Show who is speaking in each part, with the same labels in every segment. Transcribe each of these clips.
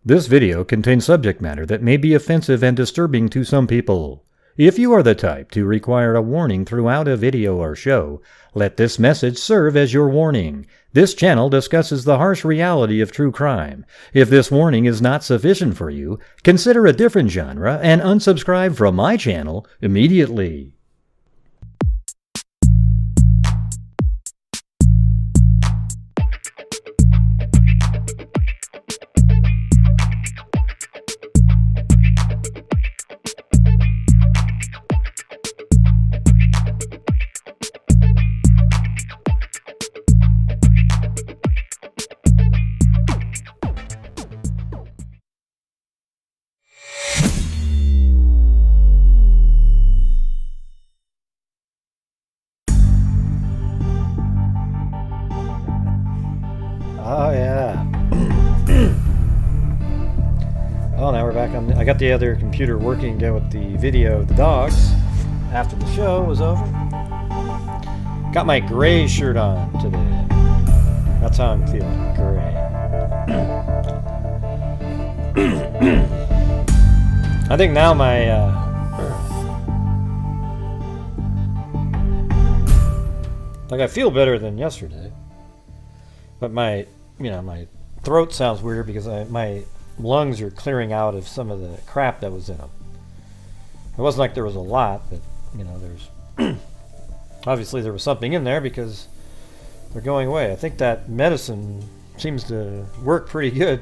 Speaker 1: This video contains subject matter that may be offensive and disturbing to some people. If you are the type to require a warning throughout a video or show, let this message serve as your warning. This channel discusses the harsh reality of true crime. If this warning is not sufficient for you, consider a different genre and unsubscribe from my channel immediately. Oh yeah. Oh, now we're back on. I got the other computer working again with the video of the dogs after the show was over. Got my gray shirt on today. That's how I'm feeling, gray. I think now my like I feel better than yesterday, but my throat sounds weird because my lungs are clearing out of some of the crap that was in them. It wasn't like there was a lot, but there's obviously there was something in there because they're going away. I think that medicine seems to work pretty good.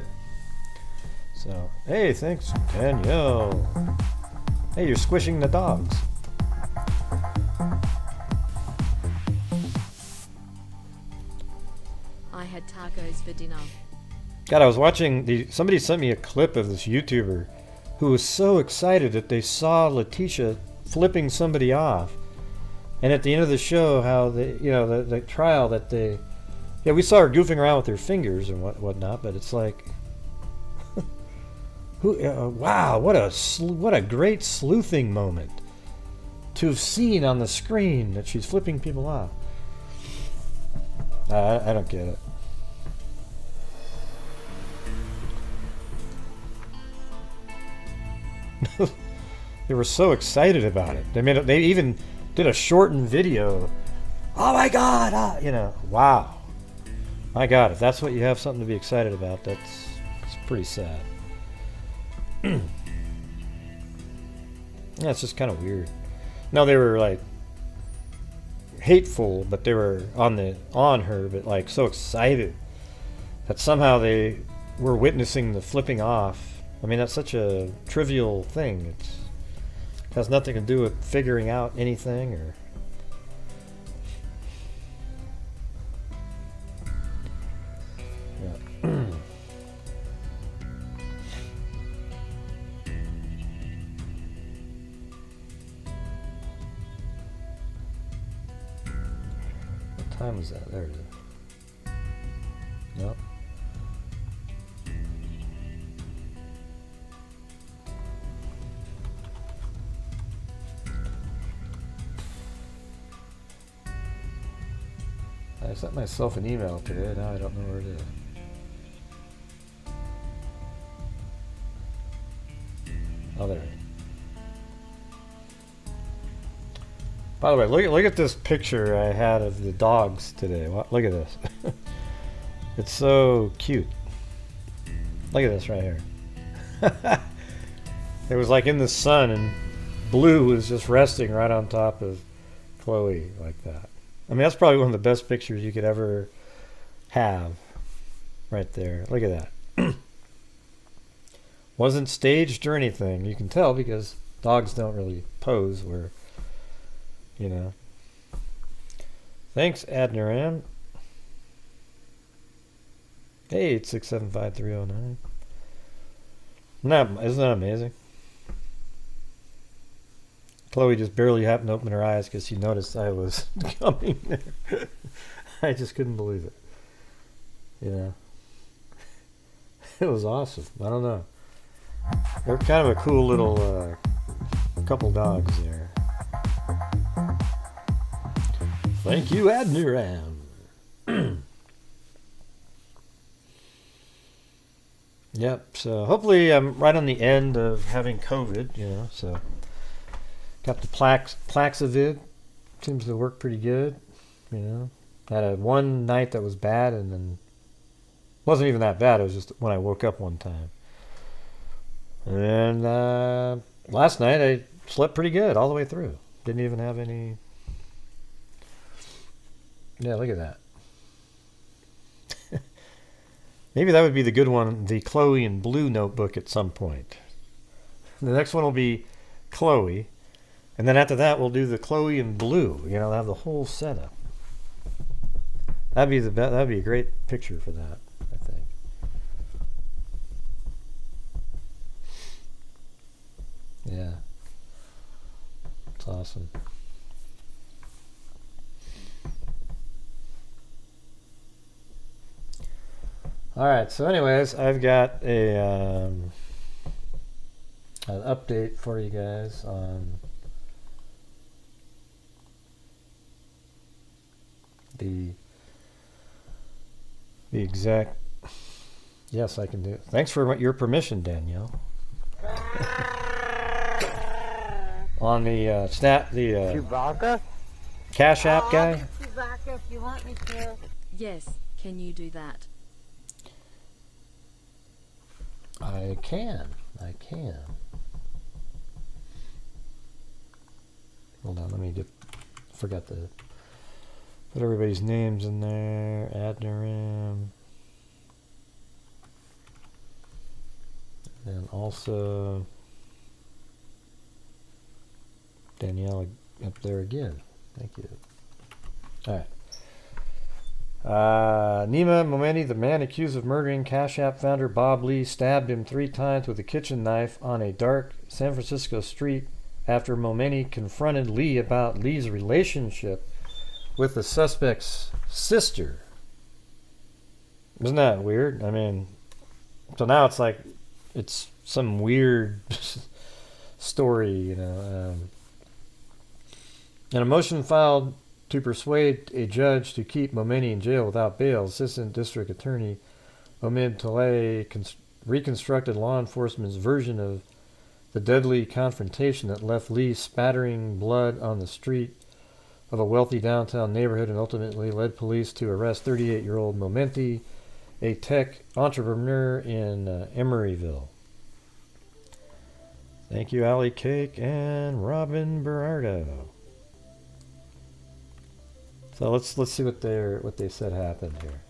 Speaker 1: So, hey, thanks, Danielle. Hey, you're squishing the dogs.
Speaker 2: I had tacos for dinner.
Speaker 1: God, I was watching, somebody sent me a clip of this YouTuber who was so excited that they saw Letitia flipping somebody off. And at the end of the show, how the trial that we saw her goofing around with her fingers and whatnot, but it's like, wow, what a great sleuthing moment to have seen on the screen that she's flipping people off. I don't get it. They were so excited about it. They even did a shortened video. Oh my God! Wow. My God, if that's what you have something to be excited about, it's pretty sad. Yeah, it's just kind of weird. No, they were like hateful, but they were on her, but like so excited that somehow they were witnessing the flipping off. I mean, that's such a trivial thing. It has nothing to do with figuring out anything or. Yeah. What time is that? There it is. Nope. I sent myself an email today, now I don't know where it is. Oh, there. By the way, look at this picture I had of the dogs today. Look at this. It's so cute. Look at this right here. It was like in the sun and Blue was just resting right on top of Chloe like that. I mean, that's probably one of the best pictures you could ever have right there. Look at that. Wasn't staged or anything. You can tell because dogs don't really pose where, Thanks, Adniran. Hey, it's 675-309. Isn't that amazing? Chloe just barely happened to open her eyes because she noticed I was coming there. I just couldn't believe it. It was awesome. I don't know. They're kind of a cool little couple dogs there. Thank you, Adniram. Yep. So hopefully I'm right on the end of having COVID. So got the Plaxavid. Seems to work pretty good. Had a one night that was bad, and then wasn't even that bad. It was just when I woke up one time. And last night I slept pretty good all the way through. Didn't even have any. Yeah, look at that. Maybe that would be the good one, the Chloe and Blue notebook at some point. The next one will be Chloe. And then after that, we'll do the Chloe and Blue. They'll have the whole setup. That'd be a great picture for that, I think. Yeah. It's awesome. All right. So, anyways, I've got an update for you guys on the exact. Yes, I can do it. Thanks for your permission, Danielle. On the
Speaker 3: Chewbacca?
Speaker 1: Cash App guy.
Speaker 3: Chewbacca, if you want me to.
Speaker 2: Yes, can you do that?
Speaker 1: I can. Hold on, let me forgot to put everybody's names in there. Adniram. And also Danielle up there again. Thank you. All right. Nima Momeni, the man accused of murdering Cash App founder Bob Lee, stabbed him 3 times with a kitchen knife on a dark San Francisco street after Momeni confronted Lee about Lee's relationship with the suspect's sister. Isn't that weird? I mean, so now it's like it's some weird story, and a motion filed to persuade a judge to keep Momeni in jail without bail. Assistant District Attorney Omid Talay reconstructed law enforcement's version of the deadly confrontation that left Lee spattering blood on the street of a wealthy downtown neighborhood and ultimately led police to arrest 38-year-old Momenti, a tech entrepreneur in Emeryville. Thank you, Allie Cake and Robin Berardo. So let's see what they said happened here.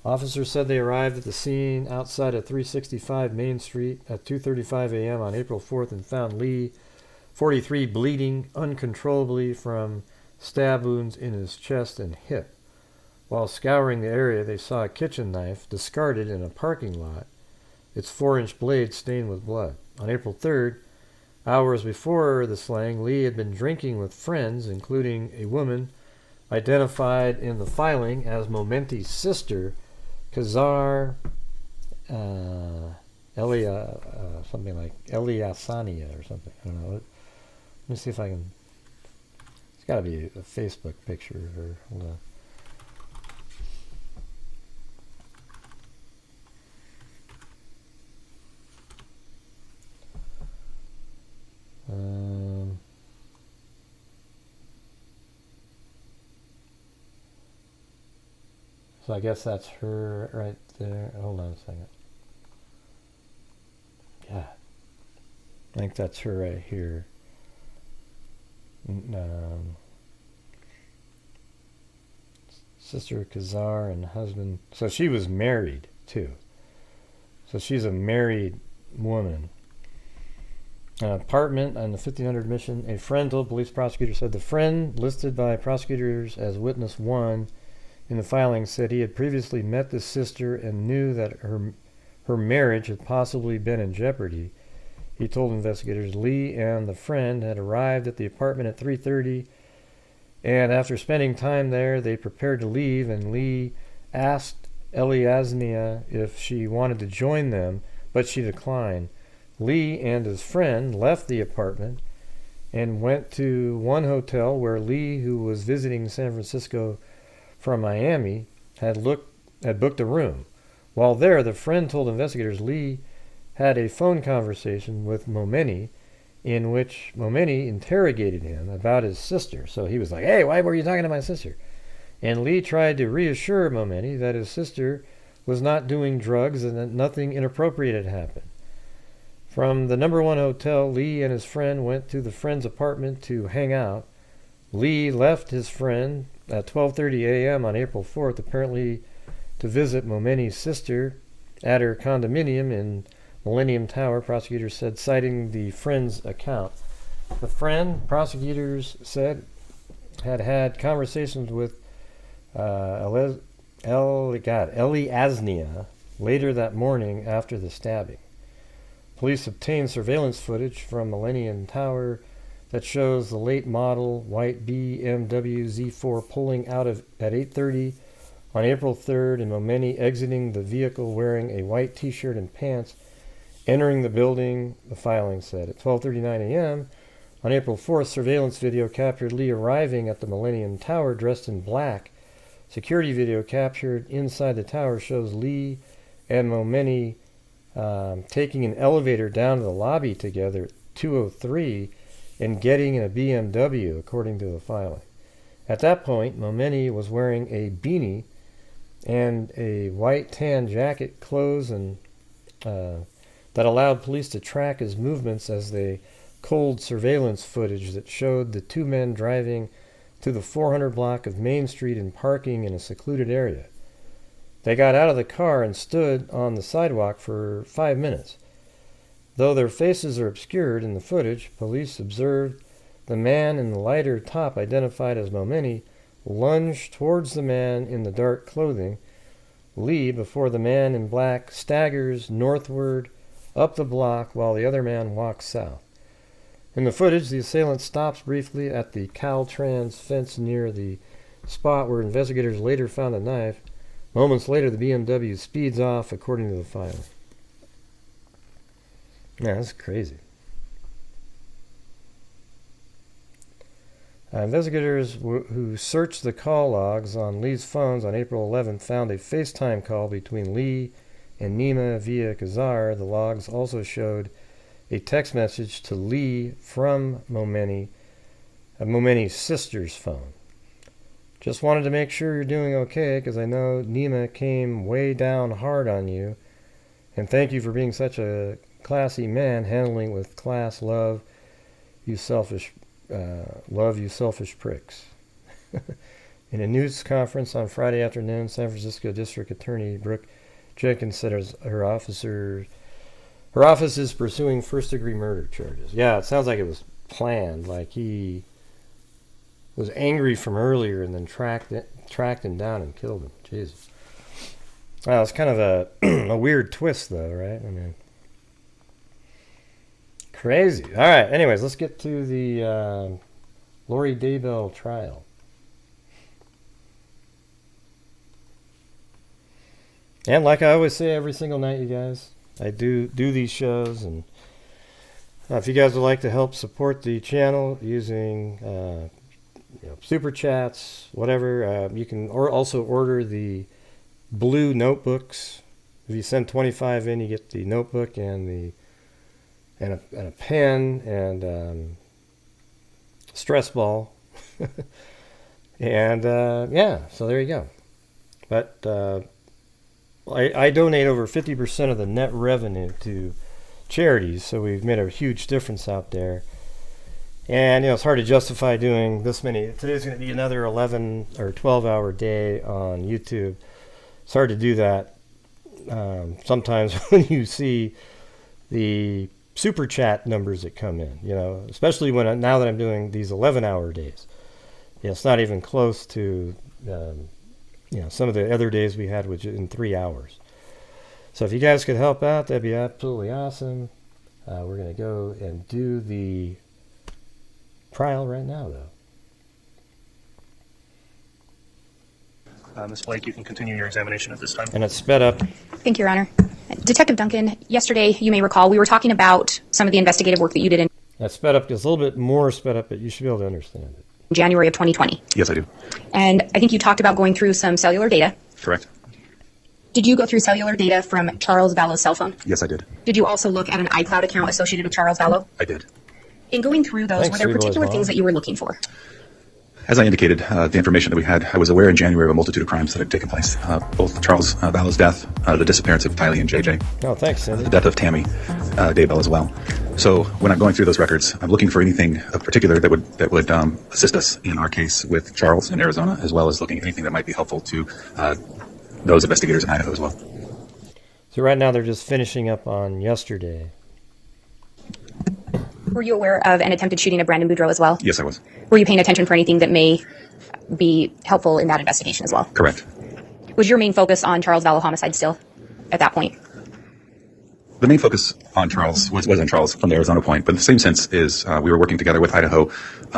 Speaker 1: Officers said they arrived at the scene outside of 365 Main Street at 2:35 a.m. on April 4th and found Lee, 43, bleeding uncontrollably from stab wounds in his chest and hip. While scouring the area, they saw a kitchen knife discarded in a parking lot, its 4-inch blade stained with blood. On April 3rd, hours before the slaying, Lee had been drinking with friends, including a woman identified in the filing as Momenti's sister, Kazar something like Eliasania or something. I don't know. Let me see if I can. It's got to be a Facebook picture. Or hold on. So I guess that's her right there. Hold on a second. Yeah. I think that's her right here. Sister Kazar and husband. So she was married too. So she's a married woman. An apartment on the 1500 Mission. A friend told police prosecutor said the friend listed by prosecutors as witness 1 in the filing said he had previously met the sister and knew that her marriage had possibly been in jeopardy. He told investigators Lee and the friend had arrived at the apartment at 3:30, and after spending time there, they prepared to leave, and Lee asked Eliasnia if she wanted to join them, but she declined. Lee and his friend left the apartment and went to one hotel where Lee, who was visiting San Francisco from Miami, had booked a room. While there, the friend told investigators Lee had a phone conversation with Momeni in which Momeni interrogated him about his sister. So he was like, "Hey, why were you talking to my sister?" And Lee tried to reassure Momeni that his sister was not doing drugs and that nothing inappropriate had happened. From the number one hotel, Lee and his friend went to the friend's apartment to hang out. Lee left his friend at 12:30 a.m. on April 4th, apparently to visit Momeni's sister at her condominium in Millennium Tower, prosecutors said, citing the friend's account. The friend, prosecutors said, had conversations with Ellie Asnia later that morning after the stabbing. Police obtained surveillance footage from Millennium Tower that shows the late model white BMW Z4 pulling out at 8:30 on April 3rd and Momeni exiting the vehicle wearing a white t-shirt and pants, entering the building, the filing said. At 12:39 a.m. on April 4th, surveillance video captured Lee arriving at the Millennium Tower dressed in black. Security video captured inside the tower shows Lee and Momeni taking an elevator down to the lobby together at 2:03 and getting in a BMW, according to the filing. At that point, Momeni was wearing a beanie and a white tan jacket, clothes and that allowed police to track his movements as they culled surveillance footage that showed the two men driving to the 400 block of Main Street and parking in a secluded area. They got out of the car and stood on the sidewalk for 5 minutes. Though their faces are obscured in the footage, police observed the man in the lighter top, identified as Momeni, lunge towards the man in the dark clothing, Lee, before the man in black staggers northward up the block while the other man walks south. In the footage, the assailant stops briefly at the Caltrans fence near the spot where investigators later found a knife. Moments later, the BMW speeds off, according to the filing. Yeah, that's crazy. Investigators who searched the call logs on Lee's phones on April 11th found a FaceTime call between Lee and Nima via Kazar. The logs also showed a text message to Lee from Momeni's sister's phone. Just wanted to make sure you're doing okay, because I know Nima came way down hard on you. And thank you for being such a classy man, handling with class, love, you selfish pricks. In a news conference on Friday afternoon, San Francisco District Attorney Brooke Jenkins said her office is pursuing first-degree murder charges. Yeah, it sounds like it was planned, like he was angry from earlier and then tracked him down and killed him. Jesus. Well, it's kind of a weird twist, though, right? I mean, crazy. All right. Anyways, let's get to the Lori Daybell trial. And like I always say every single night, you guys, I do these shows, and if you guys would like to help support the channel using super chats, whatever, you can also order the blue notebooks. If you send 25 in, you get the notebook and a pen and stress ball. And so there you go. But I donate over 50% of the net revenue to charities, so we've made a huge difference out there. And it's hard to justify doing this many. Today's going to be another 11 or 12-hour day on YouTube. It's hard to do that sometimes when you see the super chat numbers that come in. Especially now that I'm doing these 11-hour days. It's not even close to some of the other days we had, which in 3 hours. So if you guys could help out, that'd be absolutely awesome. We're going to go and do the trial right now, though.
Speaker 4: Ms. Blake, you can continue your examination at this time.
Speaker 1: And it's sped up.
Speaker 5: Thank you, Your Honor. Detective Duncan, yesterday, you may recall, we were talking about some of the investigative work that you did in...
Speaker 1: That's sped up. It's a little bit more sped up, but you should be able to understand it.
Speaker 5: January of 2020.
Speaker 6: Yes, I do.
Speaker 5: And I think you talked about going through some cellular data.
Speaker 6: Correct.
Speaker 5: Did you go through cellular data from Charles Vallow's cell phone?
Speaker 6: Yes, I did.
Speaker 5: Did you also look at an iCloud account associated with Charles Vallow?
Speaker 6: I did.
Speaker 5: In going through those,
Speaker 1: Thanks,
Speaker 5: were there
Speaker 1: Sweet Boy's
Speaker 5: particular
Speaker 1: mom.
Speaker 5: things that you were looking for?
Speaker 6: As I indicated, the information that we had, I was aware in January of a multitude of crimes that had taken place. Both Charles Vallow's death, the disappearance of Tylee and JJ,
Speaker 1: Oh, thanks, Cindy.
Speaker 6: the death of Tammy Daybell as well. So when I'm going through those records, I'm looking for anything of particular that would assist us in our case with Charles in Arizona, as well as looking at anything that might be helpful to those investigators in Idaho as well.
Speaker 1: So right now they're just finishing up on yesterday.
Speaker 5: Were you aware of an attempted shooting of Brandon Boudreaux as well?
Speaker 6: Yes, I was.
Speaker 5: Were you paying attention for anything that may be helpful in that investigation as well?
Speaker 6: Correct.
Speaker 5: Was your main focus on Charles Vallow homicide still at that point?
Speaker 6: The main focus on Charles was on Charles from the Arizona point, but the same sense is we were working together with Idaho,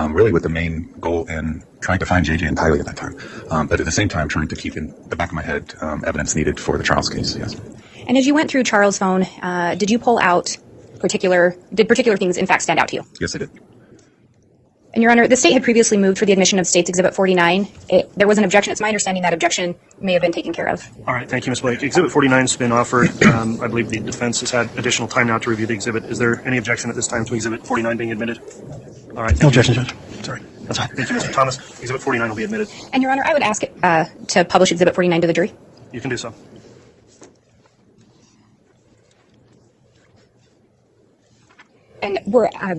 Speaker 6: really with the main goal in trying to find JJ and Tylee at that time, but at the same time trying to keep in the back of my head evidence needed for the Charles case, yes.
Speaker 5: And as you went through Charles' phone, did you pull out particular things in fact stand out to you?
Speaker 6: Yes, I did.
Speaker 5: And Your Honor, the state had previously moved for the admission of State's Exhibit 49. There was an objection. It's my understanding that objection may have been taken care of.
Speaker 4: All right, thank you, Ms. Blake. Exhibit 49 has been offered. I believe the defense has had additional time now to review the exhibit. Is there any objection at this time to Exhibit 49 being admitted? All right.
Speaker 6: No objection, Judge.
Speaker 4: Sorry. That's fine. Thank you, Mr. Thomas. Exhibit 49 will be admitted.
Speaker 5: And Your Honor, I would ask to publish Exhibit 49 to the jury.
Speaker 4: You can do so.
Speaker 5: And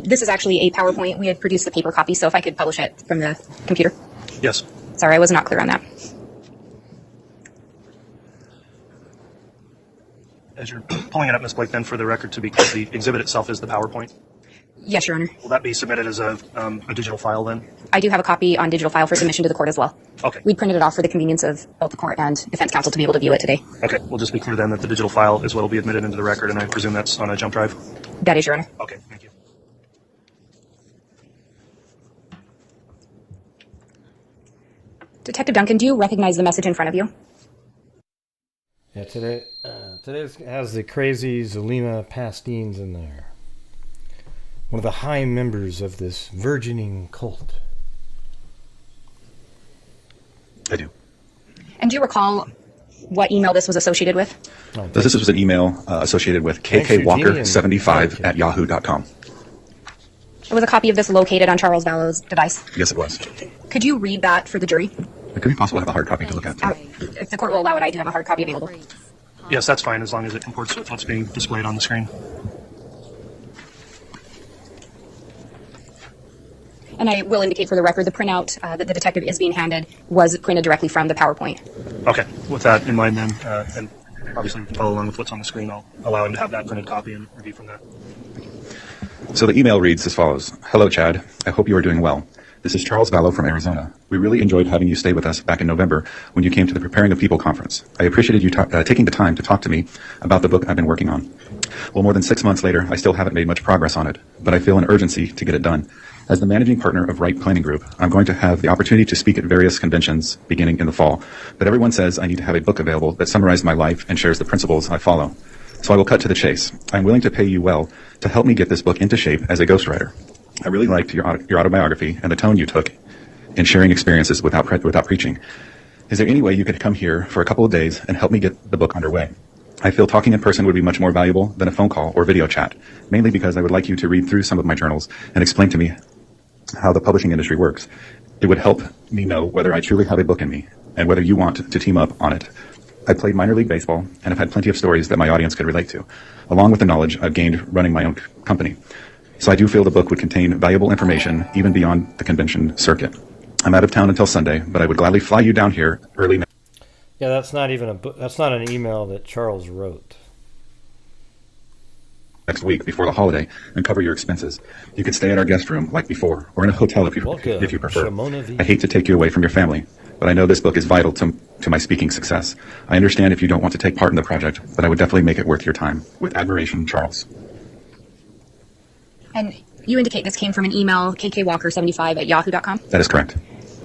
Speaker 5: this is actually a PowerPoint. We had produced the paper copy, so if I could publish it from the computer.
Speaker 4: Yes.
Speaker 5: Sorry, I was not clear on that.
Speaker 4: As you're pulling it up, Ms. Blake, then for the record to be clear, the exhibit itself is the PowerPoint.
Speaker 5: Yes, Your Honor.
Speaker 4: Will that be submitted as a digital file then?
Speaker 5: I do have a copy on digital file for submission to the court as well.
Speaker 4: Okay.
Speaker 5: We printed it off for the convenience of both the court and defense counsel to be able to view it today.
Speaker 4: Okay. We'll just be clear then that the digital file is what will be admitted into the record, and I presume that's on a jump drive?
Speaker 5: That is, Your Honor.
Speaker 4: Okay. Thank you.
Speaker 5: Detective Duncan, do you recognize the message in front of you?
Speaker 1: Yeah, today has the crazy Zulema Pastenes in there. One of the high members of this burgeoning cult.
Speaker 6: I do.
Speaker 5: And do you recall what email this was associated with?
Speaker 1: Oh,
Speaker 6: This was an email associated with
Speaker 1: Thanks, Eugene,
Speaker 6: kkwalker75
Speaker 1: and-
Speaker 6: at yahoo.com.
Speaker 5: Was a copy of this located on Charles Vallow's device?
Speaker 6: Yes, it was.
Speaker 5: Could you read that for the jury?
Speaker 6: It could be possible to have a hard copy to look at.
Speaker 5: If the court will allow it, I do have a hard copy available.
Speaker 4: Yes, that's fine, as long as it comports with what's being displayed on the screen.
Speaker 5: And I will indicate for the record, the printout that the detective is being handed was printed directly from the PowerPoint.
Speaker 4: Okay. With that in mind then, and obviously follow along with what's on the screen, I'll allow him to have that printed copy and review from that.
Speaker 6: So the email reads as follows. Hello, Chad. I hope you are doing well. This is Charles Vallow from Arizona. We really enjoyed having you stay with us back in November when you came to the Preparing of People conference. I appreciated you taking the time to talk to me about the book I've been working on. Well, more than 6 months later, I still haven't made much progress on it, but I feel an urgency to get it done. As the managing partner of Right Planning Group, I'm going to have the opportunity to speak at various conventions beginning in the fall, but everyone says I need to have a book available that summarizes my life and shares the principles I follow. So I will cut to the chase. I'm willing to pay you well to help me get this book into shape as a ghostwriter. I really liked your autobiography and the tone you took in sharing experiences without preaching. Is there any way you could come here for a couple of days and help me get the book underway? I feel talking in person would be much more valuable than a phone call or video chat, mainly because I would like you to read through some of my journals and explain to me how the publishing industry works. It would help me know whether I truly have a book in me and whether you want to team up on it. I played minor league baseball and have had plenty of stories that my audience could relate to, along with the knowledge I've gained running my own company. So I do feel the book would contain valuable information even beyond the convention circuit. I'm out of town until Sunday, but I would gladly fly you down here early next.
Speaker 1: Yeah, that's not even a book. That's not an email that Charles wrote.
Speaker 6: Next week before the holiday and cover your expenses. You could stay at our guest room like before, or in a hotel if you prefer. I hate to take you away from your family, but I know this book is vital to my speaking success. I understand if you don't want to take part in the project, but I would definitely make it worth your time. With admiration, Charles.
Speaker 5: And you indicate this came from an email, kkwalker75 at yahoo.com?
Speaker 6: That is correct.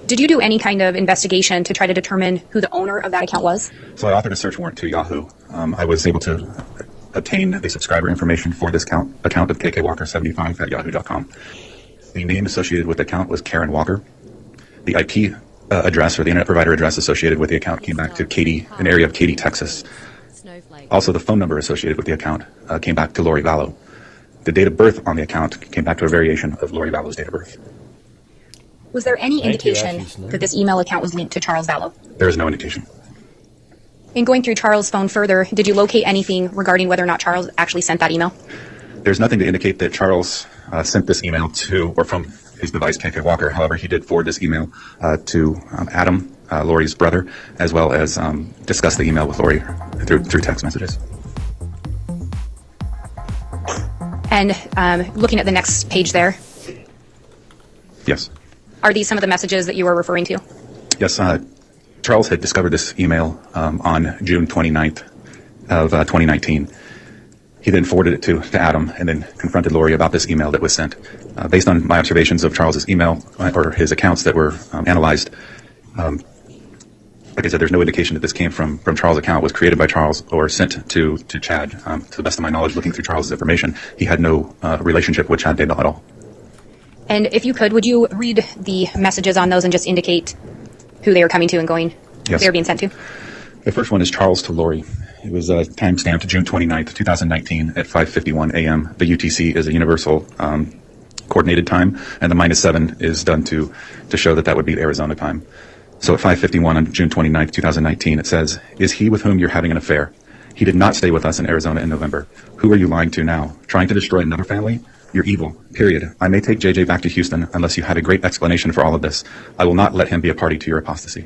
Speaker 5: Did you do any kind of investigation to try to determine who the owner of that account was?
Speaker 6: So I authored a search warrant to Yahoo. I was able to obtained the subscriber information for this account of kkwalker75 at yahoo.com. The name associated with the account was Karen Walker. The IP address, or the internet provider address associated with the account, came back to Katy, an area of Katy, Texas.
Speaker 2: Snowflake.
Speaker 6: Also, the phone number associated with the account came back to Lori Vallow. The date of birth on the account came back to a variation of Lori Vallow's date of birth.
Speaker 5: Was there any
Speaker 1: Thank you,
Speaker 5: indication
Speaker 1: Ashley.
Speaker 5: that this email account was linked to Charles Vallow?
Speaker 6: There is no indication.
Speaker 5: In going through Charles' phone further, did you locate anything regarding whether or not Charles actually sent that email?
Speaker 6: There's nothing to indicate that Charles sent this email to or from his device, KK Walker. However, he did forward this email to Adam, Lori's brother, as well as discuss the email with Lori through text messages.
Speaker 5: And looking at the next page there,
Speaker 6: Yes.
Speaker 5: are these some of the messages that you were referring to?
Speaker 6: Yes, Charles had discovered this email on June 29th of 2019. He then forwarded it to Adam and then confronted Lori about this email that was sent. Based on my observations of Charles's email or his accounts that were analyzed, like I said, there's no indication that this came from Charles' account, was created by Charles or sent to Chad. To the best of my knowledge, looking through Charles's information, he had no relationship with Chad Daybell at all.
Speaker 5: And if you could, would you read the messages on those and just indicate who they were coming to and going,
Speaker 6: Yes.
Speaker 5: they were being sent to?
Speaker 6: The first one is Charles to Lori. It was time-stamped June 29th, 2019 at 5:51 a.m. The UTC is a universal coordinated time, and the -7 is done to show that would be Arizona time. So at 5:51 on June 29th, 2019, it says, "Is he with whom you're having an affair? He did not stay with us in Arizona in November. Who are you lying to now? Trying to destroy another family? You're evil, period. I may take JJ back to Houston unless you have a great explanation for all of this. I will not let him be a party to your apostasy."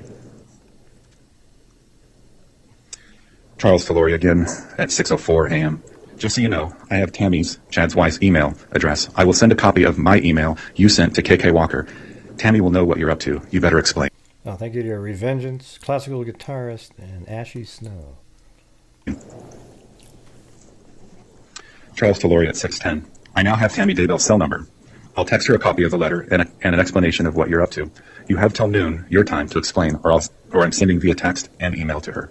Speaker 6: Charles to Lori again at 6:04 a.m. "Just so you know, I have Tammy's, Chad's wife's, email address. I will send a copy of my email you sent to KK Walker. Tammy will know what you're up to. You better explain."
Speaker 1: Oh, thank you to your Revengeance, classical guitarist, and Ashy Snow.
Speaker 6: Charles to Lori at 6:10. "I now have Tammy Daybell's cell number. I'll text her a copy of the letter and an explanation of what you're up to. You have till noon, your time, to explain, or I'm sending via text and email to her."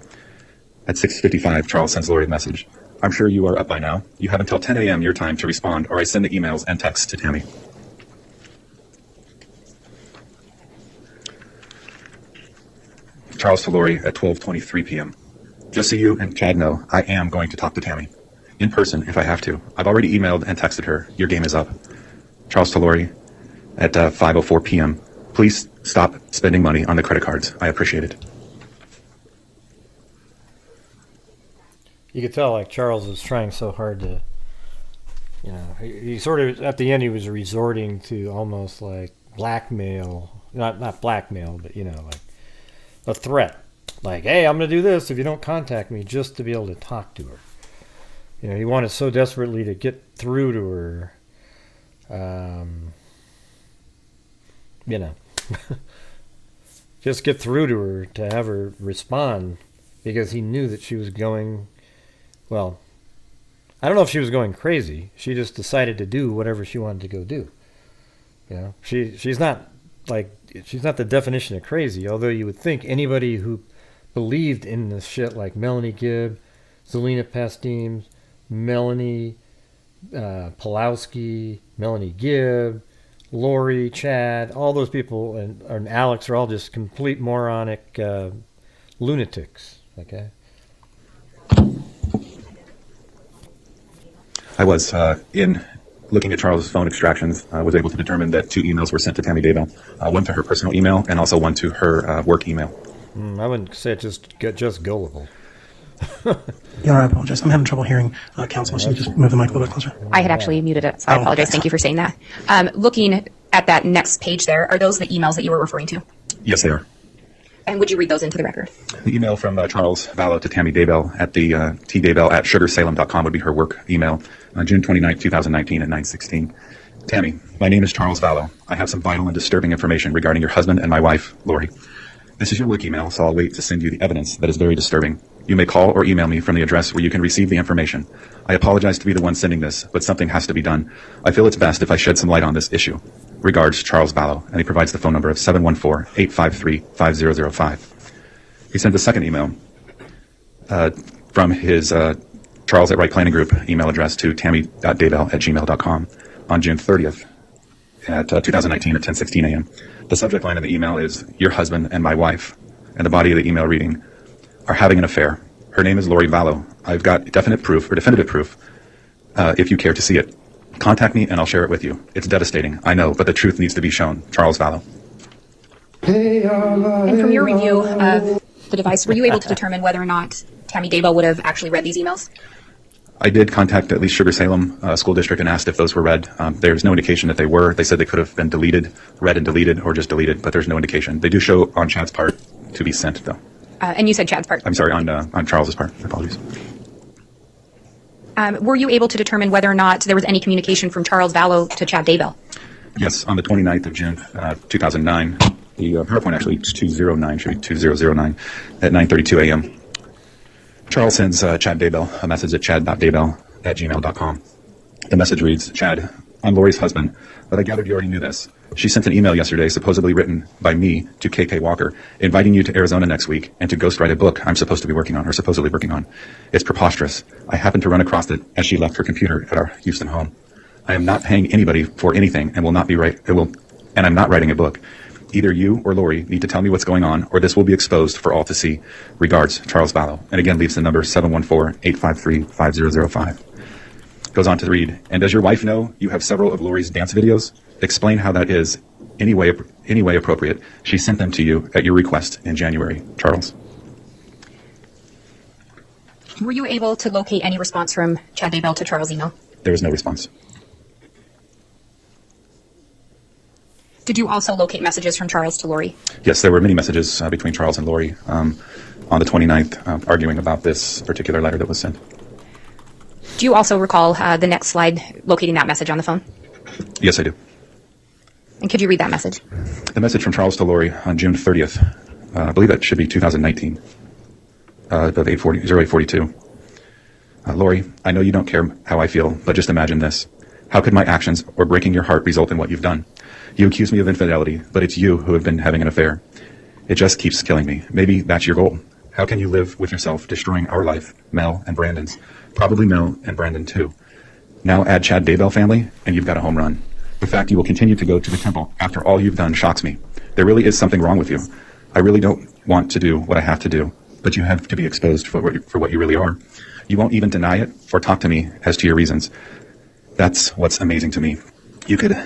Speaker 6: At 6:55, Charles sends Lori a message. "I'm sure you are up by now. You have until 10 a.m. your time to respond, or I send the emails and texts to Tammy." Charles to Lori at 12:23 p.m. "Just so you and Chad know, I am going to talk to Tammy. In person, if I have to. I've already emailed and texted her. Your game is up." Charles to Lori at 5:04 p.m. "Please stop spending money on the credit cards. I appreciate it."
Speaker 1: You could tell, like, Charles was trying so hard to, he sort of, at the end, he was resorting to almost like blackmail. Not blackmail, but, like a threat. Like, hey, I'm going to do this if you don't contact me, just to be able to talk to her. He wanted so desperately to get through to her, just get through to her, to have her respond, because he knew that she was going, well, I don't know if she was going crazy. She just decided to do whatever she wanted to go do. She's not the definition of crazy, although you would think anybody who believed in this shit, like Melanie Gibb, Zulema Pastenes, Melanie Pulowski, Melanie Gibb, Lori, Chad, all those people, and Alex are all just complete moronic lunatics. Okay.
Speaker 6: I was in looking at Charles' phone extractions, was able to determine that 2 emails were sent to Tammy Daybell, one to her personal email and also one to her work email.
Speaker 1: I wouldn't say it's just gullible.
Speaker 7: Yeah, I apologize. I'm having trouble hearing counsel, so you just move the mic a little bit closer.
Speaker 5: I had actually muted it, so I apologize. Thank you for saying that. Looking at that next page there, are those the emails that you were referring to?
Speaker 6: Yes, they are.
Speaker 5: And would you read those into the record?
Speaker 6: The email from Charles Vallow to Tammy Daybell at the tdaybell@sugarsalem.com would be her work email, June 29th, 2019 at 9:16. "Tammy, my name is Charles Vallow. I have some vital and disturbing information regarding your husband and my wife, Lori. This is your work email, so I'll wait to send you the evidence that is very disturbing. You may call or email me from the address where you can receive the information. I apologize to be the one sending this, but something has to be done. I feel it's best if I shed some light on this issue. Regards, Charles Vallow," and he provides the phone number of 714-853-5005. He sent a second email from his Charles at Right Planning Group email address to tammy.daybell@gmail.com on June 30th at 2019 at 10:16 a.m. The subject line of the email is "Your husband and my wife," and the body of the email reading, "Are having an affair. Her name is Lori Vallow. I've got definitive proof if you care to see it. Contact me and I'll share it with you. It's devastating, I know, but the truth needs to be shown. Charles Vallow."
Speaker 5: And from your review of the device, were you able to determine whether or not Tammy Daybell would have actually read these emails?
Speaker 6: I did contact at least Sugar Salem School District and asked if those were read. There's no indication that they were. They said they could have been read and deleted, or just deleted, but there's no indication. They do show on Chad's part to be sent, though.
Speaker 5: And you said Chad's part.
Speaker 6: I'm sorry, on Charles's part. Apologies.
Speaker 5: Were you able to determine whether or not there was any communication from Charles Vallow to Chad Daybell?
Speaker 6: Yes, on the 29th of June, 2009. The PowerPoint actually is 209, should be 2009 at 9:32 a.m. Charles sends Chad Daybell a message at chad.daybell@gmail.com. The message reads, "Chad, I'm Lori's husband, but I gathered you already knew this. She sent an email yesterday, supposedly written by me to KK Walker, inviting you to Arizona next week and to ghostwrite a book I'm supposedly working on. It's preposterous. I happened to run across it as she left her computer at our Houston home. I am not paying anybody for anything and I'm not writing a book. Either you or Lori need to tell me what's going on, or this will be exposed for all to see. Regards, Charles Vallow." And again, leaves the number 714-853-5005. Goes on to read, "And does your wife know you have several of Lori's dance videos? Explain how that is any way appropriate. She sent them to you at your request in January. Charles."
Speaker 5: Were you able to locate any response from Chad Daybell to Charles' email?
Speaker 6: There was no response.
Speaker 5: Did you also locate messages from Charles to Lori?
Speaker 6: Yes, there were many messages between Charles and Lori on the 29th arguing about this particular letter that was sent.
Speaker 5: Do you also recall the next slide locating that message on the phone?
Speaker 6: Yes, I do.
Speaker 5: And could you read that message?
Speaker 6: The message from Charles to Lori on June 30th, I believe that should be 2019, of 0842. "Lori, I know you don't care how I feel, but just imagine this. How could my actions or breaking your heart result in what you've done? You accuse me of infidelity, but it's you who have been having an affair. It just keeps killing me. Maybe that's your goal. How can you live with yourself destroying our life, Mel and Brandon's? Probably Mel and Brandon too. Now add Chad Daybell family, and you've got a home run. The fact you will continue to go to the temple after all you've done shocks me. There really is something wrong with you. I really don't want to do what I have to do, but you have to be exposed for what you really are. You won't even deny it or talk to me as to your reasons. That's what's amazing to me. You could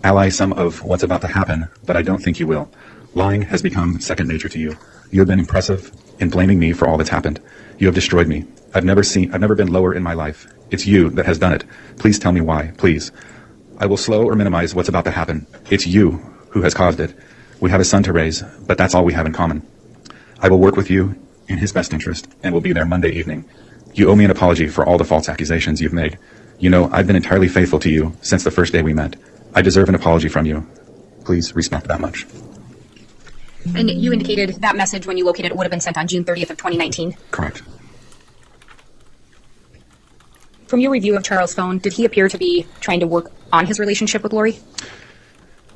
Speaker 6: ally some of what's about to happen, but I don't think you will. Lying has become second nature to you. You have been impressive in blaming me for all that's happened. You have destroyed me. I've never been lower in my life. It's you that has done it. Please tell me why, please. I will slow or minimize what's about to happen. It's you who has caused it. We have a son to raise, but that's all we have in common. I will work with you in his best interest and will be there Monday evening. You owe me an apology for all the false accusations you've made. You know, I've been entirely faithful to you since the first day we met. I deserve an apology from you. Please respect that much."
Speaker 5: And you indicated that message when you located it would have been sent on June 30th of 2019?
Speaker 6: Correct.
Speaker 5: From your review of Charles' phone, did he appear to be trying to work on his relationship with Lori?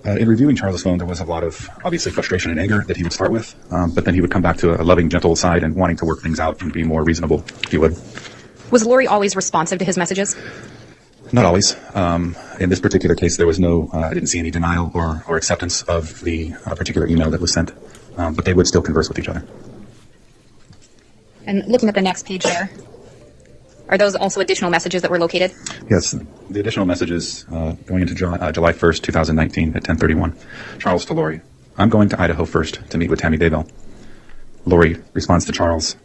Speaker 6: In reviewing Charles' phone, there was a lot of, obviously, frustration and anger that he would start with, but then he would come back to a loving, gentle side and wanting to work things out and be more reasonable, if you would.
Speaker 5: Was Lori always responsive to his messages?
Speaker 6: Not always. In this particular case, there was I didn't see any denial or acceptance of the particular email that was sent, but they would still converse with each other.
Speaker 5: And looking at the next page there, are those also additional messages that were located?
Speaker 6: Yes, the additional messages going into July 1st, 2019 at 10:31. Charles to Lori, "I'm going to Idaho first to meet with Tammy Daybell." Lori responds to Charles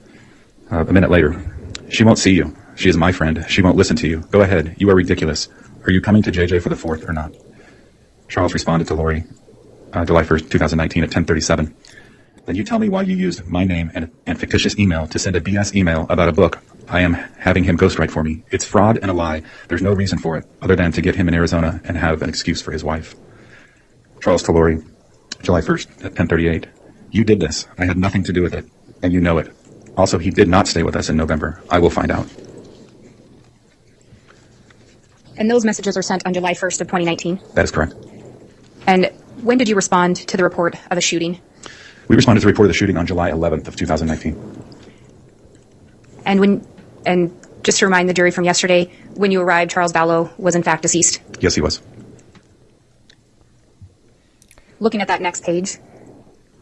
Speaker 6: a minute later, "She won't see you. She is my friend. She won't listen to you. Go ahead. You are ridiculous. Are you coming to JJ for the 4th or not?" Charles responded to Lori July 1st, 2019 at 10:37. "Then you tell me why you used my name and fictitious email to send a BS email about a book I am having him ghostwrite for me. It's fraud and a lie. There's no reason for it other than to get him in Arizona and have an excuse for his wife." Charles to Lori, July 1st at 10:38. "You did this. I had nothing to do with it, and you know it. Also, he did not stay with us in November. I will find out."
Speaker 5: And those messages are sent on July 1st of 2019?
Speaker 6: That is correct.
Speaker 5: And when did you respond to the report of a shooting?
Speaker 6: We responded to the report of the shooting on July 11th of 2019.
Speaker 5: And just to remind the jury from yesterday, when you arrived, Charles Vallow was in fact deceased.
Speaker 6: Yes, he was.
Speaker 5: Looking at that next page,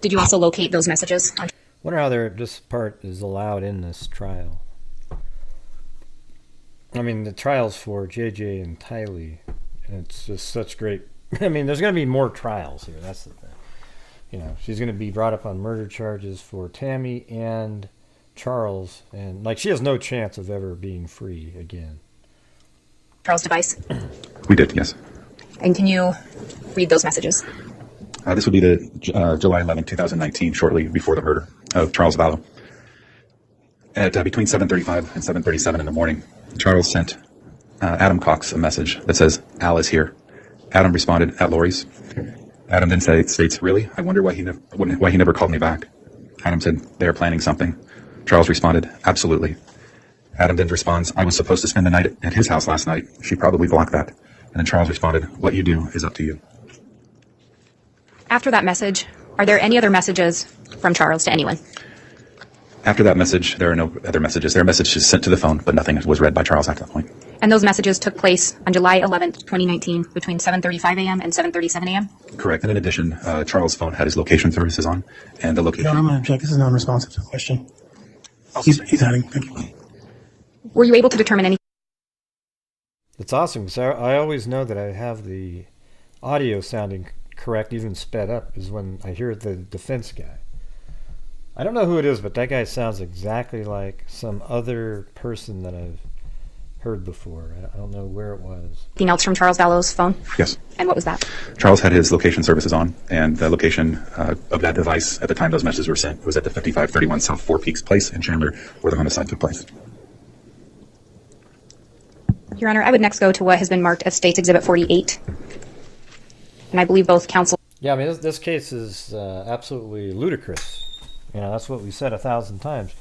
Speaker 5: did you also locate those messages?
Speaker 1: Wonder how this part is allowed in this trial. I mean, the trial's for JJ and Tylee, and it's just such great. I mean, there's going to be more trials here. That's the thing. You know, she's going to be brought up on murder charges for Tammy and Charles, and like she has no chance of ever being free again.
Speaker 5: Charles' device.
Speaker 6: We did, yes.
Speaker 5: And can you read those messages?
Speaker 6: This would be the July 11, 2019, shortly before the murder of Charles Vallow. At between 7:35 and 7:37 in the morning, Charles sent Adam Cox a message that says, "Al is here." Adam responded, "At Lori's." Adam then states, "Really? I wonder why he never called me back." Adam said, "They are planning something." Charles responded, "Absolutely." Adam then responds, "I was supposed to spend the night at his house last night. She probably blocked that." And then Charles responded, "What you do is up to you."
Speaker 5: After that message, are there any other messages from Charles to anyone?
Speaker 6: After that message, there are no other messages. There are messages sent to the phone, but nothing was read by Charles after that point.
Speaker 5: And those messages took place on July 11th, 2019, between 7:35 a.m. and 7:37 a.m.?
Speaker 6: Correct. And in addition, Charles' phone had his location services on, and the location...
Speaker 7: Your Honor, I'm going to object. This is non-responsive to the question. He's hiding. Thank you.
Speaker 5: Were you able to determine any?
Speaker 1: It's awesome because I always know that I have the audio sounding correct, even sped up, is when I hear the defense guy. I don't know who it is, but that guy sounds exactly like some other person that I've heard before. I don't know where it was.
Speaker 5: Anything else from Charles Vallow's phone?
Speaker 6: Yes.
Speaker 5: And what was that?
Speaker 6: Charles had his location services on, and the location of that device at the time those messages were sent was at the 5531 South Four Peaks Place in Chandler, where the homicide took place.
Speaker 5: Your Honor, I would next go to what has been marked as State's Exhibit 48. And I believe both counsel...
Speaker 1: Yeah, I mean, this case is absolutely ludicrous. You know, that's what we said 1,000 times.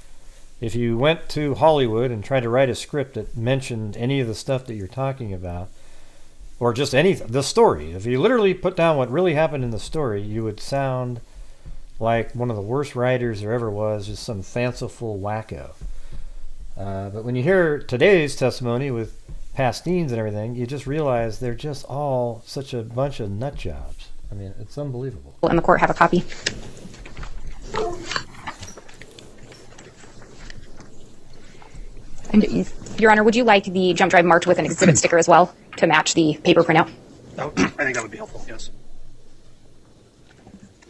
Speaker 1: If you went to Hollywood and tried to write a script that mentioned any of the stuff that you're talking about, or just the story, if you literally put down what really happened in the story, you would sound like one of the worst writers there ever was, just some fanciful wacko. But when you hear today's testimony with Pastenes and everything, you just realize they're just all such a bunch of nut jobs. I mean, it's unbelievable.
Speaker 5: And the court have a copy. And Your Honor, would you like the jump drive marked with an exhibit sticker as well to match the paper printout?
Speaker 4: Oh, I think that would be helpful, yes.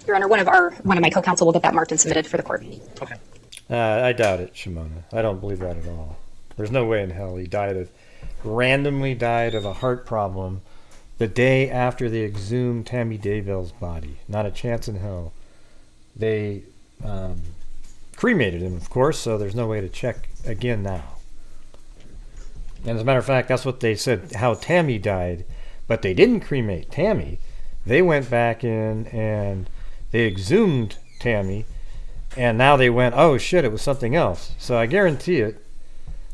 Speaker 5: Your Honor, one of my co-counsel will get that marked and submitted for the court.
Speaker 4: Okay.
Speaker 1: I doubt it, Shimona. I don't believe that at all. There's no way in hell he randomly died of a heart problem the day after they exhumed Tammy Daybell's body. Not a chance in hell. They cremated him, of course, so there's no way to check again now. And as a matter of fact, that's what they said, how Tammy died. But they didn't cremate Tammy. They went back in and they exhumed Tammy, and now they went, oh shit, it was something else. So I guarantee it,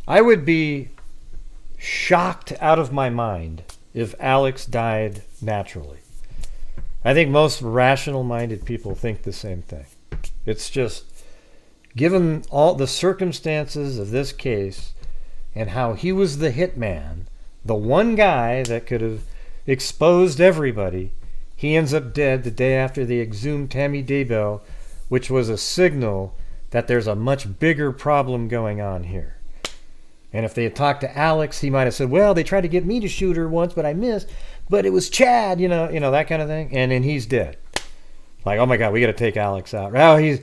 Speaker 1: I would be shocked out of my mind if Alex died naturally. I think most rational-minded people think the same thing. It's just, given all the circumstances of this case and how he was the hitman, the one guy that could have exposed everybody, he ends up dead the day after they exhumed Tammy Daybell, which was a signal that there's a much bigger problem going on here. And if they had talked to Alex, he might have said, well, they tried to get me to shoot her once, but I missed. But it was Chad, you know, that kind of thing. And then he's dead. Like, oh my God, we got to take Alex out. Oh, he's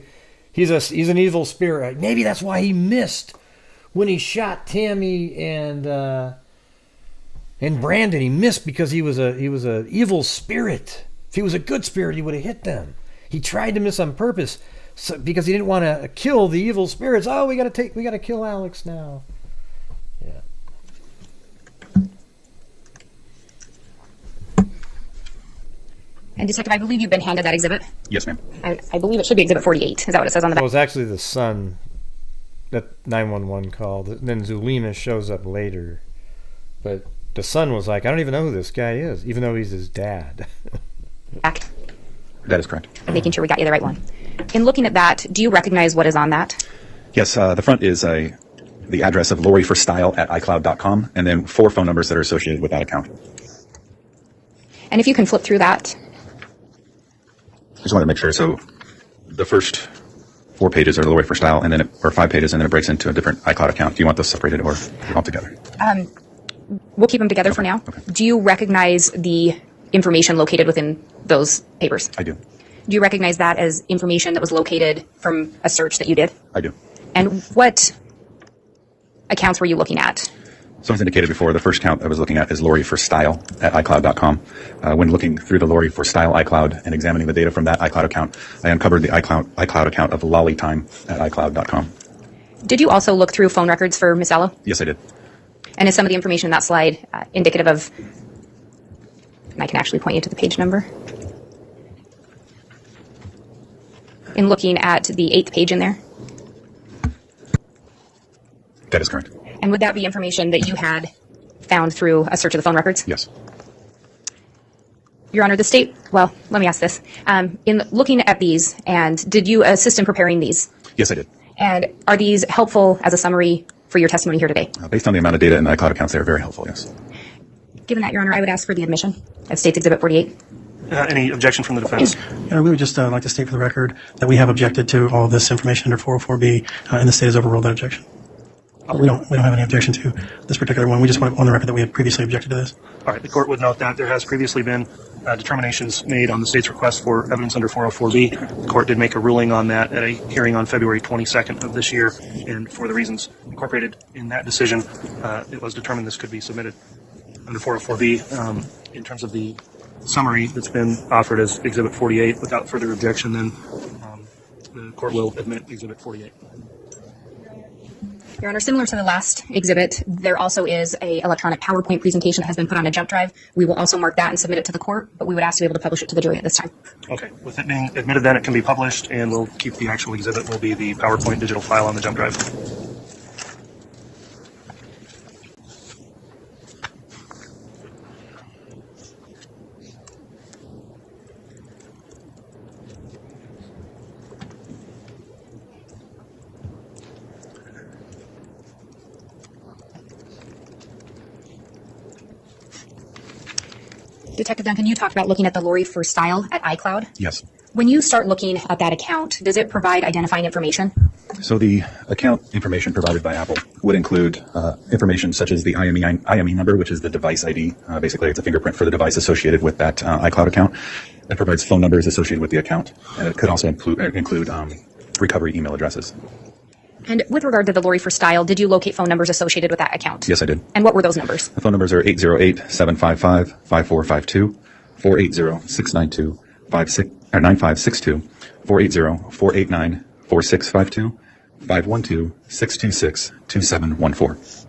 Speaker 1: an evil spirit. Maybe that's why he missed when he shot Tammy and Brandon. He missed because he was a evil spirit. If he was a good spirit, he would have hit them. He tried to miss on purpose because he didn't want to kill the evil spirits. Oh, we got to kill Alex now. Yeah.
Speaker 5: And Detective, I believe you've been handed that exhibit.
Speaker 6: Yes, ma'am.
Speaker 5: I believe it should be Exhibit 48. Is that what it says on the back?
Speaker 1: Well, it's actually the son that 911 called. Then Zulema shows up later. But the son was like, I don't even know who this guy is, even though he's his dad.
Speaker 5: Back.
Speaker 6: That is correct.
Speaker 5: Making sure we got you the right one. In looking at that, do you recognize what is on that?
Speaker 6: Yes, the front is a the address of loriforstyle@icloud.com, and then 4 phone numbers that are associated with that account.
Speaker 5: And if you can flip through that.
Speaker 6: I just wanted to make sure. So the first 4 pages are the Lori for Style, and then or 5 pages, and then it breaks into a different iCloud account. Do you want those separated or all together?
Speaker 5: We'll keep them together for now.
Speaker 6: Okay.
Speaker 5: Do you recognize the information located within those papers?
Speaker 6: I do.
Speaker 5: Do you recognize that as information that was located from a search that you did?
Speaker 6: I do.
Speaker 5: And what accounts were you looking at?
Speaker 6: So as indicated before, the first count I was looking at is Lori for Style at iCloud.com. When looking through the Lori for Style iCloud and examining the data from that iCloud account, I uncovered the iCloud account of Lollytime at iCloud.com.
Speaker 5: Did you also look through phone records for Miss Vallow?
Speaker 6: Yes, I did.
Speaker 5: And is some of the information in that slide indicative of, and I can actually point you to the page number, in looking at the 8th page in there?
Speaker 6: That is correct.
Speaker 5: And would that be information that you had found through a search of the phone records?
Speaker 6: Yes.
Speaker 5: Your Honor, the state, well, let me ask this. In looking at these, and did you assist in preparing these?
Speaker 6: Yes, I did.
Speaker 5: And are these helpful as a summary for your testimony here today?
Speaker 6: Based on the amount of data in the iCloud accounts, they are very helpful, yes.
Speaker 5: Given that, Your Honor, I would ask for the admission of State's Exhibit 48.
Speaker 4: Any objection from the defense?
Speaker 7: We would just like to state for the record that we have objected to all of this information under 404B, and the state has overruled that objection. We don't have any objection to this particular one. We just want on the record that we had previously objected to this.
Speaker 4: All right. The court would note that there has previously been determinations made on the state's request for evidence under 404B. The court did make a ruling on that at a hearing on February 22nd of this year, and for the reasons incorporated in that decision, it was determined this could be submitted under 404B. In terms of the summary that's been offered as Exhibit 48, without further objection, then the court will admit Exhibit 48.
Speaker 5: Your Honor, similar to the last exhibit, there also is a electronic PowerPoint presentation that has been put on a jump drive. We will also mark that and submit it to the court, but we would ask to be able to publish it to the jury at this time.
Speaker 4: Okay. With it being admitted, then it can be published, and we'll keep the actual exhibit will be the PowerPoint digital file on the jump drive.
Speaker 5: Detective Duncan, you talked about looking at the Lori for Style at iCloud.
Speaker 6: Yes.
Speaker 5: When you start looking at that account, does it provide identifying information?
Speaker 6: So the account information provided by Apple would include information such as the IME number, which is the device ID. Basically, it's a fingerprint for the device associated with that iCloud account. It provides phone numbers associated with the account, and it could also include recovery email addresses.
Speaker 5: And with regard to the Lori for Style, did you locate phone numbers associated with that account?
Speaker 6: Yes, I did.
Speaker 5: And what were those numbers?
Speaker 6: The phone numbers are 808-755-5452, 480-692-9562, 480-489-4652, 512-626-2714.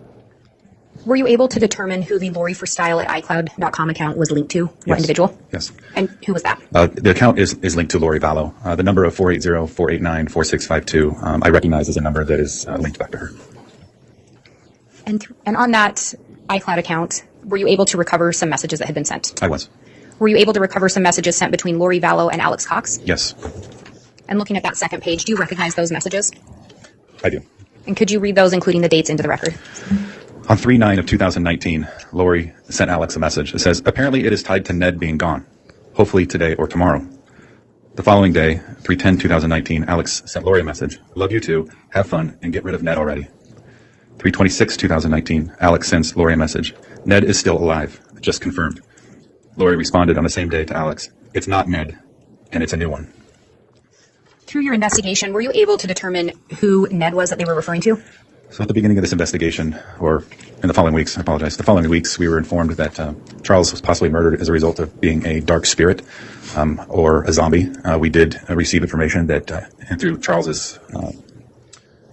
Speaker 5: Were you able to determine who the Lori for Style at iCloud.com account was linked to? What individual?
Speaker 6: Yes.
Speaker 5: And who was that?
Speaker 6: The account is linked to Lori Vallow. The number of 480-489-4652, I recognize as a number that is linked back to her.
Speaker 5: And on that iCloud account, were you able to recover some messages that had been sent?
Speaker 6: I was.
Speaker 5: Were you able to recover some messages sent between Lori Vallow and Alex Cox?
Speaker 6: Yes.
Speaker 5: And looking at that second page, do you recognize those messages?
Speaker 6: I do.
Speaker 5: And could you read those, including the dates, into the record?
Speaker 6: On 3/9 of 2019, Lori sent Alex a message. It says, apparently it is tied to Ned being gone. Hopefully today or tomorrow. The following day, 3/10/2019, Alex sent Lori a message. Love you too. Have fun and get rid of Ned already. 3/26/2019, Alex sends Lori a message. Ned is still alive. Just confirmed. Lori responded on the same day to Alex. It's not Ned, and it's a new one.
Speaker 5: Through your investigation, were you able to determine who Ned was that they were referring to?
Speaker 6: So at the beginning of this investigation, or in the following weeks, we were informed that Charles was possibly murdered as a result of being a dark spirit or a zombie. We did receive information that through Charles's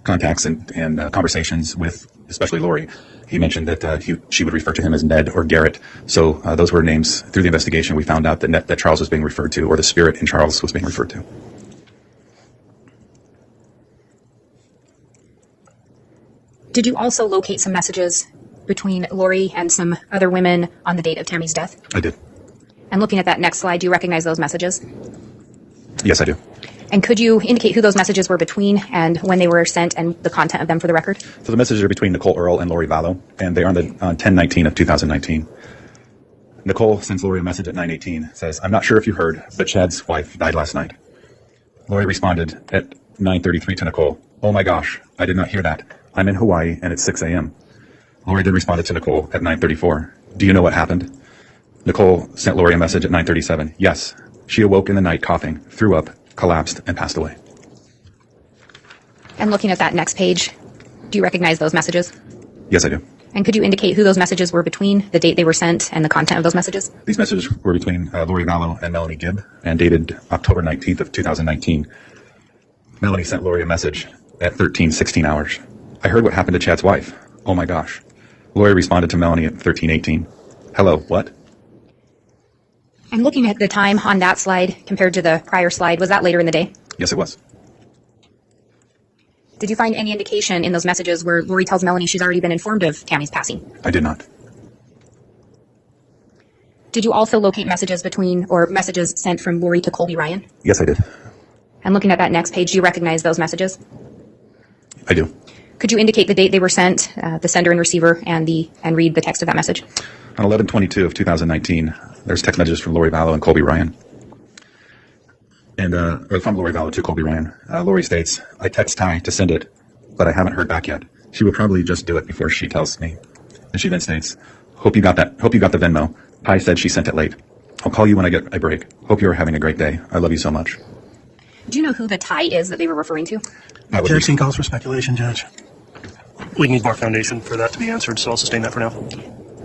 Speaker 6: contacts and conversations with especially Lori, he mentioned that she would refer to him as Ned or Garrett. So those were names. Through the investigation, we found out that Charles was being referred to, or the spirit in Charles was being referred to.
Speaker 5: Did you also locate some messages between Lori and some other women on the date of Tammy's death?
Speaker 6: I did.
Speaker 5: And looking at that next slide, do you recognize those messages?
Speaker 6: Yes, I do.
Speaker 5: And could you indicate who those messages were between and when they were sent and the content of them for the record?
Speaker 6: So the messages are between Nicole Earl and Lori Vallow, and they are on 10/19 of 2019. Nicole sends Lori a message at 9:18. Says, "I'm not sure if you heard, but Chad's wife died last night." Lori responded at 9:33 to Nicole, "Oh my gosh, I did not hear that. I'm in Hawaii and it's 6 a.m. Lori then responded to Nicole at 9:34. "Do you know what happened?" Nicole sent Lori a message at 9:37. "Yes, she awoke in the night coughing, threw up, collapsed, and passed away."
Speaker 5: And looking at that next page, do you recognize those messages?
Speaker 6: Yes, I do.
Speaker 5: And could you indicate who those messages were between, the date they were sent, and the content of those messages?
Speaker 6: These messages were between Lori Vallow and Melanie Gibb and dated October 19th of 2019. Melanie sent Lori a message at 13:16 hours. "I heard what happened to Chad's wife. Oh my gosh." Lori responded to Melanie at 13:18. "Hello, what?"
Speaker 5: And looking at the time on that slide compared to the prior slide, was that later in the day?
Speaker 6: Yes, it was.
Speaker 5: Did you find any indication in those messages where Lori tells Melanie she's already been informed of Tammy's passing?
Speaker 6: I did not.
Speaker 5: Did you also locate messages between, or messages sent from Lori to Colby Ryan?
Speaker 6: Yes, I did.
Speaker 5: And looking at that next page, do you recognize those messages?
Speaker 6: I do.
Speaker 5: Could you indicate the date they were sent, the sender and receiver, and read the text of that message?
Speaker 6: On 11/22 of 2019, there's text messages from Lori Vallow and Colby Ryan. And, or from Lori Vallow to Colby Ryan. Lori states, "I text Ty to send it, but I haven't heard back yet. She will probably just do it before she tells me." And she then states, Hope you got the Venmo. Ty said she sent it late. I'll call you when I get a break. Hope you're having a great day. I love you so much."
Speaker 5: Do you know who the Ty is that they were referring to?
Speaker 7: Jackson calls for speculation, Judge.
Speaker 4: We need more foundation for that to be answered, so I'll sustain that for now.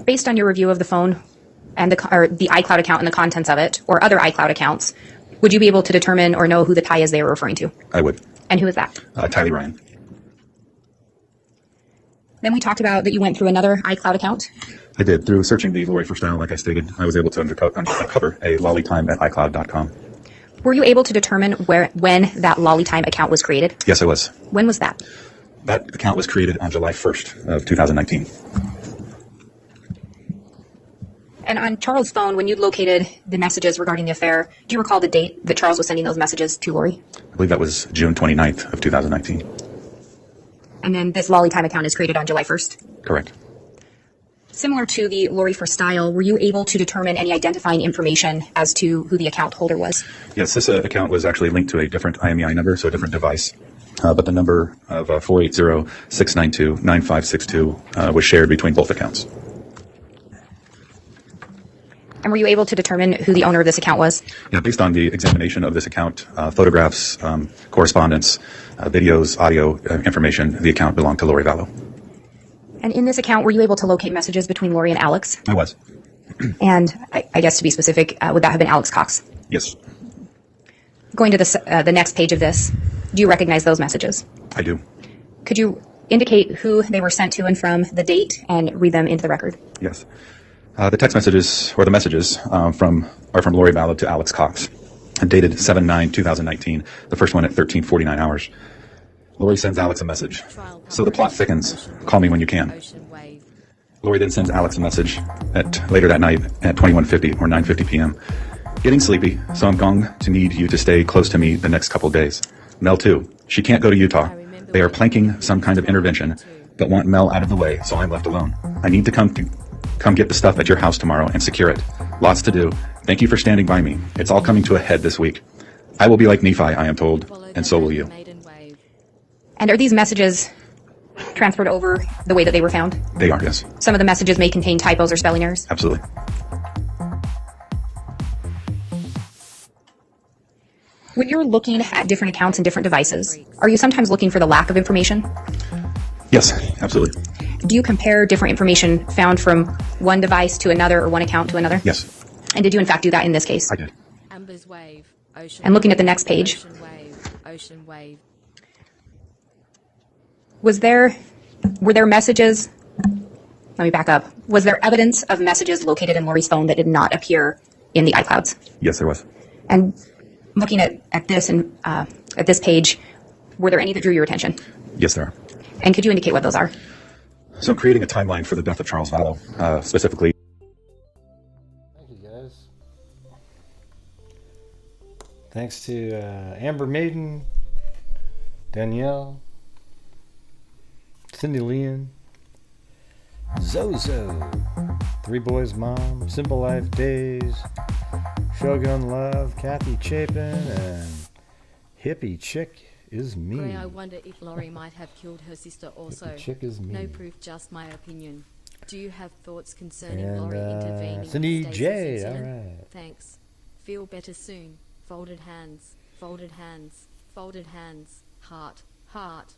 Speaker 5: Based on your review of the phone and the iCloud account and the contents of it, or other iCloud accounts, would you be able to determine or know who the Ty is they were referring to?
Speaker 6: I would.
Speaker 5: And who is that?
Speaker 6: Tylee Ryan.
Speaker 5: Then we talked about that you went through another iCloud account.
Speaker 6: I did. Through searching the Lori for style, like I stated, I was able to uncover a lollytime at iCloud.com.
Speaker 5: Were you able to determine when that Lollytime account was created?
Speaker 6: Yes, I was.
Speaker 5: When was that?
Speaker 6: That account was created on July 1st of 2019.
Speaker 5: And on Charles' phone, when you located the messages regarding the affair, do you recall the date that Charles was sending those messages to Lori?
Speaker 6: I believe that was June 29th of 2019.
Speaker 5: And then this Lollytime account is created on July 1st?
Speaker 6: Correct.
Speaker 5: Similar to the Lori for Style, were you able to determine any identifying information as to who the account holder was?
Speaker 6: Yes, this account was actually linked to a different IMEI number, so a different device. But the number of 480-692-9562 was shared between both accounts.
Speaker 5: And were you able to determine who the owner of this account was?
Speaker 6: Yeah, based on the examination of this account, photographs, correspondence, videos, audio information, the account belonged to Lori Vallow.
Speaker 5: And in this account, were you able to locate messages between Lori and Alex?
Speaker 6: I was.
Speaker 5: And I guess to be specific, would that have been Alex Cox?
Speaker 6: Yes.
Speaker 5: Going to the next page of this, do you recognize those messages?
Speaker 6: I do.
Speaker 5: Could you indicate who they were sent to and from, the date, and read them into the record?
Speaker 6: Yes. The text messages, or the messages, are from Lori Vallow to Alex Cox, dated 7/9/2019, the first one at 13:49 hours. Lori sends Alex a message. "So the plot thickens. Call me when you can." Lori then sends Alex a message later that night at 21:50 or 9:50 p.m. "Getting sleepy, so I'm going to need you to stay close to me the next couple days. Mel too. She can't go to Utah. They are planking some kind of intervention, but want Mel out of the way, so I'm left alone. I need to come get the stuff at your house tomorrow and secure it. Lots to do. Thank you for standing by me. It's all coming to a head this week. I will be like Nephi, I am told, and so will you."
Speaker 5: And are these messages transferred over the way that they were found?
Speaker 6: They are, yes.
Speaker 5: Some of the messages may contain typos or spelling errors?
Speaker 6: Absolutely.
Speaker 5: When you're looking at different accounts and different devices, are you sometimes looking for the lack of information?
Speaker 6: Yes, absolutely.
Speaker 5: Do you compare different information found from one device to another or one account to another?
Speaker 6: Yes,
Speaker 5: And did you in fact do that in this case?
Speaker 6: I did.
Speaker 2: Amber's wave, ocean.
Speaker 5: And looking at the next page.
Speaker 2: Ocean wave, ocean wave.
Speaker 5: Were there messages? Let me back up. Was there evidence of messages located in Lori's phone that did not appear in the iClouds?
Speaker 6: Yes, there was.
Speaker 5: And looking at this and at this page, were there any that drew your attention?
Speaker 6: Yes, there are.
Speaker 5: And could you indicate what those are?
Speaker 6: So I'm creating a timeline for the death of Charles Vallow, specifically.
Speaker 1: Thank you, guys. Thanks to Amber Maiden, Danielle, Cindy Leon, Zozo, Three Boys Mom, Simple Life Days, Shogun Love, Kathy Chapin, and Hippie Chick is me.
Speaker 2: Gray, I wonder if Laurie might have killed her sister also.
Speaker 1: Hippie Chick is me.
Speaker 2: No proof, just my opinion. Do you have thoughts concerning
Speaker 1: And
Speaker 2: Laurie intervening?
Speaker 1: Cindy
Speaker 2: with
Speaker 1: J,
Speaker 2: Stacey's
Speaker 1: all
Speaker 2: incident?
Speaker 1: right.
Speaker 2: Thanks. Feel better soon. Folded hands. Folded hands. Folded hands. Heart. Heart.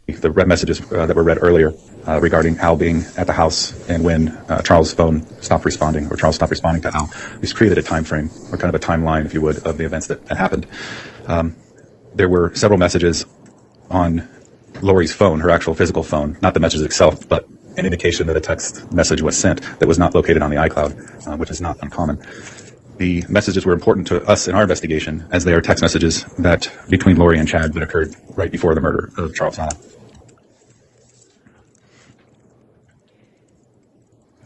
Speaker 6: The red messages that were read earlier regarding Al being at the house and when Charles' phone stopped responding, or Charles stopped responding to Al. We've created a time frame, or kind of a timeline, if you would, of the events that happened. There were several messages on Laurie's phone, her actual physical phone, not the message itself, but an indication that a text message was sent that was not located on the iCloud, which is not uncommon. The messages were important to us in our investigation, as they are text messages that between Laurie and Chad that occurred right before the murder of Charles Vallow.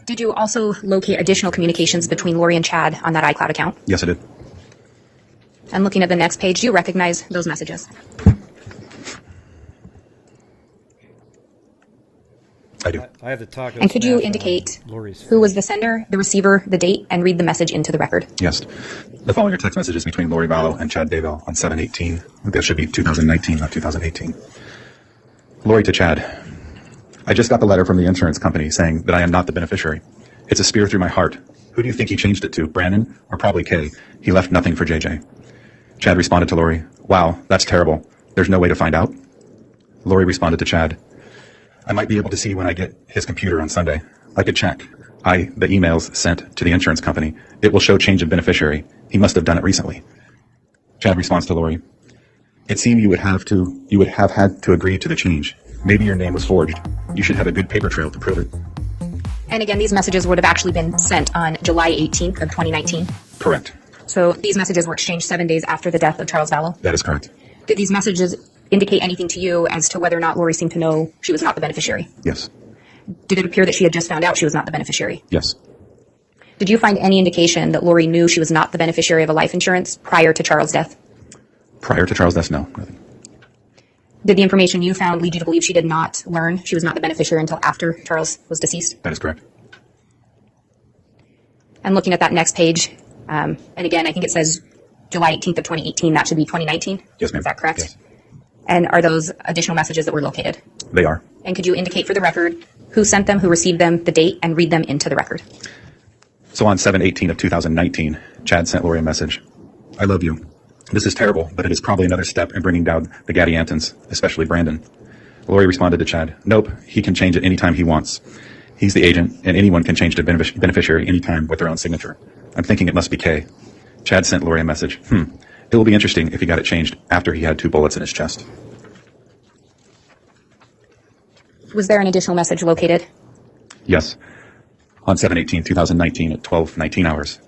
Speaker 5: Did you also locate additional communications between Laurie and Chad on that iCloud account?
Speaker 6: Yes, I did.
Speaker 5: And looking at the next page, do you recognize those messages?
Speaker 6: I do.
Speaker 1: I have the taco.
Speaker 5: And could you
Speaker 1: smash on
Speaker 5: indicate
Speaker 1: Lori's
Speaker 5: who was
Speaker 1: face.
Speaker 5: the sender, the receiver, the date, and read the message into the record?
Speaker 6: Yes. The following are text messages between Laurie Vallow and Chad Daybell on 7/18. That should be 2019, not 2018. Laurie to Chad. I just got the letter from the insurance company saying that I am not the beneficiary. It's a spear through my heart. Who do you think he changed it to, Brandon or probably Kay? He left nothing for JJ. Chad responded to Laurie, wow, that's terrible. There's no way to find out? Laurie responded to Chad, I might be able to see when I get his computer on Sunday. I could check. The emails sent to the insurance company. It will show change of beneficiary. He must have done it recently. Chad responds to Laurie, it seemed you would have had to agree to the change. Maybe your name was forged. You should have a good paper trail to prove it.
Speaker 5: And again, these messages would have actually been sent on July 18th of 2019.
Speaker 6: Correct.
Speaker 5: So these messages were exchanged 7 days after the death of Charles Vallow.
Speaker 6: That is correct.
Speaker 5: Did these messages indicate anything to you as to whether or not Laurie seemed to know she was not the beneficiary?
Speaker 6: Yes.
Speaker 5: Did it appear that she had just found out she was not the beneficiary?
Speaker 6: Yes.
Speaker 5: Did you find any indication that Laurie knew she was not the beneficiary of a life insurance prior to Charles' death?
Speaker 6: Prior to Charles' death, no. Nothing.
Speaker 5: Did the information you found lead you to believe she did not learn she was not the beneficiary until after Charles was deceased?
Speaker 6: That is correct.
Speaker 5: And looking at that next page, and again, I think it says July 18th of 2018. That should be 2019?
Speaker 6: Yes, ma'am.
Speaker 5: Is that correct?
Speaker 6: Yes.
Speaker 5: And are those additional messages that were located?
Speaker 6: They are.
Speaker 5: And could you indicate for the record who sent them, who received them, the date, and read them into the record?
Speaker 6: So on 7/18 of 2019, Chad sent Laurie a message. I love you. This is terrible, but it is probably another step in bringing down the Gadiantons, especially Brandon. Laurie responded to Chad, nope, he can change it anytime he wants. He's the agent, and anyone can change the beneficiary anytime with their own signature. I'm thinking it must be Kay. Chad sent Laurie a message. It will be interesting if he got it changed after he had 2 bullets in his chest.
Speaker 5: Was there an additional message located?
Speaker 6: Yes. On 7/18, 2019 at 12:19 hours,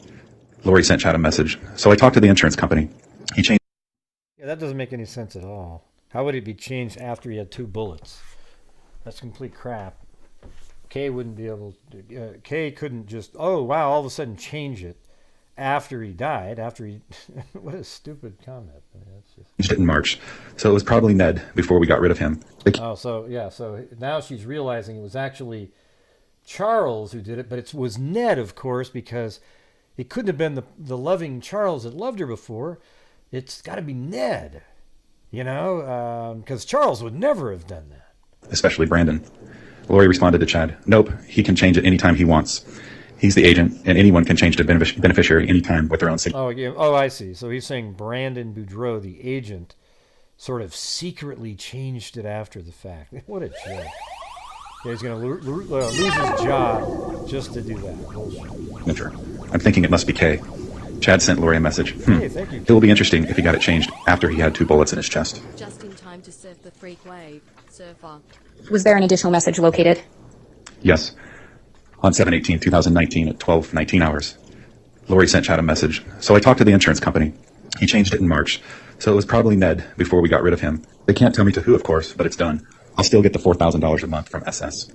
Speaker 6: Laurie sent Chad a message. So I talked to the insurance company. He changed.
Speaker 1: Yeah, that doesn't make any sense at all. How would it be changed after he had 2 bullets? That's complete crap. Kay wouldn't be able to. Kay couldn't just, oh, wow, all of a sudden change it after he died. What a stupid comment. I mean, that's just...
Speaker 6: Changed it in March. So it was probably Ned before we got rid of him.
Speaker 1: So now she's realizing it was actually Charles who did it, but it was Ned, of course, because it couldn't have been the loving Charles that loved her before. It's got to be Ned, because Charles would never have done that.
Speaker 6: Especially Brandon. Laurie responded to Chad, nope, he can change it anytime he wants. He's the agent, and anyone can change the beneficiary anytime with their own signature.
Speaker 1: Oh, yeah. Oh, I see. So he's saying Brandon Boudreaux, the agent, sort of secretly changed it after the fact. What a joke. Yeah, he's going to lose his job just to do that. Bullshit.
Speaker 6: I'm thinking it must be Kay. Chad sent Laurie a message.
Speaker 1: Hey, thank you.
Speaker 6: It will be interesting if he got it changed after he had 2 bullets in his chest.
Speaker 2: Just in time to surf the freak wave. Surfer.
Speaker 5: Was there an additional message located?
Speaker 6: Yes. On 7/18, 2019 at 12:19 hours, Laurie sent Chad a message. So I talked to the insurance company. He changed it in March. So it was probably Ned before we got rid of him. They can't tell me to who, of course, but it's done. I'll still get the $4,000 a month from SS.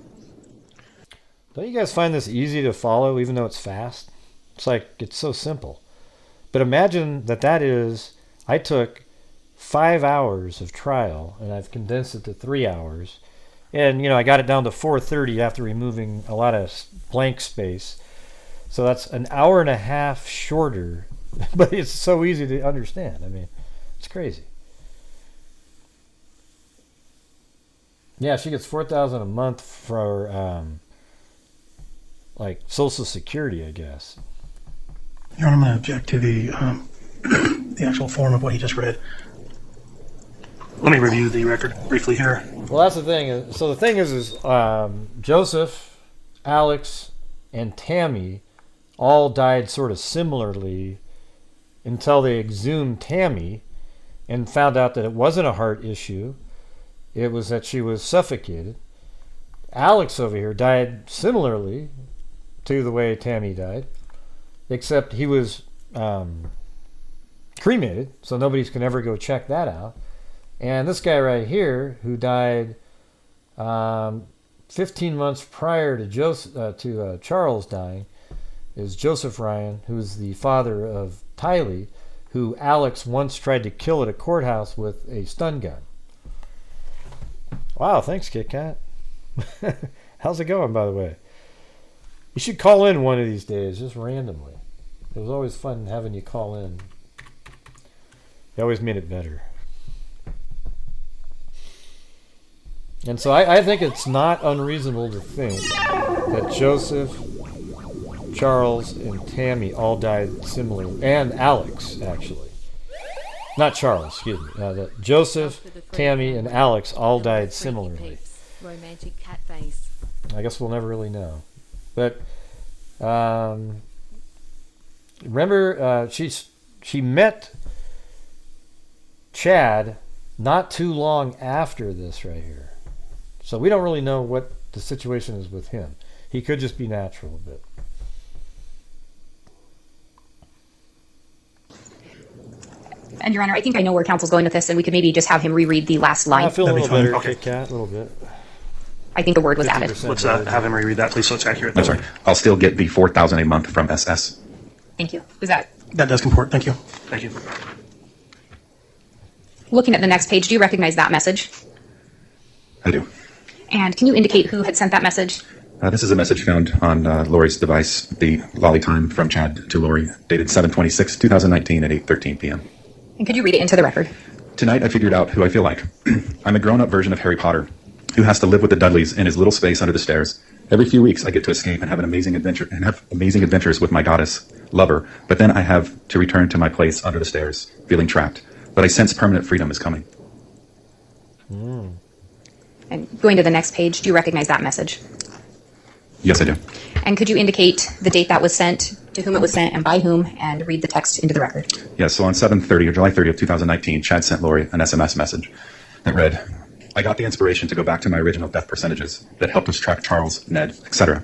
Speaker 1: Don't you guys find this easy to follow, even though it's fast? It's so simple. But imagine that is, I took 5 hours of trial, and I've condensed it to 3 hours. And, I got it down to 4:30 after removing a lot of blank space. So that's an hour and a half shorter, but it's so easy to understand. I mean, it's crazy. Yeah, she gets $4,000 a month for, like, Social Security, I guess.
Speaker 7: Your Honor, I'm going to object to the the actual form of what he just read.
Speaker 4: Let me review the record briefly here.
Speaker 1: Well, that's the thing. So the thing is Joseph, Alex, and Tammy all died sort of similarly until they exhumed Tammy and found out that it wasn't a heart issue. It was that she was suffocated. Alex over here died similarly to the way Tammy died, except he was cremated, so nobody can ever go check that out. And this guy right here, who died 15 months prior to Charles dying, is Joseph Ryan, who is the father of Tylee, who Alex once tried to kill at a courthouse with a stun gun. Wow, thanks, Kit Kat. How's it going, by the way? You should call in one of these days, just randomly. It was always fun having you call in. You always made it better. And so I think it's not unreasonable to think that Joseph, Charles, and Tammy all died similarly. And Alex, actually. Not Charles, excuse me. That Joseph, Tammy, and Alex all died similarly.
Speaker 2: Romantic cat face.
Speaker 1: I guess we'll never really know. But remember, she met Chad not too long after this right here. So we don't really know what the situation is with him. He could just be natural a bit.
Speaker 5: And, Your Honor, I think I know where counsel's going with this, and we could maybe just have him reread the last line.
Speaker 1: I feel a little better,
Speaker 4: Okay.
Speaker 1: Kit Kat, a little bit.
Speaker 5: I think the word was added.
Speaker 4: Let's have him reread that, please, so it's accurate.
Speaker 6: I'm sorry. I'll still get the $4,000 a month from SS.
Speaker 5: Thank you. Was that?
Speaker 7: That does comport. Thank you.
Speaker 4: Thank you.
Speaker 5: Looking at the next page, do you recognize that message?
Speaker 6: I do.
Speaker 5: And can you indicate who had sent that message?
Speaker 6: This is a message found on Lori's device, the Lolly Time from Chad to Lori, dated 7/26/2019 at 8:13 p.m.
Speaker 5: And could you read it into the record?
Speaker 6: Tonight I figured out who I feel like. I'm a grown-up version of Harry Potter, who has to live with the Dudleys in his little space under the stairs. Every few weeks I get to escape and have an amazing adventure and have amazing adventures with my goddess lover, but then I have to return to my place under the stairs, feeling trapped. But I sense permanent freedom is coming.
Speaker 5: And going to the next page, do you recognize that message?
Speaker 6: Yes, I do.
Speaker 5: And could you indicate the date that was sent, to whom it was sent, and by whom, and read the text into the record?
Speaker 6: Yes, so on 7/30 or July 30th, 2019, Chad sent Lori an SMS message that read, I got the inspiration to go back to my original death percentages that helped us track Charles, Ned, etc.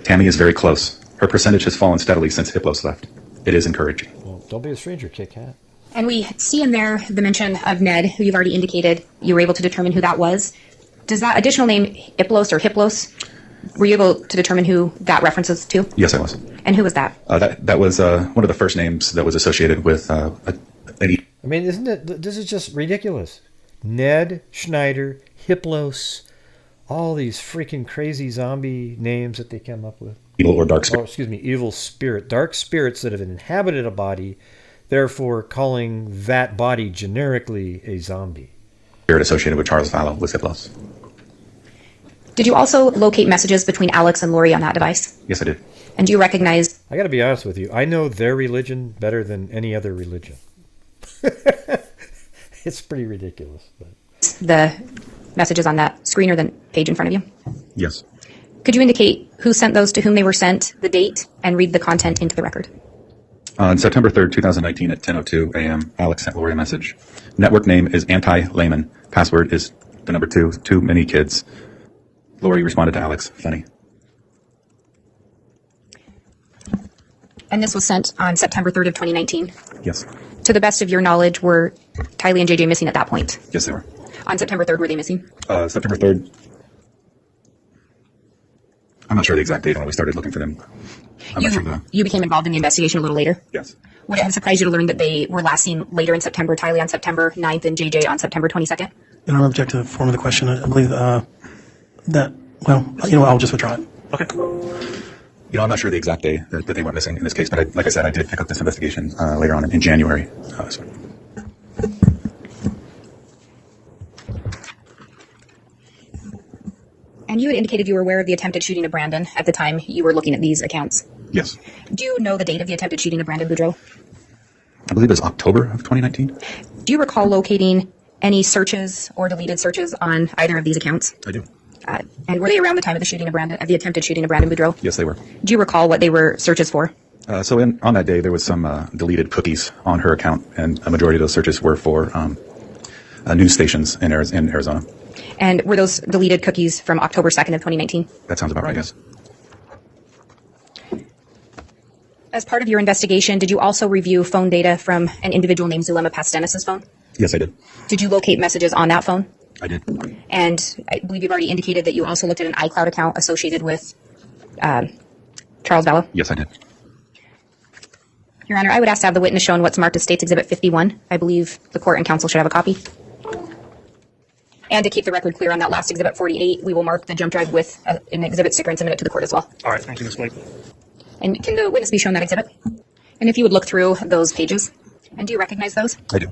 Speaker 6: Tammy is very close. Her percentage has fallen steadily since Hiplos left. It is encouraging.
Speaker 1: Well, don't be a stranger, Kit Kat.
Speaker 5: And we see in there the mention of Ned, who you've already indicated you were able to determine who that was. Does that additional name, Iplos or Hiplos, were you able to determine who that references to?
Speaker 6: Yes, I was.
Speaker 5: And who was that?
Speaker 6: That was one of the first names that was associated with any.
Speaker 1: I mean, isn't it? This is just ridiculous. Ned, Schneider, Hiplos, all these freaking crazy zombie names that they come up with.
Speaker 6: Evil or dark spirit.
Speaker 1: Oh, excuse me, evil spirit. Dark spirits that have inhabited a body, therefore calling that body generically a zombie.
Speaker 6: Spirit associated with Charles Vallow was Hiplos.
Speaker 5: Did you also locate messages between Alex and Lori on that device?
Speaker 6: Yes, I did.
Speaker 5: And do you recognize...
Speaker 1: I got to be honest with you. I know their religion better than any other religion. It's pretty ridiculous. But.
Speaker 5: the messages on that screen or the page in front of you?
Speaker 6: Yes.
Speaker 5: Could you indicate who sent those, to whom they were sent, the date, and read the content into the record?
Speaker 6: On September 3rd, 2019 at 10:02 a.m., Alex sent Lori a message. Network name is anti-layman. Password is the number 2, too many kids. Lori responded to Alex, funny.
Speaker 5: And this was sent on September 3rd of 2019?
Speaker 6: Yes.
Speaker 5: To the best of your knowledge, were Tylee and JJ missing at that point?
Speaker 6: Yes, they were.
Speaker 5: On September 3rd, were they missing?
Speaker 6: September 3rd. I'm not sure the exact date when we started looking for them. I'm not sure the...
Speaker 5: You became involved in the investigation a little later?
Speaker 6: Yes.
Speaker 5: Would it have surprised you to learn that they were last seen later in September, Tylee on September 9th and JJ on September 22nd?
Speaker 7: In our objective form of the question, I believe that, well, I'll just withdraw it.
Speaker 4: Okay.
Speaker 6: I'm not sure the exact day that they went missing in this case, but like I said, I did pick up this investigation later on in January.
Speaker 5: And you had indicated you were aware of the attempted shooting of Brandon at the time you were looking at these accounts.
Speaker 6: Yes.
Speaker 5: Do you know the date of the attempted shooting of Brandon Boudreaux?
Speaker 6: I believe it was October of 2019.
Speaker 5: Do you recall locating any searches or deleted searches on either of these accounts?
Speaker 6: I do.
Speaker 5: And were they around the time of the attempted shooting of Brandon Boudreaux?
Speaker 6: Yes, they were.
Speaker 5: Do you recall what they were searches for?
Speaker 6: So on that day, there was some deleted cookies on her account, and a majority of those searches were for news stations in Arizona.
Speaker 5: And were those deleted cookies from October 2nd of 2019?
Speaker 6: That sounds about right, yes.
Speaker 5: As part of your investigation, did you also review phone data from an individual named Zulema Pastenes' phone?
Speaker 6: Yes, I did.
Speaker 5: Did you locate messages on that phone?
Speaker 6: I did.
Speaker 5: And I believe you've already indicated that you also looked at an iCloud account associated with Charles Vallow?
Speaker 6: Yes, I did.
Speaker 5: Your Honor, I would ask to have the witness shown what's marked as State's Exhibit 51. I believe the court and counsel should have a copy. And to keep the record clear on that last Exhibit 48, we will mark the jump drive with an exhibit sticker and submit it to the court as well.
Speaker 4: All right. Thank you, Ms. Blake.
Speaker 5: And can the witness be shown that exhibit? And if you would look through those pages. And do you recognize those?
Speaker 6: I do.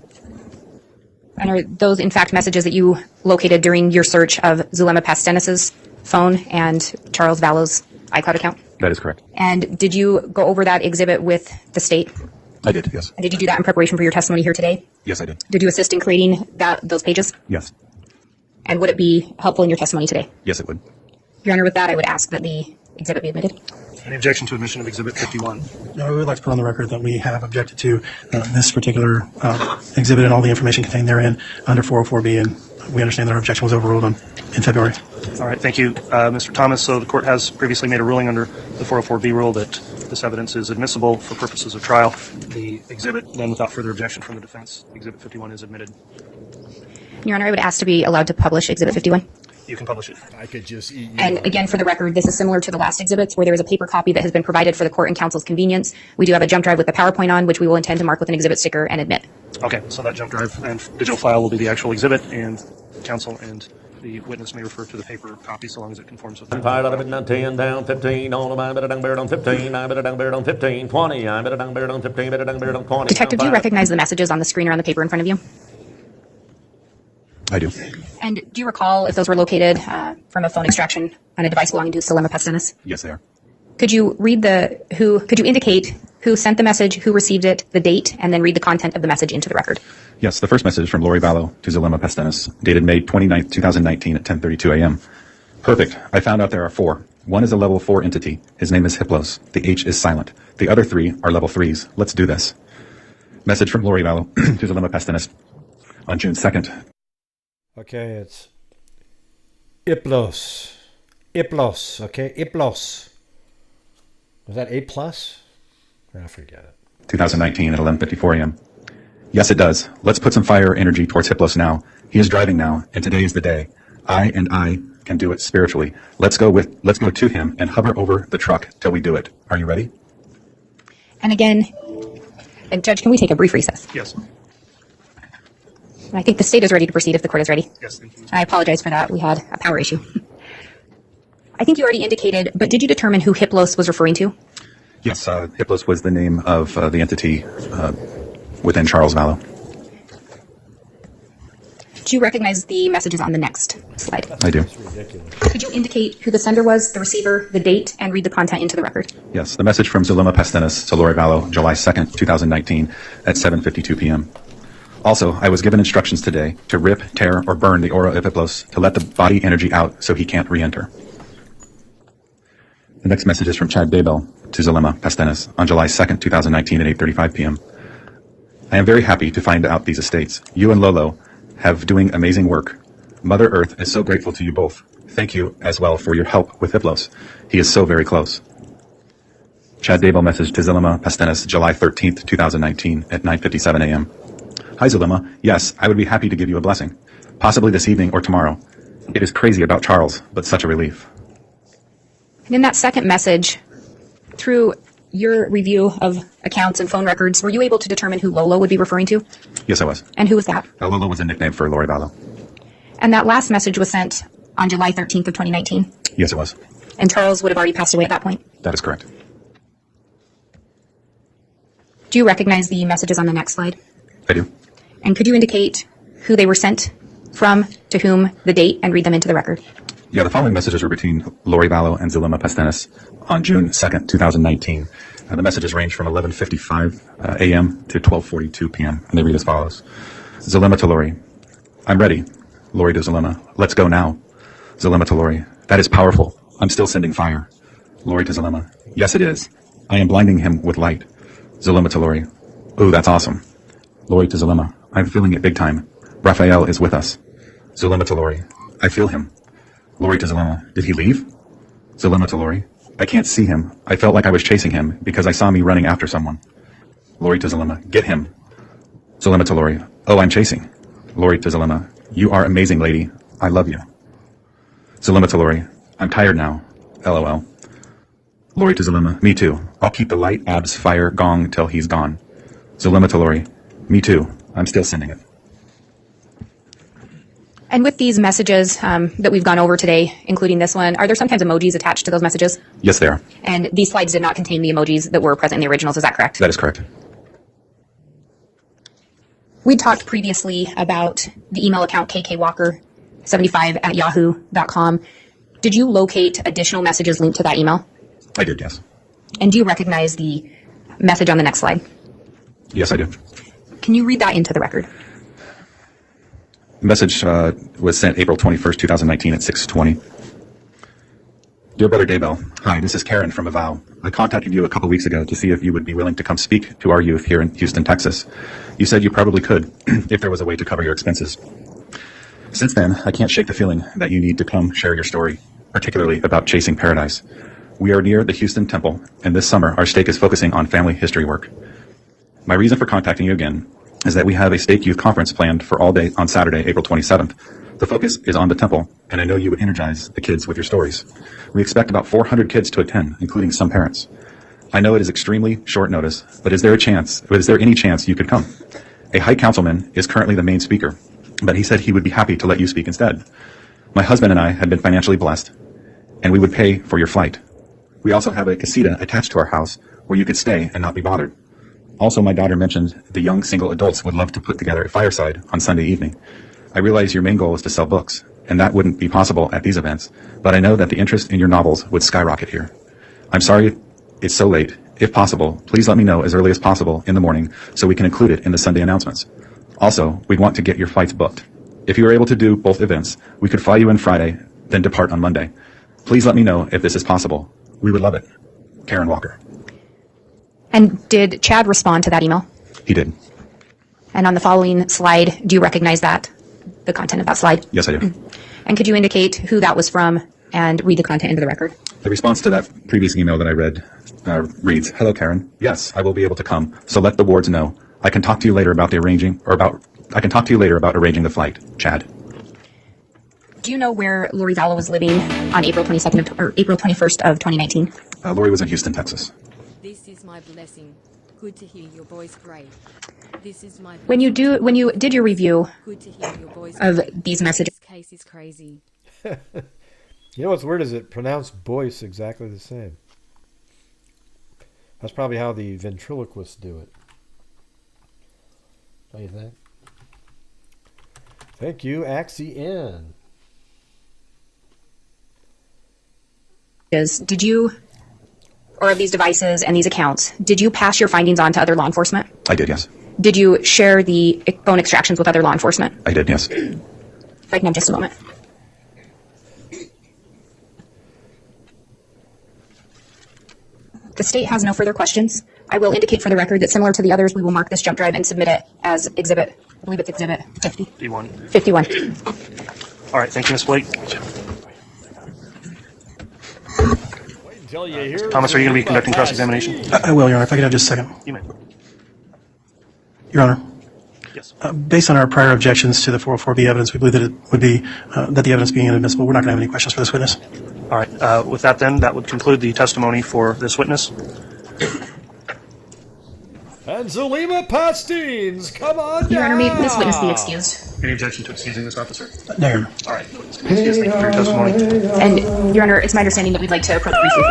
Speaker 5: And are those, in fact, messages that you located during your search of Zulema Pastenes' phone and Charles Vallow's iCloud account?
Speaker 6: That is correct.
Speaker 5: And did you go over that exhibit with the state?
Speaker 6: I did, yes.
Speaker 5: And did you do that in preparation for your testimony here today?
Speaker 6: Yes, I did.
Speaker 5: Did you assist in creating those pages?
Speaker 6: Yes.
Speaker 5: And would it be helpful in your testimony today?
Speaker 6: Yes, it would.
Speaker 5: Your Honor, with that, I would ask that the exhibit be admitted.
Speaker 4: Any objection to admission of Exhibit 51?
Speaker 7: No, we would like to put on the record that we have objected to this particular exhibit and all the information contained therein under 404B, and we understand that our objection was overruled in February.
Speaker 4: All right. Thank you, Mr. Thomas. So the court has previously made a ruling under the 404B rule that this evidence is admissible for purposes of trial. The exhibit, then without further objection from the defense, Exhibit 51 is admitted.
Speaker 5: Your Honor, I would ask to be allowed to publish Exhibit 51.
Speaker 4: You can publish it.
Speaker 8: I could just eat you.
Speaker 5: And again, for the record, this is similar to the last exhibits where there is a paper copy that has been provided for the court and counsel's convenience. We do have a jump drive with the PowerPoint on, which we will intend to mark with an exhibit sticker and admit.
Speaker 4: Okay, so that jump drive and digital file will be the actual exhibit, and counsel and the witness may refer to the paper copy so long as it conforms with the
Speaker 9: Fired out of it, 10 down, 15 on them, I better dang bear on 15, I better dang bear on 15, 20, I better dang bear on 15, better dang bear on 20.
Speaker 5: Detective, do you recognize the messages on the screen or on the paper in front of you?
Speaker 6: I do.
Speaker 5: And do you recall if those were located from a phone extraction on a device belonging to Zulema Pastenes?
Speaker 6: Yes, they are.
Speaker 5: Could you could you indicate who sent the message, who received it, the date, and then read the content of the message into the record?
Speaker 6: Yes, the first message from Lori Vallow to Zulema Pastenes, dated May 29th, 2019 at 10:32 a.m. Perfect. I found out there are 4. One is a level 4 entity. His name is Hiplos. The H is silent. The other 3 are level 3s. Let's do this. Message from Lori Vallow to Zulema Pastenes on June 2nd.
Speaker 1: Okay, it's Iplos. Iplos, okay? Iplos. Was that A+? I forget it.
Speaker 6: 2019 at 11:54 a.m. Yes, it does. Let's put some fire energy towards Hiplos now. He is driving now, and today is the day. I can do it spiritually. Let's go to him and hover over the truck till we do it. Are you ready?
Speaker 5: And again, Judge, can we take a brief recess?
Speaker 4: Yes.
Speaker 5: I think the state is ready to proceed if the court is ready.
Speaker 4: Yes, thank you.
Speaker 5: I apologize for that. We had a power issue. I think you already indicated, but did you determine who Hiplos was referring to?
Speaker 6: Yes, Hiplos was the name of the entity within Charles Vallow.
Speaker 5: Do you recognize the messages on the next slide?
Speaker 6: I do.
Speaker 5: Could you indicate who the sender was, the receiver, the date, and read the content into the record?
Speaker 6: Yes, the message from Zulema Pastenes to Lori Vallow, July 2nd, 2019 at 7:52 p.m. Also, I was given instructions today to rip, tear, or burn the aura of Hiplos to let the body energy out so he can't re-enter. The next message is from Chad Daybell to Zulema Pastenes on July 2nd, 2019 at 8:35 p.m. I am very happy to find out these estates. You and Lolo have doing amazing work. Mother Earth is so grateful to you both. Thank you as well for your help with Hiplos. He is so very close. Chad Daybell message to Zulema Pastenes, July 13th, 2019 at 9:57 a.m. Hi, Zulema. Yes, I would be happy to give you a blessing. Possibly this evening or tomorrow. It is crazy about Charles, but such a relief.
Speaker 5: And in that second message, through your review of accounts and phone records, were you able to determine who Lolo would be referring to?
Speaker 6: Yes, I was.
Speaker 5: And who was that?
Speaker 6: Lolo was a nickname for Lori Vallow.
Speaker 5: And that last message was sent on July 13th of 2019?
Speaker 6: Yes, it was.
Speaker 5: And Charles would have already passed away at that point?
Speaker 6: That is correct.
Speaker 5: Do you recognize the messages on the next slide?
Speaker 6: I do.
Speaker 5: And could you indicate who they were sent from, to whom, the date, and read them into the record?
Speaker 6: Yeah, the following messages were between Lori Vallow and Zulema Pastenes on June 2nd, 2019. The messages range from 11:55 a.m. to 12:42 p.m. And they read as follows. Zulema to Lori. I'm ready. Lori to Zulema. Let's go now. Zulema to Lori. That is powerful. I'm still sending fire. Lori to Zulema. Yes, it is. I am blinding him with light. Zulema to Lori. Ooh, that's awesome. Lori to Zulema. I'm feeling it big time. Raphael is with us. Zulema to Lori. I feel him. Lori to Zulema. Did he leave? Zulema to Lori. I can't see him. I felt like I was chasing him because I saw me running after someone. Lori to Zulema. Get him. Zulema to Lori. Oh, I'm chasing. Lori to Zulema. You are amazing, lady. I love you. Zulema to Lori. I'm tired now. LOL. Lori to Zulema. Me too. I'll keep the light, abs, fire, gong till he's gone. Zulema to Lori. Me too. I'm still sending it.
Speaker 5: And with these messages that we've gone over today, including this one, are there sometimes emojis attached to those messages?
Speaker 6: Yes, they are.
Speaker 5: And these slides did not contain the emojis that were present in the originals, is that correct?
Speaker 6: That is correct.
Speaker 5: We talked previously about the email account kkwalker75@yahoo.com. Did you locate additional messages linked to that email?
Speaker 6: I did, yes.
Speaker 5: And do you recognize the message on the next slide?
Speaker 6: Yes, I do.
Speaker 5: Can you read that into the record?
Speaker 6: The message was sent April 21st, 2019 at 6:20. Dear Brother Daybell, hi, this is Karen from Vallow. I contacted you a couple weeks ago to see if you would be willing to come speak to our youth here in Houston, Texas. You said you probably could if there was a way to cover your expenses. Since then, I can't shake the feeling that you need to come share your story, particularly about chasing paradise. We are near the Houston Temple, and this summer our stake is focusing on family history work. My reason for contacting you again is that we have a stake youth conference planned for all day on Saturday, April 27th. The focus is on the temple, and I know you would energize the kids with your stories. We expect about 400 kids to attend, including some parents. I know it is extremely short notice, but is there any chance you could come? A high councilman is currently the main speaker, but he said he would be happy to let you speak instead. My husband and I have been financially blessed, and we would pay for your flight. We also have a casita attached to our house where you could stay and not be bothered. Also, my daughter mentioned the young single adults would love to put together a fireside on Sunday evening. I realize your main goal is to sell books, and that wouldn't be possible at these events, but I know that the interest in your novels would skyrocket here. I'm sorry it's so late. If possible, please let me know as early as possible in the morning so we can include it in the Sunday announcements. Also, we want to get your flights booked. If you are able to do both events, we could fly you in Friday, then depart on Monday. Please let me know if this is possible. We would love it. Karen Walker.
Speaker 5: And did Chad respond to that email?
Speaker 6: He did.
Speaker 5: And on the following slide, do you recognize that, the content of that slide?
Speaker 6: Yes, I do.
Speaker 5: And could you indicate who that was from and read the content into the record?
Speaker 6: The response to that previous email that I read reads, "Hello, Karen. Yes, I will be able to come. So let the wards know. I can talk to you later about arranging the flight. Chad."
Speaker 5: Do you know where Lori Vallow was living on April 21st of 2019?
Speaker 6: Lori was in Houston, Texas.
Speaker 2: This is my blessing. Good to hear your voice great. This is my
Speaker 5: When you did your review
Speaker 2: good to hear your voice
Speaker 5: of
Speaker 2: great.
Speaker 5: these messages,
Speaker 2: This case is crazy.
Speaker 1: You know what's weird is it pronounced Boyce exactly the same. That's probably how the ventriloquists do it. Don't you think? Thank you, Axie N.
Speaker 5: did you, or of these devices and these accounts, did you pass your findings on to other law enforcement?
Speaker 6: I did, yes.
Speaker 5: Did you share the phone extractions with other law enforcement?
Speaker 6: I did, yes.
Speaker 5: If I can have just a moment. The state has no further questions. I will indicate for the record that similar to the others, we will mark this jump drive and submit it as exhibit, I believe it's exhibit
Speaker 4: 51.
Speaker 5: 51.
Speaker 4: All right, thank you, Ms. Blake. Thomas, are you going to be conducting cross-examination?
Speaker 7: I will, Your Honor. If I could have just a second.
Speaker 4: You may.
Speaker 7: Your Honor.
Speaker 4: Yes.
Speaker 7: Based on our prior objections to the 404B evidence, we believe that it would be, that the evidence being inadmissible, we're not going to have any questions for this witness.
Speaker 4: All right. With that, then, that would conclude the testimony for this witness.
Speaker 1: And Zulema Pastenes, come on down.
Speaker 5: Your Honor, may this witness be excused?
Speaker 4: Any objection to excusing this officer?
Speaker 7: No, Your Honor.
Speaker 4: All right. Excuse, thank you for your testimony.
Speaker 5: And, Your Honor, it's my understanding that we'd like to approach briefly.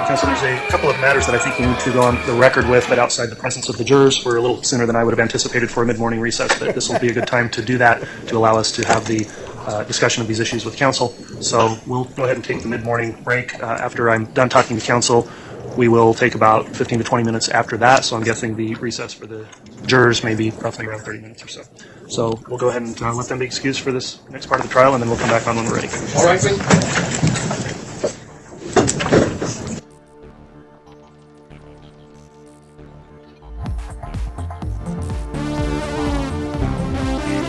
Speaker 4: Counsel, there's a couple of matters that I think you need to go on the record with, but outside the presence of the jurors. We're a little sooner than I would have anticipated for a mid-morning recess, but this will be a good time to do that, to allow us to have the discussion of these issues with counsel. So we'll go ahead and take the mid-morning break. After I'm done talking to counsel, we will take about 15 to 20 minutes after that, so I'm guessing the recess for the jurors may be roughly around 30 minutes or so. So we'll go ahead and let them be excused for this next part of the trial, and then we'll come back on when we're ready.
Speaker 8: All right, then.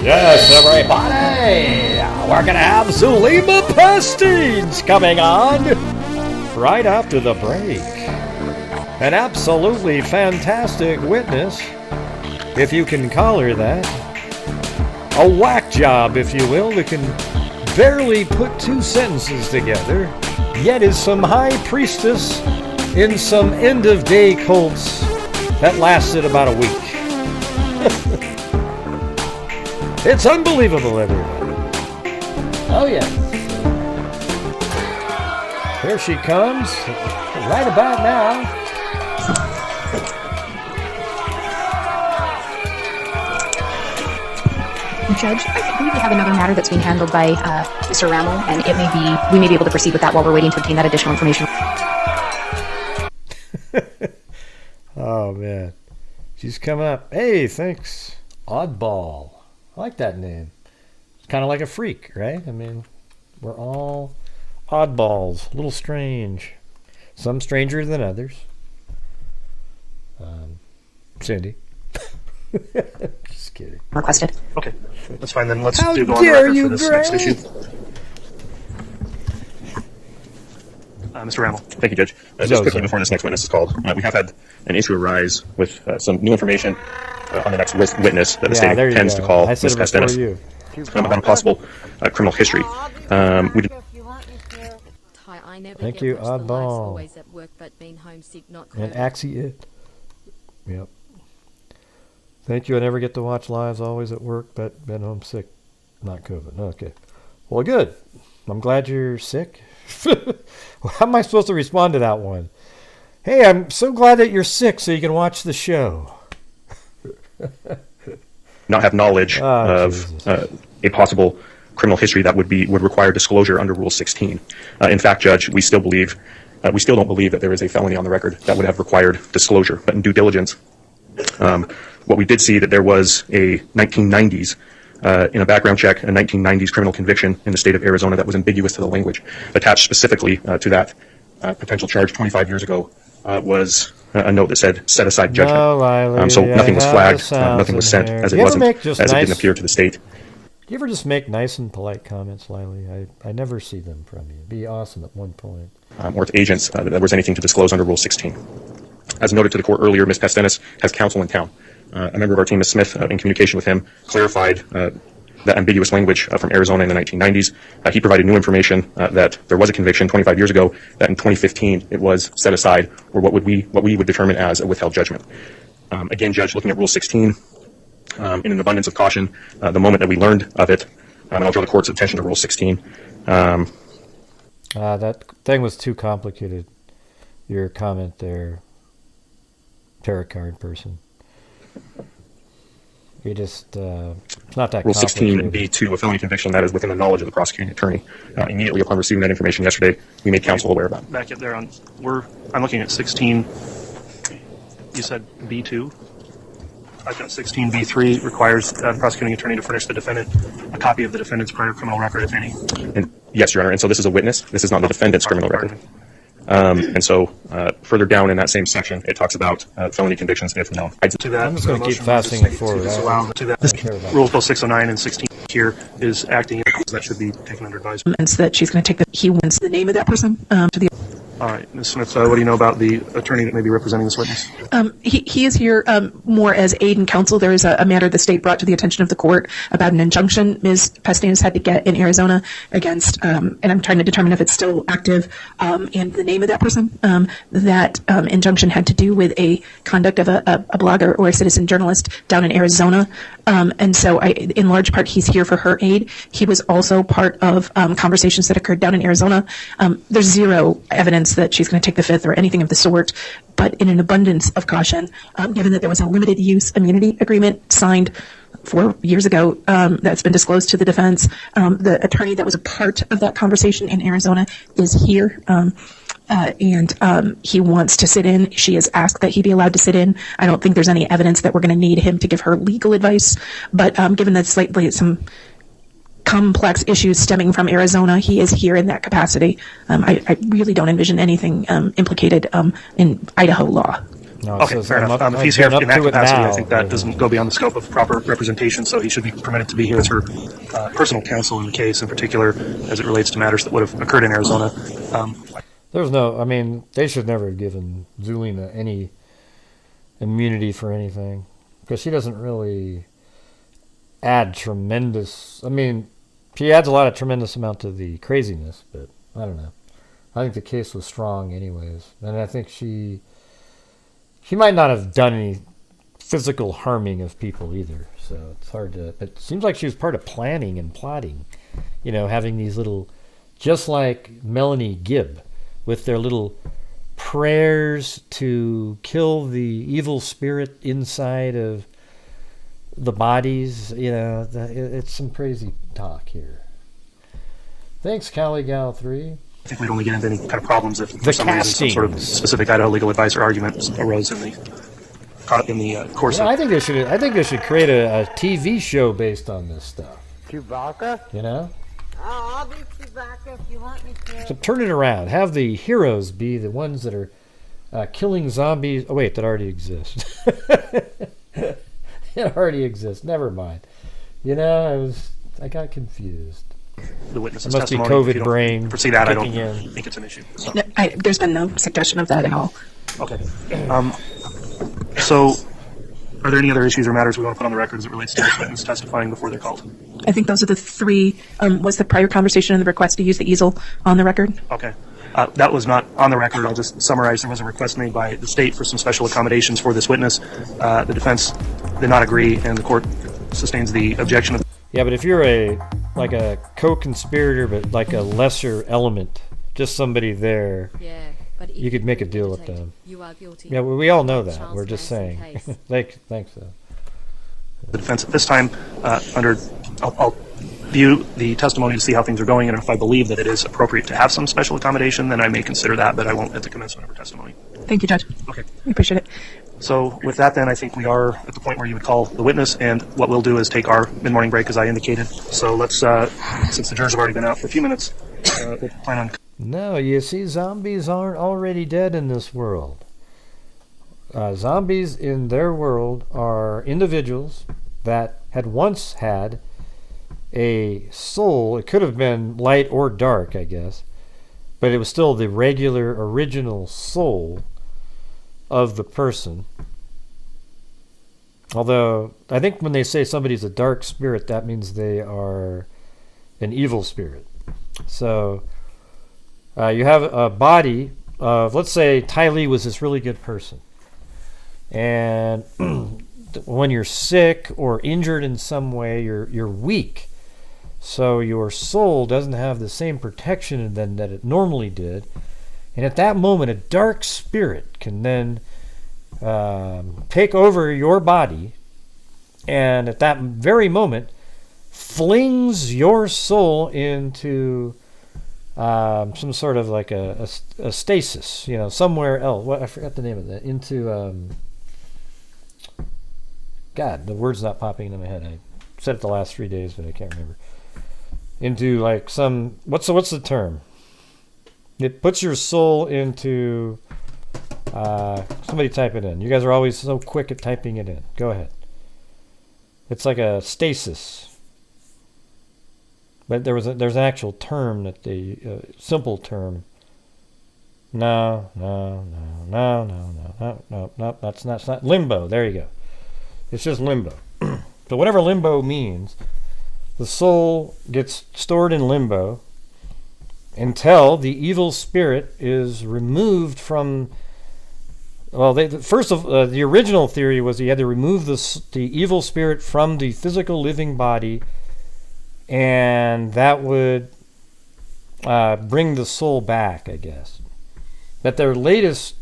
Speaker 1: Yes, everybody! We're gonna have Zulema Pastenes coming on right after the break. An absolutely fantastic witness, if you can call her that. A whack job, if you will, that can barely put two sentences together, yet is some high priestess in some end-of-day cults that lasted about a week. It's unbelievable, everybody. Oh, yeah. Here she comes, right about now.
Speaker 5: Judge, I believe we have another matter that's being handled by Mr. Rammel, and we may be able to proceed with that while we're waiting to obtain that additional information.
Speaker 1: Oh, man. She's coming up. Hey, thanks. Oddball. I like that name. It's kind of like a freak, right? I mean, we're all oddballs. A little strange. Some stranger than others. Cindy. Just kidding.
Speaker 5: Requested.
Speaker 4: Okay, that's fine then. Let's
Speaker 1: How
Speaker 4: go on the
Speaker 1: dare
Speaker 4: record
Speaker 1: you,
Speaker 4: for this
Speaker 1: Greg?
Speaker 4: next issue. Mr. Rammel.
Speaker 8: Thank you, Judge. Just quickly before this next witness is called, we have had an issue arise with some new information on the next witness that the state intends to call Ms. Pastenes about a possible criminal history. We did
Speaker 2: I never
Speaker 1: Thank
Speaker 2: get
Speaker 1: you,
Speaker 2: much. The life's
Speaker 1: oddball.
Speaker 2: always at work, but being homesick, not
Speaker 1: And
Speaker 2: COVID.
Speaker 1: Axie it. Yep. Thank you. I never get to watch lives, always at work, but been homesick. Not COVID. Okay. Well, good. I'm glad you're sick. How am I supposed to respond to that one? Hey, I'm so glad that you're sick so you can watch the show.
Speaker 8: not have knowledge of a possible criminal history that would require disclosure under Rule 16. In fact, Judge, we still don't believe that there is a felony on the record that would have required disclosure. But in due diligence, what we did see that there was a 1990s, in a background check, a 1990s criminal conviction in the state of Arizona that was ambiguous to the language. Attached specifically to that potential charge 25 years ago was a note that said set aside judgment.
Speaker 1: No, Riley,
Speaker 8: so nothing was flagged, nothing was sent as it wasn't, as it didn't appear to the state.
Speaker 1: You ever just make nice and polite comments, Liley? I never see them from you. It'd be awesome at one point.
Speaker 8: Or to agents that there was anything to disclose under Rule 16. As noted to the court earlier, Ms. Pastenes has counsel in town. A member of our team, Ms. Smith, in communication with him, clarified that ambiguous language from Arizona in the 1990s. He provided new information that there was a conviction 25 years ago, that in 2015 it was set aside, or what we would determine as a withheld judgment. Again, Judge, looking at Rule 16, in an abundance of caution, the moment that we learned of it, and I'll draw the court's attention to Rule 16.
Speaker 1: That thing was too complicated. Your comment there, tarot card person. You just, it's not that
Speaker 8: Rule
Speaker 1: complicated.
Speaker 8: 16B2, a felony conviction that is within the knowledge of the prosecuting attorney. Immediately upon receiving that information yesterday, we made counsel aware of that.
Speaker 4: Back up there I'm looking at 16. You said B2? I've got 16B3 requires the prosecuting attorney to furnish the defendant a copy of the defendant's prior criminal record, if any.
Speaker 8: And yes, Your Honor. And so this is a witness. This is not the defendant's criminal record. And so further down in that same section, it talks about felony convictions if known.
Speaker 4: To that,
Speaker 1: I'm just going to keep fasting it forward.
Speaker 4: Rule 609 and 16 here is acting. That should be taken under advisement.
Speaker 10: So that she's going to take he wants the name of that person to the.
Speaker 4: All right, Ms. Smith, what do you know about the attorney that may be representing this witness?
Speaker 10: He is here more as aid and counsel. There is a matter the state brought to the attention of the court about an injunction Ms. Pastenes had to get in Arizona against, and I'm trying to determine if it's still active, and the name of that person. That injunction had to do with a conduct of a blogger or a citizen journalist down in Arizona. And so in large part, he's here for her aid. He was also part of conversations that occurred down in Arizona. There's zero evidence that she's going to take the fifth or anything of the sort, but in an abundance of caution, given that there was a limited use immunity agreement signed 4 years ago that's been disclosed to the defense, the attorney that was a part of that conversation in Arizona is here. And he wants to sit in. She has asked that he be allowed to sit in. I don't think there's any evidence that we're going to need him to give her legal advice, but given that slightly some complex issues stemming from Arizona, he is here in that capacity. I really don't envision anything implicated in Idaho law.
Speaker 1: No,
Speaker 4: okay, fair enough. If he's here in that capacity, I think that doesn't go beyond the scope of proper representation, so he should be permitted to be here as her personal counsel in the case, in particular, as it relates to matters that would have occurred in Arizona.
Speaker 1: There's no, I mean, they should never have given Zulema any immunity for anything, because she doesn't really add tremendous, I mean, she adds a lot of tremendous amount to the craziness, but I don't know. I think the case was strong anyways, and I think she might not have done any physical harming of people either, so it's hard to, it seems like she was part of planning and plotting, you know, having these little, just like Melanie Gibb, with their little prayers to kill the evil spirit inside of the bodies, you know, it's some crazy talk here. Thanks, Cali Gal 3.
Speaker 4: I think we'd only get into any kind of problems if, for some reason, some sort of specific Idaho legal advice or argument arose in the course.
Speaker 1: I think they should create a TV show based on this stuff.
Speaker 3: Chewbacca?
Speaker 1: You know.
Speaker 3: Oh, I'll be Chewbacca if you want me to.
Speaker 1: So turn it around. Have the heroes be the ones that are killing zombies. Oh wait, that already exists. It already exists. Never mind. You know, I got confused.
Speaker 4: The witness's
Speaker 1: it must be
Speaker 4: testimony.
Speaker 1: COVID brain.
Speaker 4: Proceed that. I don't think it's an issue. So.
Speaker 10: No, there's been no suggestion of that at all.
Speaker 4: Okay. So, are there any other issues or matters we want to put on the record as it relates to this witness testifying before they're called?
Speaker 10: I think those are the three. Was the prior conversation and the request to use the easel on the record?
Speaker 4: Okay. That was not on the record. I'll just summarize. There was a request made by the state for some special accommodations for this witness. The defense did not agree, and the court sustains the objection.
Speaker 1: Yeah, but if you're a co-conspirator, but like a lesser element, just somebody there,
Speaker 2: Yeah, but
Speaker 1: you could make a deal with them.
Speaker 2: You are guilty.
Speaker 1: Yeah, we all know that.
Speaker 2: Charles
Speaker 1: We're just
Speaker 2: Manson
Speaker 1: saying.
Speaker 2: case.
Speaker 1: Thanks, though.
Speaker 4: The defense at this time, I'll view the testimony to see how things are going, and if I believe that it is appropriate to have some special accommodation, then I may consider that, but I won't at the commencement of our testimony.
Speaker 10: Thank you, Judge.
Speaker 4: Okay.
Speaker 10: I appreciate it.
Speaker 4: So with that, then, I think we are at the point where you would call the witness, and what we'll do is take our mid-morning break, as I indicated. So let's, since the jurors have already been out for a few minutes, we'll plan on...
Speaker 1: No, you see, zombies aren't already dead in this world. Zombies in their world are individuals that had once had a soul. It could have been light or dark, I guess, but it was still the regular original soul of the person. Although I think when they say somebody's a dark spirit, that means they are an evil spirit. So you have a body of, let's say Tylee was this really good person, and when you're sick or injured in some way, you're weak. So your soul doesn't have the same protection then that it normally did. And at that moment, a dark spirit can then take over your body, and at that very moment, flings your soul into some sort of like a stasis, you know, somewhere else. What, I forgot the name of that. Into God, the word's not popping into my head. I said it the last 3 days, but I can't remember. Into like some, what's the term? It puts your soul into, somebody type it in. You guys are always so quick at typing it in. Go ahead. It's like a stasis. But there's an actual term that simple term No. That's not limbo. There you go. It's just limbo. So whatever limbo means, the soul gets stored in limbo until the evil spirit is removed from. Well, the original theory was you had to remove the evil spirit from the physical living body, and that would bring the soul back, I guess. But their latest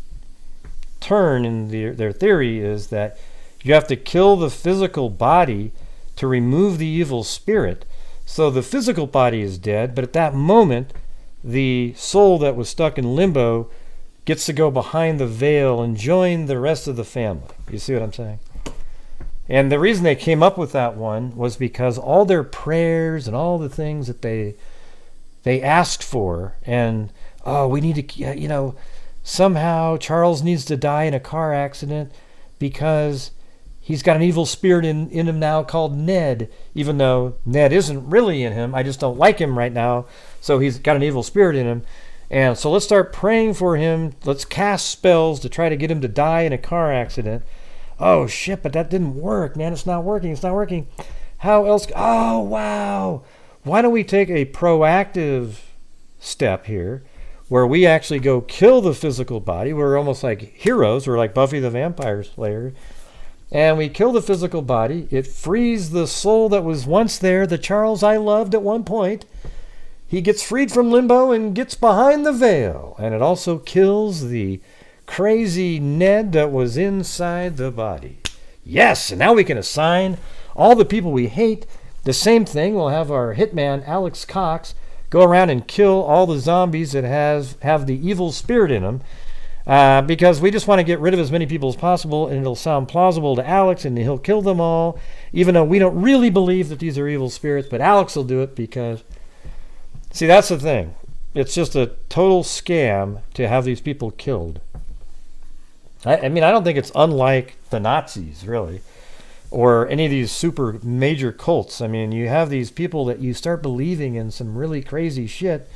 Speaker 1: turn in their theory is that you have to kill the physical body to remove the evil spirit. So the physical body is dead, but at that moment, the soul that was stuck in limbo gets to go behind the veil and join the rest of the family. You see what I'm saying? And the reason they came up with that one was because all their prayers and all the things that they asked for, and we need to, somehow Charles needs to die in a car accident because he's got an evil spirit in him now called Ned, even though Ned isn't really in him. I just don't like him right now, so he's got an evil spirit in him. And so let's start praying for him. Let's cast spells to try to get him to die in a car accident. Oh, shit, but that didn't work, man. It's not working. How else? Oh, wow. Why don't we take a proactive step here where we actually go kill the physical body? We're almost like heroes. We're like Buffy the Vampire Slayer. And we kill the physical body. It frees the soul that was once there, the Charles I loved at one point. He gets freed from limbo and gets behind the veil. And it also kills the crazy Ned that was inside the body. Yes, and now we can assign all the people we hate. The same thing, we'll have our hitman, Alex Cox, go around and kill all the zombies that have the evil spirit in them. Because we just want to get rid of as many people as possible, and it'll sound plausible to Alex, and he'll kill them all, even though we don't really believe that these are evil spirits, but Alex will do it because... See, that's the thing. It's just a total scam to have these people killed. I mean, I don't think it's unlike the Nazis, really, or any of these super major cults. I mean, you have these people that you start believing in some really crazy shit,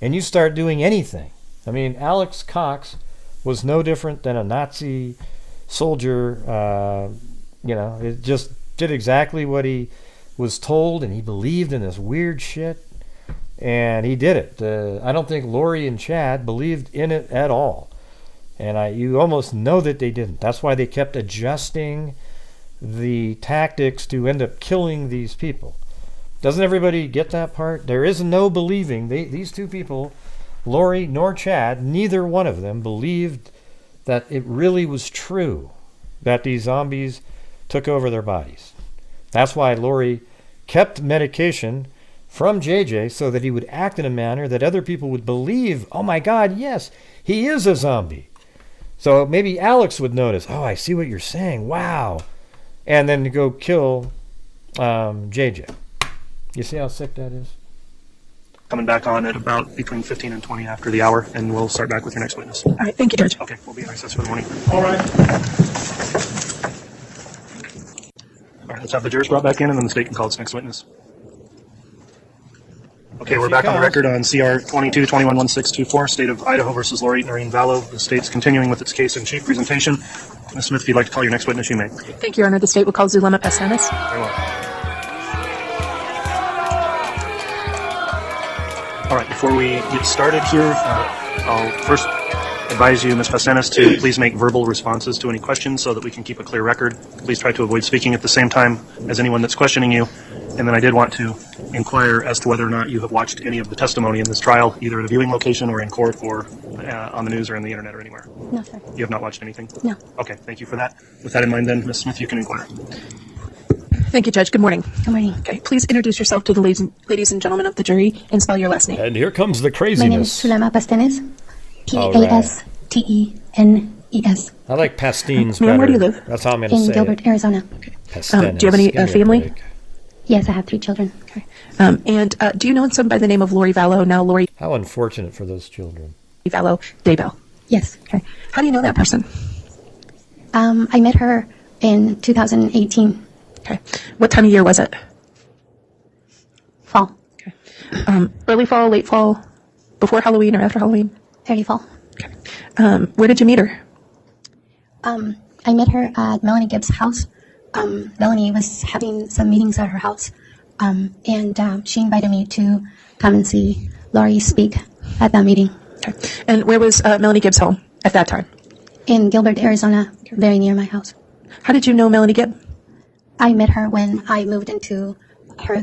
Speaker 1: and you start doing anything. I mean, Alex Cox was no different than a Nazi soldier. It just did exactly what he was told, and he believed in this weird shit. And he did it. I don't think Lori and Chad believed in it at all. And you almost know that they didn't. That's why they kept adjusting the tactics to end up killing these people. Doesn't everybody get that part? There is no believing. These two people, Lori nor Chad, neither one of them believed that it really was true that these zombies took over their bodies. That's why Lori kept medication from JJ so that he would act in a manner that other people would believe, oh my God, yes, he is a zombie. So maybe Alex would notice, oh, I see what you're saying, wow. And then to go kill JJ. You see how sick that is?
Speaker 4: Coming back on at about between 15 and 20 after the hour, and we'll start back with your next witness.
Speaker 10: All right, thank you, Judge.
Speaker 4: Okay, we'll be in recess for the morning.
Speaker 7: All right.
Speaker 4: All right, let's have the jurors brought back in, and then the state can call its next witness. Okay, we're back on the record on CR 22-211624, State of Idaho versus Lori Noreen Vallow. The state's continuing with its case in chief presentation. Ms. Smith, if you'd like to call your next witness, you may.
Speaker 10: Thank you, Your Honor. The state will call Zulema Pastenes.
Speaker 4: Very well. All right, before we get started here, I'll first advise you, Ms. Pastenes, to please make verbal responses to any questions so that we can keep a clear record. Please try to avoid speaking at the same time as anyone that's questioning you. And then I did want to inquire as to whether or not you have watched any of the testimony in this trial, either at a viewing location or in court or on the news or on the internet or anywhere.
Speaker 5: No, sir.
Speaker 4: You have not watched anything?
Speaker 5: No.
Speaker 4: Okay, thank you for that. With that in mind then, Ms. Smith, you can inquire.
Speaker 10: Thank you, Judge. Good morning.
Speaker 5: Good morning.
Speaker 10: Okay, please introduce yourself to the ladies and gentlemen of the jury and spell your last name.
Speaker 1: And here comes the craziness.
Speaker 5: My name is Zulema Pastenes. Pastenes.
Speaker 1: I like Pastenes
Speaker 10: Ma'am,
Speaker 1: better.
Speaker 10: where do you live?
Speaker 1: That's how I'm going to say
Speaker 5: In Gilbert,
Speaker 1: it.
Speaker 5: Arizona.
Speaker 1: Pastenes.
Speaker 10: Do you have any
Speaker 1: Give me a
Speaker 10: family?
Speaker 1: break.
Speaker 5: Yes, I have 3 children.
Speaker 10: Okay. And do you know someone by the name of Lori Vallow, now Lori
Speaker 1: How unfortunate for those children.
Speaker 10: Vallow Daybell?
Speaker 5: Yes.
Speaker 10: Okay. How do you know that person?
Speaker 5: I met her in 2018.
Speaker 10: Okay. What time of year was it?
Speaker 5: Fall.
Speaker 10: Okay. Early fall, late fall, before Halloween or after Halloween?
Speaker 5: Early fall.
Speaker 10: Okay. Where did you meet her?
Speaker 11: I met her at Melanie Gibbs' house. Melanie was having some meetings at her house, and she invited me to come and see Laurie speak at that meeting.
Speaker 10: Okay. And where was Melanie Gibbs' home at that time?
Speaker 11: In Gilbert, Arizona, very near my house.
Speaker 10: How did you know Melanie Gibb?
Speaker 11: I met her when I moved into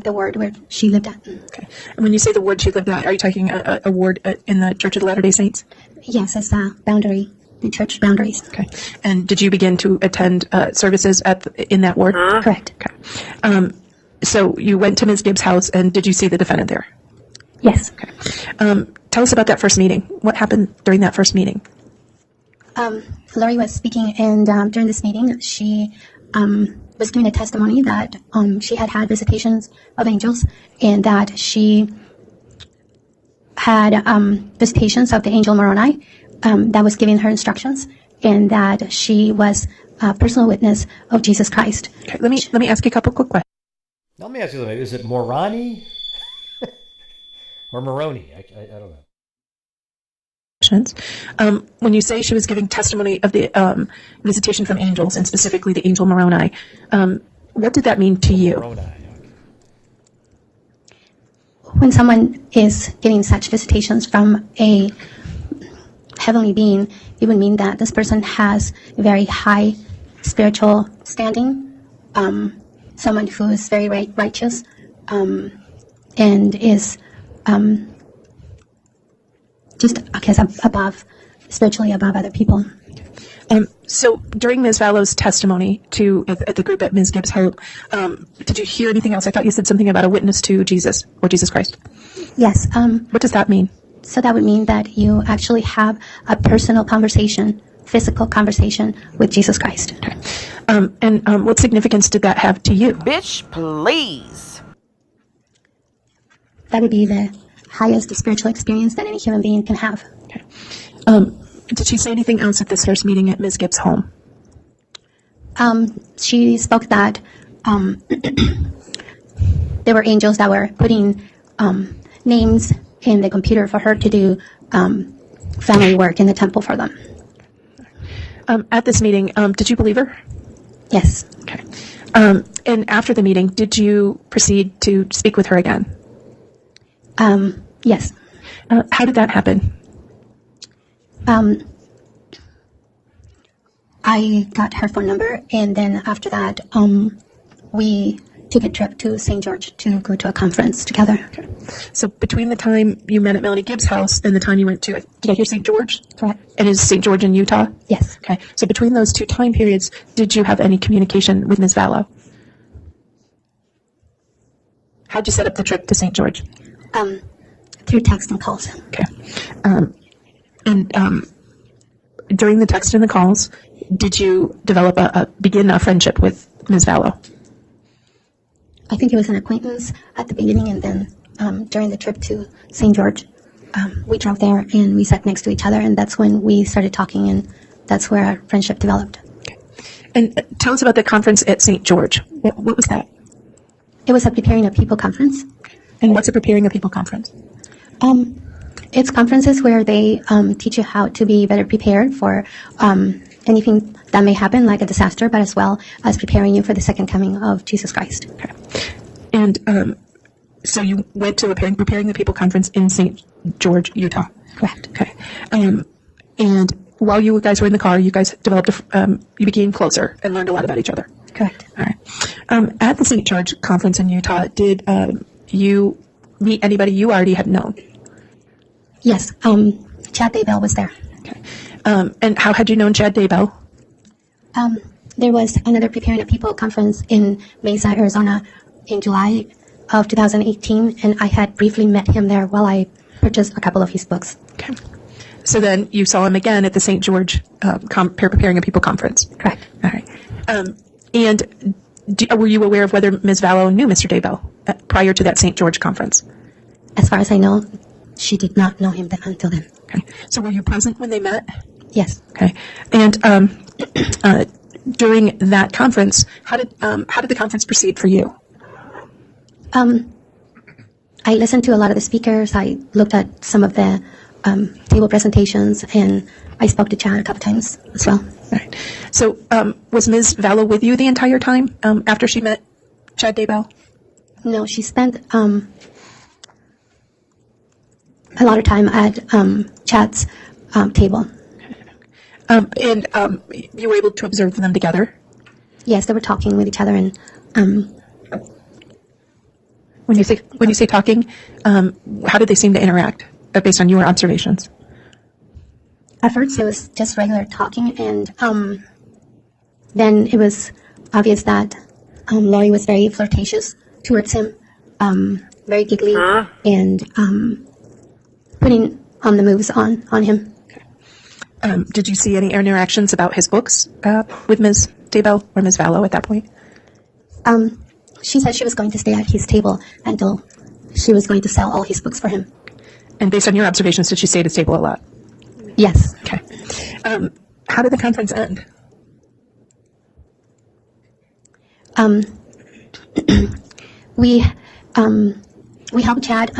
Speaker 11: the ward where she lived at.
Speaker 10: Okay. And when you say the ward she lived at, are you talking a ward in the Church of the Latter-day Saints?
Speaker 11: Yes, it's a boundary, the church boundaries.
Speaker 10: Okay. And did you begin to attend services in that ward?
Speaker 11: Correct.
Speaker 10: Okay. So you went to Ms. Gibbs' house, and did you see the defendant there?
Speaker 11: Yes.
Speaker 10: Okay. Tell us about that first meeting. What happened during that first meeting?
Speaker 11: Laurie was speaking, and during this meeting, she was giving a testimony that she had had visitations of angels, and that she had visitations of the angel Moroni that was giving her instructions, and that she was a personal witness of Jesus Christ.
Speaker 10: Okay, let me ask you a couple quick questions.
Speaker 1: Let me ask you something. Is it Moroni or Moroni? I don't know.
Speaker 10: When you say she was giving testimony of the visitation from angels, and specifically the angel Moroni, what did that mean to you?
Speaker 1: Moroni.
Speaker 11: When someone is getting such visitations from a heavenly being, it would mean that this person has a very high spiritual standing, someone who is very righteous, and is just, I guess, spiritually above other people.
Speaker 10: So during Ms. Vallow's testimony at the group at Ms. Gibbs' home, did you hear anything else? I thought you said something about a witness to Jesus or Jesus Christ.
Speaker 11: Yes.
Speaker 10: What does that mean?
Speaker 11: So that would mean that you actually have a personal conversation, physical conversation with Jesus Christ.
Speaker 10: Okay. And what significance did that have to you?
Speaker 3: Bitch, please.
Speaker 11: That would be the highest spiritual experience that any human being can have.
Speaker 10: Okay. Did she say anything else at this first meeting at Ms. Gibbs' home?
Speaker 11: She spoke that there were angels that were putting names in the computer for her to do family work in the temple for them.
Speaker 10: At this meeting, did you believe her?
Speaker 11: Yes.
Speaker 10: Okay. And after the meeting, did you proceed to speak with her again?
Speaker 11: Yes.
Speaker 10: How did that happen?
Speaker 11: I got her phone number, and then after that, we took a trip to St. George to go to a conference together.
Speaker 10: Okay. So between the time you met at Melanie Gibbs' house and the time you went to, did I hear St. George?
Speaker 11: Correct.
Speaker 10: And is St. George in Utah?
Speaker 11: Yes.
Speaker 10: Okay. So between those two time periods, did you have any communication with Ms. Vallow? How'd you set up the trip to St. George?
Speaker 11: Through text and calls.
Speaker 10: Okay. And during the text and the calls, did you begin a friendship with Ms. Vallow?
Speaker 11: I think it was an acquaintance at the beginning, and then during the trip to St. George, we drove there and we sat next to each other, and that's when we started talking, and that's where our friendship developed.
Speaker 10: Okay. And tell us about the conference at St. George. What was that?
Speaker 11: It was a Preparing a People conference.
Speaker 10: And what's a Preparing a People conference?
Speaker 11: It's conferences where they teach you how to be better prepared for anything that may happen, like a disaster, but as well as preparing you for the second coming of Jesus Christ.
Speaker 10: Okay. And so you went to a Preparing the People conference in St. George, Utah.
Speaker 11: Correct.
Speaker 10: Okay. And while you guys were in the car, you guys developed, you became closer and learned a lot about each other.
Speaker 11: Correct.
Speaker 10: All right. At the St. George conference in Utah, did you meet anybody you already had known?
Speaker 11: Yes. Chad Daybell was there.
Speaker 10: Okay. And how had you known Chad Daybell?
Speaker 11: There was another Preparing a People conference in Mesa, Arizona in July of 2018, and I had briefly met him there while I purchased a couple of his books.
Speaker 10: Okay. So then you saw him again at the St. George Preparing a People conference.
Speaker 11: Correct.
Speaker 10: All right. And were you aware of whether Ms. Vallow knew Mr. Daybell prior to that St. George conference?
Speaker 11: As far as I know, she did not know him until then.
Speaker 10: Okay. So were you present when they met?
Speaker 11: Yes.
Speaker 10: Okay. And during that conference, how did the conference proceed for you?
Speaker 11: I listened to a lot of the speakers. I looked at some of the table presentations, and I spoke to Chad a couple times as well.
Speaker 10: All right. So was Ms. Vallow with you the entire time after she met Chad Daybell?
Speaker 11: No, she spent a lot of time at Chad's table.
Speaker 10: And you were able to observe them together?
Speaker 11: Yes, they were talking with each other, and
Speaker 10: when you say talking, how did they seem to interact based on your observations?
Speaker 11: at first it was just regular talking, and then it was obvious that Laurie was very flirtatious towards him, very giggly, and putting on the moves on him.
Speaker 10: Did you see any interactions about his books with Ms. Daybell or Ms. Vallow at that point?
Speaker 11: She said she was going to stay at his table until she was going to sell all his books for him.
Speaker 10: And based on your observations, did she stay at his table a lot?
Speaker 11: Yes.
Speaker 10: Okay. How did the conference end?
Speaker 11: We helped Chad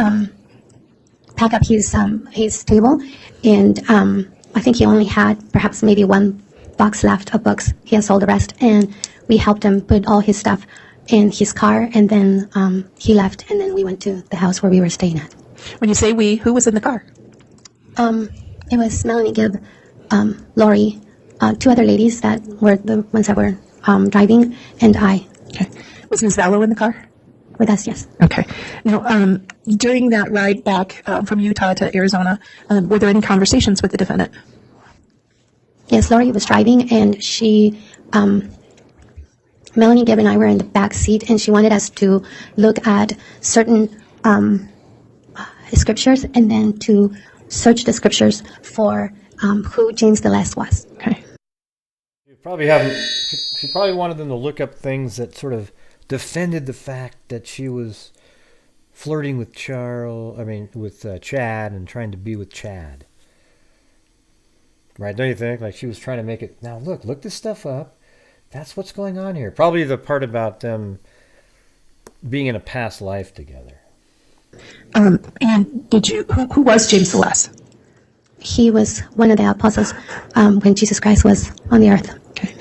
Speaker 11: pack up his table, and I think he only had perhaps maybe one box left of books. He had sold the rest, and we helped him put all his stuff in his car, and then he left, and then we went to the house where we were staying at.
Speaker 10: When you say we, who was in the car?
Speaker 11: It was Melanie Gibb, Laurie, two other ladies that were the ones that were driving, and I.
Speaker 10: Okay. Was Ms. Vallow in the car?
Speaker 11: With us, yes.
Speaker 10: Okay. Now, during that ride back from Utah to Arizona, were there any conversations with the defendant?
Speaker 11: Yes, Laurie was driving, and she, Melanie Gibb and I were in the back seat, and she wanted us to look at certain scriptures, and then to search the scriptures for who James the Last was.
Speaker 10: Okay.
Speaker 1: You probably haven't. She probably wanted them to look up things that sort of defended the fact that she was flirting with with Chad and trying to be with Chad. Right? Don't you think? Like she was trying to make it. Now look this stuff up. That's what's going on here. Probably the part about them being in a past life together.
Speaker 10: And did you? Who was James the Last?
Speaker 11: He was one of the apostles when Jesus Christ was on the earth.
Speaker 10: Okay.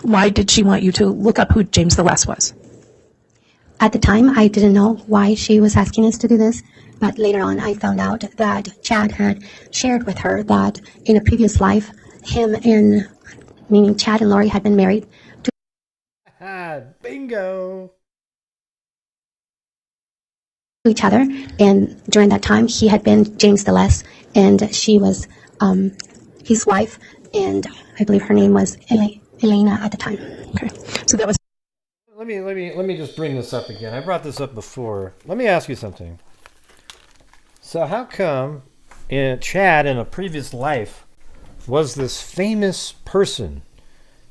Speaker 10: Why did she want you to look up who James the Last was?
Speaker 11: At the time, I didn't know why she was asking us to do this, but later on I found out that Chad had shared with her that in a previous life, meaning Chad and Laurie, had been married to
Speaker 1: bingo!
Speaker 11: each other, and during that time he had been James the Last, and she was his wife, and I believe her name was Elena at the time.
Speaker 10: Okay, so that was.
Speaker 1: Let me just bring this up again. I brought this up before. Let me ask you something. So how come Chad in a previous life was this famous person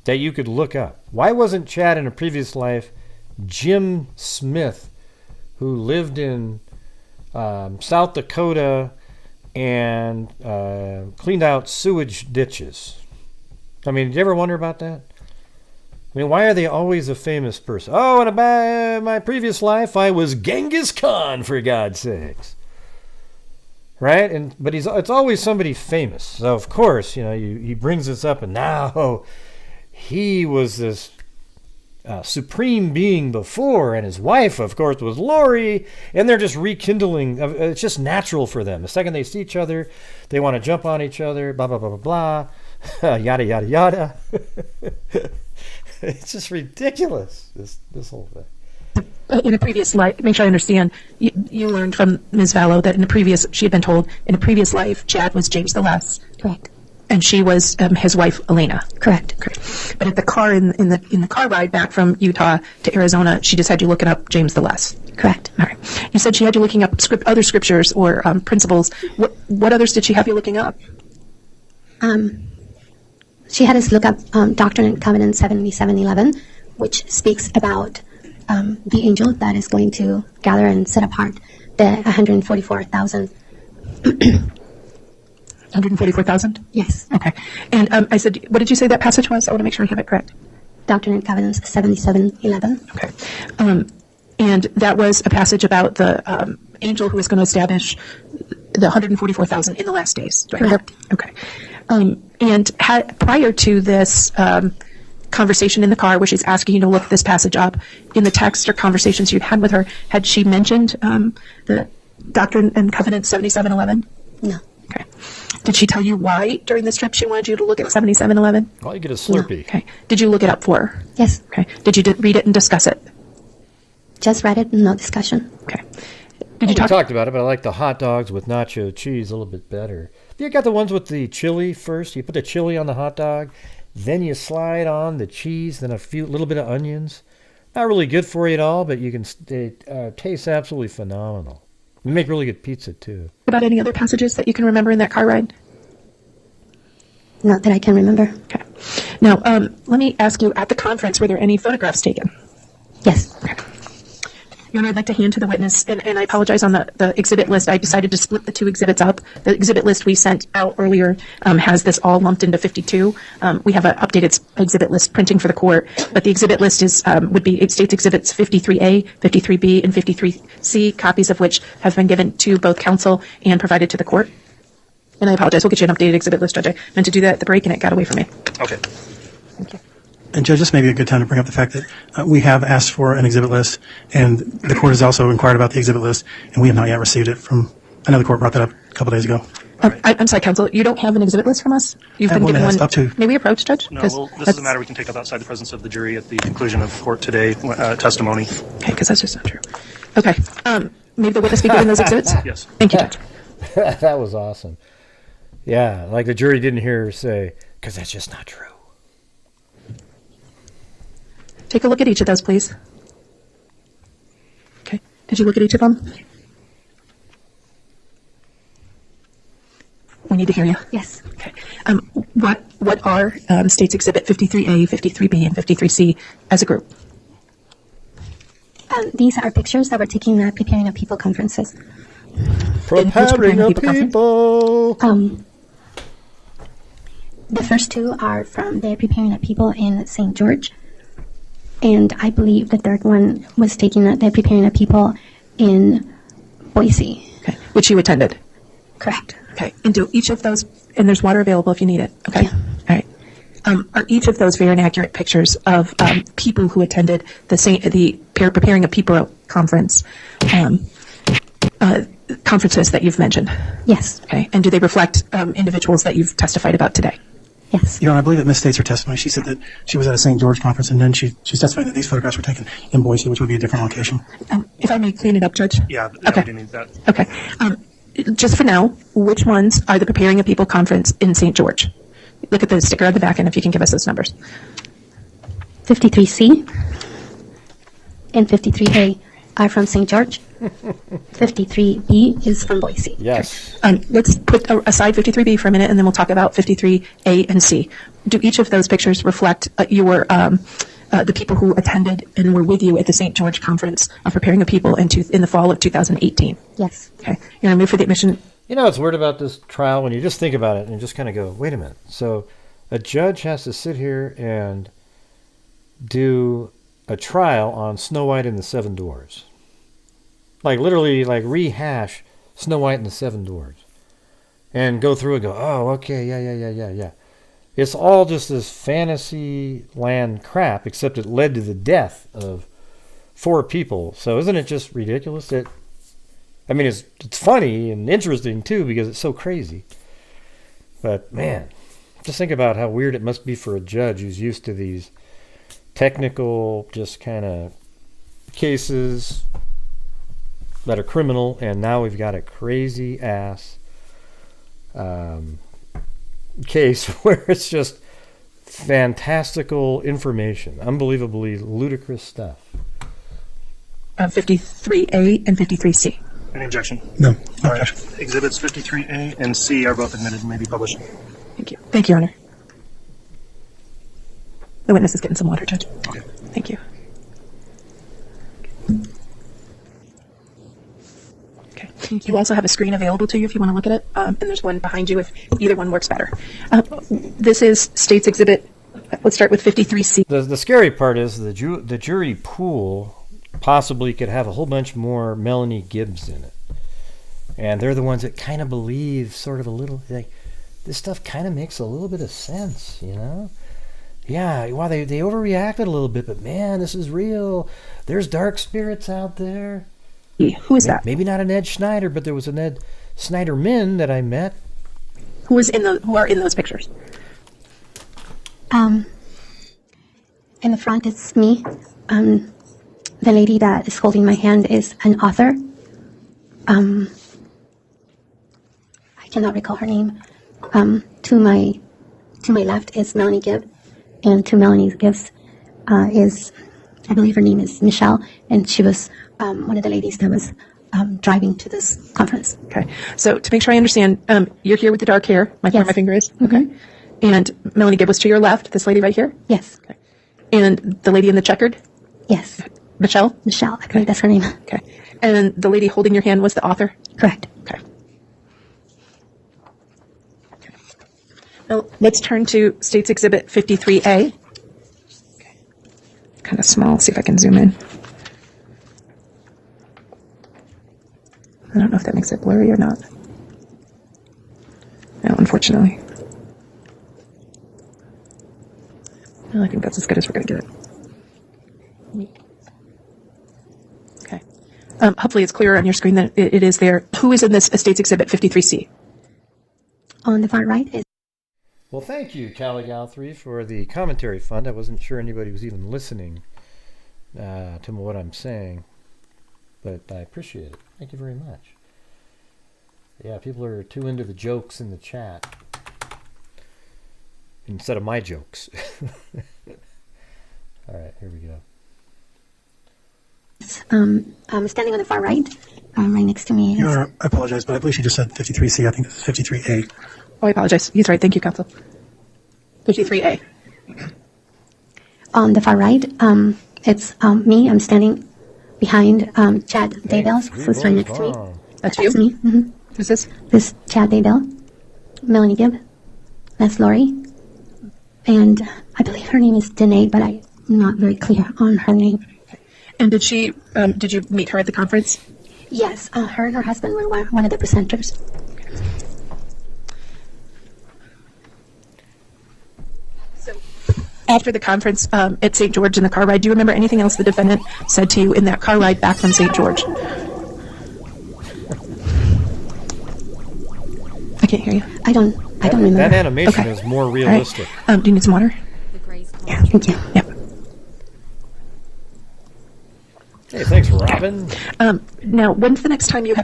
Speaker 1: that you could look up? Why wasn't Chad in a previous life Jim Smith, who lived in South Dakota and cleaned out sewage ditches? I mean, did you ever wonder about that? I mean, why are they always a famous person? Oh, in my previous life, I was Genghis Khan, for God's sakes. Right? But it's always somebody famous. So, of course, he brings this up, and now he was this supreme being before, and his wife, of course, was Laurie, and they're just rekindling. It's just natural for them. The second they see each other, they want to jump on each other, blah, blah, blah, blah, blah, yada, yada, yada. It's just ridiculous, this whole thing.
Speaker 10: In a previous life, make sure I understand, you learned from Ms. Vallow that she had been told in a previous life, Chad was James the Last.
Speaker 11: Correct.
Speaker 10: And she was his wife, Elena.
Speaker 11: Correct.
Speaker 10: But at the car in the car ride back from Utah to Arizona, she just had you looking up James the Last.
Speaker 11: Correct.
Speaker 10: All right. You said she had you looking up other scriptures or principles. What others did she have you looking up?
Speaker 11: She had us look up Doctrine and Covenants 77:11, which speaks about the angel that is going to gather and set apart the 144,000.
Speaker 10: 144,000?
Speaker 11: Yes.
Speaker 10: Okay. And I said, what did you say that passage was? I want to make sure I have it correct.
Speaker 11: Doctrine and Covenants 77:11.
Speaker 10: Okay. And that was a passage about the angel who was going to establish the 144,000 in the last days. Do I have
Speaker 11: Correct.
Speaker 10: that? Okay. Prior to this conversation in the car where she's asking you to look this passage up, in the text or conversations you'd had with her, had she mentioned the Doctrine and Covenants 7711?
Speaker 11: No.
Speaker 10: Okay. Did she tell you why during this trip she wanted you to look at 7711?
Speaker 1: Well, you get a Slurpee.
Speaker 10: Okay. Did you look it up for her?
Speaker 11: Yes.
Speaker 10: Okay. Did you read it and discuss it?
Speaker 11: Just read it, no discussion.
Speaker 10: Okay.
Speaker 1: We talked about it, but I like the hot dogs with nacho cheese a little bit better. You got the ones with the chili first. You put the chili on the hot dog, then you slide on the cheese, then little bit of onions. Not really good for you at all, but it tastes absolutely phenomenal. We make really good pizza too.
Speaker 10: About any other passages that you can remember in that car ride?
Speaker 11: Not that I can remember.
Speaker 10: Okay. Now, let me ask you, at the conference, were there any photographs taken?
Speaker 11: Yes.
Speaker 10: Okay. Your Honor, I'd like to hand to the witness, and I apologize on the exhibit list. I decided to split the two exhibits up. The exhibit list we sent out earlier has this all lumped into 52. We have an updated exhibit list printing for the court, but the exhibit list it states exhibits 53A, 53B, and 53C, copies of which have been given to both counsel and provided to the court. And I apologize. We'll get you an updated exhibit list, Judge. I meant to do that at the break, and it got away from me.
Speaker 4: Okay.
Speaker 10: Thank you.
Speaker 7: And Judge, this may be a good time to bring up the fact that we have asked for an exhibit list, and the court has also inquired about the exhibit list, and we have not yet received it from. I know the court brought that up a couple days ago.
Speaker 10: I'm sorry, counsel. You don't have an exhibit list from us? You've been given one.
Speaker 7: Up to.
Speaker 10: May we approach, Judge?
Speaker 4: No, well, this is a matter we can take up outside the presence of the jury at the conclusion of court today testimony.
Speaker 10: Okay, because that's just not true. Okay. Maybe the witness be given those exhibits?
Speaker 4: Yes.
Speaker 10: Thank you, Judge.
Speaker 1: That was awesome. Yeah, like the jury didn't hear her say, because that's just not true.
Speaker 10: Take a look at each of those, please. Okay. Did you look at each of them? We need to hear you.
Speaker 11: Yes.
Speaker 10: Okay. What are States Exhibit 53A, 53B, and 53C as a group?
Speaker 11: These are pictures that were taken at Preparing a People conferences.
Speaker 1: Preparing a People!
Speaker 11: The first two are from the Preparing a People in St. George. And I believe the third one was taken at the Preparing a People in Boise.
Speaker 10: Okay. Which you attended?
Speaker 11: Correct.
Speaker 10: Okay. And do each of those, and there's water available if you need it. Okay.
Speaker 11: Yeah.
Speaker 10: All right. Are each of those very inaccurate pictures of people who attended the Preparing a People conference, conferences that you've mentioned?
Speaker 11: Yes.
Speaker 10: Okay. And do they reflect individuals that you've testified about today?
Speaker 11: Yes.
Speaker 7: Your Honor, I believe it misstates her testimony. She said that she was at a St. George conference, and then she's testifying that these photographs were taken in Boise, which would be a different location.
Speaker 10: If I may clean it up, Judge?
Speaker 4: Yeah,
Speaker 10: Okay.
Speaker 4: we do need that.
Speaker 10: Okay. Just for now, which ones are the Preparing a People conference in St. George? Look at the sticker on the back end if you can give us those numbers.
Speaker 11: 53C and 53A are from St. George. 53B is from Boise.
Speaker 1: Yes.
Speaker 10: Let's put aside 53B for a minute, and then we'll talk about 53A and C. Do each of those pictures reflect the people who attended and were with you at the St. George conference of Preparing a People in the fall of 2018?
Speaker 11: Yes.
Speaker 10: Okay. You're going to move for the admission.
Speaker 1: You know what's weird about this trial? When you just think about it and just kind of go, wait a minute. So a judge has to sit here and do a trial on Snow White and the Seven Dwarfs. Like literally like rehash Snow White and the Seven Dwarfs. And go through and go, oh, okay, yeah. It's all just this fantasy land crap, except it led to the death of 4 people. So isn't it just ridiculous? It's funny and interesting too because it's so crazy. But man, just think about how weird it must be for a judge who's used to these technical, just kind of cases that are criminal, and now we've got a crazy ass case where it's just fantastical information, unbelievably ludicrous stuff.
Speaker 10: 53A and 53C.
Speaker 4: Any objection?
Speaker 7: No.
Speaker 4: All right. Exhibits 53A and C are both admitted and may be published.
Speaker 10: Thank you. Thank you, Your Honor. The witness is getting some water, Judge.
Speaker 4: Okay.
Speaker 10: Thank you. Okay. You also have a screen available to you if you want to look at it, and there's one behind you if either one works better. This is State's Exhibit. Let's start with 53C.
Speaker 1: The scary part is the jury pool possibly could have a whole bunch more Melanie Gibbs in it. And they're the ones that kind of believe sort of a little, like, this stuff kind of makes a little bit of sense, you know? Yeah, well, they overreacted a little bit, but man, this is real. There's dark spirits out there.
Speaker 10: Who is that?
Speaker 1: Maybe not an Ed Schneider, but there was an Ed Schneiderman that I met.
Speaker 10: Who are in those pictures?
Speaker 11: In the front, it's me. The lady that is holding my hand is an author. I cannot recall her name. To my left is Melanie Gibb, and to Melanie's Gibbs is, I believe her name is Michelle, and she was one of the ladies that was driving to this conference.
Speaker 10: Okay. So to make sure I understand, you're here with the dark hair. Where my finger is. Okay. And Melanie Gibb was to your left. This lady right here.
Speaker 11: Yes.
Speaker 10: Okay. And the lady in the checkered.
Speaker 11: Yes.
Speaker 10: Michelle.
Speaker 11: Michelle. I believe that's her name.
Speaker 10: Okay. And the lady holding your hand was the author.
Speaker 11: Correct.
Speaker 10: Okay. Now let's turn to State's Exhibit 53A. Okay. Kind of small. See if I can zoom in. I don't know if that makes it blurry or not. No, unfortunately. No, I think that's as good as we're going to get it. Okay. Hopefully it's clearer on your screen that it is there. Who is in this Estates Exhibit 53C?
Speaker 11: On the far right is...
Speaker 1: Well, thank you, Callie Guthrie, for the commentary fund. I wasn't sure anybody was even listening to what I'm saying, but I appreciate it. Thank you very much. Yeah, people are too into the jokes in the chat instead of my jokes. All right, here we go.
Speaker 11: I'm standing on the far right. Right next to me is...
Speaker 7: I apologize, but I believe she just said 53C. I think this is 53A.
Speaker 10: Oh, I apologize. He's right. Thank you, Counsel. 53A.
Speaker 11: On the far right, it's me. I'm standing behind Chad Daybell, who's right next to me.
Speaker 10: That's
Speaker 11: you?
Speaker 10: me.
Speaker 11: Mm-hmm.
Speaker 10: Who's this?
Speaker 11: This is Chad Daybell. Melanie Gibb. That's Lori. And I believe her name is Danae, but I'm not very clear on her name.
Speaker 10: And did you meet her at the conference?
Speaker 11: Yes, her and her husband were one of the presenters.
Speaker 10: So, after the conference at St. George in the car ride, do you remember anything else the defendant said to you in that car ride back from St. George? I can't hear you.
Speaker 11: I don't remember.
Speaker 1: That animation is more realistic.
Speaker 10: Right. Do you need some water?
Speaker 11: Yeah, thank you.
Speaker 10: Yep.
Speaker 1: Hey, thanks, Robin.
Speaker 10: Now, when's the next time you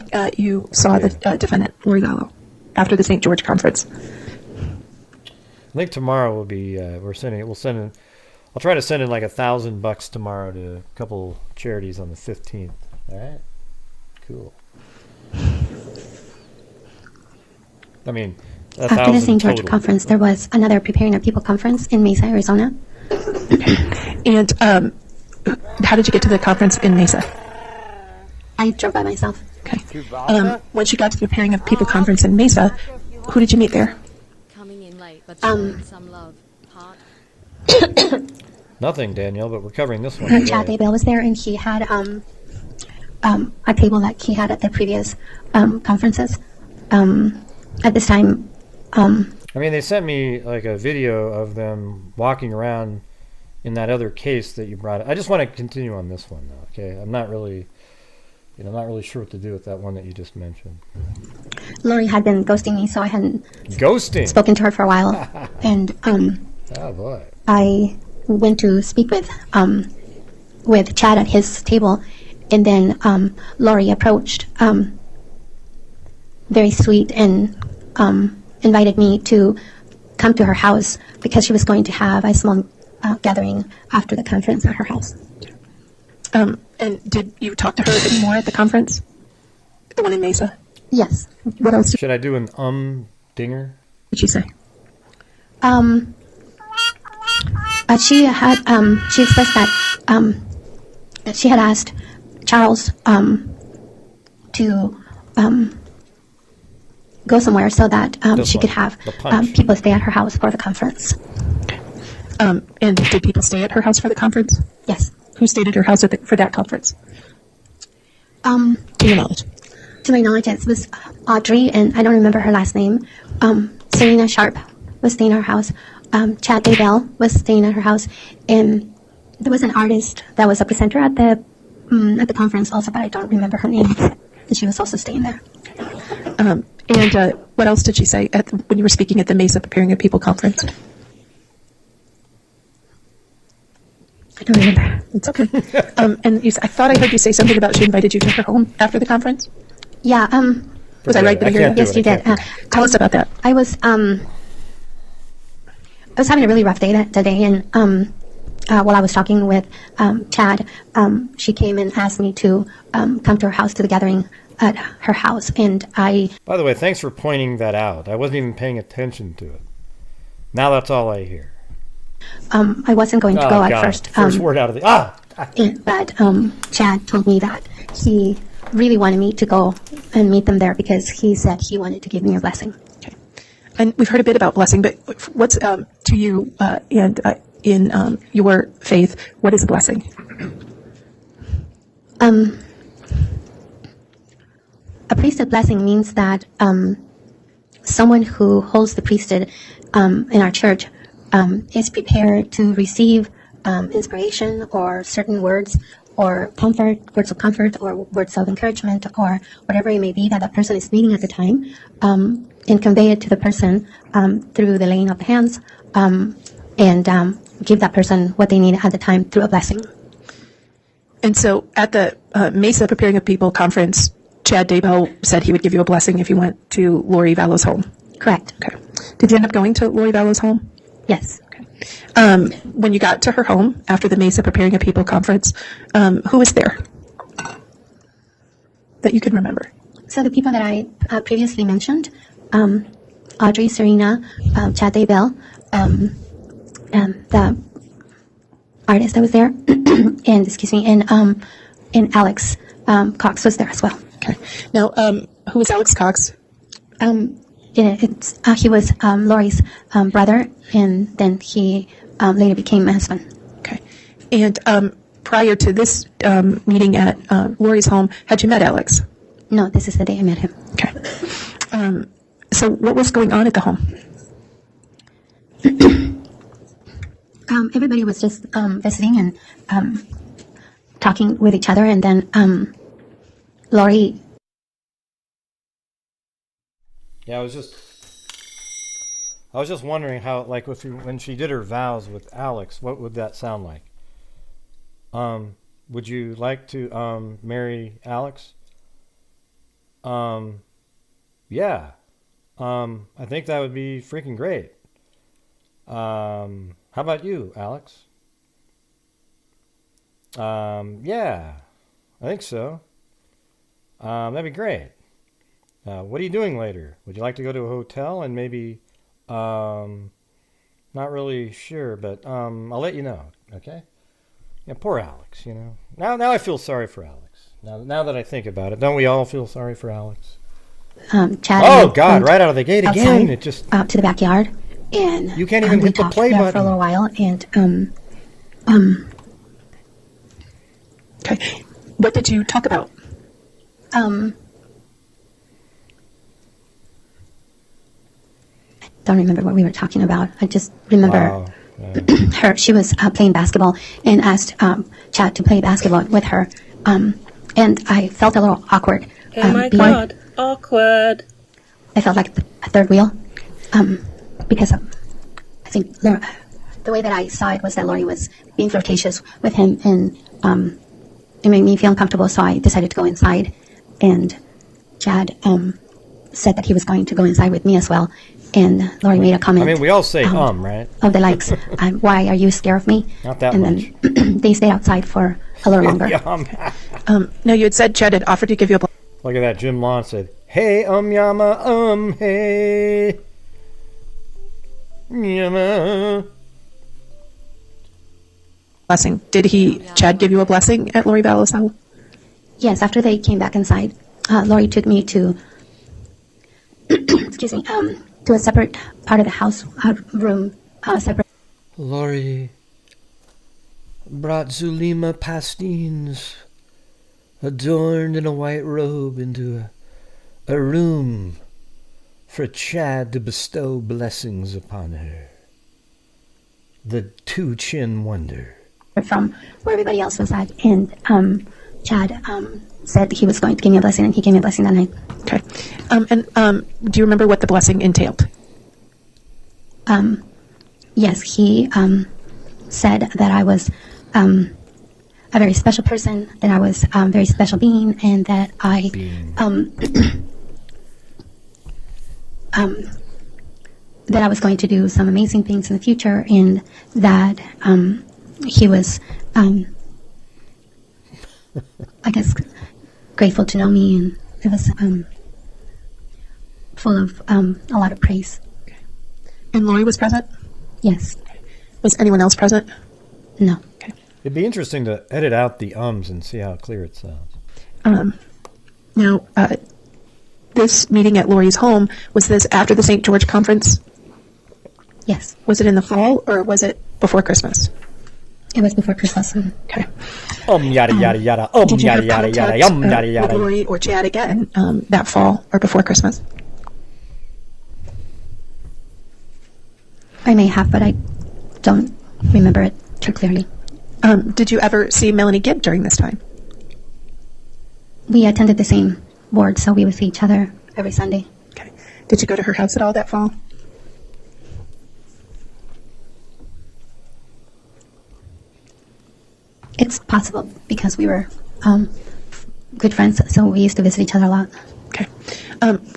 Speaker 10: saw the defendant, Lori Vallow, after the St. George conference?
Speaker 1: I think tomorrow will be. I'll try to send in like $1,000 tomorrow to a couple charities on the 15th. All right. Cool. I mean,
Speaker 11: after the St. George
Speaker 1: total.
Speaker 11: conference, there was another Preparing Our People conference in Mesa, Arizona.
Speaker 10: Okay. And how did you get to the conference in Mesa?
Speaker 11: I drove by myself.
Speaker 10: Okay. Once you got to the Preparing Our People conference in Mesa, who did you meet there?
Speaker 2: Coming in late, but showing some love. Heart.
Speaker 1: Nothing, Danielle, but we're covering this one.
Speaker 11: Chad Daybell was there, and he had a table that he had at the previous conferences. At this time,
Speaker 1: I mean, they sent me like a video of them walking around in that other case that you brought. I just want to continue on this one, though. Okay, I'm not really sure what to do with that one that you just mentioned.
Speaker 11: Lori had been ghosting me, so I hadn't spoken to her for a while, and
Speaker 1: oh boy,
Speaker 11: I went to speak with Chad at his table, and then Lori approached, very sweet, and invited me to come to her house because she was going to have a small gathering after the conference at her house.
Speaker 10: And did you talk to her anymore at the conference? The one in Mesa?
Speaker 11: Yes.
Speaker 10: What else?
Speaker 1: Should I do an dinger?
Speaker 10: What did she say?
Speaker 11: She expressed that she had asked Charles to go somewhere so that she could have people stay at her house for the conference.
Speaker 10: And did people stay at her house for the conference?
Speaker 11: Yes.
Speaker 10: Who stayed at her house for that conference? To your knowledge.
Speaker 11: to my knowledge, it was Audrey, and I don't remember her last name. Serena Sharp was staying at her house. Chad Daybell was staying at her house, and there was an artist that was a presenter at the conference also, but I don't remember her name. And she was also staying there.
Speaker 10: And what else did she say when you were speaking at the Mesa Preparing of People conference?
Speaker 11: I don't remember.
Speaker 10: It's okay. And I thought I heard you say something about she invited you to her home after the conference?
Speaker 11: Yeah.
Speaker 10: Was I right?
Speaker 11: Yes, you did.
Speaker 10: Tell us about that.
Speaker 11: I was having a really rough day today, and while I was talking with Chad, she came and asked me to come to her house to the gathering at her house, and I...
Speaker 1: By the way, thanks for pointing that out. I wasn't even paying attention to it. Now that's all I hear.
Speaker 11: I wasn't going to go at first.
Speaker 1: First word out of the...
Speaker 11: But Chad told me that he really wanted me to go and meet them there because he said he wanted to give me a blessing.
Speaker 10: Okay. And we've heard a bit about blessing, but what's to you and in your faith, what is a blessing?
Speaker 11: A priesthood blessing means that someone who holds the priesthood in our church is prepared to receive inspiration or certain words or words of comfort or words of encouragement or whatever it may be that person is needing at the time, and convey it to the person through the laying of the hands, and give that person what they need at the time through a blessing.
Speaker 10: And so at the Mesa Preparing of People conference, Chad Daybell said he would give you a blessing if you went to Lori Vallow's home.
Speaker 11: Correct.
Speaker 10: Okay. Did you end up going to Lori Vallow's home?
Speaker 11: Yes.
Speaker 10: Okay. When you got to her home after the Mesa Preparing of People conference, who was there that you can remember?
Speaker 11: So the people that I previously mentioned, Audrey, Serena, Chad Daybell, the artist that was there, and Alex Cox was there as well.
Speaker 10: Okay. Now, who was Alex Cox?
Speaker 11: He was Lori's brother, and then he later became my husband.
Speaker 10: Okay. And prior to this meeting at Lori's home, had you met Alex?
Speaker 11: No, this is the day I met him.
Speaker 10: Okay. So what was going on at the home?
Speaker 11: Everybody was just visiting and talking with each other, and then Lori...
Speaker 1: Yeah, I was just wondering how, like, when she did her vows with Alex, what would that sound like? Would you like to marry Alex? Yeah. I think that would be freaking great. How about you, Alex? Yeah, I think so. That'd be great. What are you doing later? Would you like to go to a hotel and maybe, not really sure, but I'll let you know, okay? Yeah, poor Alex, you know. Now I feel sorry for Alex. Now that I think about it, don't we all feel sorry for Alex?
Speaker 11: Chad.
Speaker 1: Oh God! Right out of the gate again. It just
Speaker 11: to the backyard, and
Speaker 1: you can't even hit the play button
Speaker 11: for a little while, and
Speaker 10: Okay, what did you talk about?
Speaker 11: I don't remember what we were talking about. I just remember her. She was playing basketball and asked Chad to play basketball with her, and I felt a little awkward.
Speaker 12: Oh my God, awkward.
Speaker 11: I felt like a third wheel, because I think the way that I saw it was that Lori was being flirtatious with him, and it made me feel uncomfortable, so I decided to go inside, and Chad said that he was going to go inside with me as well, and Lori made a comment.
Speaker 1: I mean, we all say right?
Speaker 11: Of the likes. Why are you scared of me?
Speaker 1: Not that
Speaker 11: and
Speaker 1: much.
Speaker 11: Then they stayed outside for a little longer.
Speaker 10: Now, you had said Chad had offered to give you a...
Speaker 1: Look at that. Jim Lawn said, hey, yama, hey. Yama.
Speaker 10: Blessing. Did Chad give you a blessing at Lori Vallow's house?
Speaker 11: Yes, after they came back inside, Lori took me to, excuse me, to a separate part of the house, room, separate.
Speaker 1: Lori brought Zulema Pastenes, adorned in a white robe, into a room for Chad to bestow blessings upon her. The two-chin wonder.
Speaker 11: From where everybody else was at, and Chad said he was going to give me a blessing, and he gave me a blessing that night.
Speaker 10: Okay. Do you remember what the blessing entailed?
Speaker 11: Yes, he said that I was a very special person, that I was a very special being, and that I that I was going to do some amazing things in the future, and that he was, I guess, grateful to know me, and it was full of a lot of praise.
Speaker 10: And Lori was present?
Speaker 11: Yes.
Speaker 10: Was anyone else present?
Speaker 11: No.
Speaker 10: Okay.
Speaker 1: It'd be interesting to edit out the ums and see how clear it sounds.
Speaker 10: Now, this meeting at Lori's home, was this after the St. George conference?
Speaker 11: Yes.
Speaker 10: Was it in the fall, or was it before Christmas?
Speaker 11: It was before Christmas.
Speaker 10: Okay.
Speaker 1: Yada yada yada.
Speaker 10: Did you
Speaker 1: Yada
Speaker 10: have
Speaker 1: yada yada.
Speaker 10: contact,
Speaker 1: Yada
Speaker 10: with
Speaker 1: yada.
Speaker 10: Lori or Chad again that fall or before Christmas?
Speaker 11: I may have, but I don't remember it too clearly.
Speaker 10: Did you ever see Melanie Gibb during this time?
Speaker 11: We attended the same ward, so we would see each other every Sunday.
Speaker 10: Okay. Did you go to her house at all that fall?
Speaker 11: It's possible because we were good friends, so we used to visit each other a lot.
Speaker 10: Okay.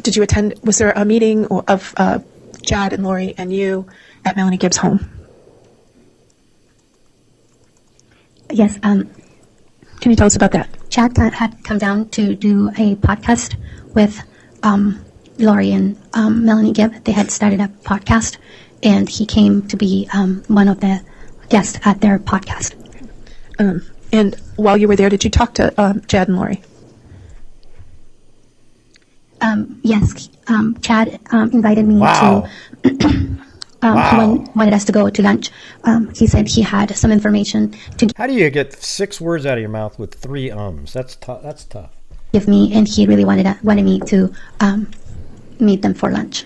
Speaker 10: Did you attend, was there a meeting of Chad and Lori and you at Melanie Gibb's home?
Speaker 11: Yes.
Speaker 10: Can you tell us about that?
Speaker 11: Chad had come down to do a podcast with Lori and Melanie Gibb. They had started a podcast, and he came to be one of the guests at their podcast.
Speaker 10: And while you were there, did you talk to Chad and Lori?
Speaker 11: Yes. Chad invited me
Speaker 1: Wow.
Speaker 11: to... He wanted us to go to lunch. He said he had some information to
Speaker 1: How do you get 6 words out of your mouth with 3 ums? That's tough. That's tough.
Speaker 11: give me, and he really wanted me to meet them for lunch.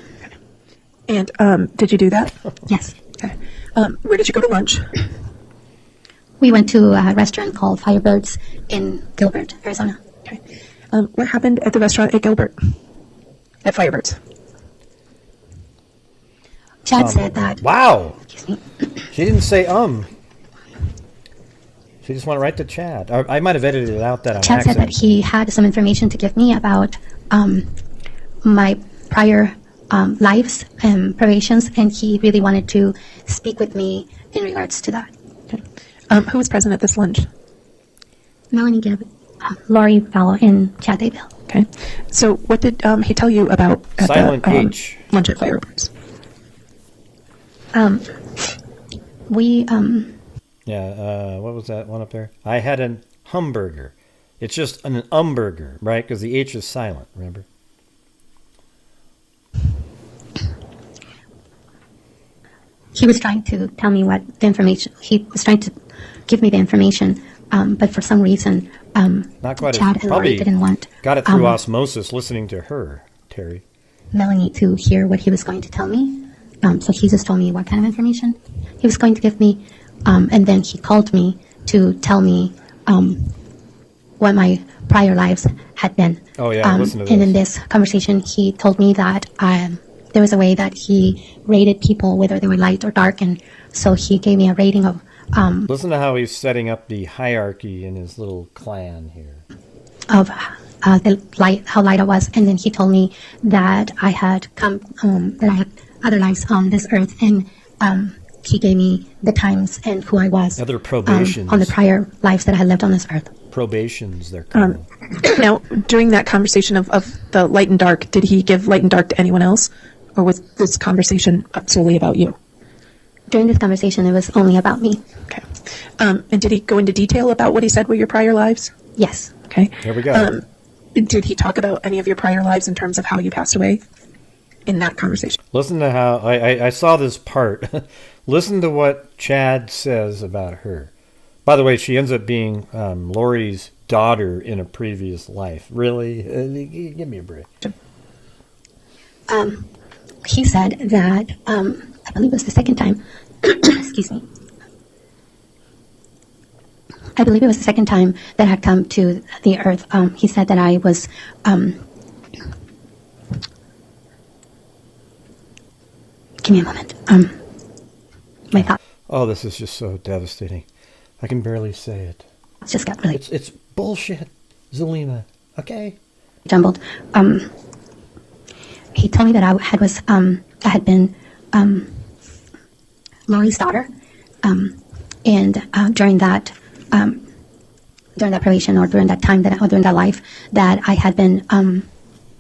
Speaker 10: And did you do that?
Speaker 11: Yes.
Speaker 10: Okay. Where did you go to lunch?
Speaker 11: We went to a restaurant called Firebirds in Gilbert, Arizona.
Speaker 10: Okay. What happened at the restaurant at Gilbert? At Firebirds?
Speaker 11: Chad said that...
Speaker 1: Wow.
Speaker 11: Excuse me.
Speaker 1: She didn't say She just went right to Chad. I might have edited it out that on
Speaker 11: Chad
Speaker 1: accident.
Speaker 11: said that he had some information to give me about my prior lives and privations, and he really wanted to speak with me in regards to that.
Speaker 10: Okay. Who was present at this lunch?
Speaker 11: Melanie Gibb, Lori Vallow, and Chad Daybell.
Speaker 10: Okay. So what did he tell you about at
Speaker 1: Silent
Speaker 10: the
Speaker 1: H.
Speaker 10: lunch at Firebirds?
Speaker 11: We
Speaker 1: Yeah, what was that one up there? I had an hamburger. It's just an umburger, right? Because the H is silent, remember?
Speaker 11: he was trying to tell me what the information, he was trying to give me the information, but for some reason,
Speaker 1: Not quite
Speaker 11: Chad
Speaker 1: as,
Speaker 11: and Lori
Speaker 1: probably
Speaker 11: didn't want
Speaker 1: got it through osmosis listening to her, Terry.
Speaker 11: Melanie to hear what he was going to tell me. So he just told me what kind of information he was going to give me, and then he called me to tell me what my prior lives had been.
Speaker 1: Oh, yeah, listen to
Speaker 11: And in
Speaker 1: this.
Speaker 11: this conversation, he told me that there was a way that he rated people, whether they were light or dark, and so he gave me a rating of...
Speaker 1: Listen to how he's setting up the hierarchy in his little clan here.
Speaker 11: Of the light, how light I was, and then he told me that I had come, that I had other lives on this earth, and he gave me the times and who I was.
Speaker 1: Other probations.
Speaker 11: On the prior lives that I had lived on this earth.
Speaker 1: Probations, they're called.
Speaker 10: Now, during that conversation of the light and dark, did he give light and dark to anyone else? Or was this conversation solely about you?
Speaker 11: During this conversation, it was only about me.
Speaker 10: Okay. And did he go into detail about what he said were your prior lives?
Speaker 11: Yes.
Speaker 10: Okay.
Speaker 1: Here we go.
Speaker 10: Did he talk about any of your prior lives in terms of how you passed away in that conversation?
Speaker 1: Listen to how I saw this part. Listen to what Chad says about her. By the way, she ends up being Lori's daughter in a previous life. Really? Give me a break.
Speaker 11: he said that, I believe it was the second time, excuse me. I believe it was the second time that I had come to the earth. He said that I was, give me a moment. My thought.
Speaker 1: Oh, this is just so devastating. I can barely say it.
Speaker 11: It's just got really.
Speaker 1: It's bullshit, Zulema. Okay.
Speaker 11: Jumbled. He told me that I had been Lori's daughter, and during that probation or during that time during that life that I had been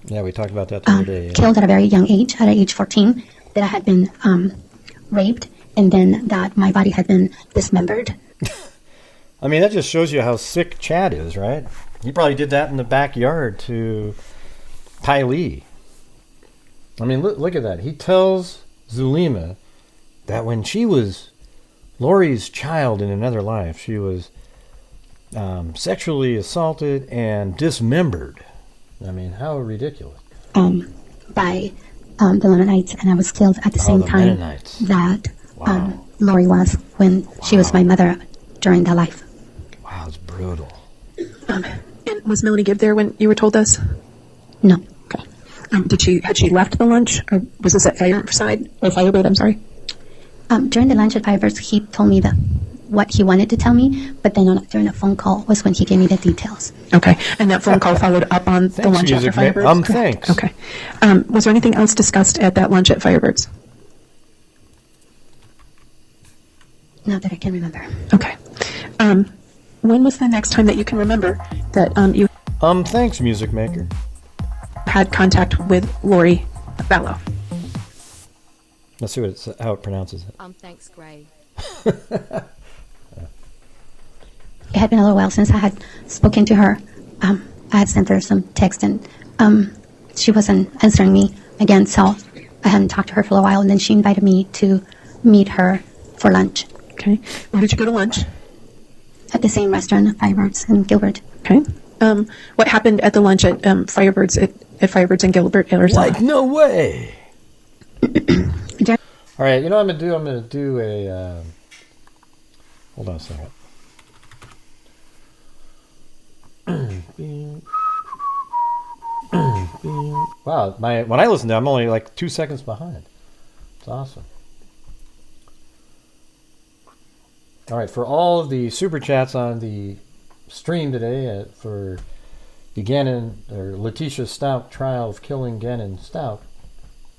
Speaker 1: Yeah, we talked about that the other day. Yeah.
Speaker 11: killed at a very young age, at age 14, that I had been raped, and then that my body had been dismembered.
Speaker 1: I mean, that just shows you how sick Chad is, right? He probably did that in the backyard to Tylee. I mean, look at that. He tells Zulema that when she was Lori's child in another life, she was sexually assaulted and dismembered. I mean, how ridiculous.
Speaker 11: By the Mennonites, and I was killed at the same time
Speaker 1: Mennonites.
Speaker 11: that
Speaker 1: Wow.
Speaker 11: Lori was when she was my mother during that life.
Speaker 1: Wow, it's brutal.
Speaker 10: And was Melanie Gibb there when you were told this?
Speaker 11: No.
Speaker 10: Okay. Had she left the lunch, or was this at Firebird? I'm sorry.
Speaker 11: During the lunch at Firebirds, he told me what he wanted to tell me, but then during a phone call was when he gave me the details.
Speaker 10: Okay, and that phone call followed up on the lunch after Firebirds?
Speaker 1: Thanks.
Speaker 10: Okay. Was there anything else discussed at that lunch at Firebirds?
Speaker 11: Not that I can remember.
Speaker 10: Okay. When was the next time that you can remember that you
Speaker 1: Thanks, music maker.
Speaker 10: had contact with Lori Vallow?
Speaker 1: Let's see how it pronounces it.
Speaker 2: Thanks, Gray.
Speaker 11: It had been a little while since I had spoken to her. I had sent her some text, and she wasn't answering me again, so I hadn't talked to her for a while, and then she invited me to meet her for lunch.
Speaker 10: Okay. Where did you go to lunch?
Speaker 11: At the same restaurant, Firebirds in Gilbert.
Speaker 10: Okay. What happened at the lunch at Firebirds at Firebirds in Gilbert, Arizona?
Speaker 1: Like, no way. All right, you know what I'm gonna do? I'm gonna do a. Hold on a second. Wow, when I listen to it, I'm only like 2 seconds behind. It's awesome. All right, for all of the super chats on the stream today for the Gannon or Letitia Stout trial of killing Gannon Stout,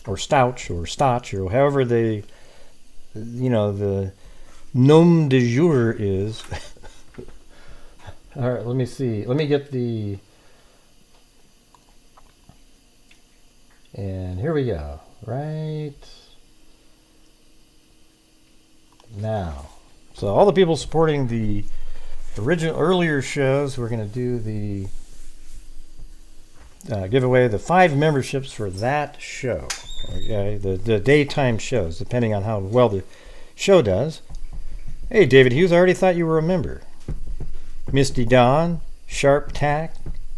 Speaker 1: or Stouch, or Stotch, or however the nom de jour is. All right, let me see. Let me get the... And here we go. Right now. So all the people supporting the earlier shows, we're going to do the give away the 5 memberships for that show. Okay, the daytime shows, depending on how well the show does. Hey, David Hughes, I already thought you were a member. Misty Dawn, Sharp Tack,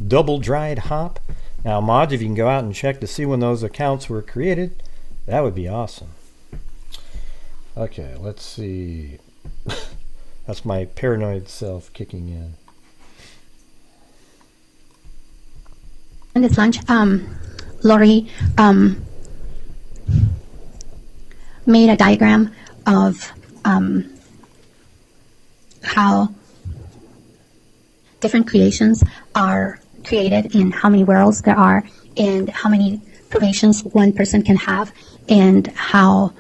Speaker 1: Double Dried Hop. Now, mods, if you can go out and check to see when those accounts were created, that would be awesome. Okay, let's see. That's my paranoid self kicking in.
Speaker 11: In this lunch, Lori made a diagram of how different creations are created and how many worlds there are and how many probations one person can have and how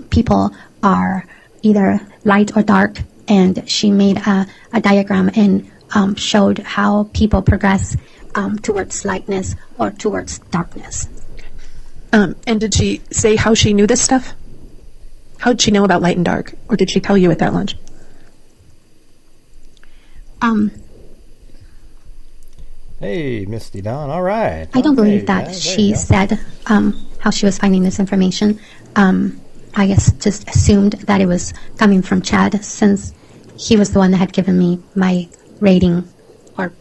Speaker 11: people are either light or dark, and she made a diagram and showed how people progress towards lightness or towards darkness.
Speaker 10: And did she say how she knew this stuff? How did she know about light and dark? Or did she tell you at that lunch?
Speaker 1: Hey, Misty Dawn. All right.
Speaker 11: I don't believe that she said how she was finding this information. I guess just assumed that it was coming from Chad, since he was the one that had given me my rating, or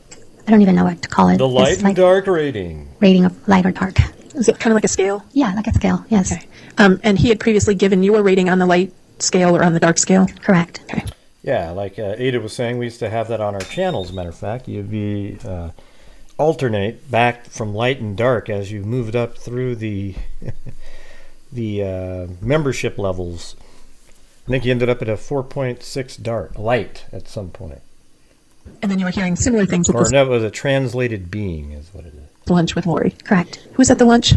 Speaker 11: I don't even know what to call it.
Speaker 1: The light and dark rating.
Speaker 11: Rating of light or dark.
Speaker 10: Is it kind of like a scale?
Speaker 11: Yeah, like a scale, yes.
Speaker 10: Okay. And he had previously given you a rating on the light scale or on the dark scale?
Speaker 11: Correct.
Speaker 10: Okay.
Speaker 1: Yeah, like Ada was saying, we used to have that on our channel, as a matter of fact. You'd be alternate back from light and dark as you moved up through the the membership levels. I think you ended up at a 4.6 dark light at some point.
Speaker 10: And then you were hearing similar things at
Speaker 1: Or
Speaker 10: this
Speaker 1: no, it was a translated being, is what it is.
Speaker 10: lunch with Lori.
Speaker 11: Correct.
Speaker 10: Who was at the lunch?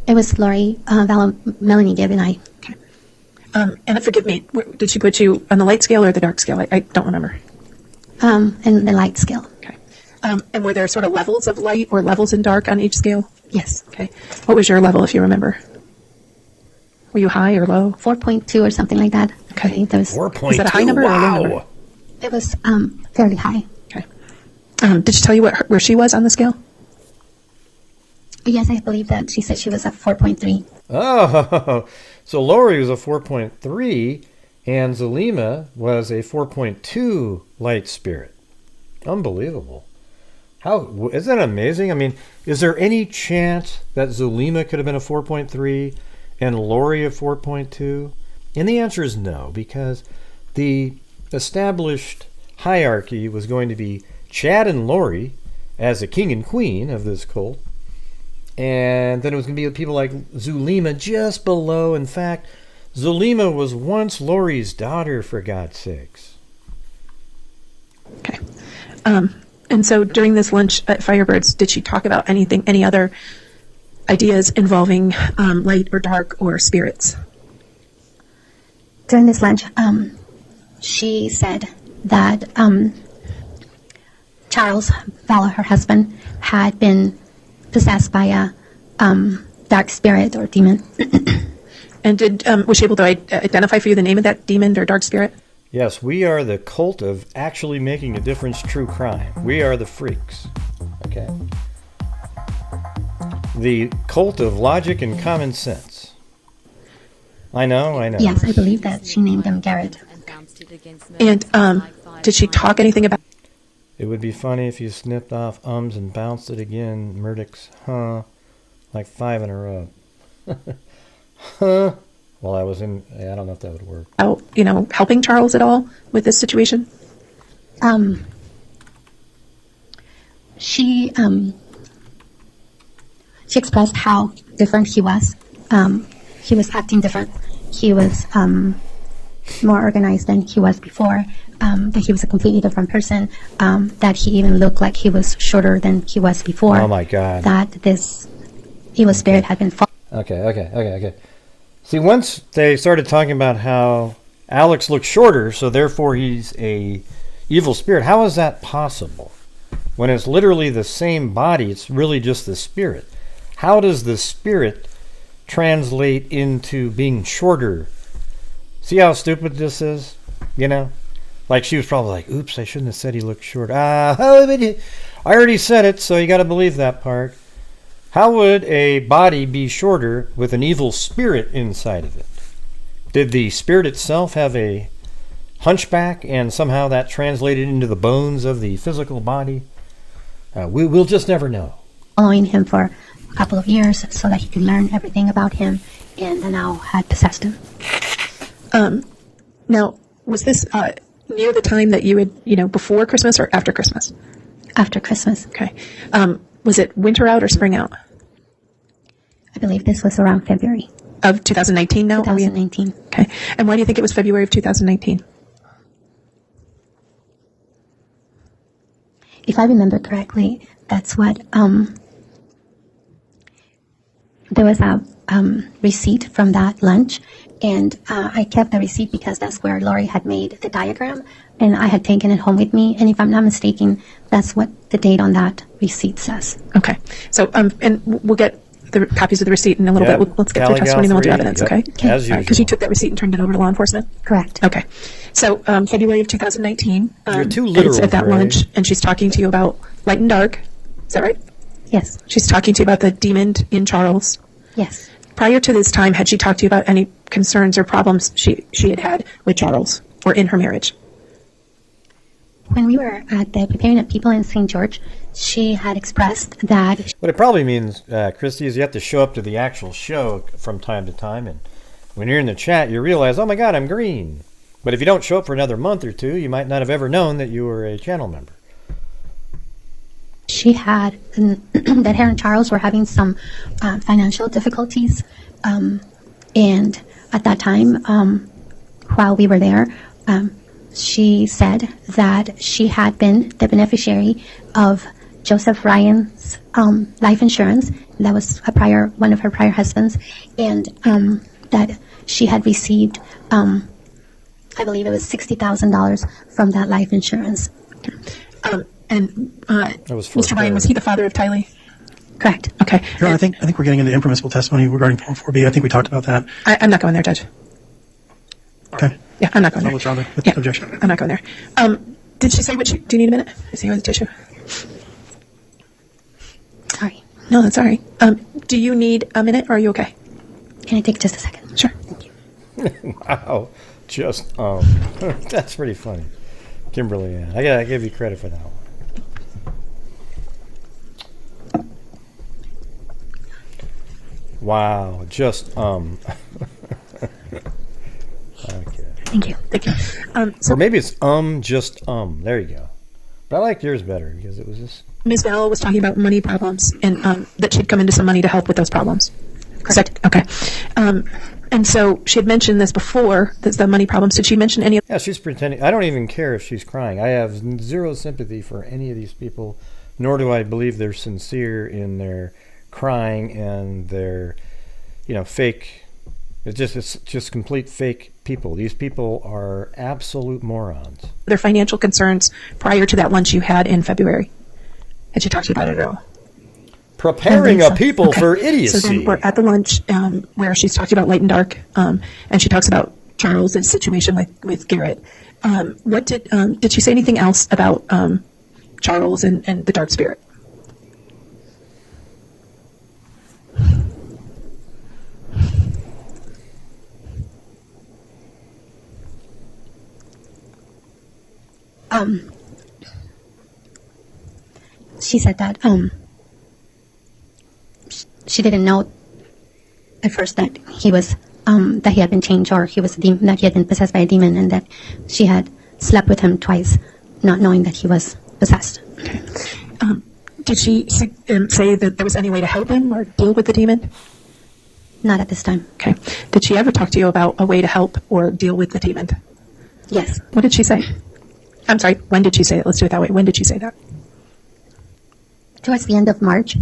Speaker 11: It was Lori, Vallow, Melanie, Gibb, and I.
Speaker 10: Okay. And forgive me, did she put you on the light scale or the dark scale? I don't remember.
Speaker 11: And the light scale.
Speaker 10: Okay. And were there sort of levels of light or levels in dark on each scale?
Speaker 11: Yes.
Speaker 10: Okay. What was your level, if you remember? Were you high or low?
Speaker 11: 4.2 or something like that.
Speaker 10: Okay.
Speaker 11: I think there was,
Speaker 1: 4.2.
Speaker 10: Was that a high number or a low number?
Speaker 11: it was fairly high.
Speaker 10: Okay. Did she tell you where she was on the scale?
Speaker 11: Yes, I believe that she said she was at 4.3.
Speaker 1: Oh, so Lori was a 4.3 and Zulema was a 4.2 light spirit. Unbelievable. How isn't that amazing? I mean, is there any chance that Zulema could have been a 4.3 and Lori a 4.2? And the answer is no, because the established hierarchy was going to be Chad and Lori as a king and queen of this cult. And then it was going to be people like Zulema just below. In fact, Zulema was once Lori's daughter, for God's sakes.
Speaker 10: Okay. And so during this lunch at Firebirds, did she talk about anything, any other ideas involving light or dark or spirits?
Speaker 11: During this lunch, she said that Charles Vallow, her husband, had been possessed by a dark spirit or demon.
Speaker 10: And was she able to identify for you the name of that demon or dark spirit?
Speaker 1: Yes, we are the cult of actually making a difference, true crime. We are the freaks. Okay? The cult of logic and common sense. I know.
Speaker 11: Yes, I believe that she named him Garrett.
Speaker 10: And did she talk anything about...
Speaker 1: It would be funny if you snipped off ums and bounced it again, Murdoch's like 5 in a row. Well, I don't know if that would work.
Speaker 10: Helping Charles at all with this situation?
Speaker 11: She expressed how different he was. He was acting different. He was more organized than he was before. That he was a completely different person. That he even looked like he was shorter than he was before.
Speaker 1: Oh my God.
Speaker 11: That this evil spirit had been...
Speaker 1: Okay. See, once they started talking about how Alex looks shorter, so therefore he's a evil spirit, how is that possible? When it's literally the same body, it's really just the spirit. How does the spirit translate into being shorter? See how stupid this is? Like she was probably like, oops, I shouldn't have said he looked short. I already said it, so you got to believe that part. How would a body be shorter with an evil spirit inside of it? Did the spirit itself have a hunchback and somehow that translated into the bones of the physical body? We'll just never know.
Speaker 11: Following him for a couple of years so that he could learn everything about him, and now had possessed him.
Speaker 10: Now, was this near the time that you had, before Christmas or after Christmas?
Speaker 11: After Christmas.
Speaker 10: Okay. Was it winter out or spring out?
Speaker 11: I believe this was around February.
Speaker 10: Of 2019 now?
Speaker 11: 2019.
Speaker 10: Okay. And why do you think it was February of 2019?
Speaker 11: If I remember correctly, that's what, there was a receipt from that lunch, and I kept the receipt because that's where Lori had made the diagram, and I had taken it home with me, and if I'm not mistaken, that's what the date on that receipt says.
Speaker 10: Okay. So, and we'll get the copies of the receipt in a little bit. Let's get through testimony and then we'll do evidence, okay?
Speaker 1: As usual.
Speaker 10: Because you took that receipt and turned it over to law enforcement?
Speaker 11: Correct.
Speaker 10: Okay. So, February of 2019.
Speaker 1: You're too literal,
Speaker 10: it's at that
Speaker 1: Ray.
Speaker 10: lunch, and she's talking to you about light and dark. Is that right?
Speaker 11: Yes.
Speaker 10: She's talking to you about the demon in Charles.
Speaker 11: Yes.
Speaker 10: Prior to this time, had she talked to you about any concerns or problems she had with Charles or in her marriage?
Speaker 11: When we were at the Preparing of People in St. George, she had expressed that.
Speaker 1: What it probably means, Christy, is you have to show up to the actual show from time to time, and when you're in the chat, you realize, oh my God, I'm green. But if you don't show up for another month or two, you might not have ever known that you were a channel member.
Speaker 11: She had that her and Charles were having some financial difficulties, and at that time, while we were there, she said that she had been the beneficiary of Joseph Ryan's life insurance. That was one of her prior husbands, and that she had received, I believe it was $60,000 from that life insurance.
Speaker 10: Mr. Ryan, was he the father of Tylee?
Speaker 11: Correct.
Speaker 10: Okay.
Speaker 7: Your Honor, I think we're getting into impermissible testimony regarding 404B. I think we talked about that.
Speaker 10: I'm not going there, Judge.
Speaker 7: Okay.
Speaker 10: Yeah, I'm not going
Speaker 7: I'll
Speaker 10: there.
Speaker 7: withdraw the
Speaker 10: Yeah,
Speaker 7: objection.
Speaker 10: I'm not going there. Did she say what she... Do you need a minute? Is he with the tissue?
Speaker 11: Sorry.
Speaker 10: No, that's all right. Do you need a minute, or are you okay?
Speaker 11: Can I take just a second?
Speaker 10: Sure.
Speaker 1: Wow. Just, that's pretty funny. Kimberly Ann. I gotta give you credit for that one. Wow. Just, Okay.
Speaker 11: Thank you.
Speaker 10: Thank you.
Speaker 1: Or maybe it's, just, There you go. But I liked yours better because it was just...
Speaker 10: Ms. Vallow was talking about money problems, and that she'd come into some money to help with those problems. Correct. Okay. And so she had mentioned this before, the money problems. Did she mention any of...
Speaker 1: Yeah, she's pretending. I don't even care if she's crying. I have zero sympathy for any of these people, nor do I believe they're sincere in their crying and their, fake. It's just complete fake people. These people are absolute morons.
Speaker 10: Their financial concerns prior to that lunch you had in February? Had she talked about it at all?
Speaker 1: Preparing a people for idiocy.
Speaker 10: So then we're at the lunch where she's talking about light and dark, and she talks about Charles' situation with Garrett. What did she say anything else about Charles and the dark spirit?
Speaker 11: She said that she didn't know at first that he was that he had been changed, or he was a demon, that he had been possessed by a demon, and that she had slept with him twice, not knowing that he was possessed.
Speaker 10: Okay. Did she say that there was any way to help him or deal with the demon?
Speaker 11: Not at this time.
Speaker 10: Okay. Did she ever talk to you about a way to help or deal with the demon?
Speaker 11: Yes.
Speaker 10: What did she say? I'm sorry, when did she say it? Let's do it that way. When did she say that?
Speaker 11: Towards the end of March,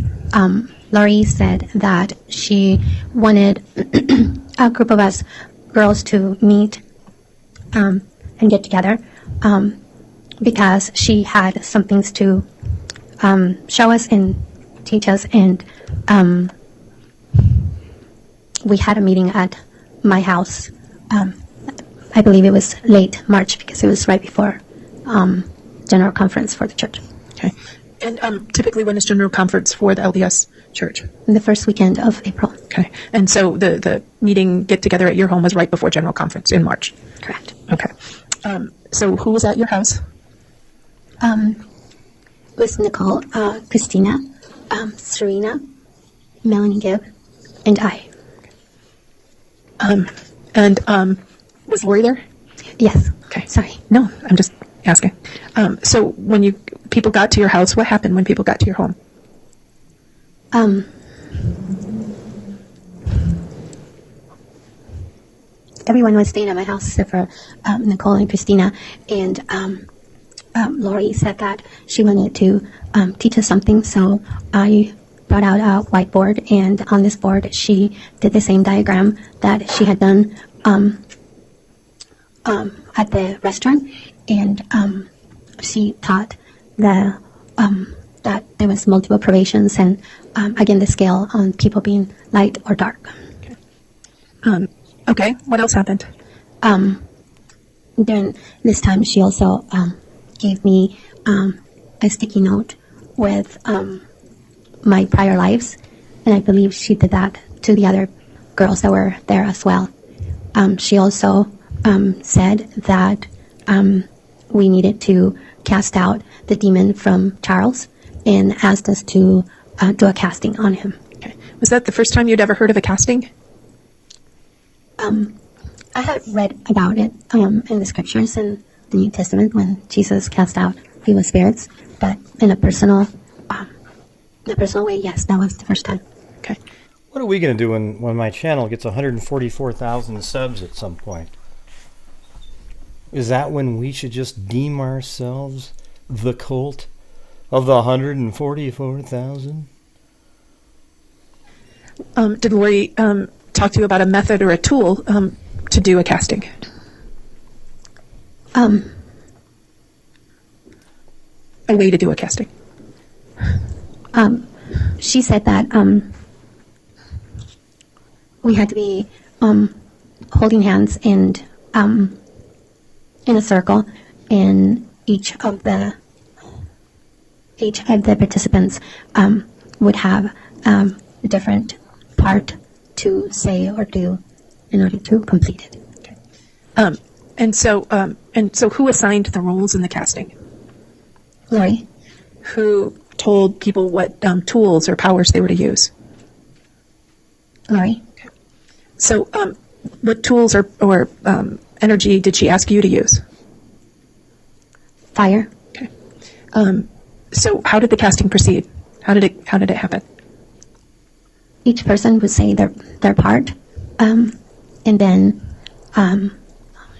Speaker 11: Laurie said that she wanted a group of us girls to meet and get together because she had some things to show us and teach us, and we had a meeting at my house. I believe it was late March because it was right before general conference for the church.
Speaker 10: Okay. And typically when is general conference for the LDS church?
Speaker 11: The first weekend of April.
Speaker 10: Okay. And so the meeting get together at your home was right before general conference in March?
Speaker 11: Correct.
Speaker 10: Okay. So who was at your house?
Speaker 11: It was Nicole, Christina, Serena, Melanie Gibb, and I.
Speaker 10: Was Lori there?
Speaker 11: Yes.
Speaker 10: Okay.
Speaker 11: Sorry.
Speaker 10: No, I'm just asking. So when people got to your house, what happened when people got to your home?
Speaker 11: Everyone was staying at my house except for Nicole and Christina, and Lori said that she wanted to teach us something, so I brought out a whiteboard, and on this board she did the same diagram that she had done at the restaurant, and she taught that there was multiple probations, and again the scale on people being light or dark.
Speaker 10: Okay, what else happened?
Speaker 11: During this time, she also gave me a sticky note with my prior lives, and I believe she did that to the other girls that were there as well. She also said that we needed to cast out the demon from Charles and asked us to do a casting on him.
Speaker 10: Okay. Was that the first time you'd ever heard of a casting?
Speaker 11: I had read about it in the scriptures in the New Testament when Jesus cast out evil spirits, but in a personal way, yes, that was the first time.
Speaker 10: Okay.
Speaker 1: What are we going to do when my channel gets 144,000 subs at some point? Is that when we should just deem ourselves the cult of the 144,000?
Speaker 10: Did Lori talk to you about a method or a tool to do a casting? A way to do a casting.
Speaker 11: She said that we had to be holding hands and in a circle, and each of the participants would have a different part to say or do in order to complete it.
Speaker 10: Okay. And so who assigned the roles in the casting?
Speaker 11: Lori.
Speaker 10: Who told people what tools or powers they were to use?
Speaker 11: Lori.
Speaker 10: Okay. So what tools or energy did she ask you to use?
Speaker 11: Fire.
Speaker 10: Okay. So how did the casting proceed? How did it happen?
Speaker 11: Each person would say their part, and then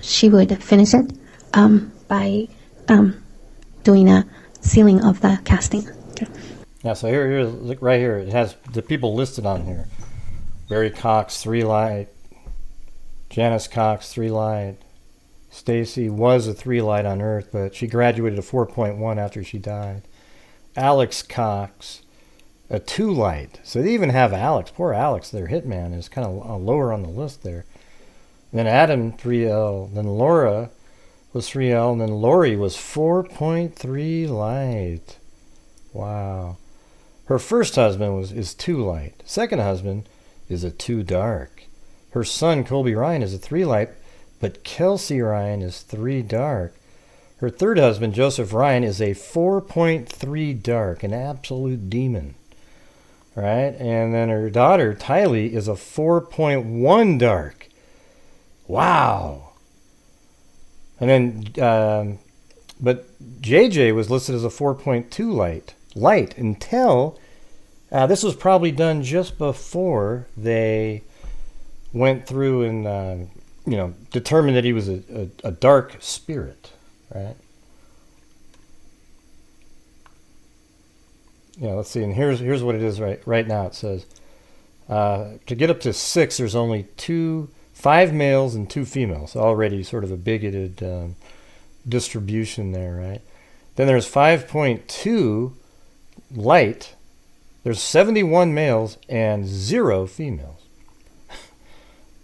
Speaker 11: she would finish it by doing a sealing of the casting.
Speaker 1: Okay. Yeah, so here, look right here, it has the people listed on here. Barry Cox, 3 light. Janice Cox, 3 light. Stacy was a 3 light on Earth, but she graduated a 4.1 after she died. Alex Cox, a 2 light. So they even have Alex. Poor Alex, their hitman, is kind of lower on the list there. And then Adam, 3L. Then Laura was 3L. And then Lori was 4.3 light. Wow. Her first husband is 2 light. Second husband is a 2 dark. Her son, Colby Ryan, is a 3 light, but Kelsey Ryan is 3 dark. Her third husband, Joseph Ryan, is a 4.3 dark, an absolute demon. Right? And then her daughter, Tylee, is a 4.1 dark. Wow. And then, but JJ was listed as a 4.2 light until, this was probably done just before they went through and, determined that he was a dark spirit, right? Yeah, let's see. And here's what it is right now. It says to get up to 6, there's only 5 males and 2 females. Already sort of a bigoted distribution there, right? Then there's 5.2 light. There's 71 males and 0 females.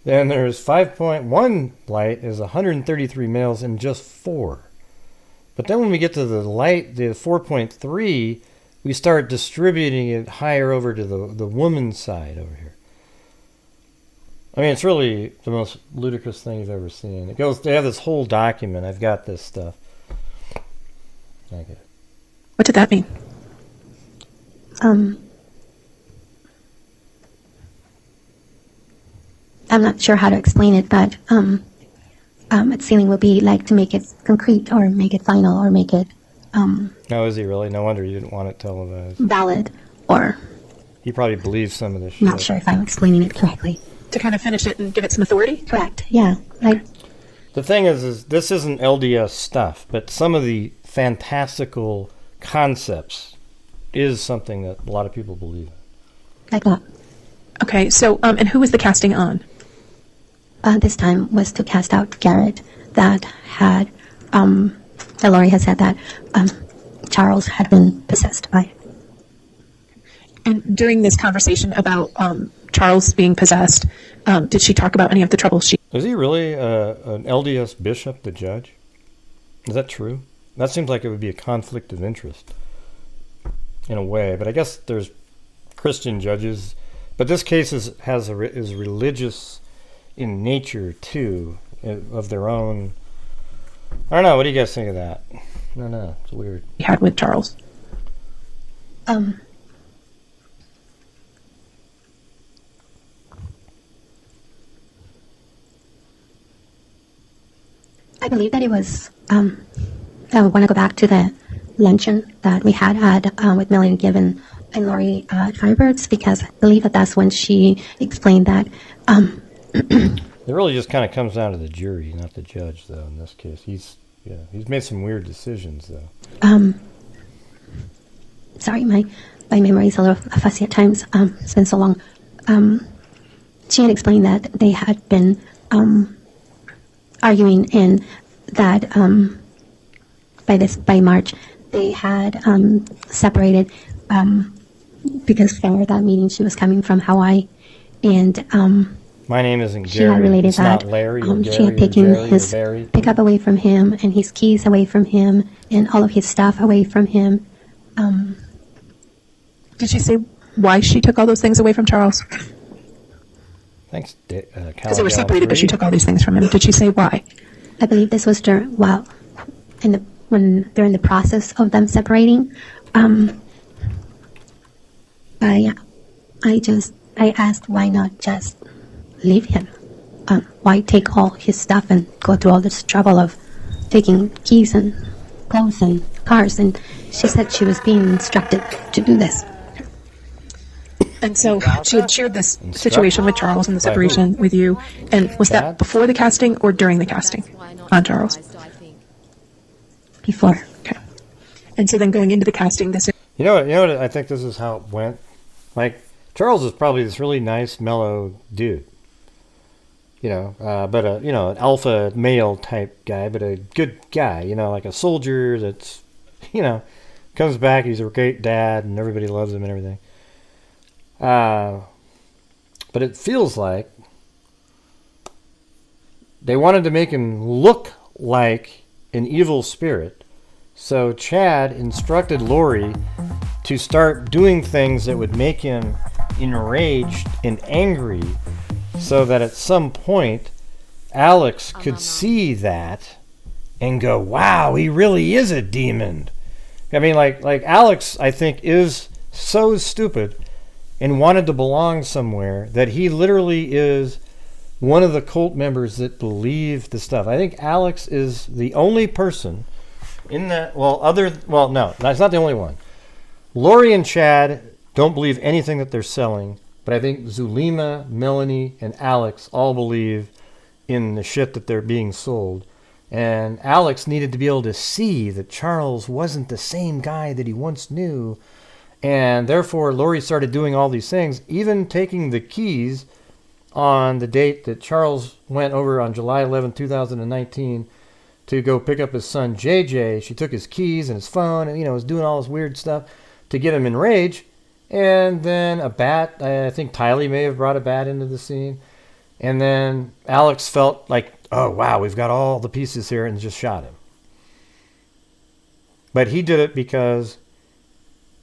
Speaker 1: Then there's 5.1 light is 133 males and just 4. But then when we get to the light, the 4.3, we start distributing it higher over to the woman's side over here. I mean, it's really the most ludicrous thing you've ever seen. They have this whole document. I've got this stuff. Okay.
Speaker 10: What did that mean?
Speaker 11: I'm not sure how to explain it, but a sealing would be like to make it concrete or make it final or make it
Speaker 1: No, is he really? No wonder you didn't want it televised.
Speaker 11: valid or...
Speaker 1: He probably believes some of this shit.
Speaker 11: Not sure if I'm explaining it correctly.
Speaker 10: To kind of finish it and give it some authority?
Speaker 11: Correct, yeah.
Speaker 1: The thing is this isn't LDS stuff, but some of the fantastical concepts is something that a lot of people believe in.
Speaker 11: Like that.
Speaker 10: Okay, so, and who was the casting on?
Speaker 11: This time was to cast out Garrett that had, that Lori had said that Charles had been possessed by.
Speaker 10: And during this conversation about Charles being possessed, did she talk about any of the trouble she...
Speaker 1: Is he really an LDS bishop, the judge? Is that true? That seems like it would be a conflict of interest in a way, but I guess there's Christian judges. But this case is religious in nature too, of their own. I don't know. What do you guys think of that? No, it's weird.
Speaker 10: You had with Charles.
Speaker 11: I believe that it was, I want to go back to the luncheon that we had with Melanie Given and Lori at Firebirds, because I believe that that's when she explained that.
Speaker 1: It really just kind of comes down to the jury, not the judge, though, in this case. He's made some weird decisions, though.
Speaker 11: Sorry, my memory is a little fuzzy at times. It's been so long. She had explained that they had been arguing, and that by March they had separated because for that meeting she was coming from Hawaii, and
Speaker 1: my name isn't Gary.
Speaker 11: She had related
Speaker 1: it's
Speaker 11: that
Speaker 1: not Larry or
Speaker 11: she had
Speaker 1: Gary
Speaker 11: taken
Speaker 1: or Jerry
Speaker 11: his
Speaker 1: or Barry.
Speaker 11: pickup away from him, and his keys away from him, and all of his stuff away from him.
Speaker 10: Did she say why she took all those things away from Charles?
Speaker 1: Thanks,
Speaker 10: Because they were separated, but she took all these things from him. Did she say why?
Speaker 11: I believe this was during when they're in the process of them separating. I asked why not just leave him? Why take all his stuff and go through all this trouble of taking keys and clothes and cars? And she said she was being instructed to do this.
Speaker 10: And so she had shared this situation with Charles and the separation with you. And was that before the casting or during the casting on Charles?
Speaker 11: Before.
Speaker 10: Okay. And so then going into the casting, this.
Speaker 1: You know what? I think this is how it went. Like, Charles is probably this really nice, mellow dude. But an alpha male type guy, but a good guy. Like a soldier that's, comes back. He's a great dad, and everybody loves him and everything. But it feels like they wanted to make him look like an evil spirit. So Chad instructed Lori to start doing things that would make him enraged and angry, so that at some point Alex could see that and go, wow, he really is a demon. I mean, like Alex, I think, is so stupid and wanted to belong somewhere that he literally is one of the cult members that believe the stuff. I think Alex is the only person in that, no, that's not the only one. Lori and Chad don't believe anything that they're selling, but I think Zulema, Melanie, and Alex all believe in the shit that they're being sold. And Alex needed to be able to see that Charles wasn't the same guy that he once knew. And therefore, Lori started doing all these things, even taking the keys on the date that Charles went over on July 11, 2019, to go pick up his son, JJ. She took his keys and his phone and, was doing all this weird stuff to get him enraged. And then a bat, I think Tylee may have brought a bat into the scene. And then Alex felt like, oh, wow, we've got all the pieces here, and just shot him. But he did it because,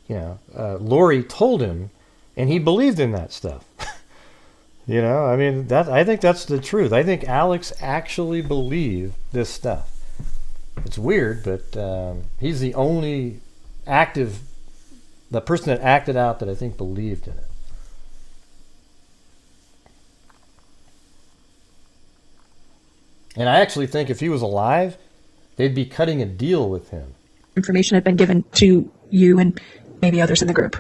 Speaker 1: Lori told him, and he believed in that stuff. I think that's the truth. I think Alex actually believed this stuff. It's weird, but he's the only the person that acted out that I think believed in it. And I actually think if he was alive, they'd be cutting a deal with him.
Speaker 10: Information had been given to you and maybe others in the group.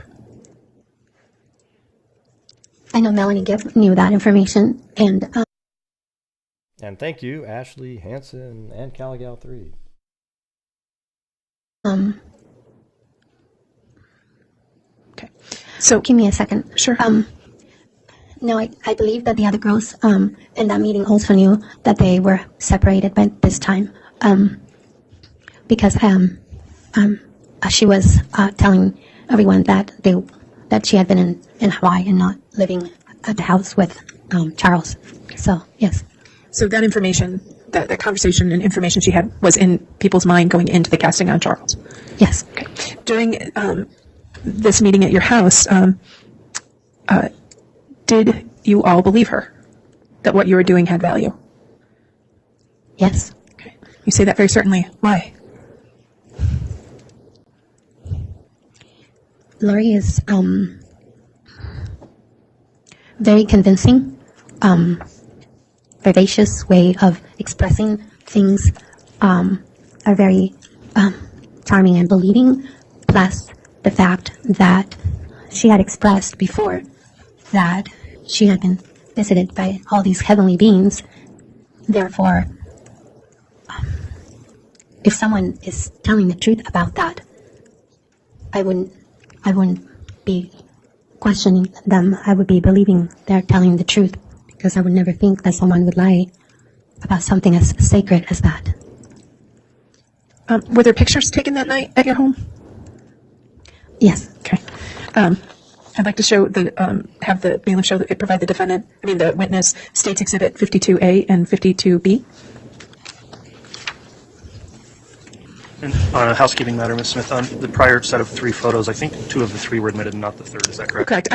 Speaker 11: I know Melanie knew that information, and
Speaker 1: thank you, Ashley, Hansen, and Caligal 3.
Speaker 11: Okay. So give me a second.
Speaker 10: Sure.
Speaker 11: No, I believe that the other girls in that meeting also knew that they were separated by this time, because she was telling everyone that she had been in Hawaii and not living at the house with Charles. So yes.
Speaker 10: So that information, that conversation and information she had was in people's mind going into the casting on Charles.
Speaker 11: Yes.
Speaker 10: Okay. During this meeting at your house, did you all believe her that what you were doing had value?
Speaker 11: Yes.
Speaker 10: Okay. You say that very certainly. Why?
Speaker 11: Lori is very convincing, vivacious way of expressing things, are very charming and believing, plus the fact that she had expressed before that she had been visited by all these heavenly beings. Therefore, if someone is telling the truth about that, I wouldn't be questioning them. I would be believing they're telling the truth, because I would never think that someone would lie about something as sacred as that.
Speaker 10: Were there pictures taken that night at your home?
Speaker 11: Yes.
Speaker 10: Okay. I'd like to show have the bailiff show provide the witness State's Exhibit 52A and 52B.
Speaker 4: And on a housekeeping matter, Ms. Smith, on the prior set of 3 photos, I think 2 of the 3 were admitted and not the 3rd. Is that correct?
Speaker 10: Correct.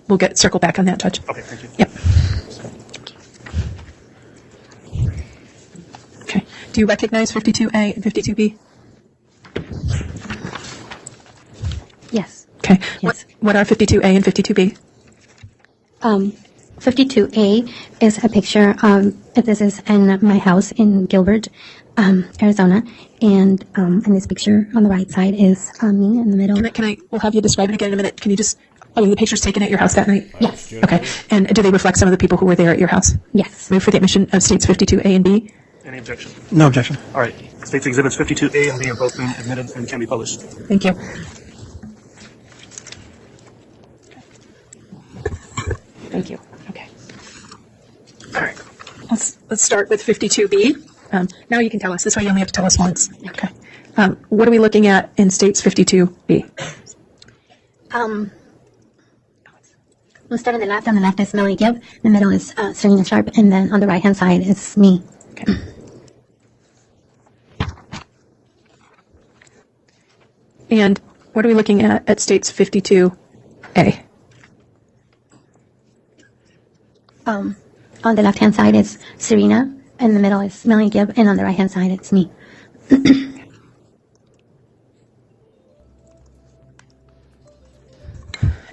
Speaker 10: We'll circle back on that, Judge.
Speaker 4: Okay, thank you.
Speaker 10: Yep. Okay. Do you recognize 52A and 52B?
Speaker 11: Yes.
Speaker 10: Okay.
Speaker 11: Yes.
Speaker 10: What are 52A and 52B?
Speaker 11: 52A is a picture. This is in my house in Gilbert, Arizona, and in this picture on the right side is me in the middle.
Speaker 10: We'll have you describe it again in a minute. Can you just, the pictures taken at your house that night?
Speaker 11: Yes.
Speaker 10: Okay. And do they reflect some of the people who were there at your house?
Speaker 11: Yes.
Speaker 10: Move for the admission of States 52A and B.
Speaker 4: Any objection?
Speaker 7: No objection.
Speaker 4: All right. State's Exhibits 52A and B have both been admitted and can be published.
Speaker 10: Thank you. Thank you. Okay. All right. Let's start with 52B. Now you can tell us. This way you only have to tell us once. Okay. What are we looking at in States 52B?
Speaker 11: We'll start on the left. On the left is Melanie Gibb. The middle is Serena Sharp, and then on the right-hand side is me.
Speaker 10: Okay. And what are we looking at States 52A?
Speaker 11: On the left-hand side is Serena, and the middle is Melanie Gibb, and on the right-hand side it's me.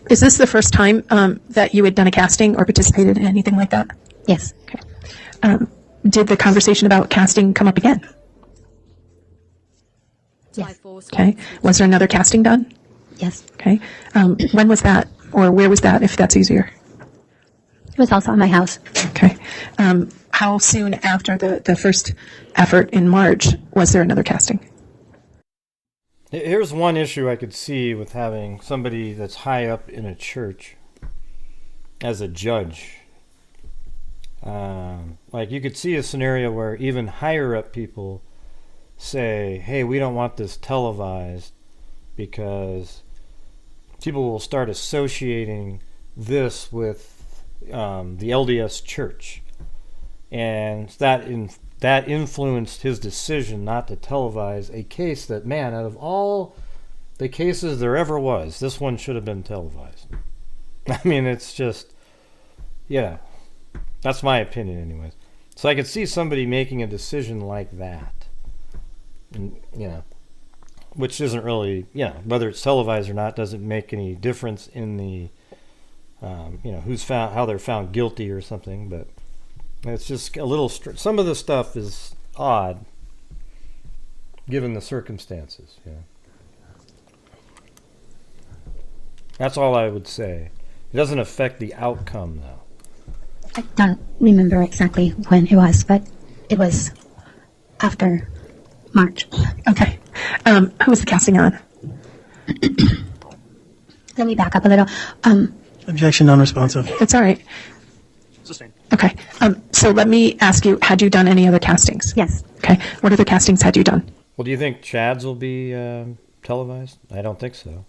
Speaker 10: Is this the first time that you had done a casting or participated in anything like that?
Speaker 11: Yes.
Speaker 10: Okay. Did the conversation about casting come up again?
Speaker 11: Yes.
Speaker 10: Okay. Was there another casting done?
Speaker 11: Yes.
Speaker 10: Okay. When was that, or where was that, if that's easier?
Speaker 11: It was also at my house.
Speaker 10: Okay. How soon after the first effort in March was there another casting?
Speaker 1: Here's one issue I could see with having somebody that's high up in a church as a judge. Like you could see a scenario where even higher up people say, hey, we don't want this televised because people will start associating this with the LDS church. And that influenced his decision not to televise a case that, man, out of all the cases there ever was, this one should have been televised. I mean, it's just, yeah, that's my opinion anyways. So I could see somebody making a decision like that. And, which isn't really, whether it's televised or not doesn't make any difference in the, how they're found guilty or something, but it's just a little, some of the stuff is odd given the circumstances. That's all I would say. It doesn't affect the outcome, though.
Speaker 11: I don't remember exactly when it was, but it was after March.
Speaker 10: Okay. Who was the casting on?
Speaker 11: Let me back up a little.
Speaker 7: Objection, non-responsive.
Speaker 10: It's all right.
Speaker 4: Sustained.
Speaker 10: Okay. So let me ask you, had you done any other castings?
Speaker 11: Yes.
Speaker 10: Okay. What other castings had you done?
Speaker 1: Well, do you think Chad's will be televised? I don't think so.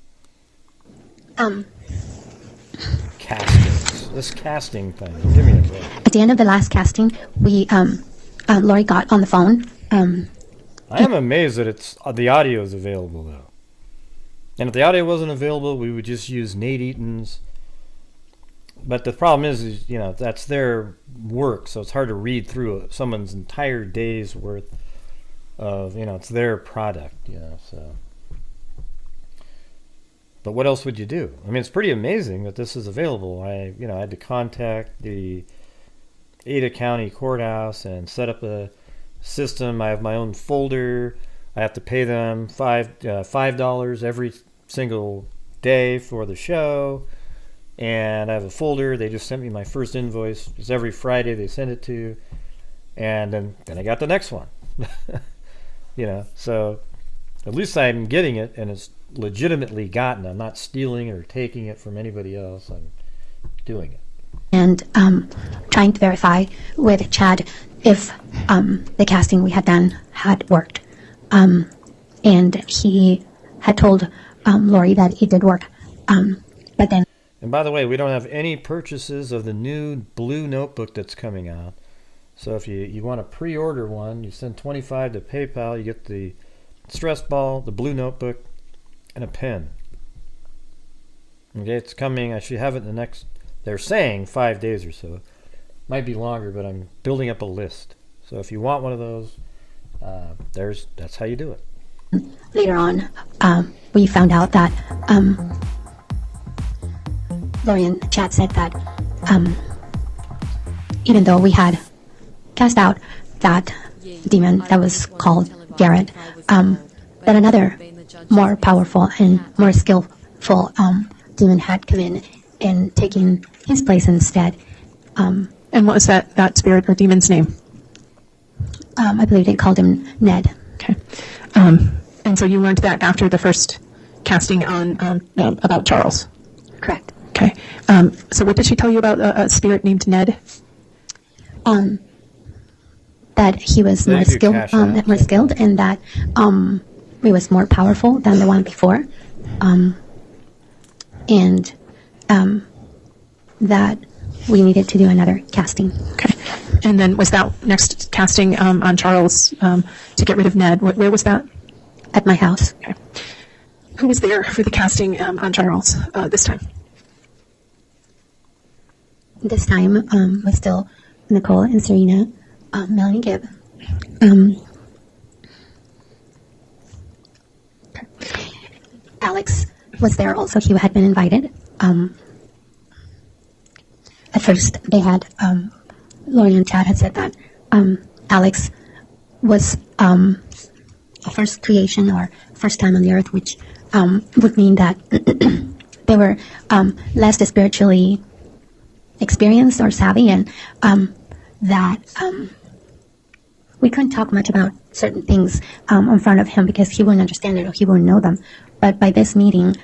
Speaker 1: Castings. This casting thing. Give me a break.
Speaker 11: At the end of the last casting, we Lori got on the phone.
Speaker 1: I am amazed that it's the audio is available though. And if the audio wasn't available, we would just use Nate Eaton's. But the problem is that's their work, so it's hard to read through someone's entire day's worth of, it's their product, so. But what else would you do? I mean, it's pretty amazing that this is available. I had to contact the Ada County Courthouse and set up a system. I have my own folder. I have to pay them $5 every single day for the show. And I have a folder. They just sent me my first invoice. It's every Friday they send it to. And then I got the next one. So at least I'm getting it, and it's legitimately gotten. I'm not stealing or taking it from anybody else. I'm doing it.
Speaker 11: And trying to verify with Chad if the casting we had done had worked. And he had told Lori that it did work. But then.
Speaker 1: And by the way, we don't have any purchases of the new blue notebook that's coming out. So if you want to pre-order one, you send $25 to PayPal. You get the stress ball, the blue notebook, and a pen. Okay, it's coming. I should have it in the next, they're saying 5 days or so. Might be longer, but I'm building up a list. So if you want one of those, that's how you do it.
Speaker 11: Later on, we found out that Lori and Chad said that even though we had cast out that demon that was called Garrett, that another more powerful and more skillful demon had come in and taken his place instead.
Speaker 10: And what was that spirit or demon's name?
Speaker 11: I believe they called him Ned.
Speaker 10: Okay. And so you learned that after the first casting on about Charles?
Speaker 11: Correct.
Speaker 10: Okay. So what did she tell you about a spirit named Ned?
Speaker 11: That he was more skilled, and that he was more powerful than the one before, and that we needed to do another casting.
Speaker 10: Okay. And then was that next casting on Charles to get rid of Ned? Where was that?
Speaker 11: At my house.
Speaker 10: Okay. Who was there for the casting on Charles this time?
Speaker 11: This time was still Nicole and Serena, Melanie Gibb. Alex was there also. He had been invited. At first, they had Lori and Chad had said that Alex was a first creation or first time on the earth, which would mean that they were less spiritually experienced or savvy, and that we couldn't talk much about certain things in front of him because he wouldn't understand it or he wouldn't know them. But by this meeting,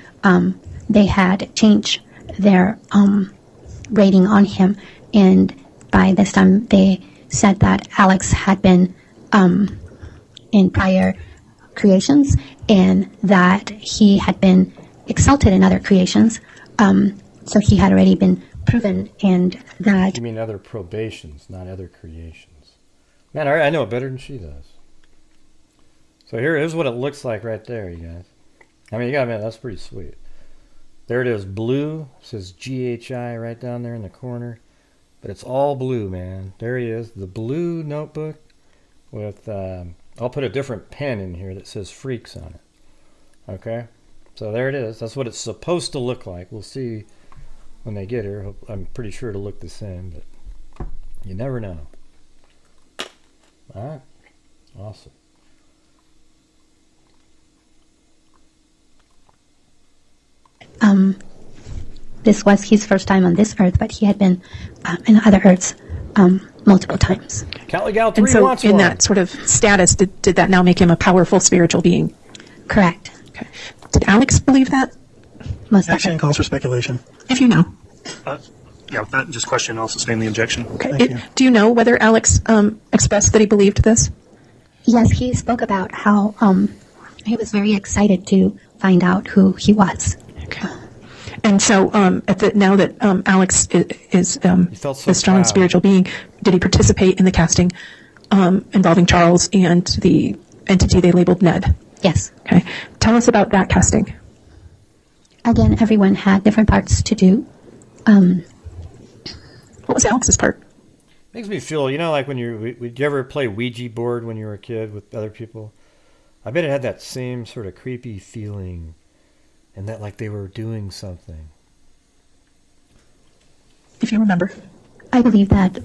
Speaker 11: they had changed their rating on him, and by this time they said that Alex had been in prior creations and that he had been exalted in other creations, so he had already been proven, and that...
Speaker 1: You mean other probations, not other creations. Man, I know it better than she does. So here's what it looks like right there, you guys. I mean, you gotta admit, that's pretty sweet. There it is, blue. It says GHI right down there in the corner. But it's all blue, man. There he is, the blue notebook with... I'll put a different pen in here that says Freaks on it. Okay? So there it is. That's what it's supposed to look like. We'll see when they get here. I'm pretty sure it'll look the same, but you never know. All right. Awesome.
Speaker 11: This was his first time on this earth, but he had been in other earths multiple times.
Speaker 1: Caligal 3
Speaker 10: and so
Speaker 1: wants
Speaker 10: in
Speaker 1: one.
Speaker 10: that sort of status, did that now make him a powerful spiritual being?
Speaker 11: Correct.
Speaker 10: Okay. Did Alex believe that?
Speaker 11: Most
Speaker 7: Action calls for speculation.
Speaker 10: If you know.
Speaker 4: Yeah, with that just question, I'll sustain the objection.
Speaker 10: Okay. Do you know whether Alex expressed that he believed this?
Speaker 11: Yes, he spoke about how he was very excited to find out who he was.
Speaker 10: Okay. And so, now that Alex is a strong spiritual being, did he participate in the casting involving Charles and the entity they labeled Ned?
Speaker 11: Yes.
Speaker 10: Okay. Tell us about that casting.
Speaker 11: Again, everyone had different parts to do.
Speaker 10: What was Alex's part?
Speaker 1: Makes me feel, like when would you ever play Ouija board when you were a kid with other people? I bet it had that same sort of creepy feeling. and that like they were doing something.
Speaker 10: If you remember.
Speaker 11: I believe that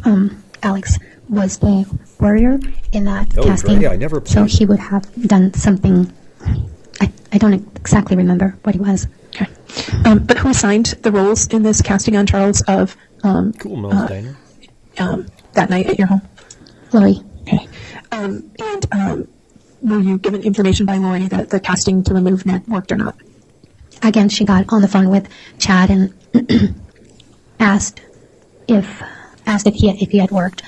Speaker 11: Alex was the warrior in that casting.
Speaker 1: Yeah, I never played.
Speaker 11: So he would have done something. I don't exactly remember what it was.
Speaker 10: Okay. But who assigned the roles in this casting on Charles of
Speaker 1: Cool Mills Diner.
Speaker 10: That night at your home?
Speaker 11: Lori.
Speaker 10: Okay. And were you given information by Lori that the casting to remove Ned worked or not?
Speaker 11: Again, she got on the phone with Chad and asked if he had worked.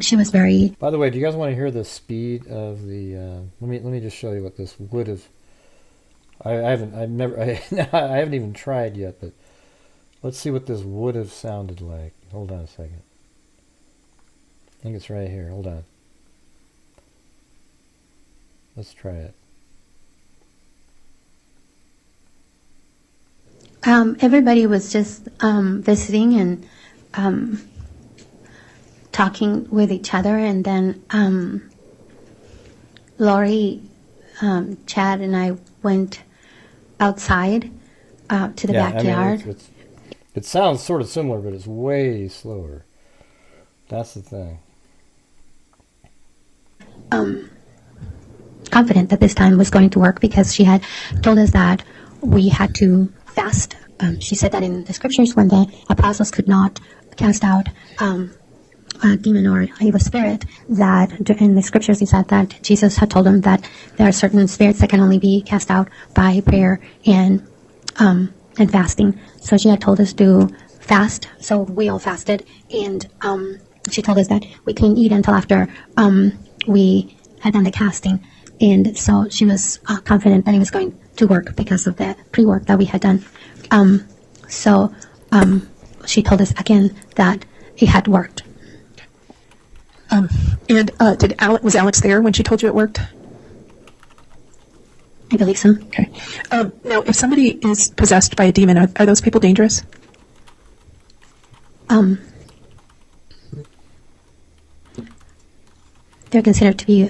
Speaker 11: She was very.
Speaker 1: By the way, do you guys want to hear the speed of the? Let me just show you what this would have. I haven't even tried yet, but let's see what this would have sounded like. Hold on a second. I think it's right here. Hold on. Let's try it.
Speaker 11: Everybody was just visiting and talking with each other, and then Lori, Chad, and I went outside to the backyard.
Speaker 1: I mean, it sounds sort of similar, but it's way slower. That's the thing.
Speaker 11: Confident that this time was going to work because she had told us that we had to fast. She said that in the scriptures when the apostles could not cast out a demon or evil spirit, that in the scriptures he said that Jesus had told them that there are certain spirits that can only be cast out by prayer and fasting. So she had told us to fast, so we all fasted, and she told us that we couldn't eat until after we had done the casting. And so she was confident that it was going to work because of the pre-work that we had done. So she told us again that it had worked.
Speaker 10: And was Alex there when she told you it worked?
Speaker 11: I believe so.
Speaker 10: Okay. Now, if somebody is possessed by a demon, are those people dangerous?
Speaker 11: They're considered to be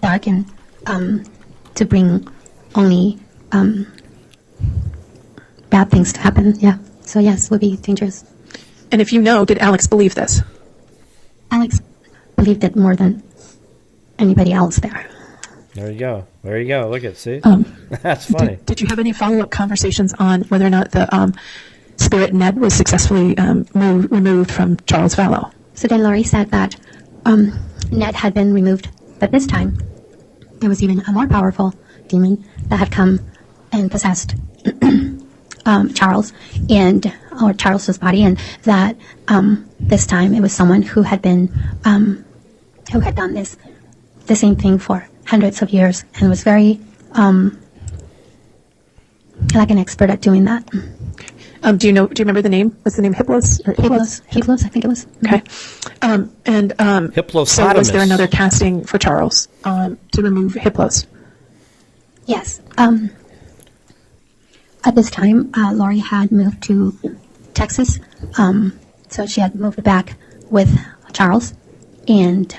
Speaker 11: dark and to bring only bad things to happen. Yeah. So yes, would be dangerous.
Speaker 10: And if you know, did Alex believe this?
Speaker 11: Alex believed it more than anybody else there.
Speaker 1: There you go. There you go. Look at see. That's funny.
Speaker 10: Did you have any follow-up conversations on whether or not the spirit Ned was successfully removed from Charles Vallow?
Speaker 11: So then Lori said that Ned had been removed, but this time there was even a more powerful demon that had come and possessed Charles or Charles's body, and that this time it was someone who had been who had done the same thing for hundreds of years and was very like an expert at doing that.
Speaker 10: Do you remember the name? Was the name Hiplos?
Speaker 11: Hiplos, I think it was.
Speaker 10: Okay. Hiplopotamus. So was there another casting for Charles to remove Hiplos?
Speaker 11: Yes. At this time, Lori had moved to Texas, so she had moved back with Charles, and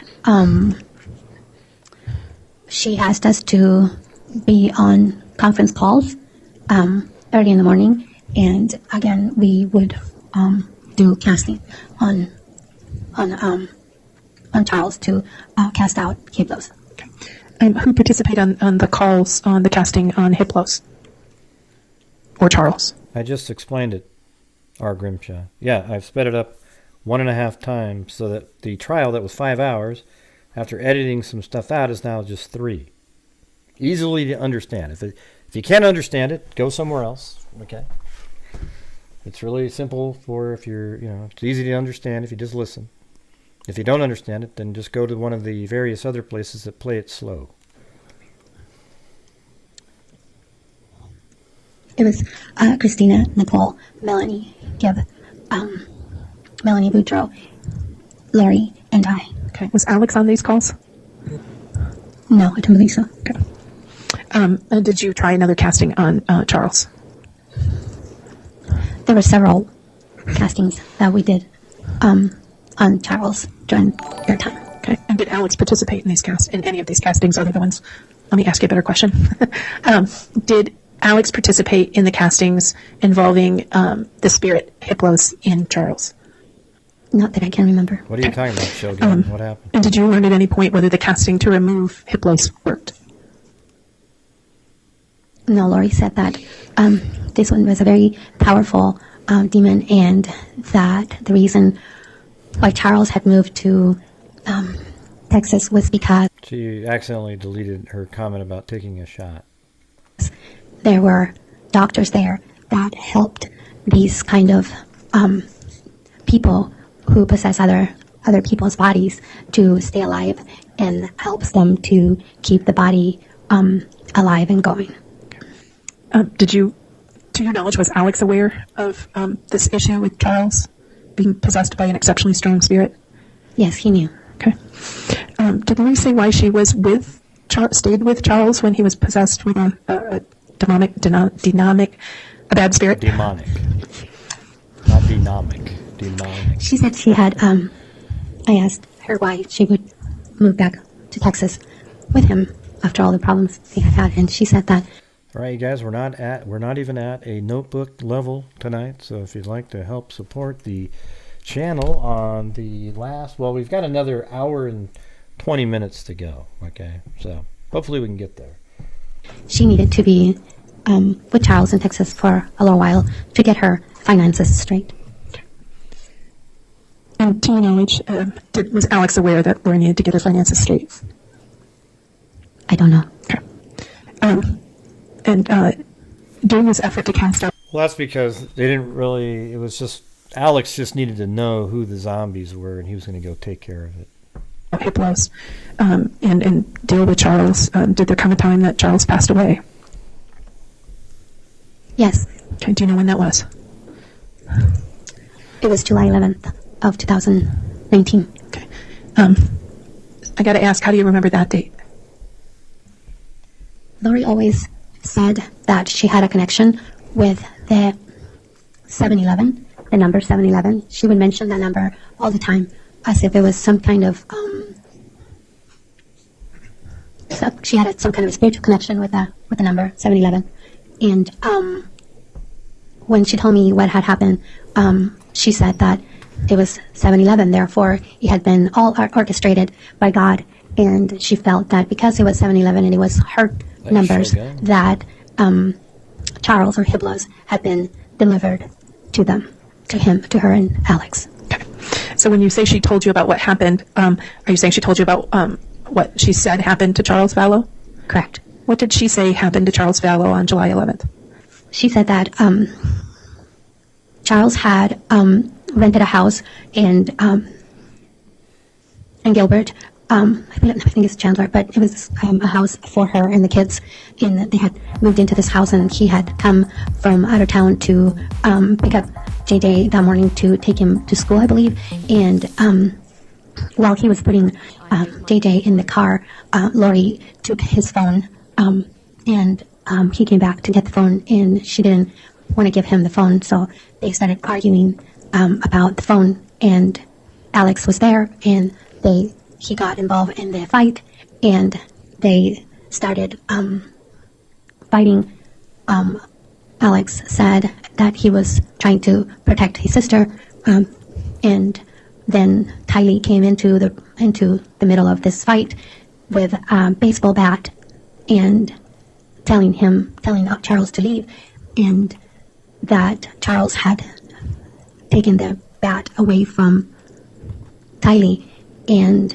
Speaker 11: she asked us to be on conference calls early in the morning, and again we would do casting on Charles to cast out Hiplos.
Speaker 10: Okay. Who participated on the calls on the casting on Hiplos? Or Charles?
Speaker 1: I just explained it, R. Grimshaw. Yeah, I've sped it up 1.5 times so that the trial that was 5 hours, after editing some stuff out, is now just 3. Easily to understand. If you can't understand it, go somewhere else. Okay. It's really simple for if you're, it's easy to understand if you just listen. If you don't understand it, then just go to one of the various other places that play it slow.
Speaker 11: It was Christina, Nicole, Melanie, Gibb, Melanie Boudreaux, Lori, and I.
Speaker 10: Okay. Was Alex on these calls?
Speaker 11: No, I don't believe so.
Speaker 10: Okay. And did you try another casting on Charles?
Speaker 11: There were several castings that we did on Charles during their time.
Speaker 10: Okay. And did Alex participate in any of these castings other than ones let me ask you a better question. Did Alex participate in the castings involving the spirit Hiplos in Charles?
Speaker 11: Not that I can remember.
Speaker 1: What are you talking about, Shogun? What happened?
Speaker 10: And did you learn at any point whether the casting to remove Hiplos worked?
Speaker 11: No, Lori said that this one was a very powerful demon, and that the reason why Charles had moved to Texas was because
Speaker 1: She accidentally deleted her comment about taking a shot.
Speaker 11: there were doctors there that helped these kind of people who possess other people's bodies to stay alive, and helps them to keep the body alive and going.
Speaker 10: To your knowledge, was Alex aware of this issue with Charles being possessed by an exceptionally strong spirit?
Speaker 11: Yes, he knew.
Speaker 10: Okay. Did Lori say why she was stayed with Charles when he was possessed with a bad spirit?
Speaker 1: Demonic. Not dynamic. Demonic.
Speaker 11: She said she had, I asked her why she would move back to Texas with him after all the problems they had had, and she said that.
Speaker 1: All right, you guys, we're not even at a notebook level tonight, so if you'd like to help support the channel on the last, well, we've got another hour and 20 minutes to go, okay? So hopefully we can get there.
Speaker 11: She needed to be with Charles in Texas for a little while to get her finances straight.
Speaker 10: And to your knowledge, was Alex aware that Lori needed to get her finances straight?
Speaker 11: I don't know.
Speaker 10: Okay. And during this effort to cast out...
Speaker 1: Well, that's because they didn't really, it was just, Alex just needed to know who the zombies were, and he was going to go take care of it.
Speaker 10: Hiplos, and deal with Charles. Did there come a time that Charles passed away?
Speaker 11: Yes.
Speaker 10: Okay, do you know when that was?
Speaker 11: It was July 11th of 2019.
Speaker 10: Okay. I got to ask, how do you remember that date?
Speaker 11: Lori always said that she had a connection with the 7-Eleven, the number 7-Eleven. She would mention that number all the time, as if it was some kind of, she had some kind of spiritual connection with the number 7-Eleven. And when she told me what had happened, she said that it was 7-Eleven, therefore it had been all orchestrated by God, and she felt that because it was 7-Eleven and it was her numbers, that Charles or Hiplos had been delivered to them, to him, to her and Alex.
Speaker 10: Okay. So when you say she told you about what happened, are you saying she told you about what she said happened to Charles Vallow?
Speaker 11: Correct.
Speaker 10: What did she say happened to Charles Vallow on July 11th?
Speaker 11: She said that Charles had rented a house in Gilbert. I think it's Chandler, but it was a house for her and the kids. And they had moved into this house, and he had come from out of town to pick up JJ that morning to take him to school, I believe. And while he was putting JJ in the car, Lori took his phone, and he came back to get the phone, and she didn't want to give him the phone, so they started arguing about the phone, and Alex was there, and he got involved in the fight, and they started fighting. Alex said that he was trying to protect his sister, and then Tylee came into the middle of this fight with a baseball bat and telling Charles to leave, and that Charles had taken the bat away from Tylee, and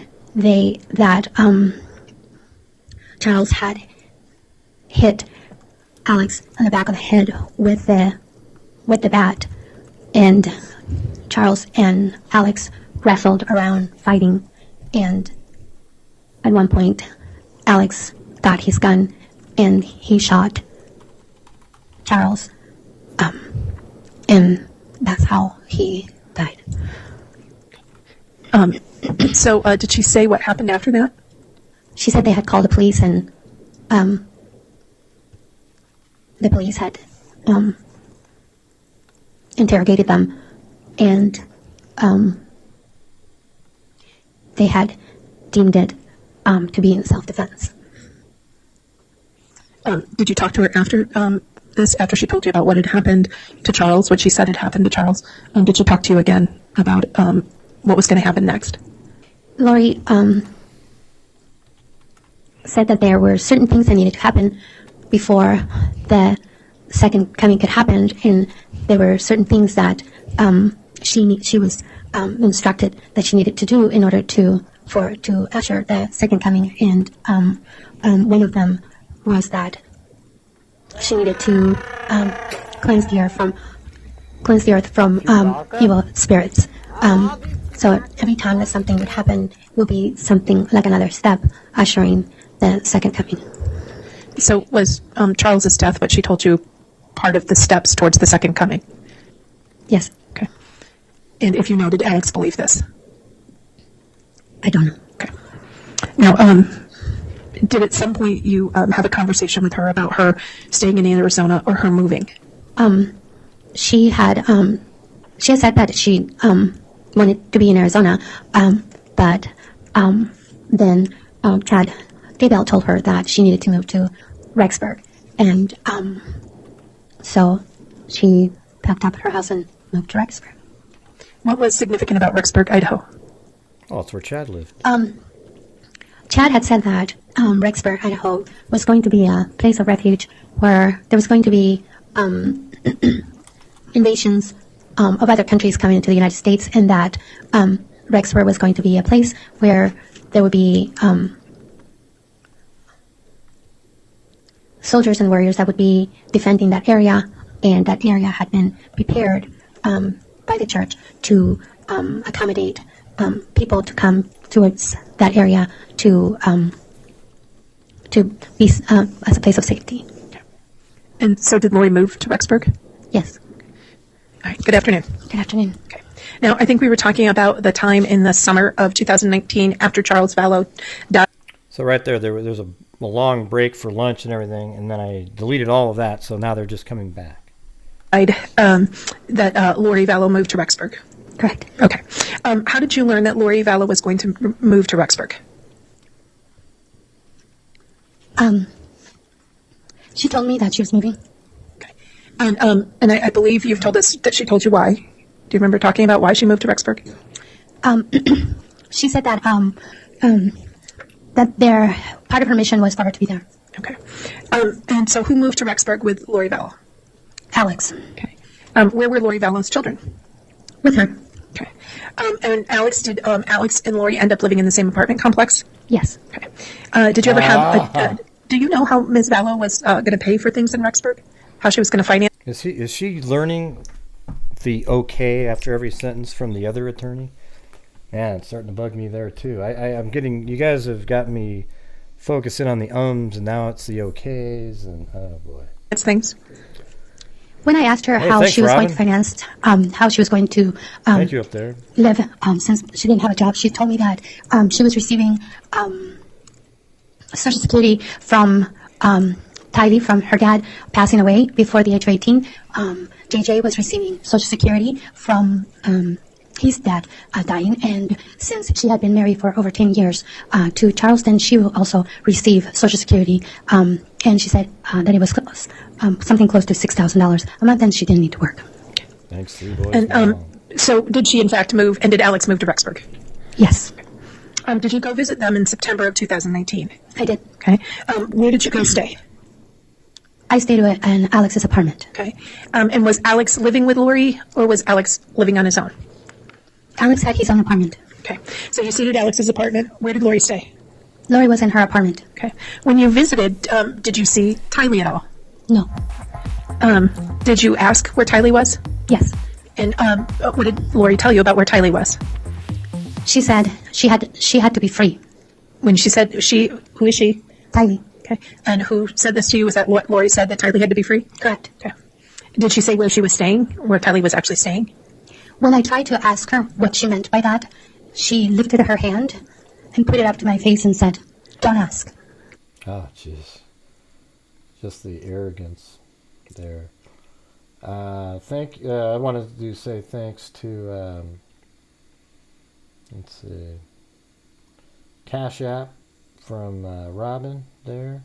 Speaker 11: Charles had hit Alex on the back of the head with the bat, and Charles and Alex wrestled around fighting, and at one point Alex got his gun and he shot Charles, and that's how he died.
Speaker 10: So did she say what happened after that?
Speaker 11: She said they had called the police, and the police had interrogated them, and they had deemed it to be in self-defense.
Speaker 10: Did you talk to her after this, after she told you about what had happened to Charles, what she said had happened to Charles? Did she talk to you again about what was going to happen next?
Speaker 11: Lori said that there were certain things that needed to happen before the second coming could happen, and there were certain things that she was instructed that she needed to do in order to usher the second coming, and one of them was that she needed to cleanse the earth from evil spirits. So every time that something would happen will be something like another step ushering the second coming.
Speaker 10: So was Charles's death, what she told you, part of the steps towards the second coming?
Speaker 11: Yes.
Speaker 10: Okay. And if you know, did Alex believe this?
Speaker 11: I don't know.
Speaker 10: Okay. Now, did at some point you have a conversation with her about her staying in Arizona or her moving?
Speaker 11: She had said that she wanted to be in Arizona, but then Chad Daybell told her that she needed to move to Rexburg, and so she packed up her house and moved to Rexburg.
Speaker 10: What was significant about Rexburg, Idaho?
Speaker 1: Oh, it's where Chad lived.
Speaker 11: Chad had said that Rexburg, Idaho, was going to be a place of refuge where there was going to be invasions of other countries coming into the United States, and that Rexburg was going to be a place where there would be soldiers and warriors that would be defending that area, and that area had been prepared by the church to accommodate people to come towards that area to be as a place of safety.
Speaker 10: And so did Lori move to Rexburg?
Speaker 11: Yes.
Speaker 10: All right. Good afternoon.
Speaker 11: Good afternoon.
Speaker 10: Okay. Now, I think we were talking about the time in the summer of 2019 after Charles Vallow died.
Speaker 1: So right there's a long break for lunch and everything, and then I deleted all of that, so now they're just coming back.
Speaker 10: That Lori Vallow moved to Rexburg.
Speaker 11: Correct.
Speaker 10: Okay. How did you learn that Lori Vallow was going to move to Rexburg?
Speaker 11: She told me that she was moving.
Speaker 10: Okay. And I believe you've told us that she told you why. Do you remember talking about why she moved to Rexburg?
Speaker 11: She said that that their part of her mission was for her to be there.
Speaker 10: Okay. And so who moved to Rexburg with Lori Vallow?
Speaker 11: Alex.
Speaker 10: Okay. Where were Lori Vallow's children?
Speaker 11: With her.
Speaker 10: Okay. And did Alex and Lori end up living in the same apartment complex?
Speaker 11: Yes.
Speaker 10: Okay. Did you ever have do you know how Ms. Vallow was going to pay for things in Rexburg? How she was going to finance?
Speaker 1: Is she learning the okay after every sentence from the other attorney? Man, it's starting to bug me there too. I'm getting, you guys have got me focusing on the ums, and now it's the okays, and oh boy.
Speaker 10: It's things.
Speaker 11: When I asked her how she was going to finance, how she was going to
Speaker 1: thank you up there.
Speaker 11: live, since she didn't have a job, she told me that she was receiving Social Security from Tylee, from her dad passing away before the age of 18. JJ was receiving Social Security from his dad dying, and since she had been married for over 10 years to Charles, then she will also receive Social Security. And she said that it was something close to $6,000 a month, and she didn't need to work.
Speaker 1: Thanks, three boys.
Speaker 10: And so did she in fact move, and did Alex move to Rexburg?
Speaker 11: Yes.
Speaker 10: Did you go visit them in September of 2019?
Speaker 11: I did.
Speaker 10: Okay. Where did you go stay?
Speaker 11: I stayed in Alex's apartment.
Speaker 10: Okay. And was Alex living with Lori, or was Alex living on his own?
Speaker 11: Alex had his own apartment.
Speaker 10: Okay. So you stayed at Alex's apartment. Where did Lori stay?
Speaker 11: Lori was in her apartment.
Speaker 10: Okay. When you visited, did you see Tylee at all?
Speaker 11: No.
Speaker 10: Did you ask where Tylee was?
Speaker 11: Yes.
Speaker 10: And what did Lori tell you about where Tylee was?
Speaker 11: She said she had to be free.
Speaker 10: When she said who is she?
Speaker 11: Tylee.
Speaker 10: Okay. And who said this to you? Was that what Lori said, that Tylee had to be free?
Speaker 11: Correct.
Speaker 10: Okay. Did she say where she was staying, where Tylee was actually staying?
Speaker 11: When I tried to ask her what she meant by that, she lifted her hand and put it up to my face and said, "Don't ask."
Speaker 1: Oh, jeez. Just the arrogance there. I wanted to say thanks to, let's see, Cash App from Robin there.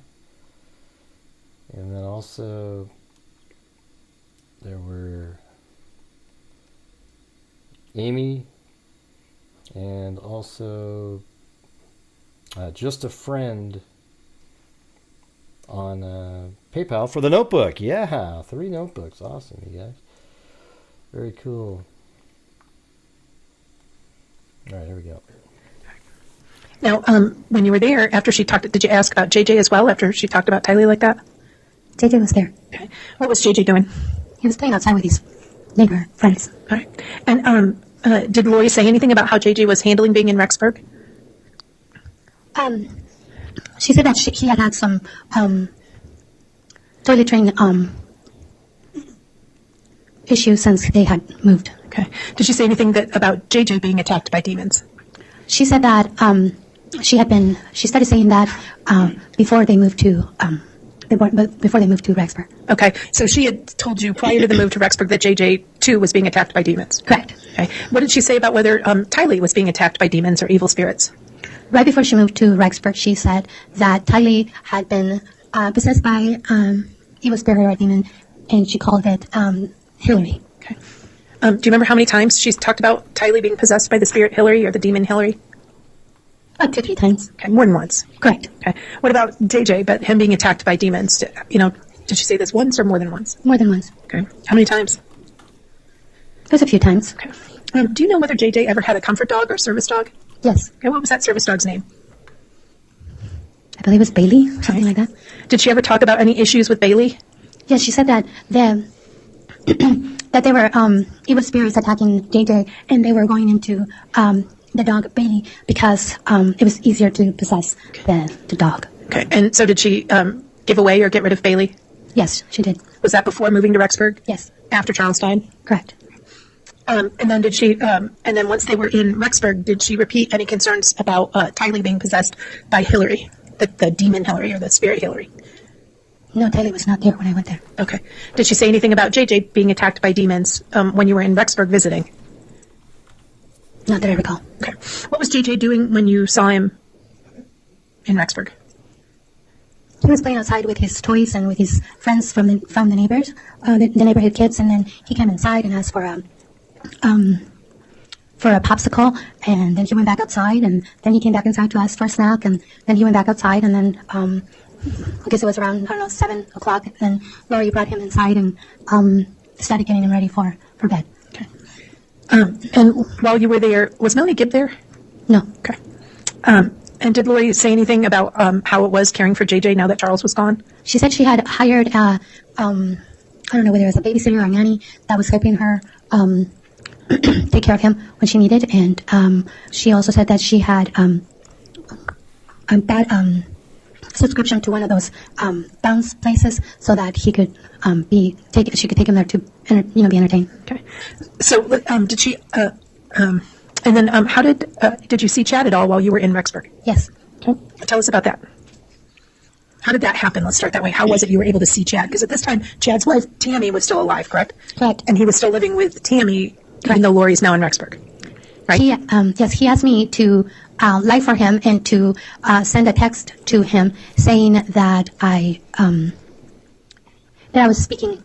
Speaker 1: And then also there were Amy and also just a friend on PayPal for the notebook. Yeah, 3 notebooks. Awesome, you guys. Very cool. All right, here we go.
Speaker 10: Now, when you were there, after she talked, did you ask about JJ as well after she talked about Tylee like that?
Speaker 11: JJ was there.
Speaker 10: Okay. What was JJ doing?
Speaker 11: He was playing outside with his neighbor friends.
Speaker 10: All right. And did Lori say anything about how JJ was handling being in Rexburg?
Speaker 11: She said that he had some toiletry issues since they had moved.
Speaker 10: Okay. Did she say anything about JJ being attacked by demons?
Speaker 11: She said that she started saying that before they moved to Rexburg.
Speaker 10: Okay, so she had told you prior to the move to Rexburg that JJ too was being attacked by demons.
Speaker 11: Correct.
Speaker 10: Okay. What did she say about whether Tylee was being attacked by demons or evil spirits?
Speaker 11: Right before she moved to Rexburg, she said that Tylee had been possessed by evil spirit or demon, and she called it Hillary.
Speaker 10: Okay. Do you remember how many times she's talked about Tylee being possessed by the spirit Hillary or the demon Hillary?
Speaker 11: Up to 3 times.
Speaker 10: Okay, more than once.
Speaker 11: Correct.
Speaker 10: Okay. What about JJ, but him being attacked by demons? Did she say this once or more than once?
Speaker 11: More than once.
Speaker 10: Okay. How many times?
Speaker 11: It was a few times.
Speaker 10: Okay. Do you know whether JJ ever had a comfort dog or service dog?
Speaker 11: Yes.
Speaker 10: Okay, what was that service dog's name?
Speaker 11: I believe it was Bailey, or something like that.
Speaker 10: Did she ever talk about any issues with Bailey?
Speaker 11: Yes, she said that that there were evil spirits attacking JJ, and they were going into the dog Bailey because it was easier to possess the dog.
Speaker 10: Okay, and so did she give away or get rid of Bailey?
Speaker 11: Yes, she did.
Speaker 10: Was that before moving to Rexburg?
Speaker 11: Yes.
Speaker 10: After Charles died?
Speaker 11: Correct.
Speaker 10: And then did she? And then once they were in Rexburg, did she repeat any concerns about Tylee being possessed by Hillary, the demon Hillary or the spirit Hillary?
Speaker 11: No, Tylee was not there when I went there.
Speaker 10: Okay. Did she say anything about JJ being attacked by demons when you were in Rexburg visiting?
Speaker 11: Not that I recall.
Speaker 10: Okay. What was JJ doing when you saw him in Rexburg?
Speaker 11: He was playing outside with his toys and with his friends from the neighbors, the neighborhood kids, and then he came inside and asked for a popsicle, and then he went back outside, and then he came back inside to ask for a snack, and then he went back outside, and then I guess it was around 7 o'clock, and Lori brought him inside and started getting him ready for bed.
Speaker 10: Okay. And while you were there, was Melanie Gibb there?
Speaker 11: No.
Speaker 10: Okay. And did Lori say anything about how it was caring for JJ now that Charles was gone?
Speaker 11: She said she had hired I don't know whether it was a babysitter or a nanny that was helping her take care of him when she needed, and she also said that she had a bad subscription to one of those bounce places so that he could she could take him there to be entertained.
Speaker 10: Okay. So did she and then how did you see Chad at all while you were in Rexburg?
Speaker 11: Yes.
Speaker 10: Okay. Tell us about that. How did that happen? Let's start that way. How was it you were able to see Chad? Because at this time, Chad's wife, Tammy, was still alive, correct?
Speaker 11: Correct.
Speaker 10: And he was still living with Tammy, even though Lori's now in Rexburg, right?
Speaker 11: Yes, he asked me to lie for him and to send a text to him saying that I was speaking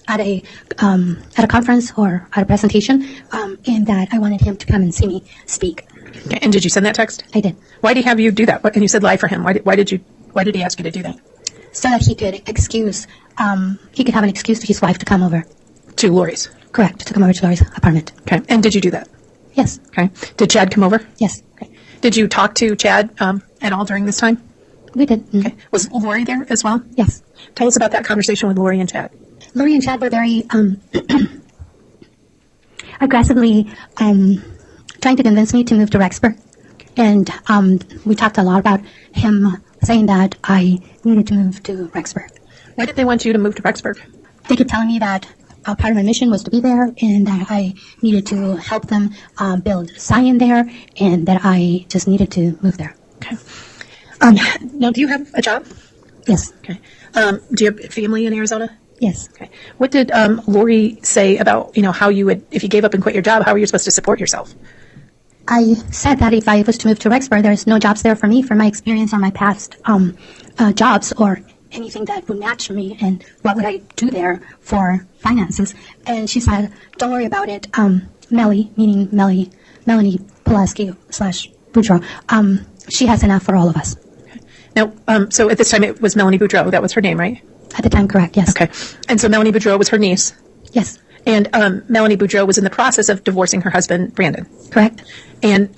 Speaker 11: at a conference or at a presentation, and that I wanted him to come and see me speak.
Speaker 10: Okay. And did you send that text?
Speaker 11: I did.
Speaker 10: Why did he have you do that? And you said lie for him. Why did he ask you to do that?
Speaker 11: So that he could have an excuse to his wife to come over.
Speaker 10: To Lori's?
Speaker 11: Correct, to come over to Lori's apartment.
Speaker 10: Okay. And did you do that?
Speaker 11: Yes.
Speaker 10: Okay. Did Chad come over?
Speaker 11: Yes.
Speaker 10: Okay. Did you talk to Chad at all during this time?
Speaker 11: We did. Mm-hmm.
Speaker 10: Okay. Was Lori there as well?
Speaker 11: Yes.
Speaker 10: Tell us about that conversation with Lori and Chad.
Speaker 11: Lori and Chad were very aggressively trying to convince me to move to Rexburg. And we talked a lot about him saying that I needed to move to Rexburg.
Speaker 10: Why did they want you to move to Rexburg?
Speaker 11: They kept telling me that part of my mission was to be there, and that I needed to help them build Zion there, and that I just needed to move there.
Speaker 10: Okay. Now, do you have a job?
Speaker 11: Yes.
Speaker 10: Okay. Do you have family in Arizona?
Speaker 11: Yes.
Speaker 10: Okay. What did Lori say about, how you would, if you gave up and quit your job, how were you supposed to support yourself?
Speaker 11: I said that if I was to move to Rexburg, there's no jobs there for me from my experience or my past jobs or anything that would match me, and what would I do there for finances? And she said, don't worry about it. Melanie, meaning Melanie Pulaski / Boudreaux, she has enough for all of us.
Speaker 10: Now, so at this time it was Melanie Boudreaux. That was her name, right?
Speaker 11: At the time, correct, yes.
Speaker 10: Okay. And so Melanie Boudreaux was her niece?
Speaker 11: Yes.
Speaker 10: And Melanie Boudreaux was in the process of divorcing her husband, Brandon?
Speaker 11: Correct.
Speaker 10: And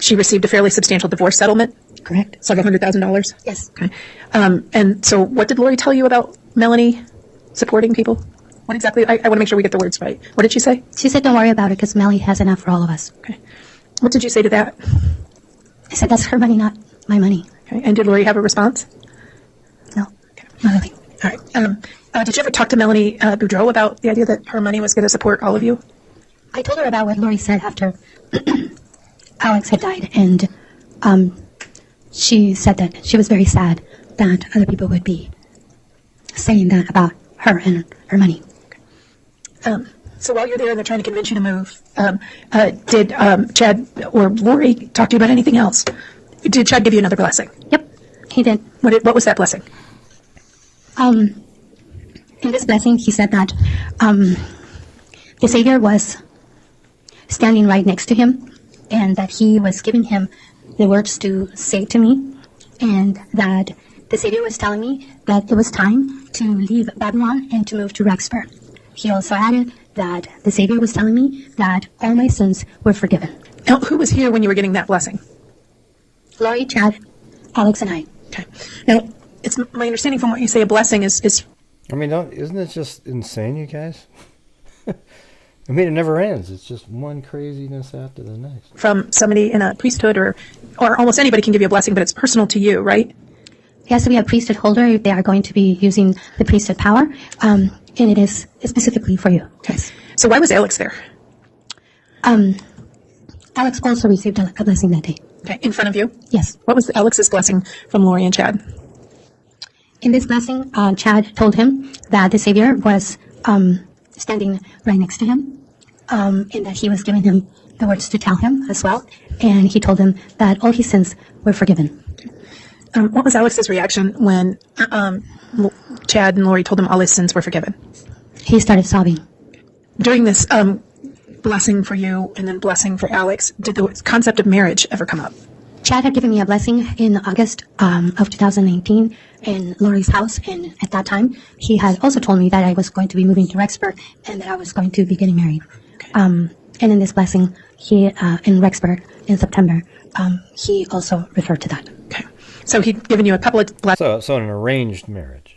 Speaker 10: she received a fairly substantial divorce settlement?
Speaker 11: Correct.
Speaker 10: Several $100,000?
Speaker 11: Yes.
Speaker 10: Okay. And so what did Lori tell you about Melanie supporting people? What exactly? I want to make sure we get the words right. What did she say?
Speaker 11: She said, don't worry about it, because Melanie has enough for all of us.
Speaker 10: Okay. What did you say to that?
Speaker 11: I said, that's her money, not my money.
Speaker 10: Okay. And did Lori have a response?
Speaker 11: No. Okay. Not really.
Speaker 10: All right. Did you ever talk to Melanie Boudreaux about the idea that her money was going to support all of you?
Speaker 11: I told her about what Lori said after Alex had died, and she said that she was very sad that other people would be saying that about her and her money.
Speaker 10: So while you're there and they're trying to convince you to move, did Chad or Lori talk to you about anything else? Did Chad give you another blessing?
Speaker 11: Yep, he did.
Speaker 10: What was that blessing?
Speaker 11: In this blessing, he said that the Savior was standing right next to him, and that he was giving him the words to say to me, and that the Savior was telling me that it was time to leave Babylon and to move to Rexburg. He also added that the Savior was telling me that all my sins were forgiven.
Speaker 10: Now, who was here when you were getting that blessing?
Speaker 11: Lori, Chad, Alex, and I.
Speaker 10: Okay. Now, it's my understanding from what you say a blessing is
Speaker 1: I mean, isn't it just insane, you guys? I mean, it never ends. It's just one craziness after the next.
Speaker 10: from somebody in a priesthood or almost anybody can give you a blessing, but it's personal to you, right?
Speaker 11: He has to be a priesthood holder if they are going to be using the priesthood power, and it is specifically for you.
Speaker 10: Okay. So why was Alex there?
Speaker 11: Alex also received a blessing that day.
Speaker 10: Okay. In front of you?
Speaker 11: Yes.
Speaker 10: What was Alex's blessing from Lori and Chad?
Speaker 11: In this blessing, Chad told him that the Savior was standing right next to him, and that he was giving him the words to tell him as well. And he told him that all his sins were forgiven.
Speaker 10: What was Alex's reaction when Chad and Lori told him all his sins were forgiven?
Speaker 11: He started sobbing.
Speaker 10: During this blessing for you and then blessing for Alex, did the concept of marriage ever come up?
Speaker 11: Chad had given me a blessing in August of 2019 in Lori's house, and at that time, he had also told me that I was going to be moving to Rexburg and that I was going to be getting married. Okay. And in this blessing, he in Rexburg in September, he also referred to that.
Speaker 10: Okay. So he'd given you a couple of blessings.
Speaker 1: So an arranged marriage.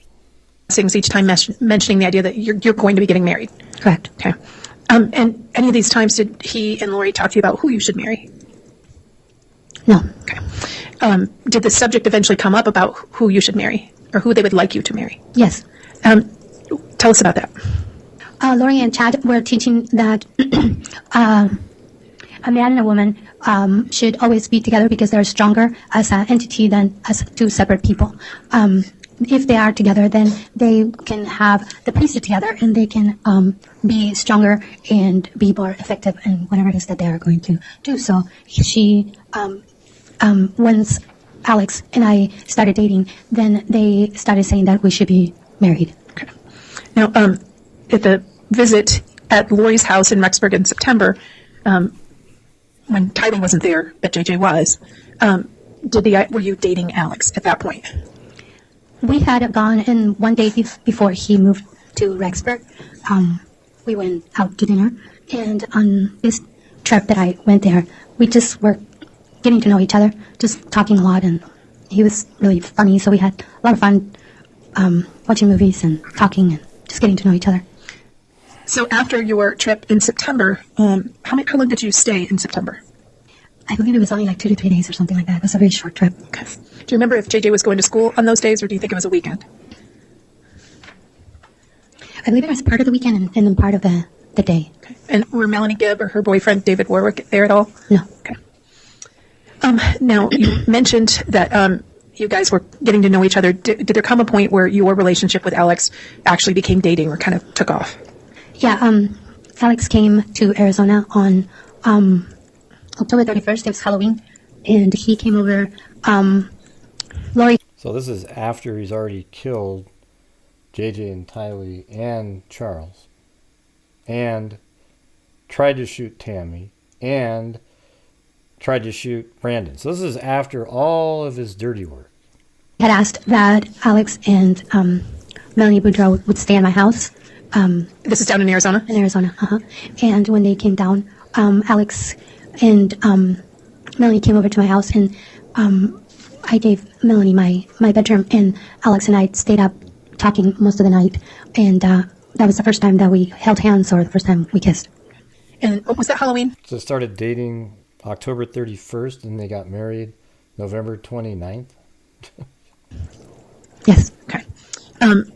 Speaker 10: Each time mentioning the idea that you're going to be getting married.
Speaker 11: Correct.
Speaker 10: Okay. And any of these times did he and Lori talk to you about who you should marry?
Speaker 11: No.
Speaker 10: Okay. Did the subject eventually come up about who you should marry or who they would like you to marry?
Speaker 11: Yes.
Speaker 10: Tell us about that.
Speaker 11: Lori and Chad were teaching that a man and a woman should always be together because they're stronger as an entity than as two separate people. If they are together, then they can have the priesthood together and they can be stronger and be more effective in whatever it is that they are going to do. So she, once Alex and I started dating, then they started saying that we should be married.
Speaker 10: Okay. Now, at the visit at Lori's house in Rexburg in September, when Tylee wasn't there, but JJ was, were you dating Alex at that point?
Speaker 11: We had gone in one day before he moved to Rexburg. We went out to dinner, and on this trip that I went there, we just were getting to know each other, just talking a lot, and he was really funny, so we had a lot of fun watching movies and talking and just getting to know each other.
Speaker 10: So after your trip in September, how long did you stay in September?
Speaker 11: I believe it was only like 2 to 3 days or something like that. It was a very short trip.
Speaker 10: Okay. Do you remember if JJ was going to school on those days, or do you think it was a weekend?
Speaker 11: I believe it was part of the weekend and then part of the day.
Speaker 10: Okay. And were Melanie Gibb or her boyfriend David Warwick there at all?
Speaker 11: No.
Speaker 10: Okay. Now, you mentioned that you guys were getting to know each other. Did there come a point where your relationship with Alex actually became dating or kind of took off?
Speaker 11: Yeah, Alex came to Arizona on October 31st. It was Halloween, and he came over. Lori.
Speaker 1: So this is after he's already killed JJ and Tylee and Charles, and tried to shoot Tammy, and tried to shoot Brandon. So this is after all of his dirty work.
Speaker 11: I had asked that Alex and Melanie Boudreaux would stay in my house.
Speaker 10: This is down in Arizona?
Speaker 11: In Arizona, And when they came down, Alex and Melanie came over to my house, and I gave Melanie my bedroom, and Alex and I stayed up talking most of the night, and that was the first time that we held hands, or the first time we kissed.
Speaker 10: And was that Halloween?
Speaker 1: So they started dating October 31st, and they got married November 29th.
Speaker 11: Yes.
Speaker 10: Okay.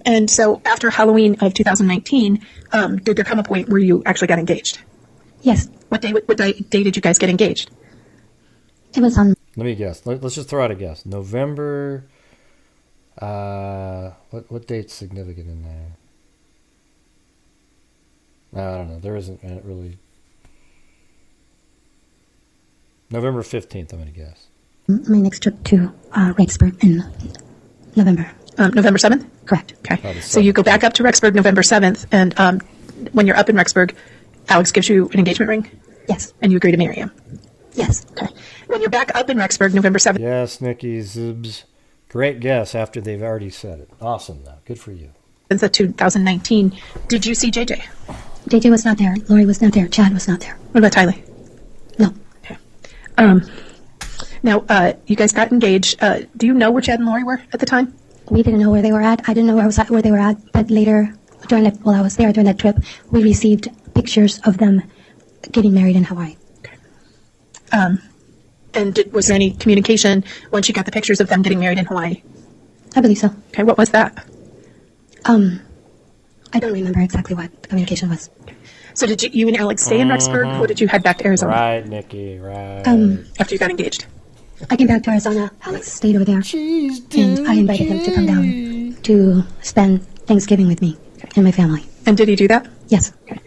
Speaker 10: And so after Halloween of 2019, did there come a point where you actually got engaged?
Speaker 11: Yes.
Speaker 10: What day did you guys get engaged?
Speaker 11: It was on...
Speaker 1: Let me guess. Let's just throw out a guess. November... what date's significant in there? I don't know. There isn't really... November 15th, I'm going to guess.
Speaker 11: My next trip to Rexburg in November.
Speaker 10: November 7th?
Speaker 11: Correct.
Speaker 10: Okay. So you go back up to Rexburg November 7th, and when you're up in Rexburg, Alex gives you an engagement ring?
Speaker 11: Yes.
Speaker 10: And you agree to marry him?
Speaker 11: Yes.
Speaker 10: Okay. When you're back up in Rexburg November 7th...
Speaker 1: Yes, Nikki Zibs. Great guess after they've already said it. Awesome, though. Good for you.
Speaker 10: Since 2019, did you see JJ?
Speaker 11: JJ was not there. Lori was not there. Chad was not there.
Speaker 10: What about Tylee?
Speaker 11: No.
Speaker 10: Okay. Now, you guys got engaged. Do you know where Chad and Lori were at the time?
Speaker 11: We didn't know where they were at. I didn't know where they were at. But later, while I was there during that trip, we received pictures of them getting married in Hawaii.
Speaker 10: Okay. And was there any communication once you got the pictures of them getting married in Hawaii?
Speaker 11: I believe so.
Speaker 10: Okay. What was that?
Speaker 11: I don't remember exactly what the communication was.
Speaker 10: So did you and Alex stay in Rexburg, or did you head back to Arizona?
Speaker 1: Right, Nikki, right.
Speaker 10: After you got engaged?
Speaker 11: I came back to Arizona. Alex stayed over there. And I invited him to come down to spend Thanksgiving with me and my family.
Speaker 10: And did he do that?
Speaker 11: Yes.
Speaker 10: Okay.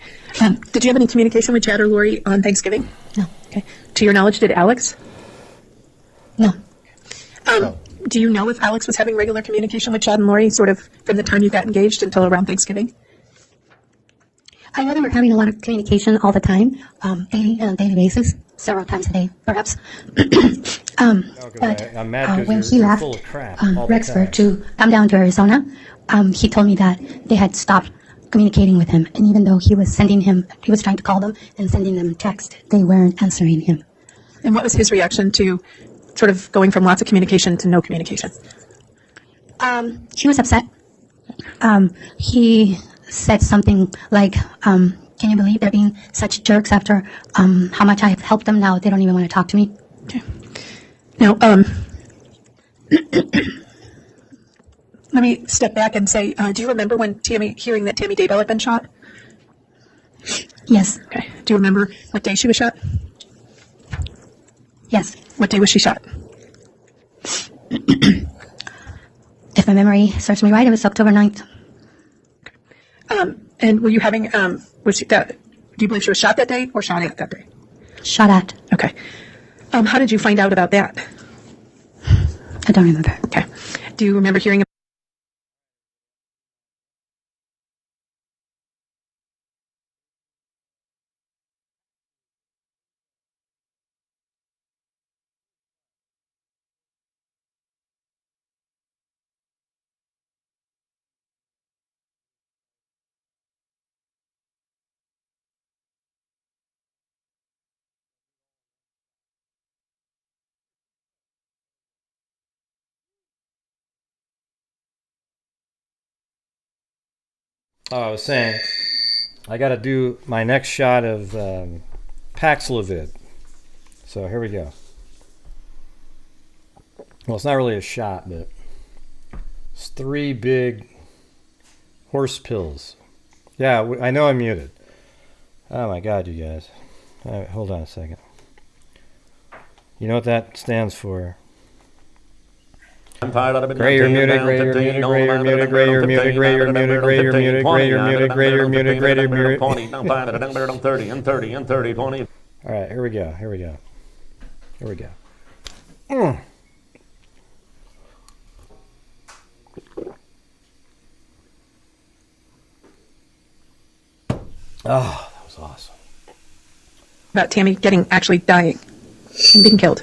Speaker 10: Did you have any communication with Chad or Lori on Thanksgiving?
Speaker 11: No.
Speaker 10: Okay. To your knowledge, did Alex?
Speaker 11: No.
Speaker 10: Do you know if Alex was having regular communication with Chad and Lori sort of from the time you got engaged until around Thanksgiving?
Speaker 11: I know they were having a lot of communication all the time, on a daily basis, several times a day, perhaps. But
Speaker 1: I'm mad
Speaker 11: when
Speaker 1: because
Speaker 11: he
Speaker 1: you're
Speaker 11: left
Speaker 1: full of crap all the
Speaker 11: Rexburg
Speaker 1: time.
Speaker 11: to come down to Arizona, he told me that they had stopped communicating with him, and even though he was trying to call them and sending them text, they weren't answering him.
Speaker 10: And what was his reaction to sort of going from lots of communication to no communication?
Speaker 11: He was upset. He said something like, can you believe they're being such jerks after how much I've helped them? Now they don't even want to talk to me.
Speaker 10: Okay. Now, let me step back and say, do you remember when hearing that Tammy Daybell had been shot?
Speaker 11: Yes.
Speaker 10: Okay. Do you remember what day she was shot?
Speaker 11: Yes.
Speaker 10: What day was she shot?
Speaker 11: If my memory serves me right, it was October 9th.
Speaker 10: And were you having, do you believe she was shot that day or shot at that day?
Speaker 11: Shot at.
Speaker 10: Okay. How did you find out about that?
Speaker 11: I don't remember.
Speaker 10: Okay. Do you remember hearing
Speaker 1: Oh, I was saying, I got to do my next shot of Paxlovid. So here we go. Well, it's not really a shot, but it's 3 big horse pills. Yeah, I know I'm muted. Oh my God, you guys. All right, hold on a second. You know what that stands for? Gray, you're muted, gray, you're muted, gray, you're muted, gray, you're muted, gray, you're muted, gray, you're muted, gray, you're muted, gray, you're muted, gray, you're muted.
Speaker 9: 30 and 30 and 30, 20.
Speaker 1: All right, here we go, here we go. Oh, that was awesome.
Speaker 10: About Tammy actually dying and being killed.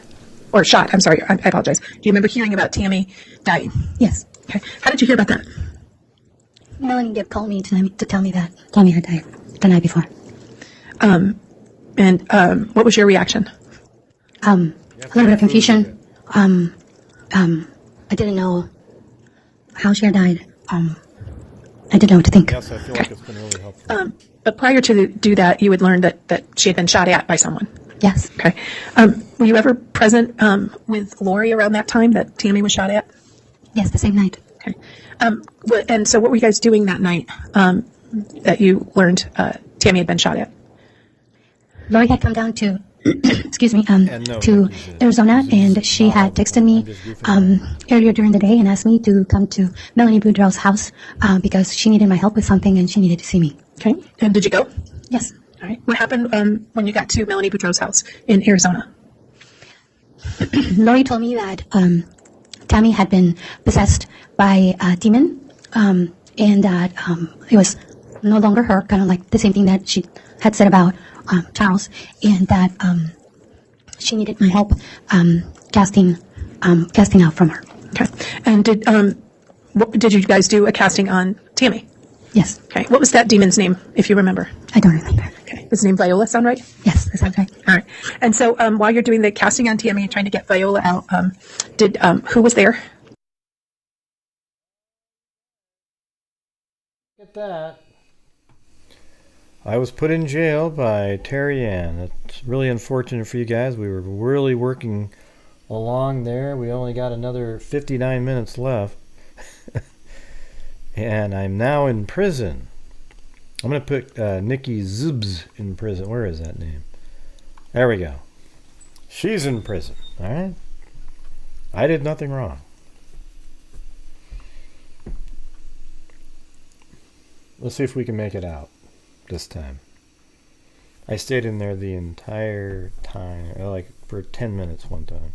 Speaker 10: Or shot. I'm sorry. I apologize. Do you remember hearing about Tammy dying?
Speaker 11: Yes.
Speaker 10: Okay. How did you hear about that?
Speaker 11: Melanie did call me to tell me that Tammy had died the night before.
Speaker 10: What was your reaction?
Speaker 11: A little bit of confusion. I didn't know how she had died. I didn't know what to think.
Speaker 1: Yes, I feel like it's been really helpful.
Speaker 10: But prior to do that, you had learned that she had been shot at by someone.
Speaker 11: Yes.
Speaker 10: Okay. Were you ever present with Lori around that time that Tammy was shot at?
Speaker 11: Yes, the same night.
Speaker 10: Okay. And so what were you guys doing that night that you learned Tammy had been shot at?
Speaker 11: Lori had come down to, excuse me, to Arizona, and she had texted me earlier during the day and asked me to come to Melanie Boudreaux's house because she needed my help with something and she needed to see me.
Speaker 10: Okay. And did you go?
Speaker 11: Yes.
Speaker 10: All right. What happened when you got to Melanie Boudreaux's house in Arizona?
Speaker 11: Lori told me that Tammy had been possessed by a demon, and that it was no longer her, kind of like the same thing that she had said about Charles, and that she needed my help casting out from her.
Speaker 10: Okay. And did you guys do a casting on Tammy?
Speaker 11: Yes.
Speaker 10: Okay. What was that demon's name, if you remember?
Speaker 11: I don't remember.
Speaker 10: Okay. Does the name Viola sound right?
Speaker 11: Yes, that sounds right.
Speaker 10: All right. And so while you're doing the casting on Tammy and trying to get Viola out, who was there?
Speaker 1: Look at that. I was put in jail by Terry Ann. It's really unfortunate for you guys. We were really working along there. We only got another 59 minutes left. And I'm now in prison. I'm going to put Nikki Zubs in prison. Where is that name? There we go. She's in prison. All right? I did nothing wrong. Let's see if we can make it out this time. I stayed in there the entire time, like for 10 minutes one time.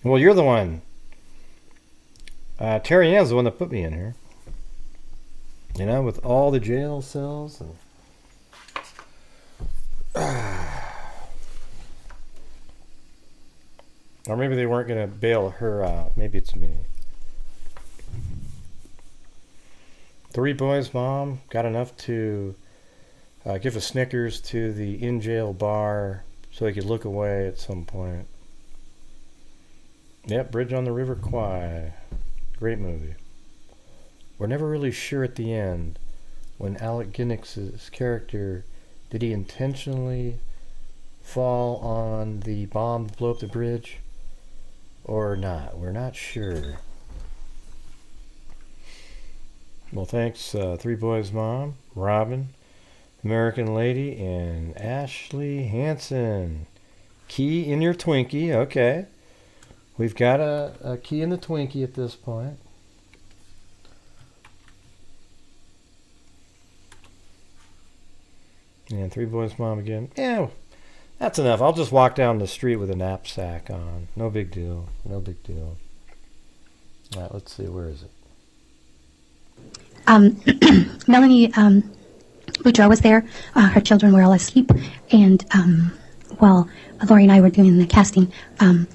Speaker 1: Well, you're the one. Terry Ann's the one that put me in here. You know, with all the jail cells. Or maybe they weren't going to bail her out. Maybe it's me. Three boys' mom got enough to give a Snickers to the in-jail bar so he could look away at some point. Yep, Bridge on the River Kwai. Great movie. We're never really sure at the end when Alec Guinness's character, did he intentionally fall on the bomb to blow up the bridge or not? We're not sure. Well, thanks, Three Boys Mom, Robin, American Lady, and Ashley Hansen. Key in your Twinkie, okay. We've got a key in the Twinkie at this point. And Three Boys Mom again. Yeah, that's enough. I'll just walk down the street with a knapsack on. No big deal. No big deal. All right, let's see. Where is it?
Speaker 11: Melanie Boudreaux was there. Her children were all asleep. And while Lori and I were doing the casting,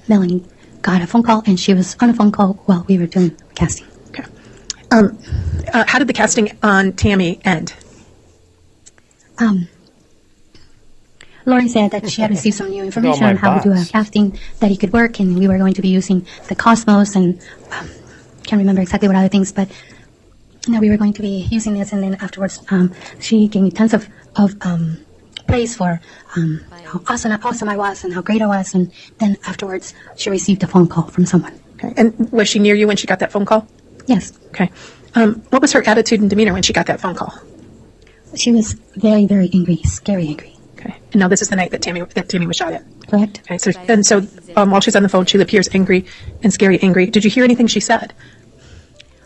Speaker 11: Melanie got a phone call, and she was on a phone call while we were doing casting.
Speaker 10: Okay. How did the casting on Tammy end?
Speaker 11: Lori said that she had received some new information on how to do a casting that he could work, and we were going to be using the Cosmos, and can't remember exactly what other things, but we were going to be using this, and then afterwards she gave me tons of praise for how awesome I was and how great I was. And then afterwards, she received a phone call from someone.
Speaker 10: Okay. And was she near you when she got that phone call?
Speaker 11: Yes.
Speaker 10: Okay. What was her attitude and demeanor when she got that phone call?
Speaker 11: She was very, very angry, scary angry.
Speaker 10: Okay. And now this is the night that Tammy was shot at.
Speaker 11: Correct.
Speaker 10: Okay. So while she's on the phone, she appears angry and scary angry. Did you hear anything she said?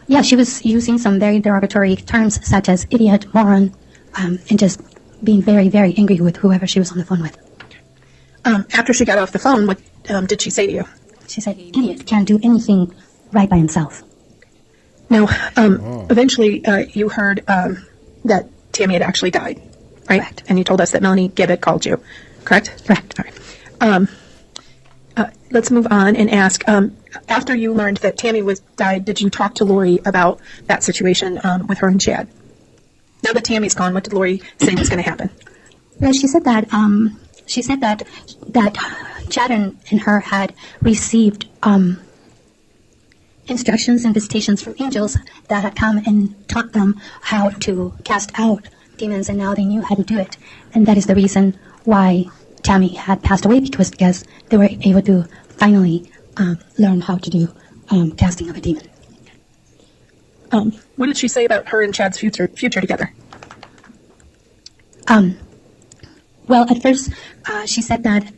Speaker 11: Yeah, she was using some very derogatory terms such as idiot, moron, and just being very, very angry with whoever she was on the phone with.
Speaker 10: After she got off the phone, what did she say to you?
Speaker 11: She said, idiot, can't do anything right by himself.
Speaker 10: Now, eventually you heard that Tammy had actually died, right?
Speaker 11: Correct.
Speaker 10: And you told us that Melanie Gibb had called you, correct?
Speaker 11: Correct.
Speaker 10: All right. Let's move on and ask, after you learned that Tammy died, did you talk to Lori about that situation with her and Chad? Now that Tammy's gone, what did Lori say was going to happen?
Speaker 11: Well, she said that Chad and her had received instructions and visitations from angels that had come and taught them how to cast out demons, and now they knew how to do it. And that is the reason why Tammy had passed away, because they were able to finally learn how to do casting of a demon.
Speaker 10: What did she say about her and Chad's future together?
Speaker 11: Well, at first, she said that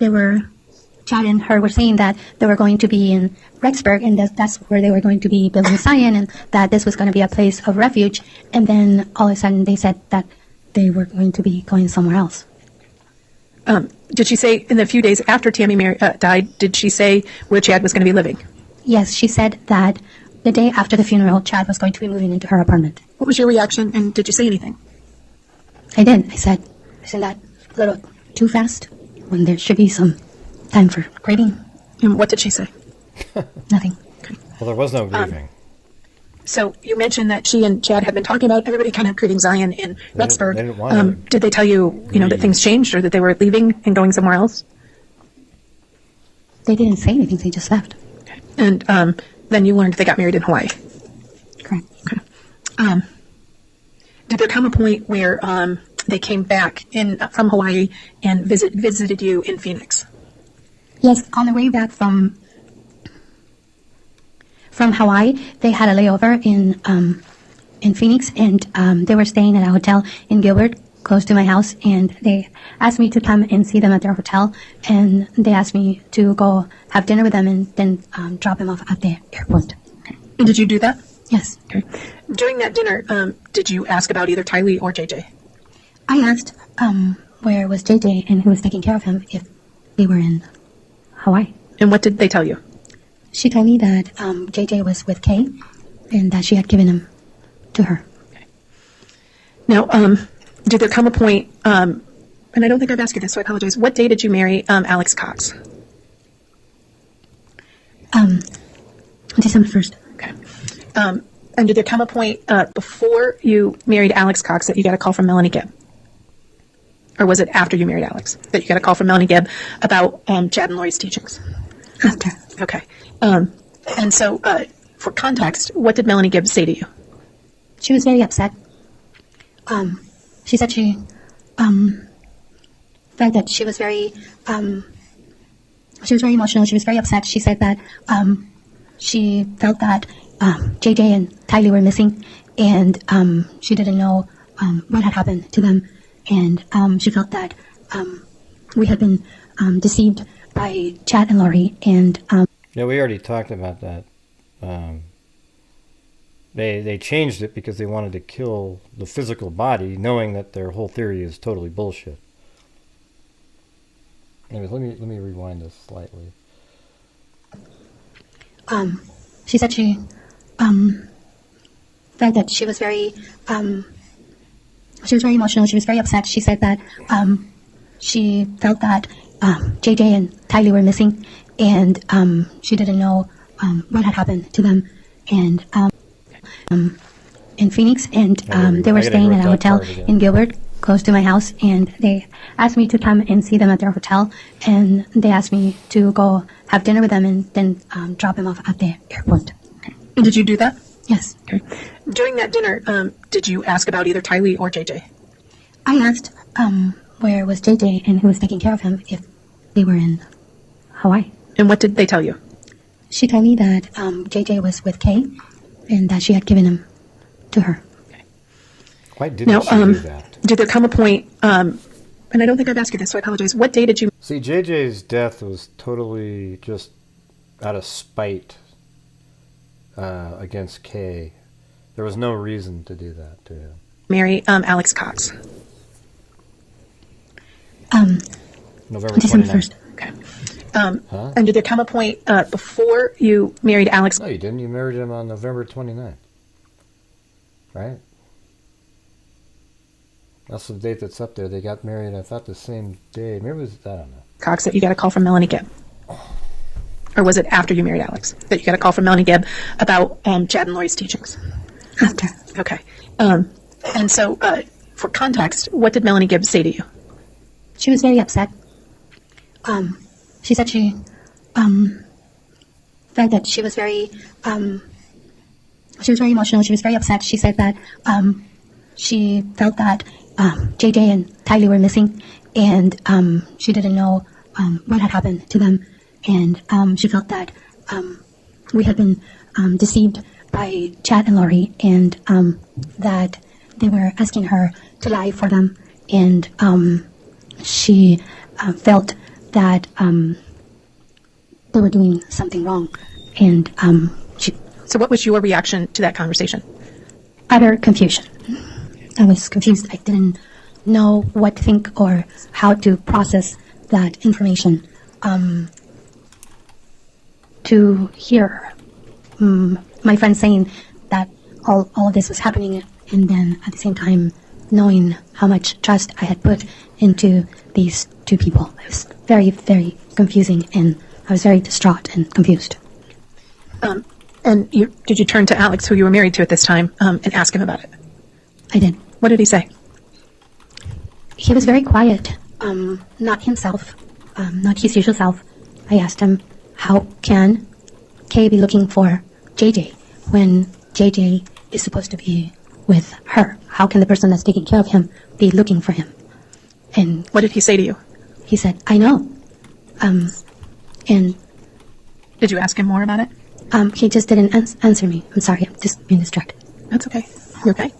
Speaker 11: Chad and her were saying that they were going to be in Rexburg, and that's where they were going to be building Zion, and that this was going to be a place of refuge. And then all of a sudden, they said that they were going to be going somewhere else.
Speaker 10: Did she say in the few days after Tammy died, did she say where Chad was going to be living?
Speaker 11: Yes, she said that the day after the funeral, Chad was going to be moving into her apartment.
Speaker 10: What was your reaction, and did you say anything?
Speaker 11: I did. I said, isn't that a little too fast when there should be some time for grieving?
Speaker 10: And what did she say?
Speaker 11: Nothing.
Speaker 10: Okay.
Speaker 1: Well, there was no grieving.
Speaker 10: So you mentioned that she and Chad had been talking about everybody kind of creating Zion in Rexburg.
Speaker 1: They didn't want
Speaker 10: did they tell you, that things changed, or that they were leaving and going somewhere else?
Speaker 11: They didn't say anything. They just left.
Speaker 10: Okay. And then you learned they got married in Hawaii.
Speaker 11: Correct.
Speaker 10: Okay. Did there come a point where they came back from Hawaii and visited you in Phoenix?
Speaker 11: Yes, on the way back from Hawaii, they had a layover in Phoenix, and they were staying at a hotel in Gilbert, close to my house, and they asked me to come and see them at their hotel, and they asked me to go have dinner with them and then drop them off at the airport.
Speaker 10: Okay. And did you do that?
Speaker 11: Yes.
Speaker 10: Okay. During that dinner, did you ask about either Tylee or JJ?
Speaker 11: I asked where was JJ and who was taking care of him if they were in Hawaii.
Speaker 10: And what did they tell you?
Speaker 11: She told me that JJ was with Kay and that she had given him to her.
Speaker 10: Okay. Now, did there come a point, and I don't think I've asked you this, so I apologize. What day did you marry Alex Cox?
Speaker 11: December 1st.
Speaker 10: Okay. And did there come a point before you married Alex Cox that you got a call from Melanie Gibb? Or was it after you married Alex that you got a call from Melanie Gibb about Chad and Lori's teachings?
Speaker 11: After.
Speaker 10: Okay. And so, for context, what did Melanie Gibb say to you?
Speaker 11: She was very upset. She said she felt that she was very emotional. She was very upset. She said that she felt that JJ and Tylee were missing, and she didn't know what had happened to them, and she felt that we had been deceived by Chad and Lori, and
Speaker 1: yeah, we already talked about that. They changed it because they wanted to kill the physical body, knowing that their whole theory is totally bullshit. Anyways, let me rewind this slightly.
Speaker 11: She said she felt that she was very emotional. She was very upset. She said that she felt that JJ and Tylee were missing, and she didn't know what had happened to them, and in Phoenix, and they were staying at a hotel in Gilbert, close to my house, and they asked me to come and see them at their hotel, and they asked me to go have dinner with them and then drop them off at the airport.
Speaker 10: Okay. And did you do that?
Speaker 11: Yes.
Speaker 10: Okay. During that dinner, did you ask about either Tylee or JJ?
Speaker 11: I asked where was JJ and who was taking care of him if they were in Hawaii.
Speaker 10: And what did they tell you?
Speaker 11: She told me that JJ was with Kay and that she had given him to her.
Speaker 1: Why didn't she do that?
Speaker 10: Did there come a point, and I don't think I've asked you this, so I apologize. What day did you...
Speaker 1: See, JJ's death was totally just out of spite against Kay. There was no reason to do that to him.
Speaker 10: marry Alex Cox?
Speaker 1: November
Speaker 11: December
Speaker 1: 29th.
Speaker 11: 1st.
Speaker 10: Okay. And did there come a point before you married Alex?
Speaker 1: No, you didn't. You married him on November 29th. Right? That's the date that's up there. They got married, I thought, the same day. Maybe it was, I don't know.
Speaker 10: Cox, that you got a call from Melanie Gibb? Or was it after you married Alex that you got a call from Melanie Gibb about Chad and Lori's teachings?
Speaker 11: After.
Speaker 10: Okay. And so, for context, what did Melanie Gibb say to you?
Speaker 11: She was very upset. She said she felt that she was very emotional. She was very upset. She said that she felt that JJ and Tylee were missing, and she didn't know what had happened to them, and she felt that we had been deceived by Chad and Lori, and that they were asking her to lie for them, and she felt that they were doing something wrong, and
Speaker 10: So what was your reaction to that conversation?
Speaker 11: Utter confusion. I was confused. I didn't know what to think or how to process that information. To hear my friend saying that all of this was happening, and then at the same time knowing how much trust I had put into these two people. It was very, very confusing, and I was very distraught and confused.
Speaker 10: And did you turn to Alex, who you were married to at this time, and ask him about it?
Speaker 11: I did.
Speaker 10: What did he say?
Speaker 11: He was very quiet, not himself, not his usual self. I asked him, how can Kay be looking for JJ when JJ is supposed to be with her? How can the person that's taking care of him be looking for him? And
Speaker 10: what did he say to you?
Speaker 11: He said, I know. And
Speaker 10: did you ask him more about it?
Speaker 11: He just didn't answer me. I'm sorry, I'm just being distracted.
Speaker 10: That's okay. You okay?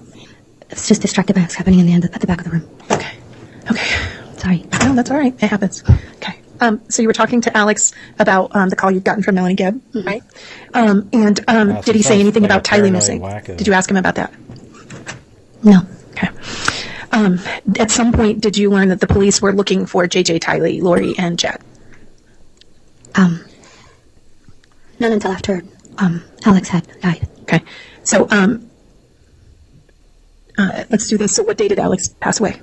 Speaker 11: I was just distracted by what's happening at the back of the room.
Speaker 10: Okay.
Speaker 11: Sorry.
Speaker 10: No, that's all right. It happens. Okay. So you were talking to Alex about the call you'd gotten from Melanie Gibb, right? Did he say anything about Tylee missing? Did you ask him about that?
Speaker 11: No.
Speaker 10: Okay. At some point, did you learn that the police were looking for JJ, Tylee, Lori, and Chad?
Speaker 11: Not until after Alex had died.
Speaker 10: Okay. So let's do this. So what day did Alex pass away?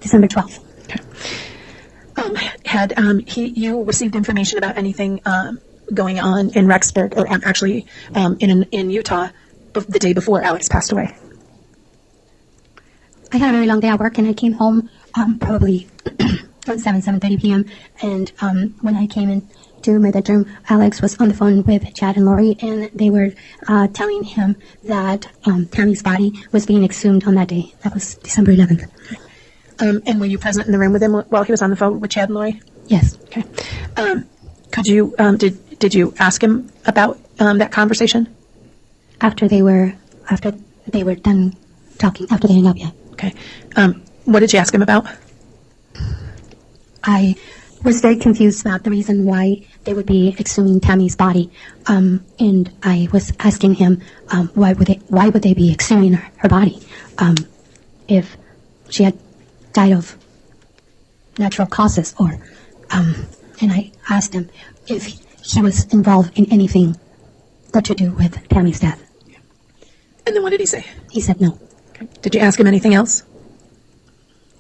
Speaker 11: December 12th.
Speaker 10: Okay. Had you received information about anything going on in Rexburg, or actually in Utah, the day before Alex passed away?
Speaker 11: I had a very long day at work, and I came home probably around 7:30 p.m. And when I came into my bedroom, Alex was on the phone with Chad and Lori, and they were telling him that Tammy's body was being exhumed on that day. That was December 11th.
Speaker 10: And were you present in the room with him while he was on the phone with Chad and Lori?
Speaker 11: Yes.
Speaker 10: Okay. Could you did you ask him about that conversation?
Speaker 11: After they were done talking, after they hung up, yeah.
Speaker 10: Okay. What did you ask him about?
Speaker 11: I was very confused about the reason why they would be exhuming Tammy's body, and I was asking him why would they be exhuming her body if she had died of natural causes, or and I asked him if he was involved in anything that to do with Tammy's death.
Speaker 10: And then what did he say?
Speaker 11: He said no.
Speaker 10: Okay. Did you ask him anything else?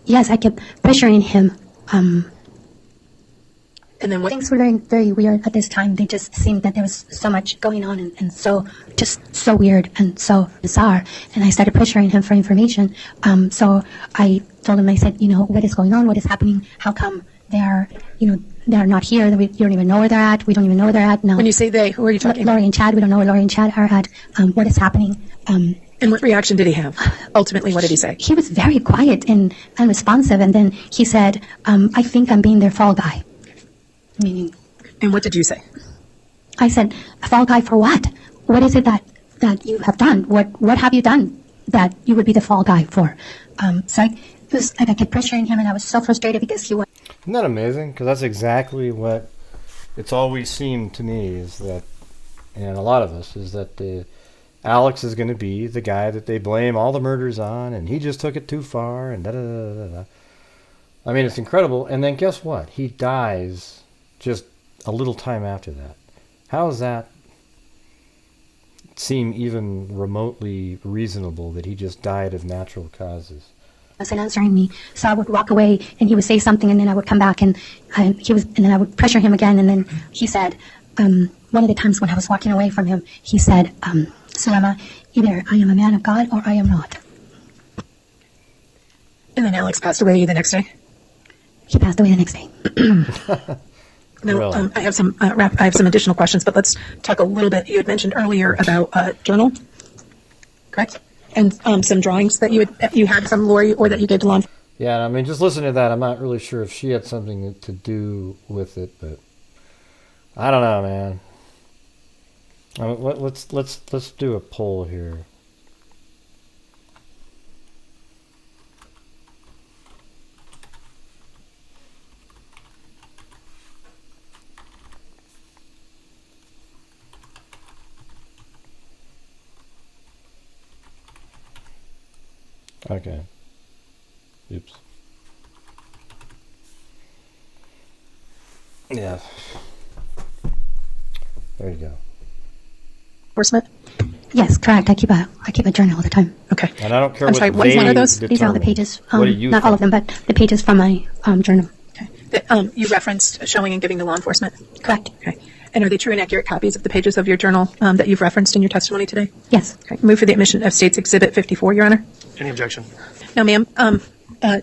Speaker 11: Yes, I kept pressuring him.
Speaker 10: And then what?
Speaker 11: Things were very, very weird at this time. They just seemed that there was so much going on, and so weird and so bizarre. And I started pressuring him for information. So I told him, I said, what is going on? What is happening? How come they are not here? You don't even know where they're at. We don't even know where they're at now.
Speaker 10: When you say they, who are you talking about?
Speaker 11: Lori and Chad. We don't know where Lori and Chad are at. What is happening?
Speaker 10: And what reaction did he have? Ultimately, what did he say?
Speaker 11: He was very quiet and unresponsive, and then he said, I think I'm being their fall guy. Meaning.
Speaker 10: And what did you say?
Speaker 11: I said, a fall guy for what? What is it that you have done? What have you done that you would be the fall guy for? So it was like I kept pressuring him, and I was so frustrated because he was.
Speaker 1: Isn't that amazing? Because that's exactly what it's always seemed to me, is that, and a lot of us, is that Alex is going to be the guy that they blame all the murders on, and he just took it too far, and da-da-da-da-da. I mean, it's incredible. And then guess what? He dies just a little time after that. How does that seem even remotely reasonable, that he just died of natural causes?
Speaker 11: Wasn't answering me, so I would walk away, and he would say something, and then I would come back, and then I would pressure him again, and then he said, one of the times when I was walking away from him, he said, Zulema, either I am a man of God or I am not.
Speaker 10: And then Alex passed away the next day?
Speaker 11: He passed away the next day.
Speaker 10: Now, really? I have some additional questions, but let's talk a little bit. You had mentioned earlier about journal, correct? And some drawings that you had from Lori, or that you gave to law enforcement.
Speaker 1: Yeah, I mean, just listening to that, I'm not really sure if she had something to do with it, but I don't know, man. I mean, let's do a poll here. Okay. Oops. Yeah. There you go.
Speaker 10: Enforcement?
Speaker 11: Yes, correct. I keep a journal all the time.
Speaker 10: Okay.
Speaker 1: And I don't care
Speaker 10: I'm sorry,
Speaker 1: what they
Speaker 10: one of those?
Speaker 11: These are all the pages.
Speaker 1: What do you
Speaker 11: not all of them, but the pages from my journal.
Speaker 10: Okay. You referenced showing and giving to law enforcement?
Speaker 11: Correct.
Speaker 10: Okay. And are they true and accurate copies of the pages of your journal that you've referenced in your testimony today?
Speaker 11: Yes.
Speaker 10: Okay. Move for the admission of State's Exhibit 54, Your Honor.
Speaker 4: Any objection?
Speaker 10: Now, ma'am,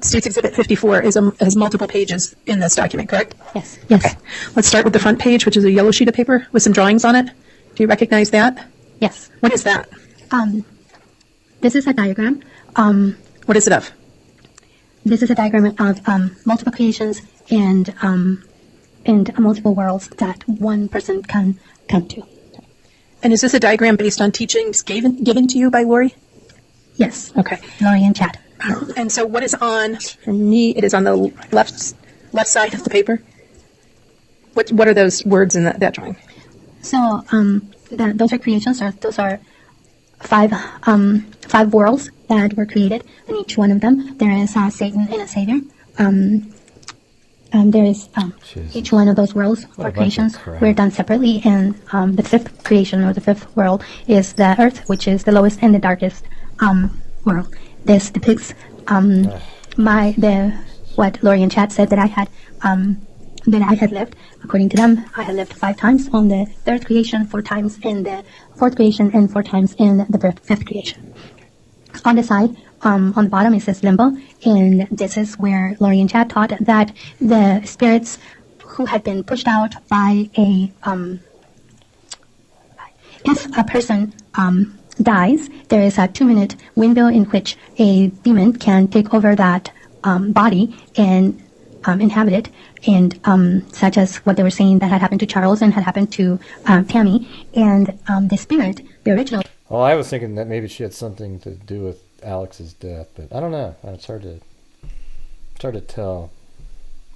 Speaker 10: State's Exhibit 54 has multiple pages in this document, correct?
Speaker 11: Yes. Yes.
Speaker 10: Okay. Let's start with the front page, which is a yellow sheet of paper with some drawings on it. Do you recognize that?
Speaker 11: Yes.
Speaker 10: What is that?
Speaker 11: This is a diagram.
Speaker 10: What is it of?
Speaker 11: This is a diagram of multiple creations and multiple worlds that one person can come to.
Speaker 10: And is this a diagram based on teachings given to you by Lori?
Speaker 11: Yes.
Speaker 10: Okay.
Speaker 11: Lori and Chad.
Speaker 10: And so what is on, for me, it is on the left side of the paper. What are those words in that drawing?
Speaker 11: So those are creations, or those are five worlds that were created. In each one of them, there is Satan and a Savior. There is each one of those worlds or creations were done separately, and the fifth creation, or the fifth world, is the Earth, which is the lowest and the darkest world. This depicts what Lori and Chad said that I had lived. According to them, I had lived 5 times on the third creation, 4 times in the fourth creation, and 4 times in the fifth creation. On the side, on the bottom, it says limbo, and this is where Lori and Chad taught that the spirits who had been pushed out by if a person dies, there is a 2-minute window in which a demon can take over that body and inhabit it, and such as what they were saying that had happened to Charles and had happened to Tammy, and the spirit, the original.
Speaker 1: Well, I was thinking that maybe she had something to do with Alex's death, but I don't know. It's hard to tell.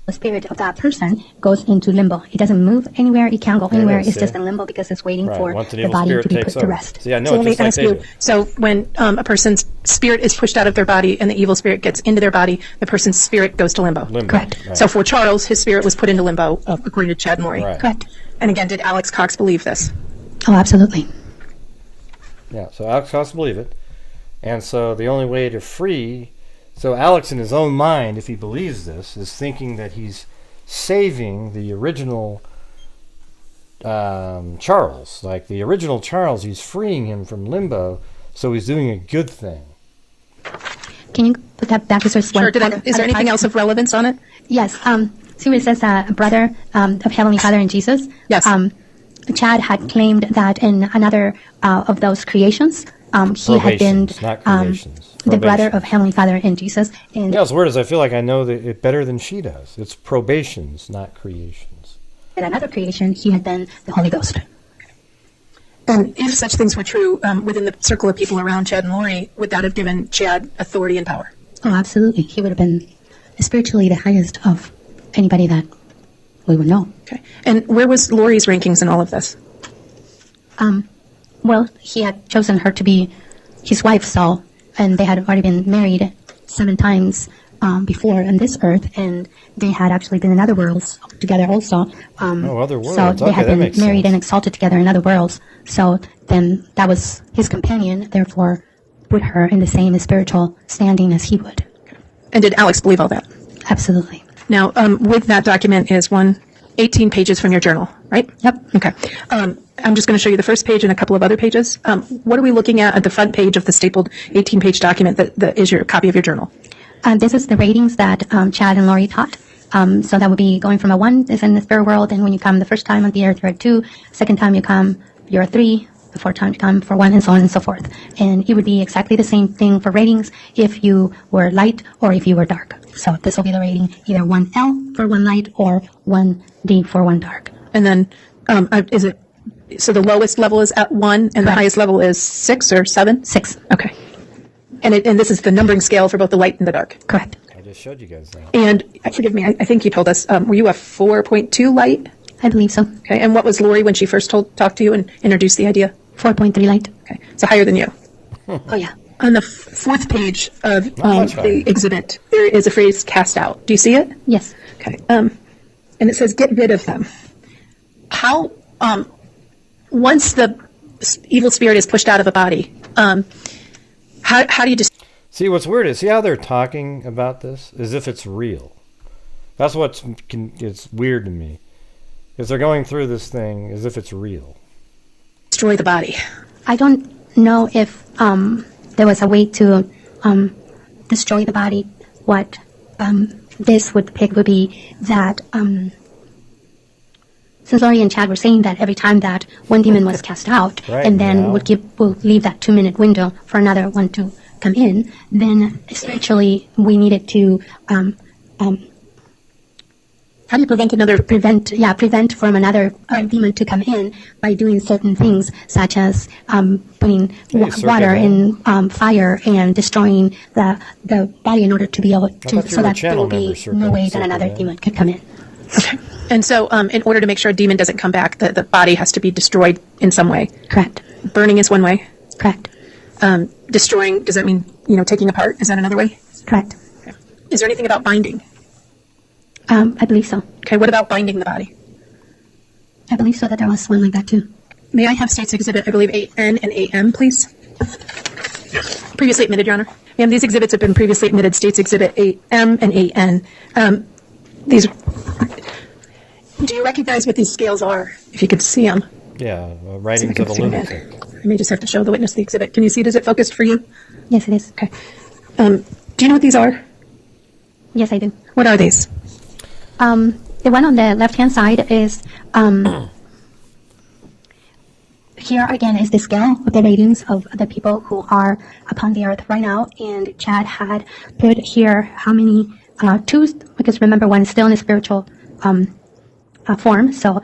Speaker 11: The spirit of that person goes into limbo. It doesn't move anywhere. It can't go anywhere. It's just in limbo because it's waiting for the body to be put to rest.
Speaker 1: See, I know
Speaker 10: so let me ask you, so when a person's spirit is pushed out of their body and the evil spirit gets into their body, the person's spirit goes to limbo.
Speaker 11: Correct.
Speaker 1: Right.
Speaker 10: So for Charles, his spirit was put into limbo, according to Chad and Lori.
Speaker 1: Right.
Speaker 11: Correct.
Speaker 10: And again, did Alex Cox believe this?
Speaker 11: Oh, absolutely.
Speaker 1: Yeah, so Alex Cox believe it. And so the only way to free... So Alex, in his own mind, if he believes this, is thinking that he's saving the original Charles. Like the original Charles, he's freeing him from limbo, so he's doing a good thing.
Speaker 11: Can you put that back? Is there
Speaker 10: anything else of relevance on it?
Speaker 11: Yes. See where it says brother of Heavenly Father in Jesus?
Speaker 10: Yes.
Speaker 11: Chad had claimed that in another of those creations,
Speaker 5: he had been
Speaker 1: Probations, not creations.
Speaker 5: the brother
Speaker 1: Probation.
Speaker 5: of Heavenly Father and Jesus. And
Speaker 1: Yeah, as weird as I feel like I know it better than she does. It's probations, not creations.
Speaker 5: in another creation, he had been the Holy Ghost.
Speaker 10: And if such things were true within the circle of people around Chad and Lori, would that have given Chad authority and power?
Speaker 5: Oh, absolutely. He would have been spiritually the highest of anybody that we would know.
Speaker 10: Okay. And where was Lori's rankings in all of this?
Speaker 5: Well, he had chosen her to be his wife, so, and they had already been married 7 times before on this earth, and they had actually been in other worlds together also.
Speaker 1: Other worlds.
Speaker 5: So they
Speaker 1: Okay,
Speaker 5: had
Speaker 1: that
Speaker 5: been
Speaker 1: makes
Speaker 5: married
Speaker 1: sense.
Speaker 5: and exalted together in other worlds. So then that was his companion, therefore put her in the same spiritual standing as he would.
Speaker 10: And did Alex believe all that?
Speaker 5: Absolutely.
Speaker 10: Now, with that document is 18 pages from your journal, right?
Speaker 5: Yep.
Speaker 10: Okay. I'm just going to show you the first page and a couple of other pages. What are we looking at the front page of the stapled 18-page document that is your copy of your journal?
Speaker 5: This is the ratings that Chad and Lori taught. So that would be going from a 1 is in the spirit world, and when you come the first time on the earth, you're a 2. Second time you come, you're a 3. The 4th time you come for 1, and so on and so forth. And it would be exactly the same thing for ratings if you were light or if you were dark. So this will be the rating, either 1L for 1 light or 1D for 1 dark.
Speaker 10: And then is it, so the lowest level is at 1 and the highest level is 6 or 7?
Speaker 5: 6.
Speaker 10: Okay. And this is the numbering scale for both the light and the dark?
Speaker 5: Correct.
Speaker 1: I just showed you guys that.
Speaker 10: And forgive me, I think you told us, were you a 4.2 light?
Speaker 5: I believe so.
Speaker 10: Okay. And what was Lori when she first talked to you and introduced the idea?
Speaker 5: 4.3 light.
Speaker 10: Okay. So higher than you.
Speaker 5: Oh, yeah.
Speaker 10: On the 4th page of
Speaker 1: much higher.
Speaker 10: the exhibit, there is a phrase cast out. Do you see it?
Speaker 5: Yes.
Speaker 10: Okay. And it says get rid of them. How, once the evil spirit is pushed out of a body, how do you just...
Speaker 1: See, what's weird is, see how they're talking about this? As if it's real. That's it's weird to me. Is they're going through this thing as if it's real.
Speaker 10: destroy the body?
Speaker 5: I don't know if there was a way to destroy the body. What this would pick would be that since Lori and Chad were saying that every time that one demon was cast out,
Speaker 1: Right,
Speaker 5: and then
Speaker 1: yeah.
Speaker 5: would leave that 2-minute window for another one to come in, then spiritually we needed to
Speaker 10: how do you prevent another...
Speaker 5: prevent from another demon to come in by doing certain things, such as putting water in fire and destroying the body in order to be able to, so that there will be no way that another demon could come in.
Speaker 10: Okay. And so in order to make sure a demon doesn't come back, the body has to be destroyed in some way.
Speaker 5: Correct.
Speaker 10: Burning is one way.
Speaker 5: Correct.
Speaker 10: Destroying, does that mean, taking apart? Is that another way?
Speaker 5: Correct.
Speaker 10: Okay. Is there anything about binding?
Speaker 5: I believe so.
Speaker 10: Okay, what about binding the body?
Speaker 5: I believe so that there was one like that too.
Speaker 10: May I have State's Exhibit, I believe, 8N and 8M, please?
Speaker 4: Yes.
Speaker 10: Previously admitted, Your Honor. Ma'am, these exhibits have been previously admitted, State's Exhibit 8M and 8N. Do you recognize what these scales are, if you could see them?
Speaker 1: Yeah, writings of a lunatic.
Speaker 10: I may just have to show the witness the exhibit. Can you see it? Is it focused for you?
Speaker 5: Yes, it is.
Speaker 10: Okay. Do you know what these are?
Speaker 5: Yes, I do.
Speaker 10: What are these?
Speaker 5: The one on the left-hand side is, here again is the scale of the ratings of the people who are upon the earth right now, and Chad had put here how many, 2, because remember 1 is still in a spiritual form, so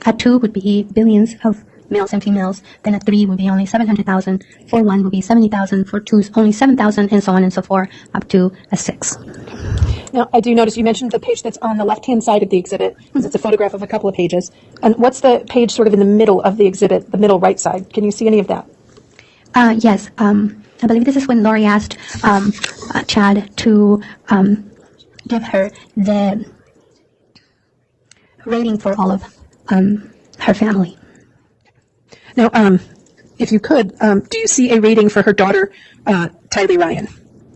Speaker 5: a 2 would be billions of males and females, then a 3 would be only 700,000, for 1 would be 70,000, for 2 is only 7,000, and so on and so forth, up to a 6.
Speaker 10: Now, I do notice you mentioned the page that's on the left-hand side of the exhibit, because it's a photograph of a couple of pages. And what's the page sort of in the middle of the exhibit, the middle right side? Can you see any of that?
Speaker 5: Yes. I believe this is when Lori asked Chad to give her the rating for all of her family.
Speaker 10: Now, if you could, do you see a rating for her daughter, Tylee Ryan?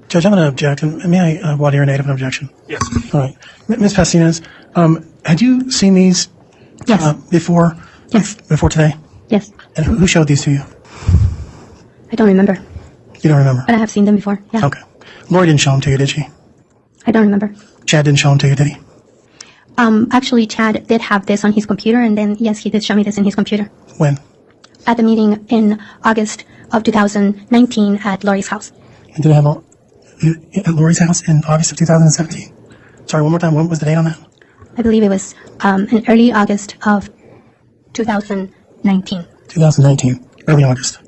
Speaker 7: Judge, I'm going to object, and may I water your native an objection?
Speaker 4: Yes.
Speaker 7: All right. Ms. Pastenes, had you seen these before?
Speaker 5: Yes.
Speaker 7: Before today?
Speaker 5: Yes.
Speaker 7: And who showed these to you?
Speaker 5: I don't remember,
Speaker 7: You don't remember?
Speaker 5: but I have seen them before. Yeah.
Speaker 7: Okay. Lori didn't show them to you, did she?
Speaker 5: I don't remember.
Speaker 7: Chad didn't show them to you, did he?
Speaker 5: Actually, Chad did have this on his computer, and then, yes, he did show me this in his computer.
Speaker 7: When?
Speaker 5: At the meeting in August of 2019 at Lori's house.
Speaker 7: And did it have at Lori's house in August of 2017? Sorry, one more time. What was the date on that?
Speaker 5: I believe it was in early August of 2019.
Speaker 7: 2019, early August.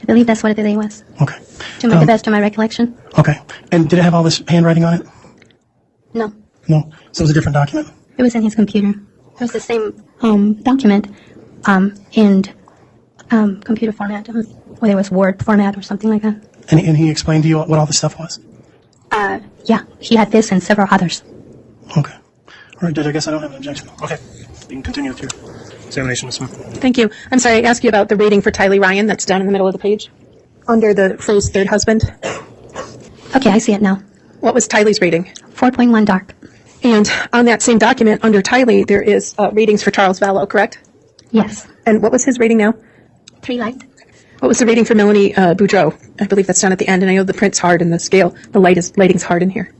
Speaker 5: I believe that's what the day was.
Speaker 7: Okay.
Speaker 5: To the best of my recollection.
Speaker 7: Okay. And did it have all this handwriting on it?
Speaker 5: No.
Speaker 7: No. So it was a different document?
Speaker 5: It was in his computer. It was the same document in computer format, whether it was Word format or something like that.
Speaker 7: And he explained to you what all this stuff was?
Speaker 5: Yeah, he had this and several others.
Speaker 7: Okay. All right, Judge, I guess I don't have an objection. Okay. You can continue with your examination, Ms. Smith.
Speaker 10: Thank you. I'm sorry, I asked you about the rating for Tylee Ryan. That's down in the middle of the page, under the phrase third husband.
Speaker 5: Okay, I see it now.
Speaker 10: What was Tylee's rating?
Speaker 5: 4.1 dark.
Speaker 10: And on that same document, under Tylee, there is ratings for Charles Vallow, correct?
Speaker 5: Yes.
Speaker 10: And what was his rating now?
Speaker 5: 3 light.
Speaker 10: What was the rating for Melanie Boudreau? I believe that's down at the end, and I know the print's hard and the scale, the lighting's hard in here.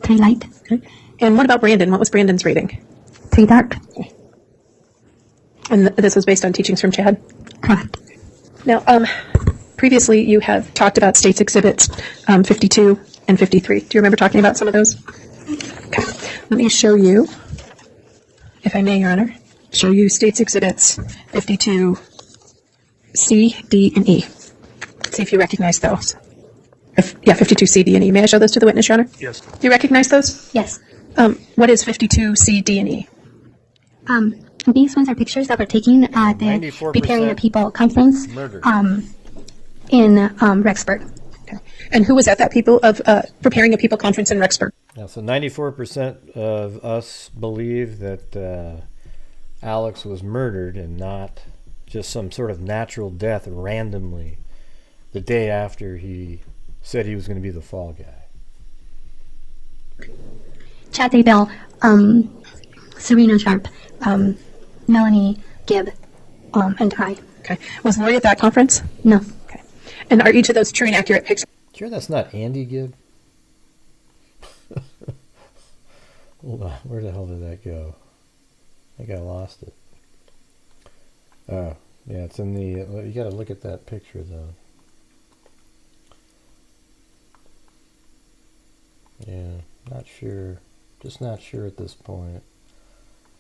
Speaker 5: 3 light.
Speaker 10: Okay. And what about Brandon? What was Brandon's rating?
Speaker 5: 3 dark.
Speaker 10: Okay. And this was based on teachings from Chad?
Speaker 5: Correct.
Speaker 10: Now, previously you have talked about States Exhibits 52 and 53. Do you remember talking about some of those? Okay. Let me show you, if I may, Your Honor, show you States Exhibits 52, C, D, and E. See if you recognize those. 52, C, D, and E. May I show those to the witness, Your Honor?
Speaker 4: Yes.
Speaker 10: Do you recognize those?
Speaker 5: Yes.
Speaker 10: What is 52, C, D, and E?
Speaker 5: These ones are pictures that were taken at the Preparing the People conference in Rexburg.
Speaker 10: Okay. And who was at that Preparing a People conference in Rexburg?
Speaker 1: Yeah, so 94% of us believe that Alex was murdered and not just some sort of natural death randomly the day after he said he was going to be the fall guy.
Speaker 5: Chad Daybell, Serena Sharp, Melanie Gibb, and I.
Speaker 10: Okay. Was Lori at that conference?
Speaker 5: No.
Speaker 10: Okay. And are each of those true and accurate pictures?
Speaker 1: Sure that's not Andy Gibb? Hold on, where the hell did that go? I think I lost it. Oh, yeah, it's in the... You got to look at that picture, though. Yeah, not sure. Just not sure at this point.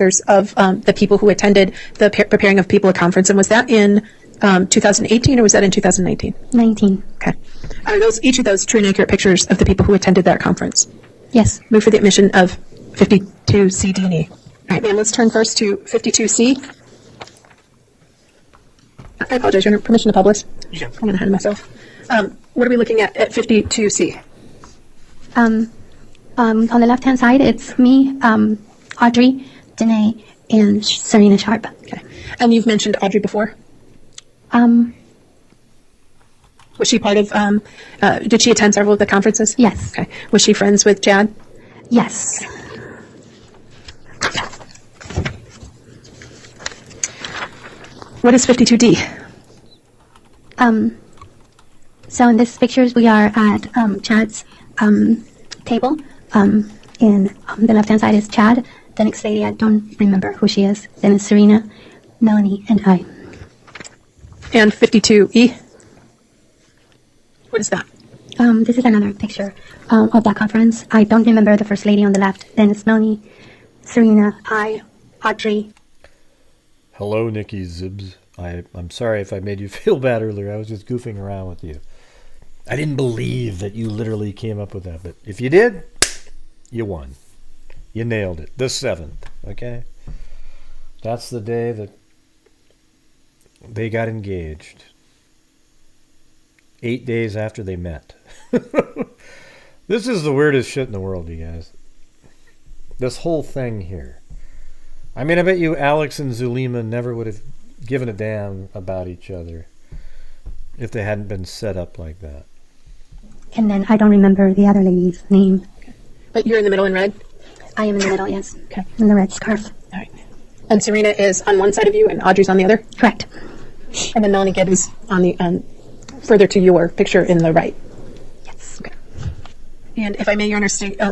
Speaker 10: Of the people who attended the Preparing of People conference, and was that in 2018 or was that in 2019?
Speaker 5: 19.
Speaker 10: Okay. Are each of those true and accurate pictures of the people who attended that conference?
Speaker 5: Yes.
Speaker 10: Move for the admission of 52, C, D, and E. All right, ma'am, let's turn first to 52C. I apologize, your permission to publish?
Speaker 4: Yeah.
Speaker 10: I'm ahead of myself. What are we looking at 52C?
Speaker 5: On the left-hand side, it's me, Audrey, Danae, and Serena Sharp.
Speaker 10: Okay. And you've mentioned Audrey before? Was she part of, did she attend several of the conferences?
Speaker 5: Yes.
Speaker 10: Okay. Was she friends with Chad?
Speaker 5: Yes.
Speaker 10: What is 52D?
Speaker 5: So in this pictures, we are at Chad's table. In the left-hand side is Chad. The next lady, I don't remember who she is. Then it's Serena, Melanie, and I.
Speaker 10: And 52E? What is that?
Speaker 5: This is another picture of that conference. I don't remember the first lady on the left. Then it's Melanie, Serena, I, Audrey.
Speaker 1: Hello, Nikki Zibbs. I'm sorry if I made you feel bad earlier. I was just goofing around with you. I didn't believe that you literally came up with that, but if you did, you won. You nailed it. The 7th, okay? That's the day that they got engaged. 8 days after they met. This is the weirdest shit in the world, you guys. This whole thing here. I mean, I bet you Alex and Zulema never would have given a damn about each other if they hadn't been set up like that.
Speaker 5: And then I don't remember the other lady's name.
Speaker 10: But you're in the middle in red?
Speaker 5: I am in the middle, yes.
Speaker 10: Okay.
Speaker 5: In the red scarf.
Speaker 10: All right. And Serena is on one side of you and Audrey's on the other?
Speaker 5: Correct.
Speaker 10: And then Melanie Gibb is on the further to your picture in the right?
Speaker 5: Yes.
Speaker 10: Okay. And if I may, Your Honor,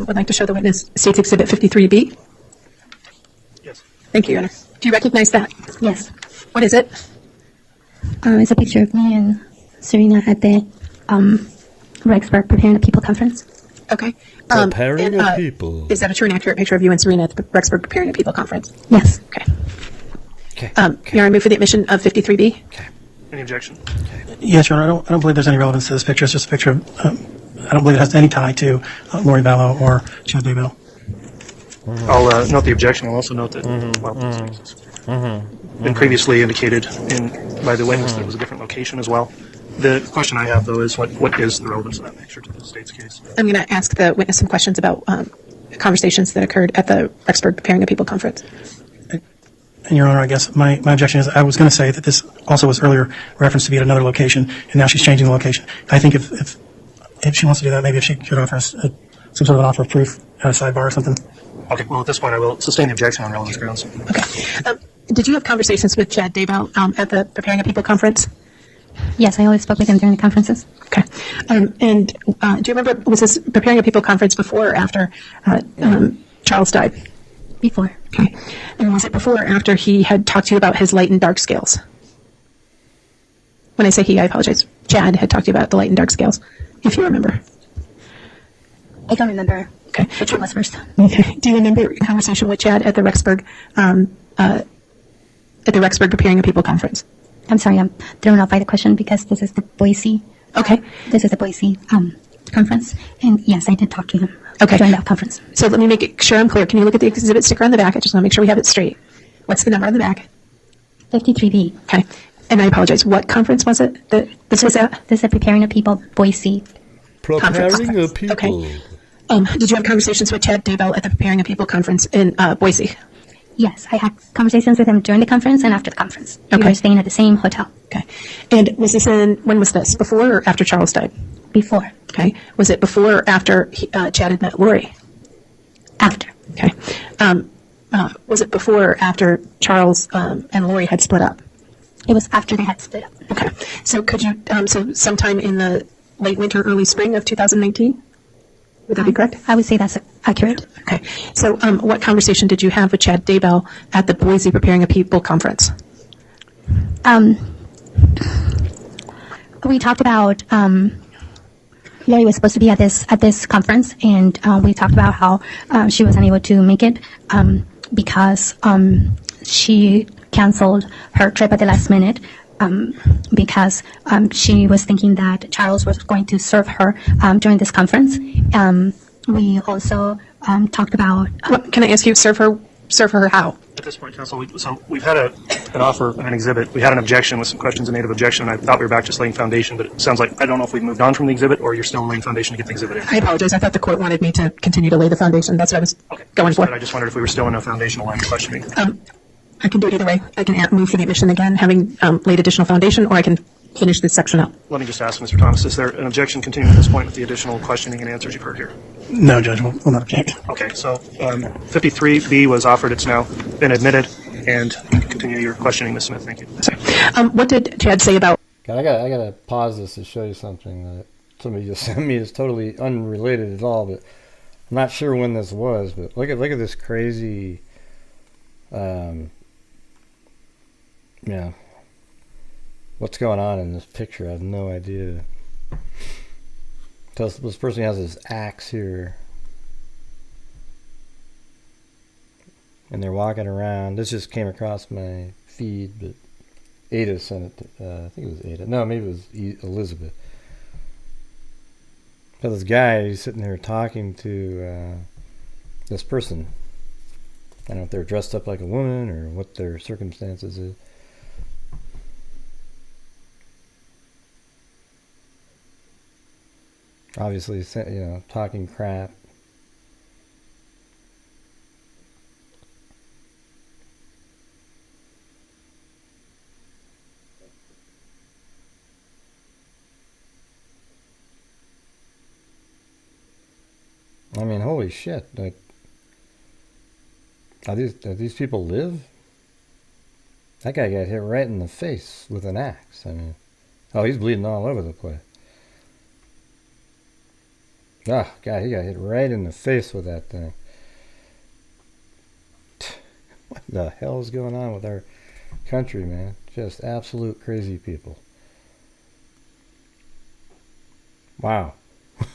Speaker 10: would like to show the witness States Exhibit 53B.
Speaker 4: Yes.
Speaker 10: Thank you, Your Honor. Do you recognize that?
Speaker 5: Yes.
Speaker 10: What is it?
Speaker 5: It's a picture of me and Serena at the Rexburg Preparing the People conference.
Speaker 10: Okay.
Speaker 1: Preparing the people.
Speaker 10: Is that a true and accurate picture of you and Serena at the Rexburg Preparing the People conference?
Speaker 5: Yes.
Speaker 10: Okay. Your Honor, I move for the admission of 53B.
Speaker 1: Okay.
Speaker 4: Any objection?
Speaker 7: Yes, Your Honor. I don't believe there's any relevance to this picture. It's just a picture of, I don't believe it has any tie to Lori Vallow or Chad Daybell.
Speaker 4: I'll note the objection. I'll also note that been previously indicated by the witness that it was a different location as well. The question I have, though, is what is the relevance of that picture to the state's case?
Speaker 10: I'm going to ask the witness some questions about conversations that occurred at the Rexburg Preparing the People conference.
Speaker 7: And Your Honor, I guess my objection is I was going to say that this also was earlier referenced to be at another location, and now she's changing the location. I think if she wants to do that, maybe if she could offer us some sort of an offer of proof at a sidebar or something.
Speaker 4: Okay, well, at this point, I will sustain the objection on relevance grounds.
Speaker 10: Okay. Did you have conversations with Chad Daybell at the Preparing the People conference?
Speaker 5: Yes, I always spoke with him during the conferences.
Speaker 10: Okay. And do you remember, was this Preparing a People conference before or after Charles died?
Speaker 5: Before.
Speaker 10: Okay. And was it before or after he had talked to you about his light and dark scales? When I say he, I apologize. Chad had talked to you about the light and dark scales, if you remember.
Speaker 5: I don't remember.
Speaker 10: Okay.
Speaker 5: Which one was first?
Speaker 10: Okay. Do you remember your conversation with Chad at the Rexburg Preparing a People conference?
Speaker 5: I'm sorry, I'm thrown off by the question because this is the Boise.
Speaker 10: Okay.
Speaker 5: This is the Boise conference, and yes, I did talk to him during that conference.
Speaker 10: So let me make sure I'm clear. Can you look at the exhibit sticker on the back? I just want to make sure we have it straight. What's the number on the back?
Speaker 5: 53B.
Speaker 10: Okay. And I apologize. What conference was it that this was at?
Speaker 5: This is the Preparing the People Boise
Speaker 1: Preparing the People.
Speaker 10: Okay. Did you have conversations with Chad Daybell at the Preparing a People conference in Boise?
Speaker 5: Yes, I had conversations with him during the conference and after the conference.
Speaker 10: Okay.
Speaker 5: We were staying at the same hotel.
Speaker 10: Okay. And was this when was this? Before or after Charles died?
Speaker 5: Before.
Speaker 10: Okay. Was it before or after Chad had met Lori?
Speaker 5: After.
Speaker 10: Okay. Was it before or after Charles and Lori had split up?
Speaker 5: It was after they had split up.
Speaker 10: Okay. So could you, so sometime in the late winter, early spring of 2019? Would that be correct?
Speaker 5: I would say that's accurate.
Speaker 10: Okay. So what conversation did you have with Chad Daybell at the Boise Preparing a People conference?
Speaker 5: We talked about Lori was supposed to be at this conference, and we talked about how she was unable to make it because she canceled her trip at the last minute because she was thinking that Charles was going to serve her during this conference. We also talked about.
Speaker 10: Can I ask you, serve her how?
Speaker 4: At this point, counsel, we've had an offer of an exhibit. We had an objection with some questions and native objection. I thought we were back just laying foundation, but it sounds like I don't know if we've moved on from the exhibit or you're still laying foundation to get the exhibit in.
Speaker 10: I apologize. I thought the court wanted me to continue to lay the foundation. That's what I was going for.
Speaker 4: I just wondered if we were still in a foundational line of questioning.
Speaker 10: I can do it either way. I can move for the admission again, having laid additional foundation, or I can finish this section up.
Speaker 4: Let me just ask Mr. Thomas, is there an objection continuing at this point with the additional questioning and answers you've heard here?
Speaker 7: No, Judge, we'll not object.
Speaker 4: Okay, so 53B was offered. It's now been admitted. And you can continue your questioning, Ms. Smith. Thank you.
Speaker 10: Sorry. What did Chad say about...
Speaker 1: I gotta pause this to show you something that somebody just sent me. It's totally unrelated at all, but I'm not sure when this was. But look at this crazy... what's going on in this picture? I have no idea. This person has this axe here, and they're walking around. This just came across my feed, but Ada sent it. I think it was Ada. No, maybe it was Elizabeth. Got this guy, he's sitting there talking to this person. I don't know if they're dressed up like a woman or what their circumstances is. Obviously, talking crap. I mean, holy shit! Like, are these people live? That guy got hit right in the face with an axe. I mean, he's bleeding all over the place. God, he got hit right in the face with that thing. What the hell is going on with our country, man? Just absolute crazy people. Wow.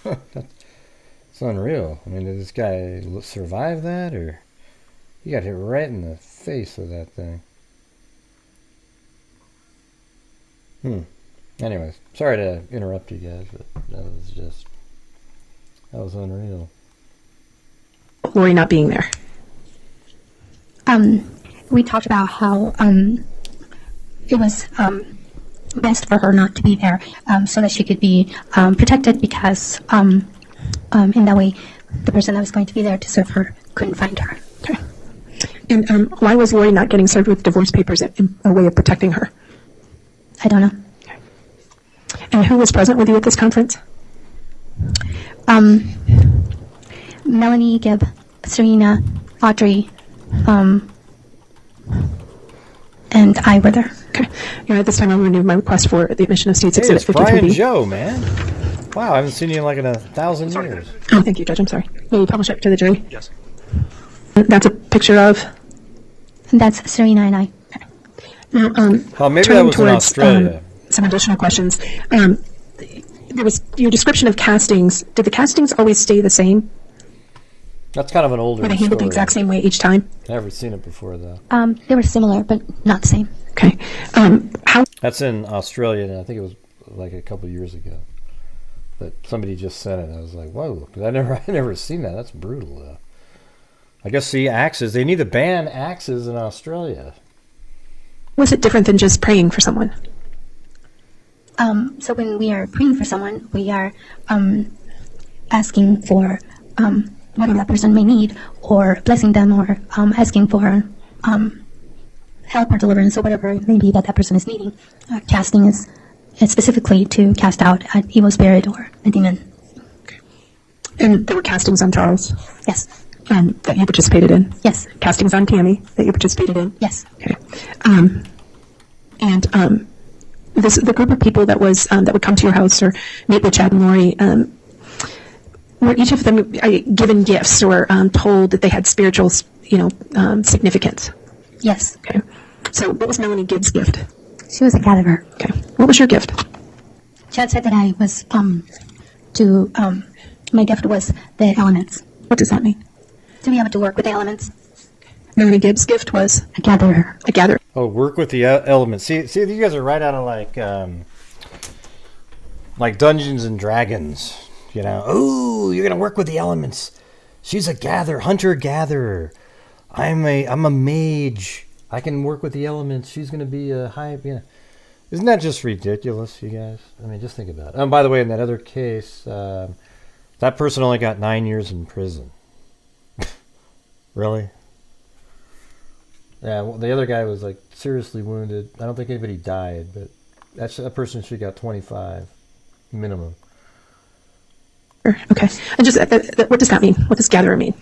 Speaker 1: That's unreal. I mean, did this guy survive that, or he got hit right in the face with that thing? Anyways, sorry to interrupt you guys, but that was unreal.
Speaker 10: Lori not being there.
Speaker 5: We talked about how it was best for her not to be there, so that she could be protected, because in that way the person that was going to be there to serve her couldn't find her.
Speaker 10: Okay. And why was Lori not getting served with divorce papers in a way of protecting her?
Speaker 5: I don't know.
Speaker 10: Okay. And who was present with you at this conference?
Speaker 5: Melanie, Gibb, Serena, Audrey, and I were there.
Speaker 10: Okay. At this time, I'm going to move my request for the admission of states
Speaker 1: Hey,
Speaker 10: exhibit
Speaker 1: it's Brian
Speaker 10: 52B.
Speaker 1: Joe, man. Wow, I haven't seen you in like 1,000 years.
Speaker 10: Oh, thank you, Judge. I'm sorry. Will you publish it to the jury?
Speaker 4: Yes.
Speaker 10: That's a picture of.
Speaker 5: And that's Serena and I.
Speaker 10: Now,
Speaker 1: Oh, maybe that
Speaker 10: turning
Speaker 1: was in
Speaker 10: towards,
Speaker 1: Australia.
Speaker 10: some additional questions. There was your description of castings. Did the castings always stay the same?
Speaker 1: That's kind of an older
Speaker 10: Were they handled the
Speaker 1: story.
Speaker 10: exact same way each time?
Speaker 1: Never seen it before, though.
Speaker 5: They were similar, but not the same.
Speaker 10: Okay. How?
Speaker 1: That's in Australia, and I think it was like a couple years ago. But somebody just sent it, and I was like, whoa, because I never seen that. That's brutal, though. I guess, see, axes. They need to ban axes in Australia.
Speaker 10: Was it different than just praying for someone?
Speaker 5: So when we are praying for someone, we are asking for whatever that person may need, or blessing them, or asking for help or deliverance, or whatever it may be that person is needing. Casting is specifically to cast out an evil spirit or a demon.
Speaker 10: Okay. And there were castings on Charles?
Speaker 5: Yes.
Speaker 10: That you participated in?
Speaker 5: Yes.
Speaker 10: Castings on Tammy that you participated in?
Speaker 5: Yes.
Speaker 10: Okay. The group of people that was that would come to your house or meet with Chad and Lori, were each of them given gifts or told that they had spiritual, significance?
Speaker 5: Yes.
Speaker 10: Okay. So what was Melanie Gibbs' gift?
Speaker 5: She was a gatherer.
Speaker 10: Okay. What was your gift?
Speaker 5: Chad said that I was my gift was the elements.
Speaker 10: What does that mean?
Speaker 5: To be able to work with the elements.
Speaker 10: Melanie Gibbs' gift was
Speaker 5: a gatherer.
Speaker 10: A gatherer.
Speaker 1: Oh, work with the elements. See, you guys are right out of like Dungeons and Dragons. Oh, you're gonna work with the elements. She's a hunter-gatherer. I'm a mage. I can work with the elements. She's gonna be a high. Isn't that just ridiculous, you guys? I mean, just think about it. And by the way, in that other case, that person only got 9 years in prison. Really? Yeah, well, the other guy was like seriously wounded. I don't think anybody died, but that person should got 25 minimum.
Speaker 10: Okay. And just what does that mean? What does gatherer mean?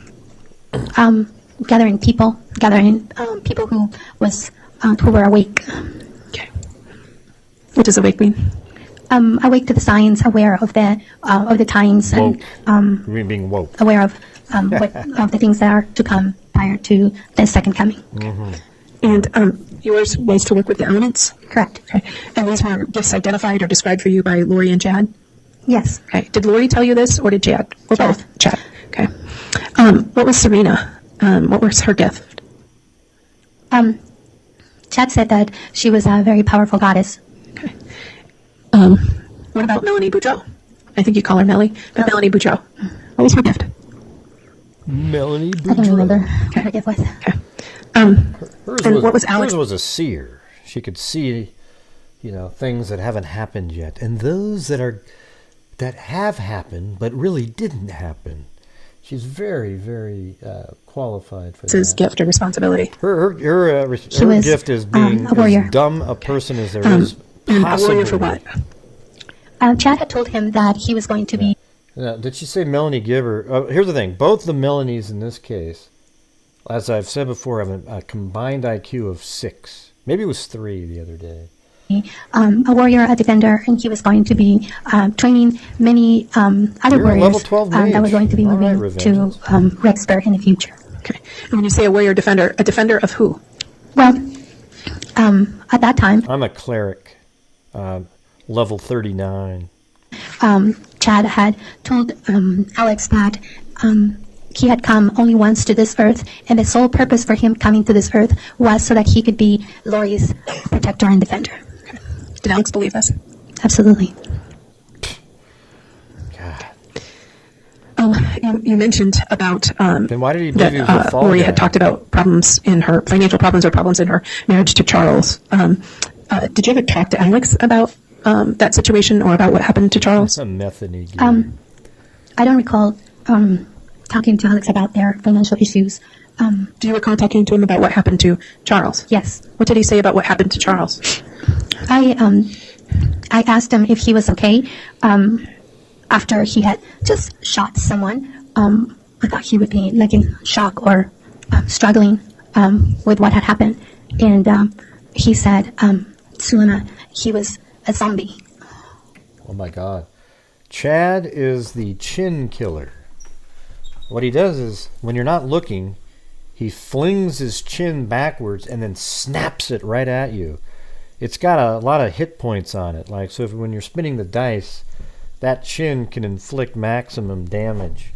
Speaker 5: Gathering people who were awake.
Speaker 10: Okay. What does awake mean?
Speaker 5: Awake to the signs, aware of the times,
Speaker 1: woke.
Speaker 5: and
Speaker 1: You mean being woke?
Speaker 5: aware of of the things that are to come prior to the second coming.
Speaker 1: Mm-hmm.
Speaker 10: And yours was to work with the elements?
Speaker 5: Correct.
Speaker 10: Okay. And these were gifts identified or described for you by Lori and Chad?
Speaker 5: Yes.
Speaker 10: Okay. Did Lori tell you this, or did Chad? Or
Speaker 5: Chad.
Speaker 10: both? Chad. Okay. What was Serena? What was her gift?
Speaker 5: Chad said that she was a very powerful goddess.
Speaker 10: Okay. What about Melanie Boudreaux? I think you call her Melly, but Melanie Boudreaux. What was her gift?
Speaker 1: Melanie Boudreaux.
Speaker 5: I don't remember what her gift was.
Speaker 10: Okay.
Speaker 1: What
Speaker 10: was Alex?
Speaker 1: Hers was a seer. She could see, things that haven't happened yet, and those that have happened but really didn't happen. She's very, very qualified for that.
Speaker 10: His gift or responsibility.
Speaker 1: Her gift is being
Speaker 5: a warrior.
Speaker 1: as dumb a person as there is
Speaker 10: And a
Speaker 1: possibly.
Speaker 10: warrior for what?
Speaker 5: Chad had told him that he was going to be.
Speaker 1: Now, did she say Melanie Giver? Here's the thing. Both the Melanies in this case, as I've said before, have a combined IQ of 6. Maybe it was 3 the other day.
Speaker 5: A warrior, a defender, and he was going to be training many other
Speaker 1: You're a
Speaker 5: warriors
Speaker 1: level 12
Speaker 5: that were going to be
Speaker 1: mage.
Speaker 5: moving
Speaker 1: All right,
Speaker 5: to Rexburg in the future.
Speaker 10: Okay. And when you say a warrior defender, a defender of who?
Speaker 5: Well, at that time,
Speaker 1: I'm a cleric, level 39.
Speaker 5: Chad had told Alex that he had come only once to this earth, and the sole purpose for him coming to this earth was so that he could be Lori's protector and defender.
Speaker 10: Okay. Did Alex believe this?
Speaker 5: Absolutely.
Speaker 1: God.
Speaker 10: Oh, you mentioned about
Speaker 1: Then why did he believe he was a fall
Speaker 10: Lori
Speaker 1: guy?
Speaker 10: had talked about problems in her financial problems or problems in her marriage to Charles. Did you ever talk to Alex about that situation or about what happened to Charles?
Speaker 1: Some method.
Speaker 5: I don't recall talking to Alex about their financial issues.
Speaker 10: Do you recall talking to him about what happened to Charles?
Speaker 5: Yes.
Speaker 10: What did he say about what happened to Charles?
Speaker 5: I asked him if he was okay after he had just shot someone. I thought he would be like in shock or struggling with what had happened, and he said, "Zulema, he was a zombie."
Speaker 1: Oh my God. Chad is the chin killer. What he does is, when you're not looking, he flings his chin backwards and then snaps it right at you. It's got a lot of hit points on it. Like, so if, when you're spinning the dice, that chin can inflict maximum damage.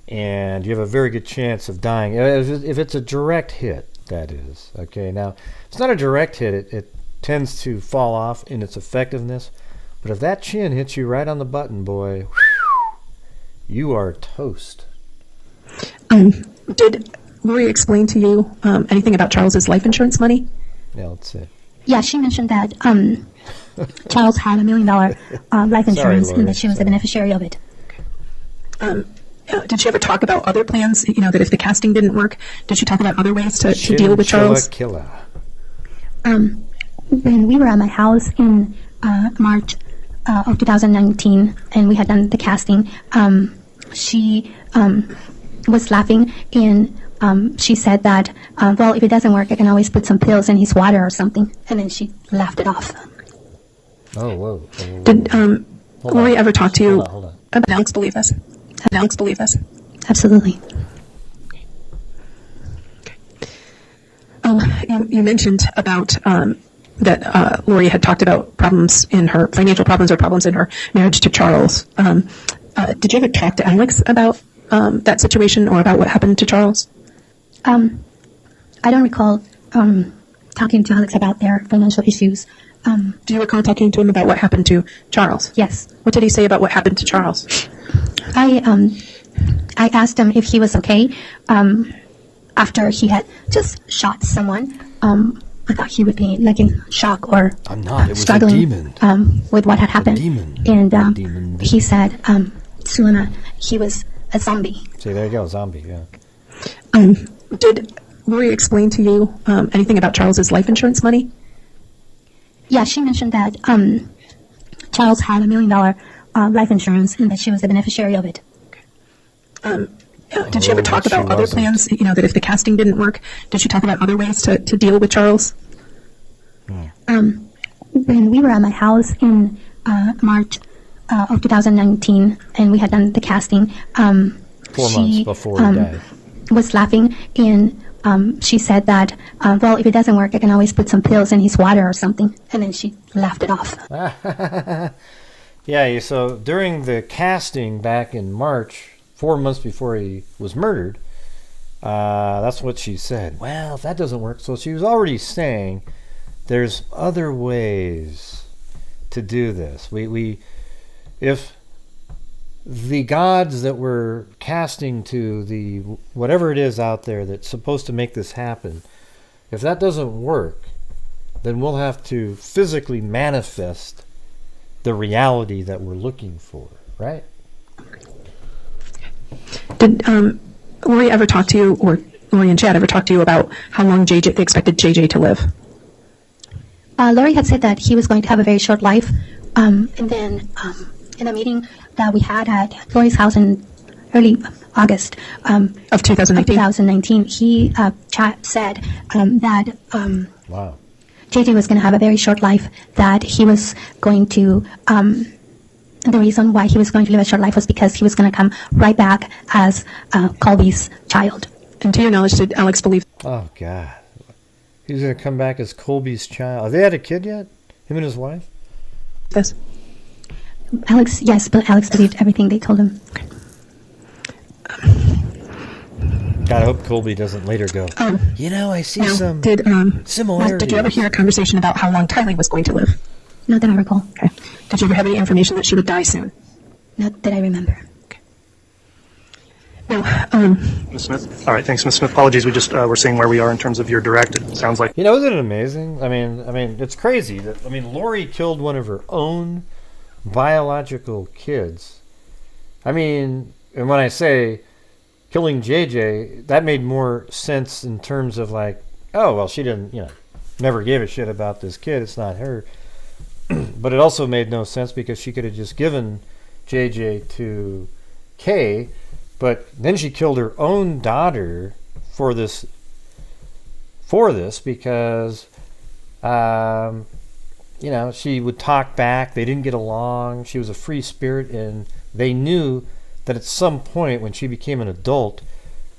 Speaker 1: And you have a very good chance of dying. If it's a direct hit, that is. Okay, now, if it's not a direct hit, it tends to fall off in its effectiveness. But if that chin hits you right on the button, boy, you are toast.
Speaker 10: Did Lori explain to you anything about Charles's life insurance money?
Speaker 1: Yeah, let's see.
Speaker 5: Yeah, she mentioned that Charles had $1 million life insurance and that she was the beneficiary of it.
Speaker 10: Did she ever talk about other plans? You know, that if the casting didn't work, did she talk about other ways to deal with Charles?
Speaker 1: Killer.
Speaker 5: When we were at my house in March of 2019 and we had done the casting, she was laughing and she said that, well, if it doesn't work, I can always put some pills in his water or something. And then she laughed it off.
Speaker 1: Oh, whoa.
Speaker 10: Did Lori ever talk to you
Speaker 1: Hold on.
Speaker 10: about Alex believe us? Did Alex believe us?
Speaker 5: Absolutely.
Speaker 10: You mentioned about that Lori had talked about problems in her financial problems or problems in her marriage to Charles. Did you ever talk to Alex about that situation or about what happened to Charles?
Speaker 5: I don't recall talking to Alex about their financial issues.
Speaker 10: Do you recall talking to him about what happened to Charles?
Speaker 5: Yes.
Speaker 10: What did he say about what happened to Charles?
Speaker 5: I asked him if he was okay after he had just shot someone. I thought he would be like in shock or
Speaker 1: I'm not. It was
Speaker 5: struggling
Speaker 1: a demon.
Speaker 5: with what had happened.
Speaker 1: Demon.
Speaker 5: And he said, Zulema, he was a zombie.
Speaker 1: See, there you go, zombie. Yeah.
Speaker 10: Did Lori explain to you anything about Charles's life insurance money?
Speaker 5: Yeah, she mentioned that Charles had $1 million life insurance and that she was the beneficiary of it.
Speaker 10: Did she ever talk about other plans? You know, that if the casting didn't work, did she talk about other ways to deal with Charles?
Speaker 5: When we were at my house in March of 2019 and we had done the casting,
Speaker 1: 4 months before he died.
Speaker 5: Was laughing and she said that, well, if it doesn't work, I can always put some pills in his water or something. And then she laughed it off.
Speaker 1: Yeah, so during the casting back in March, 4 months before he was murdered, that's what she said. Well, if that doesn't work, so she was already saying there's other ways to do this. If the gods that we're casting to, the whatever it is out there that's supposed to make this happen, if that doesn't work, then we'll have to physically manifest the reality that we're looking for, right?
Speaker 10: Did Lori ever talk to you, or Lori and Chad ever talk to you about how long they expected JJ to live?
Speaker 5: Lori had said that he was going to have a very short life. And then in a meeting that we had at Lori's house in early August
Speaker 10: of 2019,
Speaker 5: he said that
Speaker 1: wow.
Speaker 5: JJ was going to have a very short life, that he was going to, the reason why he was going to live a short life was because he was going to come right back as Colby's child.
Speaker 10: And to your knowledge, did Alex believe?
Speaker 1: Oh, God. He's going to come back as Colby's child. Have they had a kid yet? Him and his wife?
Speaker 10: This.
Speaker 5: Alex, yes, but Alex believed everything they told him.
Speaker 1: God, I hope Colby doesn't later go, I see some similarities.
Speaker 10: Did you ever hear a conversation about how long Tylee was going to live?
Speaker 5: Not that I recall.
Speaker 10: Okay. Did you ever have any information that she would die soon?
Speaker 5: Not that I remember.
Speaker 4: Ms. Smith? All right, thanks, Ms. Smith. Apologies, we just were seeing where we are in terms of your direct. It sounds like...
Speaker 1: Isn't it amazing? I mean, it's crazy. Lori killed one of her own biological kids. And when I say killing JJ, that made more sense in terms of she didn't, never gave a shit about this kid. It's not her. But it also made no sense because she could have just given JJ to Kay, but then she killed her own daughter for this because she would talk back. They didn't get along. She was a free spirit, and they knew that at some point when she became an adult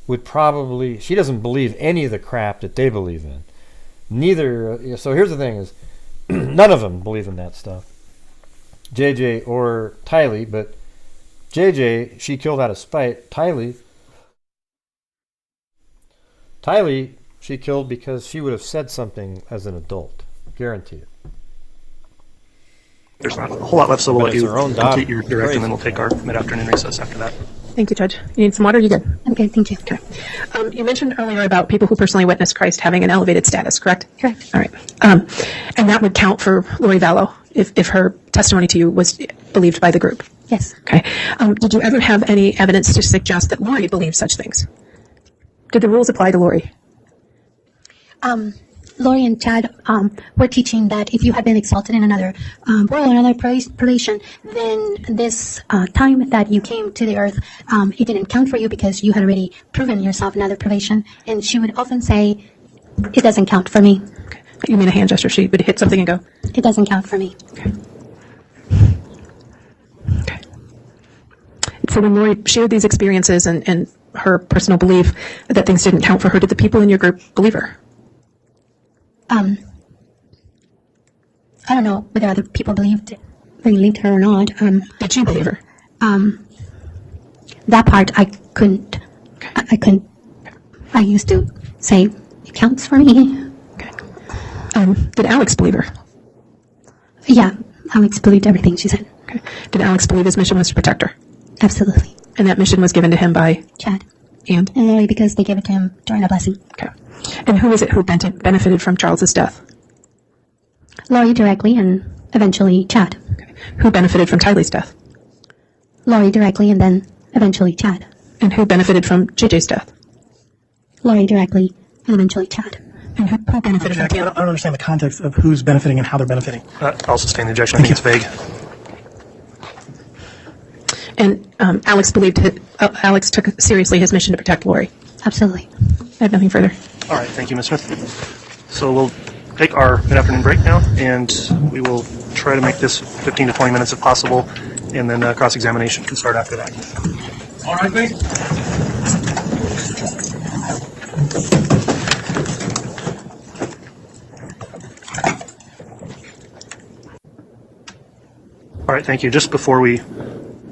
Speaker 1: she doesn't believe any of the crap that they believe in. So here's the thing is, none of them believe in that stuff. JJ or Tylee, but JJ, she killed out of spite. Tylee, she killed because she would have said something as an adult. Guarantee it.
Speaker 4: There's not a whole lot left, so we'll let you complete your direct, and then we'll take our mid-afternoon recess after that.
Speaker 10: Thank you, Judge. You need some water? You good?
Speaker 5: I'm good, thank you.
Speaker 10: Okay. You mentioned earlier about people who personally witnessed Christ having an elevated status, correct?
Speaker 5: Correct.
Speaker 10: All right. And that would count for Lori Vallow if her testimony to you was believed by the group?
Speaker 5: Yes.
Speaker 10: Okay. Did you ever have any evidence to suggest that Lori believed such things? Did the rules apply to Lori?
Speaker 5: Lori and Chad were teaching that if you had been exalted in another world, another relation, then this time that you came to the earth, it didn't count for you because you had already proven yourself in another probation. And she would often say, it doesn't count for me.
Speaker 10: Okay. You mean a hand gesture? She would hit something and go?
Speaker 5: It doesn't count for me.
Speaker 10: Okay. Okay. So when Lori shared these experiences and her personal belief that things didn't count for her, did the people in your group believe her?
Speaker 5: I don't know whether other people believed her or not.
Speaker 10: Did you believe her?
Speaker 5: That part I couldn't. I couldn't. I used to say it counts for me.
Speaker 10: Okay. Did Alex believe her?
Speaker 5: Yeah, Alex believed everything she said.
Speaker 10: Okay. Did Alex believe his mission was to protect her?
Speaker 5: Absolutely.
Speaker 10: And that mission was given to him by
Speaker 5: Chad.
Speaker 10: And
Speaker 5: only because they gave it to him during a blessing.
Speaker 10: Okay. And who is it who benefited from Charles's death?
Speaker 5: Lori directly, and eventually Chad.
Speaker 10: Okay. Who benefited from Tylee's death?
Speaker 5: Lori directly, and then eventually Chad.
Speaker 10: And who benefited from JJ's death?
Speaker 5: Lori directly, and eventually Chad.
Speaker 10: And who benefited from
Speaker 7: I don't understand the context of who's benefiting and how they're benefiting.
Speaker 4: I'll sustain the objection. I think it's vague.
Speaker 10: And Alex took seriously his mission to protect Lori.
Speaker 5: Absolutely.
Speaker 10: I have nothing further.
Speaker 4: All right, thank you, Ms. Smith. So we'll take our mid-afternoon break now, and we will try to make this 15 to 20 minutes if possible, and then cross-examination can start after that.
Speaker 13: All right, mate.
Speaker 4: All right, thank you. Just before we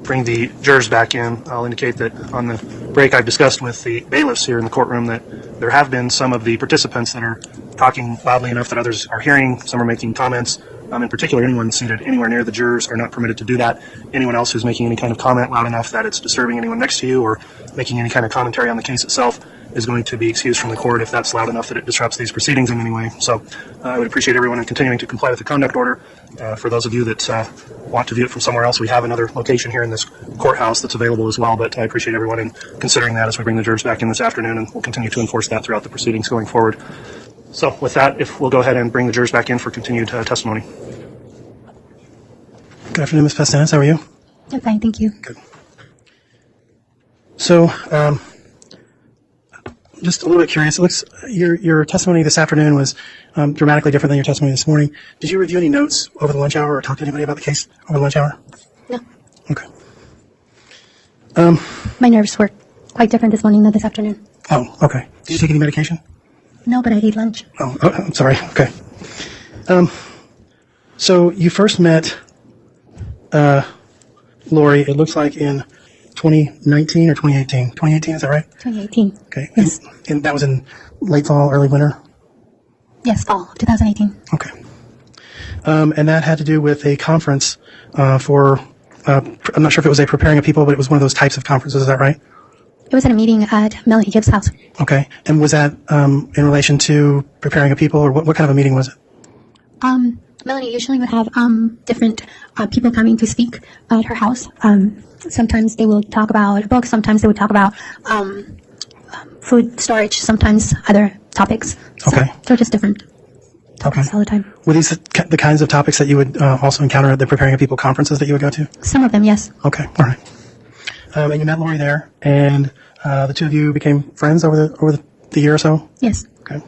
Speaker 4: bring the jurors back in, I'll indicate that on the break I've discussed with the bailiffs here in the courtroom that there have been some of the participants that are talking loudly enough that others are hearing. Some are making comments. In particular, anyone seated anywhere near the jurors are not permitted to do that. Anyone else who's making any kind of comment loud enough that it's disturbing anyone next to you or making any kind of commentary on the case itself is going to be excused from the court if that's loud enough that it disrupts these proceedings in any way. So I would appreciate everyone in continuing to comply with the conduct order. For those of you that want to view it from somewhere else, we have another location here in this courthouse that's available as well, but I appreciate everyone in considering that as we bring the jurors back in this afternoon, and we'll continue to enforce that throughout the proceedings going forward. So with that, if we'll go ahead and bring the jurors back in for continued testimony.
Speaker 7: Good afternoon, Ms. Pastenes. How are you?
Speaker 5: I'm fine, thank you.
Speaker 7: Good. So, just a little bit curious. It looks your testimony this afternoon was dramatically different than your testimony this morning. Did you review any notes over the lunch hour or talk to anybody about the case over the lunch hour?
Speaker 5: No.
Speaker 7: Okay.
Speaker 5: My nerves were quite different this morning than this afternoon.
Speaker 7: Oh, okay. Did you take any medication?
Speaker 5: No, but I ate lunch.
Speaker 7: Oh, I'm sorry. Okay. So you first met Lori, it looks like in 2019 or 2018? 2018, is that right?
Speaker 11: 2018.
Speaker 7: Okay.
Speaker 11: Yes.
Speaker 7: And that was in late fall, early winter?
Speaker 11: Yes, fall of 2018.
Speaker 7: Okay. And that had to do with a conference for, I'm not sure if it was a preparing of people, but it was one of those types of conferences, is that right?
Speaker 11: It was at a meeting at Melanie Gibbs' house.
Speaker 7: Okay. And was that in relation to preparing of people, or what kind of a meeting was it?
Speaker 11: Melanie usually would have different people coming to speak at her house. Sometimes they will talk about books, sometimes they would talk about food storage, sometimes other topics. So
Speaker 7: Okay.
Speaker 11: they're just different topics all the time.
Speaker 7: Were these the kinds of topics that you would also encounter at the preparing of people conferences that you would go to?
Speaker 11: Some of them, yes.
Speaker 7: Okay, all right. And you met Lori there, and the two of you became friends over the year or so?
Speaker 11: Yes.
Speaker 7: Okay.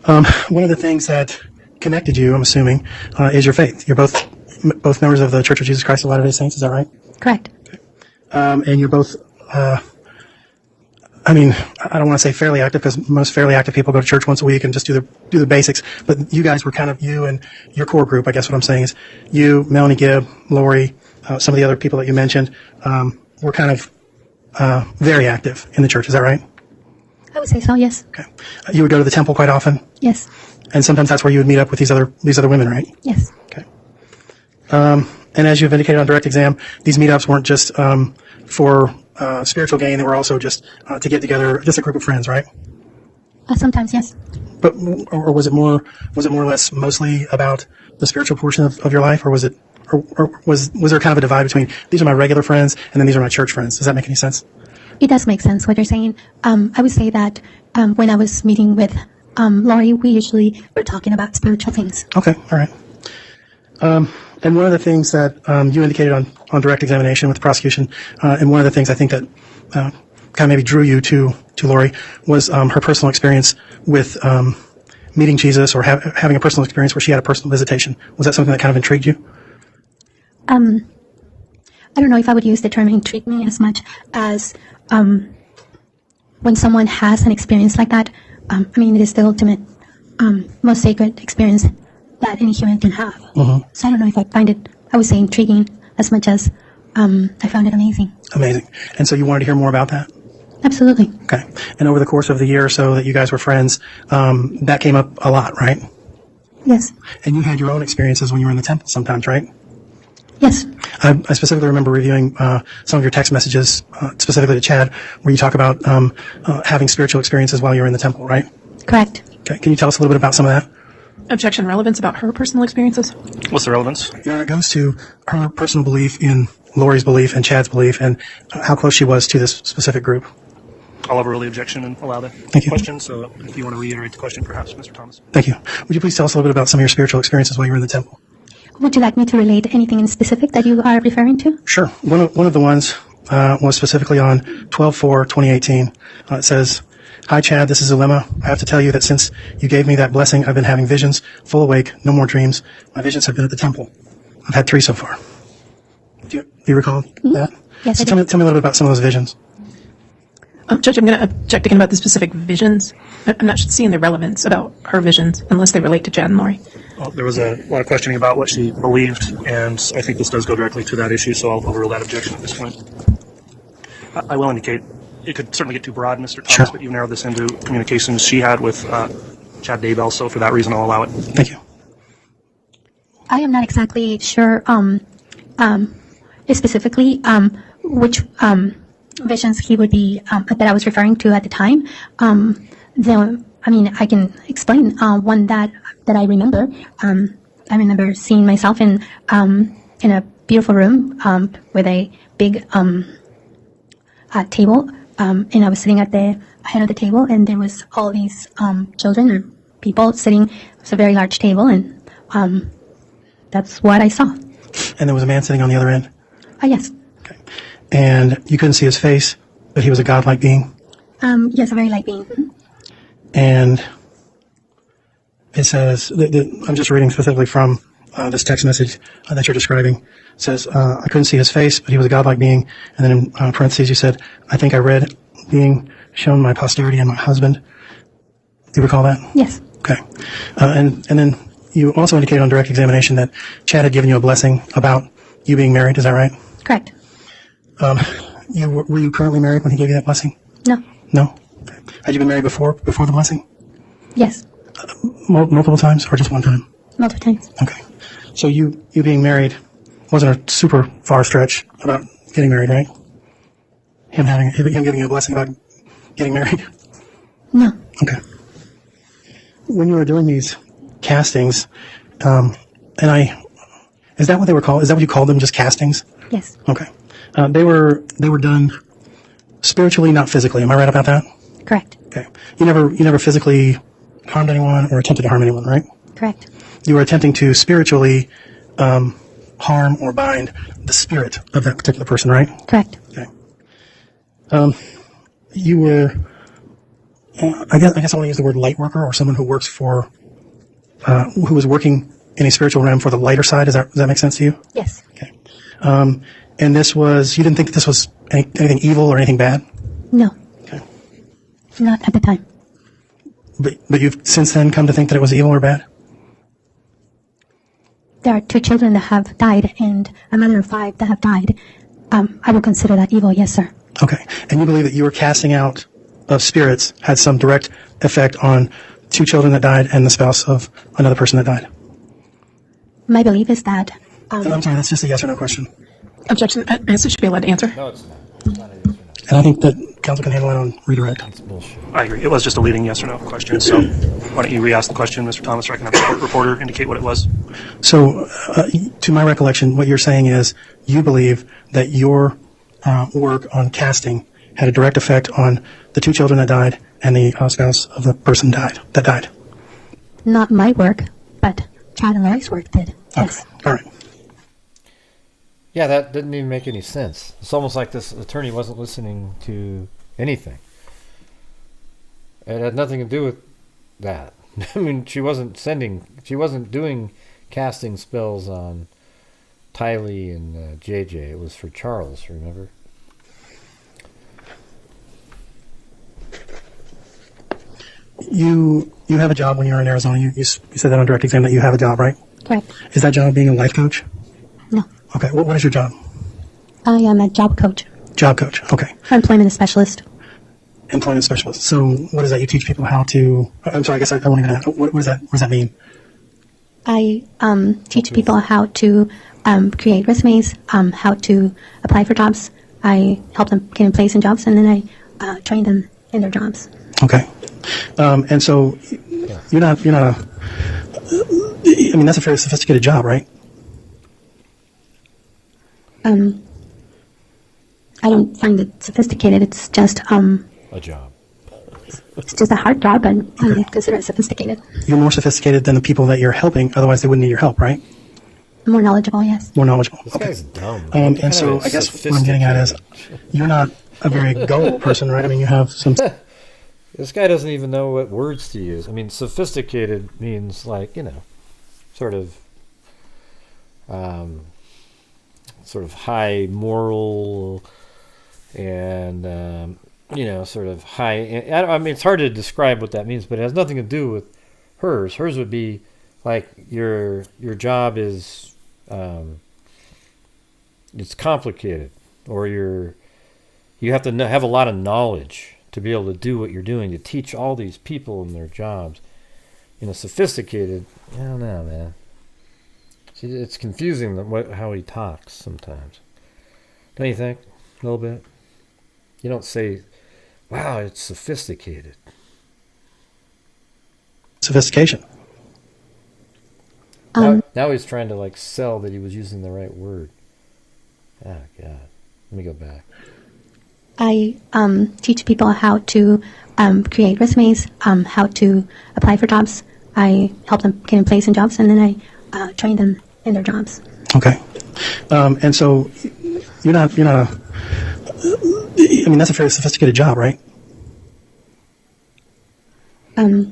Speaker 7: One of the things that connected you, I'm assuming, is your faith. You're both members of the Church of Jesus Christ of Latter-day Saints, is that right?
Speaker 11: Correct.
Speaker 7: And you're both, I don't want to say fairly active, because most fairly active people go to church once a week and just do the basics. But you guys were kind of, you and your core group, I guess what I'm saying is, you, Melanie Gibb, Lori, some of the other people that you mentioned, were kind of very active in the church. Is that right?
Speaker 11: I would say so, yes.
Speaker 7: Okay. You would go to the temple quite often?
Speaker 11: Yes.
Speaker 7: And sometimes that's where you would meet up with these other women, right?
Speaker 11: Yes.
Speaker 7: Okay. And as you've indicated on direct exam, these meetups weren't just for spiritual gain; they were also just to get together, just a group of friends, right?
Speaker 11: Sometimes, yes.
Speaker 7: But or was it more or less mostly about the spiritual portion of your life, or was it, or was there kind of a divide between these are my regular friends and then these are my church friends? Does that make any sense?
Speaker 11: It does make sense what you're saying. I would say that when I was meeting with Lori, we usually were talking about spiritual things.
Speaker 7: Okay, all right. And one of the things that you indicated on direct examination with the prosecution, and one of the things I think that kind of maybe drew you to Lori was her personal experience with meeting Jesus, or having a personal experience where she had a personal visitation. Was that something that kind of intrigued you?
Speaker 11: I don't know if I would use the term intrigue me as much as when someone has an experience like that. It is the ultimate, most sacred experience that any human can have.
Speaker 7: Mm-hmm.
Speaker 11: So I don't know if I would say intriguing as much as I found it amazing.
Speaker 7: Amazing. And so you wanted to hear more about that?
Speaker 11: Absolutely.
Speaker 7: Okay. And over the course of the year or so that you guys were friends, that came up a lot, right?
Speaker 11: Yes.
Speaker 7: And you had your own experiences when you were in the temple sometimes, right?
Speaker 11: Yes.
Speaker 7: I specifically remember reviewing some of your text messages, specifically to Chad, where you talk about having spiritual experiences while you're in the temple, right?
Speaker 11: Correct.
Speaker 7: Okay. Can you tell us a little bit about some of that?
Speaker 10: Objection relevance about her personal experiences?
Speaker 4: What's the relevance?
Speaker 7: Yeah, it goes to her personal belief in Lori's belief and Chad's belief, and how close she was to this specific group.
Speaker 4: I'll overrule the objection and allow the question. So if you want to reiterate the question, perhaps, Mr. Thomas.
Speaker 7: Thank you. Would you please tell us a little bit about some of your spiritual experiences while you were in the temple?
Speaker 11: Would you like me to relate anything in specific that you are referring to?
Speaker 7: Sure. One of the ones was specifically on 12/4/2018. It says, "Hi, Chad, this is Zulema. I have to tell you that since you gave me that blessing, I've been having visions, full awake, no more dreams. My visions have been at the temple. I've had 3 so far." Do you recall that?
Speaker 11: Yes,
Speaker 7: So
Speaker 11: I
Speaker 7: tell
Speaker 11: do.
Speaker 7: me a little bit about some of those visions.
Speaker 10: Judge, I'm going to object again about the specific visions. I'm not seeing the relevance about her visions unless they relate to Chad and Lori.
Speaker 4: Well, there was a lot of questioning about what she believed, and I think this does go directly to that issue, so I'll overrule that objection at this point. I will indicate it could certainly get too broad, Mr. Thomas,
Speaker 7: Sure.
Speaker 4: but you've narrowed this into communications she had with Chad Daybell, so for that reason I'll allow it.
Speaker 7: Thank you.
Speaker 11: I am not exactly sure specifically which visions he would be that I was referring to at the time. I can explain one that I remember. I remember seeing myself in a beautiful room with a big table, and I was sitting at the head of the table, and there was all these children or people sitting. It was a very large table, and that's what I saw.
Speaker 7: And there was a man sitting on the other end.
Speaker 11: Yes.
Speaker 7: Okay. And you couldn't see his face, but he was a godlike being.
Speaker 11: Yes, a very light being.
Speaker 7: And it says, I'm just reading specifically from this text message that you're describing. It says, I couldn't see his face, but he was a godlike being. And then in parentheses you said, I think I read being shown my posterity and my husband. Do you recall that?
Speaker 11: Yes.
Speaker 7: Okay. And then you also indicated on direct examination that Chad had given you a blessing about you being married. Is that right?
Speaker 5: Correct.
Speaker 7: Were you currently married when he gave you that blessing?
Speaker 5: No.
Speaker 7: No? Okay. Had you been married before the blessing?
Speaker 5: Yes.
Speaker 7: Multiple times or just one time?
Speaker 5: Multiple times.
Speaker 7: Okay. So you being married wasn't a super far stretch about getting married, right? Him giving you a blessing about getting married?
Speaker 5: No.
Speaker 7: Okay. When you were doing these castings, is that what they were called? Is that what you called them, just castings?
Speaker 5: Yes.
Speaker 7: Okay. They were done spiritually, not physically. Am I right about that?
Speaker 5: Correct.
Speaker 7: Okay. You never physically harmed anyone or attempted to harm anyone, right?
Speaker 5: Correct.
Speaker 7: You were attempting to spiritually harm or bind the spirit of that particular person, right?
Speaker 5: Correct.
Speaker 7: Okay. You were, I guess I want to use the word light worker, or someone who works for, who was working in a spiritual realm for the lighter side. Does that make sense to you?
Speaker 5: Yes.
Speaker 7: Okay. And this was, you didn't think that this was anything evil or anything bad?
Speaker 5: No.
Speaker 7: Okay.
Speaker 5: Not at the time.
Speaker 7: But you've since then come to think that it was evil or bad?
Speaker 5: There are 2 children that have died and a mother of 5 that have died. I will consider that evil, yes, sir.
Speaker 7: Okay. And you believe that your casting out of spirits had some direct effect on 2 children that died and the spouse of another person that died?
Speaker 5: My belief is that...
Speaker 7: I'm sorry, that's just a yes or no question.
Speaker 10: Objection. Answer should be allowed to answer.
Speaker 1: No, it's not. It's not a yes or no.
Speaker 7: And I think that counsel can handle it on redirect.
Speaker 1: It's bullshit.
Speaker 4: I agree. It was just a leading yes or no question. So why don't you re-ask the question, Mr. Thomas, or I can have the court reporter indicate what it was.
Speaker 7: So, to my recollection, what you're saying is you believe that your work on casting had a direct effect on the 2 children that died and the spouse of the person that died.
Speaker 5: Not my work, but Chad and Larry's work did. Yes.
Speaker 7: Okay. All right.
Speaker 1: Yeah, that didn't even make any sense. It's almost like this attorney wasn't listening to anything. It had nothing to do with that. I mean, she wasn't doing casting spells on Tylee and JJ. It was for Charles, remember?
Speaker 7: You have a job when you're in Arizona. You said that on direct exam that you have a job, right?
Speaker 5: Correct.
Speaker 7: Is that job being a life coach?
Speaker 5: No.
Speaker 7: Okay. What is your job?
Speaker 5: I am a job coach.
Speaker 7: Job coach. Okay.
Speaker 5: Employment specialist.
Speaker 7: Employment specialist. So what is that? You teach people how to... I'm sorry, I guess I won't even... What does that mean?
Speaker 5: I teach people how to create resumes, how to apply for jobs. I help them get in place in jobs, and then I train them in their jobs.
Speaker 7: Okay. And so you're not a... I mean, that's a very sophisticated job, right?
Speaker 5: I don't find it sophisticated. It's just
Speaker 1: a job.
Speaker 5: It's just a hard job, but I don't consider it sophisticated.
Speaker 7: You're more sophisticated than the people that you're helping. Otherwise, they wouldn't need your help, right?
Speaker 5: More knowledgeable, yes.
Speaker 7: More knowledgeable.
Speaker 1: This
Speaker 7: okay.
Speaker 1: guy's dumb.
Speaker 7: And so I guess what I'm getting at is you're not a very gullible person, right? I mean, you have some...
Speaker 1: This guy doesn't even know what words to use. I mean, sophisticated means like, sort of high moral and, sort of high... I mean, it's hard to describe what that means, but it has nothing to do with hers. Hers would be like your job is... it's complicated, or you have to have a lot of knowledge to be able to do what you're doing, to teach all these people in their jobs. Sophisticated, I don't know, man. See, it's confusing how he talks sometimes. Don't you think? A little bit? You don't say, wow, it's sophisticated.
Speaker 7: Sophistication.
Speaker 1: Now he's trying to sell that he was using the right word. Oh, God. Let me go back.
Speaker 5: I teach people how to create resumes, how to apply for jobs. I help them get in place in jobs, and then I train them in their jobs.
Speaker 7: Okay. And so you're not a... I mean, that's a very sophisticated job, right?
Speaker 5: I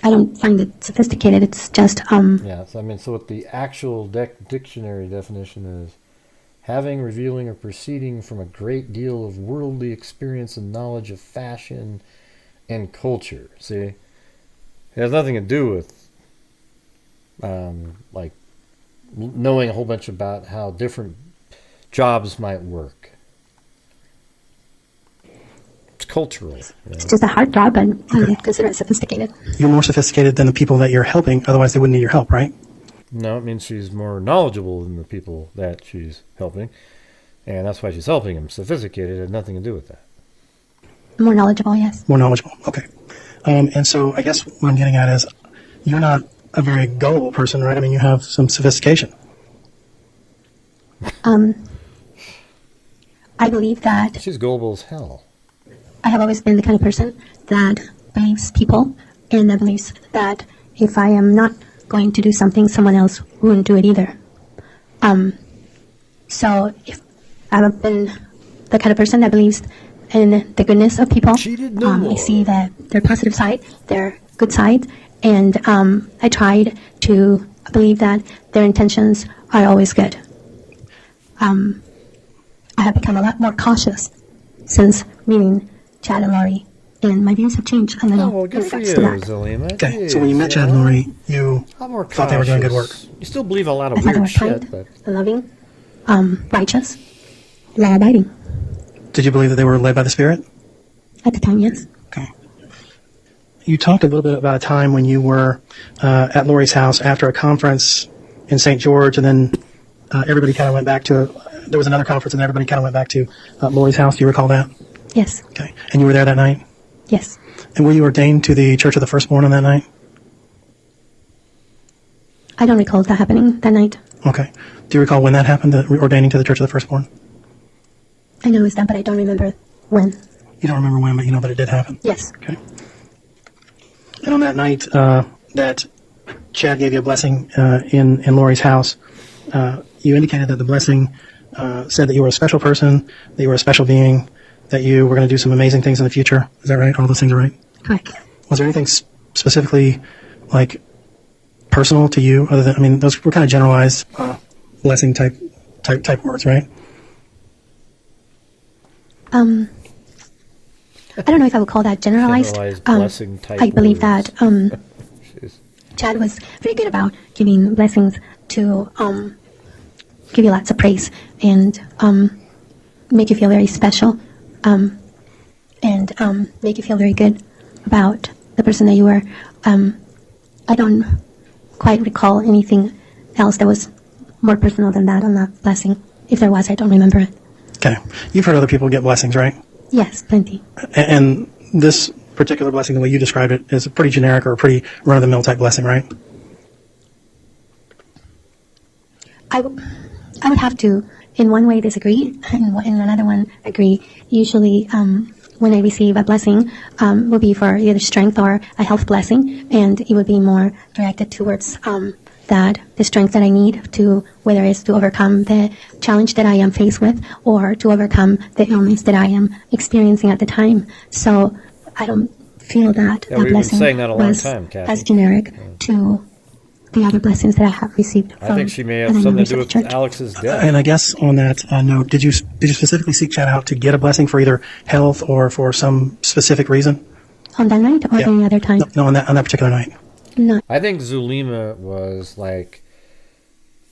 Speaker 5: don't find it sophisticated. It's just...
Speaker 1: Yeah, so what the actual dictionary definition is, having, revealing, or proceeding from a great deal of worldly experience and knowledge of fashion and culture. See? It has nothing to do with, knowing a whole bunch about how different jobs might work. It's cultural. You know?
Speaker 5: It's just a hard job, but I consider it sophisticated.
Speaker 7: You're more sophisticated than the people that you're helping, otherwise they wouldn't need your help, right?
Speaker 1: No, it means she's more knowledgeable than the people that she's helping, and that's why she's helping them. Sophisticated had nothing to do with that.
Speaker 5: More knowledgeable, yes.
Speaker 7: More knowledgeable, okay. And so I guess what I'm getting at is you're not a very gullible person, right? I mean, you have some sophistication.
Speaker 5: I believe that
Speaker 1: She's gullible as hell.
Speaker 5: I have always been the kind of person that believes people and that believes that if I am not going to do something, someone else wouldn't do it either. So if I've been the kind of person that believes in the goodness of people, I see that their positive side, their good side, and I tried to believe that their intentions are always good. I have become a lot more cautious since meeting Chad and Lori, and my views have changed a little
Speaker 1: well, good
Speaker 5: in
Speaker 1: for
Speaker 5: regards
Speaker 1: you,
Speaker 5: to that.
Speaker 1: Zulema.
Speaker 7: Okay, so when you met Chad and Lori, you thought they were doing good work.
Speaker 1: You still believe a lot of
Speaker 5: I thought they were
Speaker 1: weird shit,
Speaker 5: kind,
Speaker 1: but
Speaker 5: loving, righteous, law-abiding.
Speaker 7: Did you believe that they were led by the Spirit?
Speaker 5: At the time, yes.
Speaker 7: Okay. You talked a little bit about a time when you were at Lori's house after a conference in St. George, and then everybody kind of went back to, there was another conference, and everybody kind of went back to Lori's house. Do you recall that?
Speaker 5: Yes.
Speaker 7: Okay. And you were there that night?
Speaker 5: Yes.
Speaker 7: And were you ordained to the Church of the Firstborn on that night?
Speaker 5: I don't recall that happening that night.
Speaker 7: Okay. Do you recall when that happened, the ordaining to the Church of the Firstborn?
Speaker 5: I know it's done, but I don't remember when.
Speaker 7: You don't remember when, but you know that it did happen?
Speaker 5: Yes.
Speaker 7: Okay. And on that night that Chad gave you a blessing in Lori's house, you indicated that the blessing said that you were a special person, that you were a special being, that you were going to do some amazing things in the future. Is that right? All those things are right?
Speaker 5: Correct.
Speaker 7: Was there anything specifically, like, personal to you? Other than, I mean, those were kind of generalized blessing type words, right?
Speaker 5: I don't know if I would call that generalized.
Speaker 1: blessing type
Speaker 5: I believe
Speaker 1: words.
Speaker 5: that Chad was very good about giving blessings to give you lots of praise and make you feel very special and make you feel very good about the person that you were. I don't quite recall anything else that was more personal than that on that blessing. If there was, I don't remember it.
Speaker 7: Okay. You've heard other people get blessings, right?
Speaker 5: Yes, plenty.
Speaker 7: And this particular blessing, the way you described it, is a pretty generic or a pretty run-of-the-mill type blessing, right?
Speaker 5: I would have to, in one way, disagree, and in another one, agree. Usually, when I receive a blessing, will be for either strength or a health blessing, and it would be more directed towards that the strength that I need to, whether it's to overcome the challenge that I am faced with or to overcome the illness that I am experiencing at the time. So I don't feel that
Speaker 1: Yeah,
Speaker 5: that
Speaker 1: we've been
Speaker 5: blessing
Speaker 1: saying that a long
Speaker 5: was
Speaker 1: time, Kathy.
Speaker 5: as generic to the other blessings that I have received from
Speaker 1: I think she may have
Speaker 5: other
Speaker 1: something
Speaker 5: members
Speaker 1: to do
Speaker 5: of
Speaker 1: with
Speaker 5: the church.
Speaker 1: Alex's death.
Speaker 7: And I guess on that note, did you specifically seek Chad out to get a blessing for either health or for some specific reason?
Speaker 5: On that night or
Speaker 7: Yeah.
Speaker 5: any other time?
Speaker 7: No, on that particular night.
Speaker 5: No.
Speaker 1: I think Zulema was like,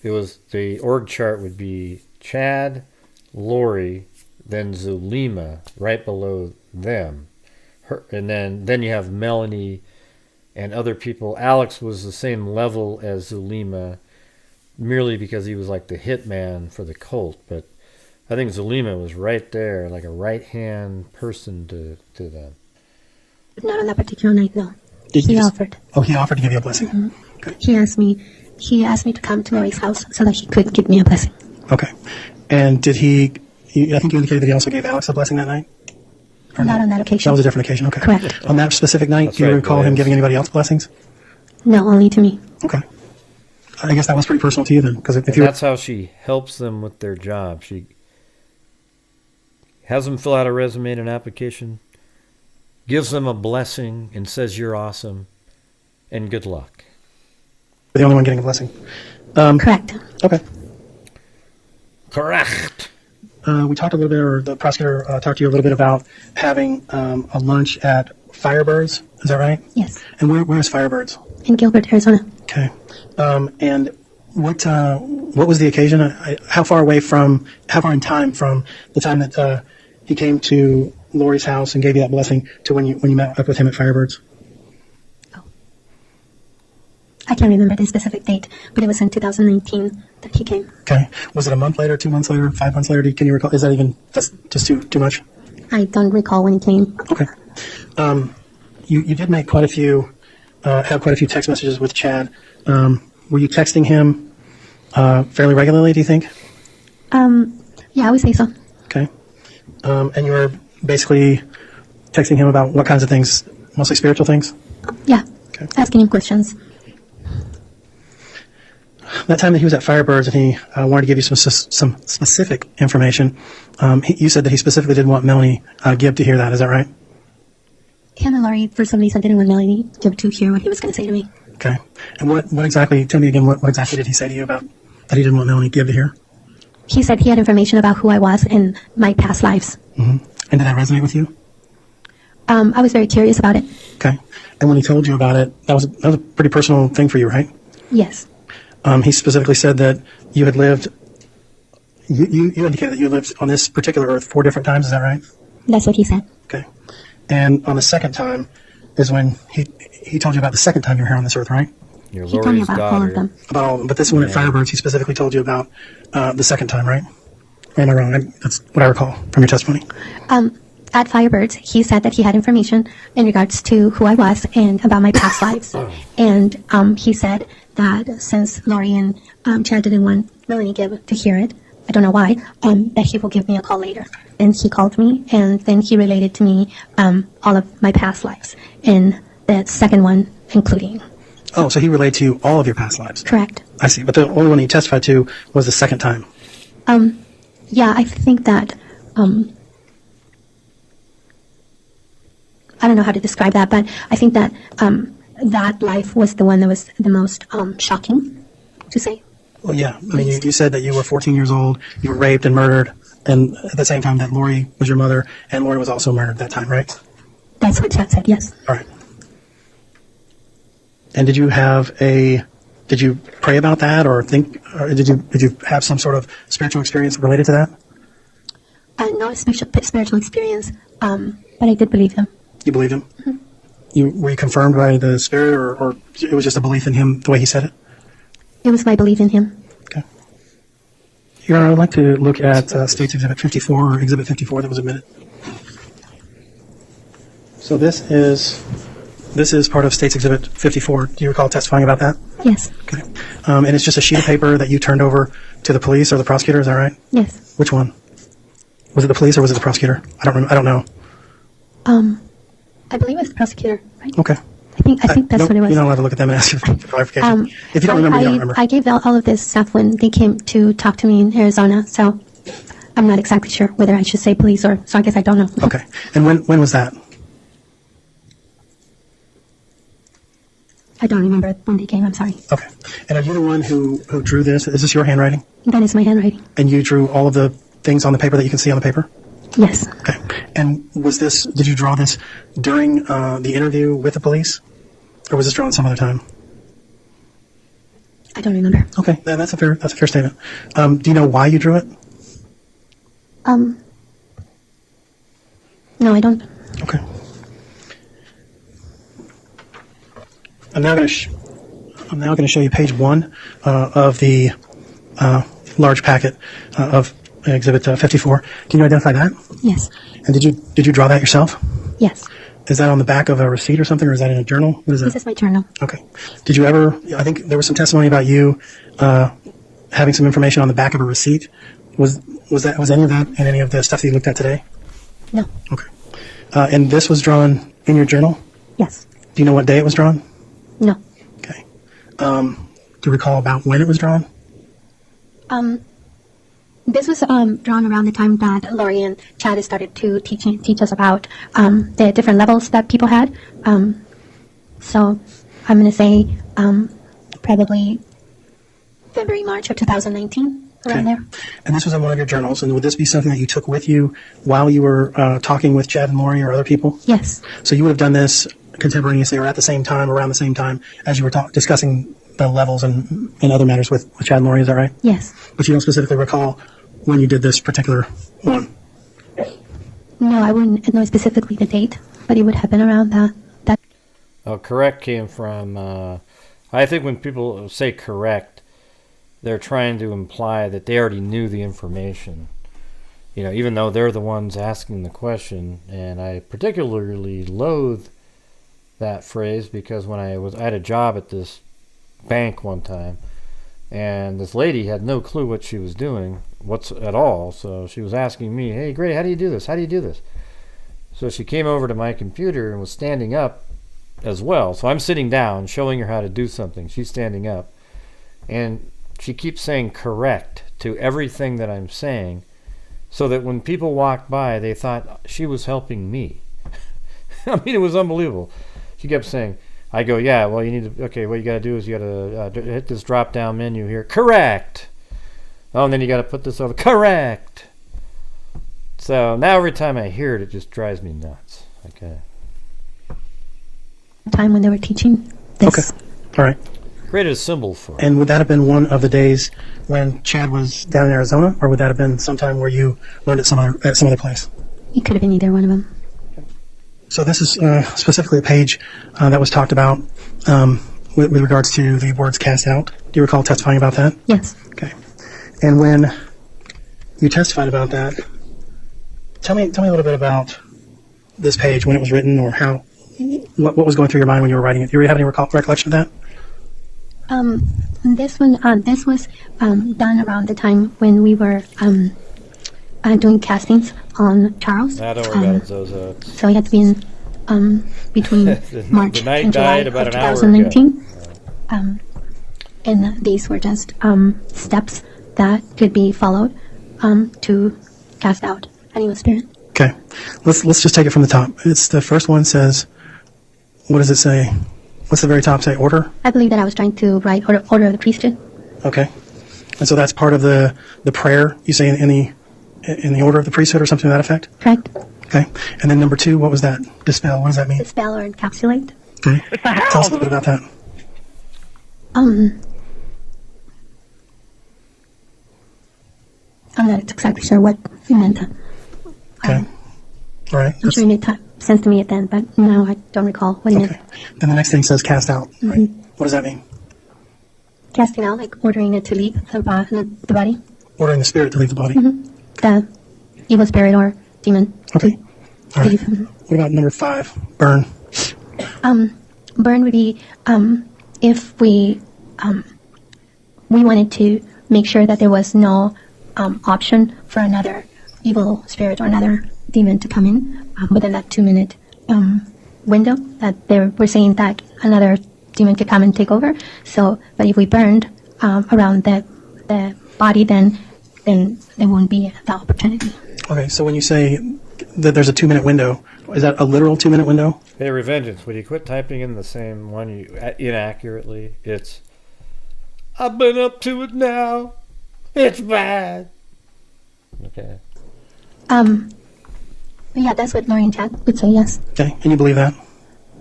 Speaker 1: it was, the org chart would be Chad, Lori, then Zulema right below them. And then you have Melanie and other people. Alex was the same level as Zulema, merely because he was like the hitman for the cult. But I think Zulema was right there, like a right-hand person to them.
Speaker 5: Not on that particular night, no.
Speaker 7: He
Speaker 5: offered.
Speaker 7: Oh, he offered to give you a blessing.
Speaker 5: Mm-hmm. Okay. He asked me to come to Lori's house so that he could give me a blessing.
Speaker 7: Okay. And I think you indicated that he also gave Alex a blessing that night?
Speaker 5: Not on that occasion.
Speaker 7: That was a different occasion, okay.
Speaker 5: Correct.
Speaker 7: On that specific night,
Speaker 1: That's
Speaker 7: do you
Speaker 1: right,
Speaker 7: recall him
Speaker 1: Blaze.
Speaker 7: giving anybody else blessings?
Speaker 5: No, only to me.
Speaker 7: Okay. I guess that was pretty personal to you then, because if you
Speaker 1: That's how she helps them with their job. She has them fill out a resume and an application, gives them a blessing, and says you're awesome, and good luck.
Speaker 7: the only one getting a blessing.
Speaker 5: Correct.
Speaker 7: Okay.
Speaker 1: Correct.
Speaker 7: We talked a little bit, or the prosecutor talked to you a little bit about having a lunch at Firebirds. Is that right?
Speaker 5: Yes.
Speaker 7: And where is Firebirds?
Speaker 5: In Gilbert, Arizona.
Speaker 7: Okay. And What was the occasion? How far in time from the time that he came to Lori's house and gave you that blessing to when you met up with him at Firebirds?
Speaker 5: I can't remember the specific date, but it was in 2019 that he came.
Speaker 7: Okay. Was it a month later, 2 months later, 5 months later? Can you recall? Is that even just too much?
Speaker 5: I don't recall when he came.
Speaker 7: Okay. You did make quite a few, have quite a few text messages with Chad. Were you texting him fairly regularly, do you think?
Speaker 5: Yeah, I would say so.
Speaker 7: Okay. And you were basically texting him about what kinds of things? Mostly spiritual things?
Speaker 5: Yeah.
Speaker 7: Okay.
Speaker 5: Asking him questions.
Speaker 7: That time that he was at Firebirds and he wanted to give you some specific information, you said that he specifically didn't want Melanie Gibb to hear that. Is that right?
Speaker 5: Him and Laurie, for some reason, didn't want Melanie Gibb to hear what he was going to say to me.
Speaker 7: Okay. And what exactly, tell me again, what exactly did he say to you about that he didn't want Melanie Gibb to hear?
Speaker 5: He said he had information about who I was in my past lives.
Speaker 7: Mm-hmm. And did that resonate with you?
Speaker 5: I was very curious about it.
Speaker 7: Okay. And when he told you about it, that was a pretty personal thing for you, right?
Speaker 5: Yes.
Speaker 7: He specifically said that you had lived, you indicated that you lived on this particular earth 4 different times, is that right?
Speaker 5: That's what he said.
Speaker 7: Okay. And on the second time is when he told you about the second time you were here on this earth, right?
Speaker 5: He told me about all of them.
Speaker 7: About all of them. But this one at Firebirds, he specifically told you about the second time, right? Or am I wrong? That's what I recall from your testimony.
Speaker 5: At Firebirds, he said that he had information in regards to who I was and about my past lives. And he said that since Laurie and Chad didn't want Melanie Gibb to hear it, I don't know why, that he will give me a call later. And he called me, and then he related to me all of my past lives, and the second one including.
Speaker 7: Oh, so he relayed to you all of your past lives?
Speaker 5: Correct.
Speaker 7: I see. But the only one he testified to was the second time.
Speaker 5: Yeah, I think that, I don't know how to describe that, but I think that that life was the one that was the most shocking to say.
Speaker 7: Well, yeah. I mean, you said that you were 14 years old, you were raped and murdered, and at the same time that Laurie was your mother, and Laurie was also murdered that time, right?
Speaker 5: That's what Chad said, yes.
Speaker 7: All right. And did you pray about that, or did you have some sort of spiritual experience related to that?
Speaker 5: No spiritual experience, but I did believe him.
Speaker 7: You believed him?
Speaker 5: Mm-hmm.
Speaker 7: Were you confirmed by the Spirit, or it was just a belief in him, the way he said it?
Speaker 5: It was my belief in him.
Speaker 7: Okay. Your Honor, I would like to look at State's Exhibit 54, or Exhibit 54 that was admitted. So this is part of State's Exhibit 54. Do you recall testifying about that?
Speaker 5: Yes.
Speaker 7: Okay. And it's just a sheet of paper that you turned over to the police or the prosecutor, is that right?
Speaker 5: Yes.
Speaker 7: Which one? Was it the police or was it the prosecutor? I don't know.
Speaker 5: I believe it was the prosecutor, right?
Speaker 7: Okay.
Speaker 5: I think that's what it was.
Speaker 7: You're not allowed to look at them and ask for clarification. If you don't remember, you don't remember.
Speaker 5: I gave all of this stuff when they came to talk to me in Arizona, so I'm not exactly sure whether I should say police or, so I guess I don't know.
Speaker 7: Okay. And when was that?
Speaker 5: I don't remember when they came, I'm sorry.
Speaker 7: Okay. And are you the one who drew this? Is this your handwriting?
Speaker 5: That is my handwriting.
Speaker 7: And you drew all of the things on the paper that you can see on the paper?
Speaker 5: Yes.
Speaker 7: Okay. And did you draw this during the interview with the police? Or was this drawn some other time?
Speaker 5: I don't remember.
Speaker 7: Okay. That's a fair statement. Do you know why you drew it?
Speaker 5: No, I don't.
Speaker 7: Okay. I'm now going to show you page 1 of the large packet of Exhibit 54. Can you identify that?
Speaker 5: Yes.
Speaker 7: And did you draw that yourself?
Speaker 5: Yes.
Speaker 7: Is that on the back of a receipt or something, or is that in a journal? What is that?
Speaker 5: This is my journal.
Speaker 7: Okay. Did you ever? I think there was some testimony about you having some information on the back of a receipt. Was any of that in any of the stuff that you looked at today?
Speaker 5: No.
Speaker 7: Okay. And this was drawn in your journal?
Speaker 5: Yes.
Speaker 7: Do you know what day it was drawn?
Speaker 5: No.
Speaker 7: Okay. Do you recall about when it was drawn?
Speaker 5: This was drawn around the time that Laurie and Chad started to teach us about the different levels that people had. So I'm going to say probably February, March of 2019, around there.
Speaker 7: And this was in one of your journals, and would this be something that you took with you while you were talking with Chad and Laurie or other people?
Speaker 5: Yes.
Speaker 7: So you would have done this contemporaneously or at the same time, around the same time as you were discussing the levels and other matters with Chad and Lori, is that right?
Speaker 11: Yes.
Speaker 7: But you don't specifically recall when you did this particular one?
Speaker 11: No, I wouldn't know specifically the date, but it would have been around that.
Speaker 1: Oh, correct came from, I think when people say correct, they're trying to imply that they already knew the information. You know, even though they're the ones asking the question. And I particularly loathe that phrase because when I had a job at this bank one time, and this lady had no clue what she was doing at all. So she was asking me, "Hey, Gray, how do you do this? How do you do this?" So she came over to my computer and was standing up as well. So I'm sitting down showing her how to do something. She's standing up. And she keeps saying correct to everything that I'm saying so that when people walked by, they thought she was helping me. I mean, it was unbelievable. She kept saying, I go, yeah, well, you need to, okay, what you got to do is you got to hit this drop-down menu here. Correct. Oh, and then you got to put this over. Correct. So now every time I hear it, it just drives me nuts. Okay.
Speaker 11: Time when they were teaching this.
Speaker 7: Okay. All right.
Speaker 1: Created a symbol for it.
Speaker 7: And would that have been one of the days when Chad was down in Arizona, or would that have been sometime where you learned at some other place?
Speaker 11: It could have been either one of them.
Speaker 7: So this is specifically a page that was talked about with regards to the words cast out. Do you recall testifying about that?
Speaker 11: Yes.
Speaker 7: Okay. And when you testified about that, tell me a little bit about this page, when it was written, or how, what was going through your mind when you were writing it. Do you have any recollection of that?
Speaker 11: This was done around the time when we were doing castings on Charles.
Speaker 1: I don't worry about it, Zozo.
Speaker 11: So it had to be in between March and July of 2019. And these were just steps that could be followed to cast out an evil spirit.
Speaker 7: Okay, let's just take it from the top. It's the first one says, what does it say? What's the very top say? Order?
Speaker 11: I believe that I was trying to write order of the priesthood.
Speaker 7: Okay, and so that's part of the prayer you say in the order of the priesthood or something to that effect?
Speaker 11: Correct.
Speaker 7: Okay, and then number 2, what was that? Dispel. What does that mean?
Speaker 11: Dispel or encapsulate.
Speaker 7: Okay, tell us a little bit about that.
Speaker 11: I'm not exactly sure what you meant.
Speaker 7: Okay. All right.
Speaker 11: I'm sure it made sense to me then, but now I don't recall what it meant.
Speaker 7: Then the next thing says cast out.
Speaker 11: Mm-hmm.
Speaker 7: Right? What does that mean?
Speaker 11: Casting out, like ordering it to leave the body.
Speaker 7: Ordering the spirit to leave the body.
Speaker 11: Mm-hmm. The evil spirit or demon.
Speaker 7: Okay. All right. What about number 5? Burn.
Speaker 11: Burn would be if we wanted to make sure that there was no option for another evil spirit or another demon to come in within that 2-minute window that they were saying that another demon could come and take over. So, but if we burned around the body, then there won't be that opportunity.
Speaker 7: Okay, so when you say that there's a 2-minute window, is that a literal 2-minute window?
Speaker 1: Hey, Revengeance, would you quit typing in the same one inaccurately? It's, I've been up to it now. It's bad. Okay.
Speaker 11: Yeah, that's what Lori and Chad would say, yes.
Speaker 7: Okay, and you believe that?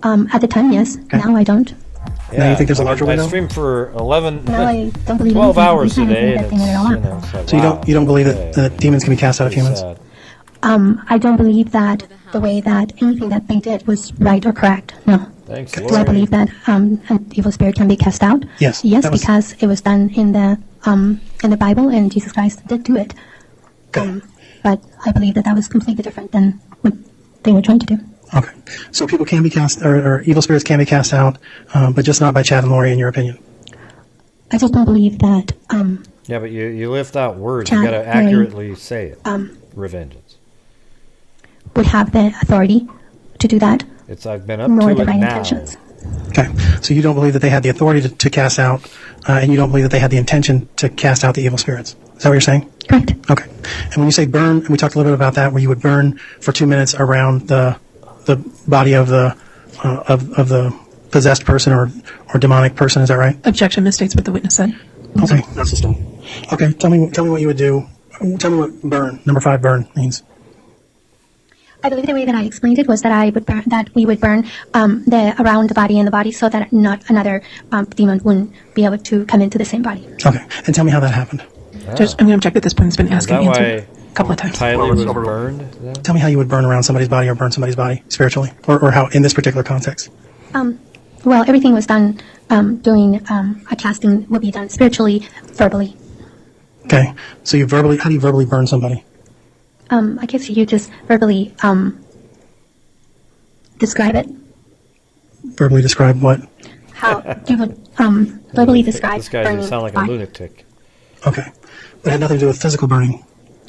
Speaker 11: At the time, yes. Okay. Now I don't.
Speaker 1: Yeah,
Speaker 7: now you think there's a larger window?
Speaker 1: I streamed for 12
Speaker 11: 12
Speaker 1: hours a day. And it's,
Speaker 7: so wow, you don't believe that demons can be cast out of humans?
Speaker 11: I don't believe that the way that anything that they did was right or correct. No.
Speaker 1: Thanks,
Speaker 11: Do I believe that an evil spirit can be cast out?
Speaker 7: Yes.
Speaker 11: Yes, because it was done in the Bible, and Jesus Christ did do it.
Speaker 7: Okay.
Speaker 11: But I believe that was completely different than what they were trying to do.
Speaker 7: Okay. So people can be cast, or evil spirits can be cast out, but just not by Chad and Lori, in your opinion?
Speaker 11: I just don't believe that.
Speaker 1: Yeah, but you lift out words.
Speaker 11: Chad,
Speaker 1: You got to accurately say it. Revengeance
Speaker 11: would have the authority to do that.
Speaker 1: I've been up
Speaker 11: nor
Speaker 1: to
Speaker 11: the
Speaker 1: it
Speaker 11: right
Speaker 1: now.
Speaker 11: intentions.
Speaker 7: Okay. So you don't believe that they had the authority to cast out, and you don't believe that they had the intention to cast out the evil spirits. Is that what you're saying?
Speaker 11: Correct.
Speaker 7: Okay. And when you say burn, and we talked a little bit about that, where you would burn for 2 minutes around the body of the possessed person or demonic person, is that right?
Speaker 10: Objection misstates what the witness said.
Speaker 7: Okay. That's the stuff. Okay. Tell me what you would do. Tell me what burn, number 5 burn means.
Speaker 5: I believe the way that I explained it was that we would burn around the body and the body so that not another demon wouldn't be able to come into the same body.
Speaker 7: Okay. And tell me how that happened.
Speaker 10: Judge, I'm going to object that this point has been asked and
Speaker 1: Is that
Speaker 10: answered a couple of times.
Speaker 1: Tylee was burned? Then?
Speaker 7: Tell me how you would burn around somebody's body or burn somebody's body spiritually, or how in this particular context.
Speaker 5: Well, everything was done doing a casting would be done spiritually, verbally.
Speaker 7: Okay. So how do you verbally burn somebody?
Speaker 5: I guess you just verbally describe it.
Speaker 7: Verbally describe what?
Speaker 5: How you would verbally describe
Speaker 1: This guy
Speaker 5: burning
Speaker 1: doesn't sound like a
Speaker 5: body.
Speaker 1: lunatic.
Speaker 7: Okay. But it had nothing to do with physical burning.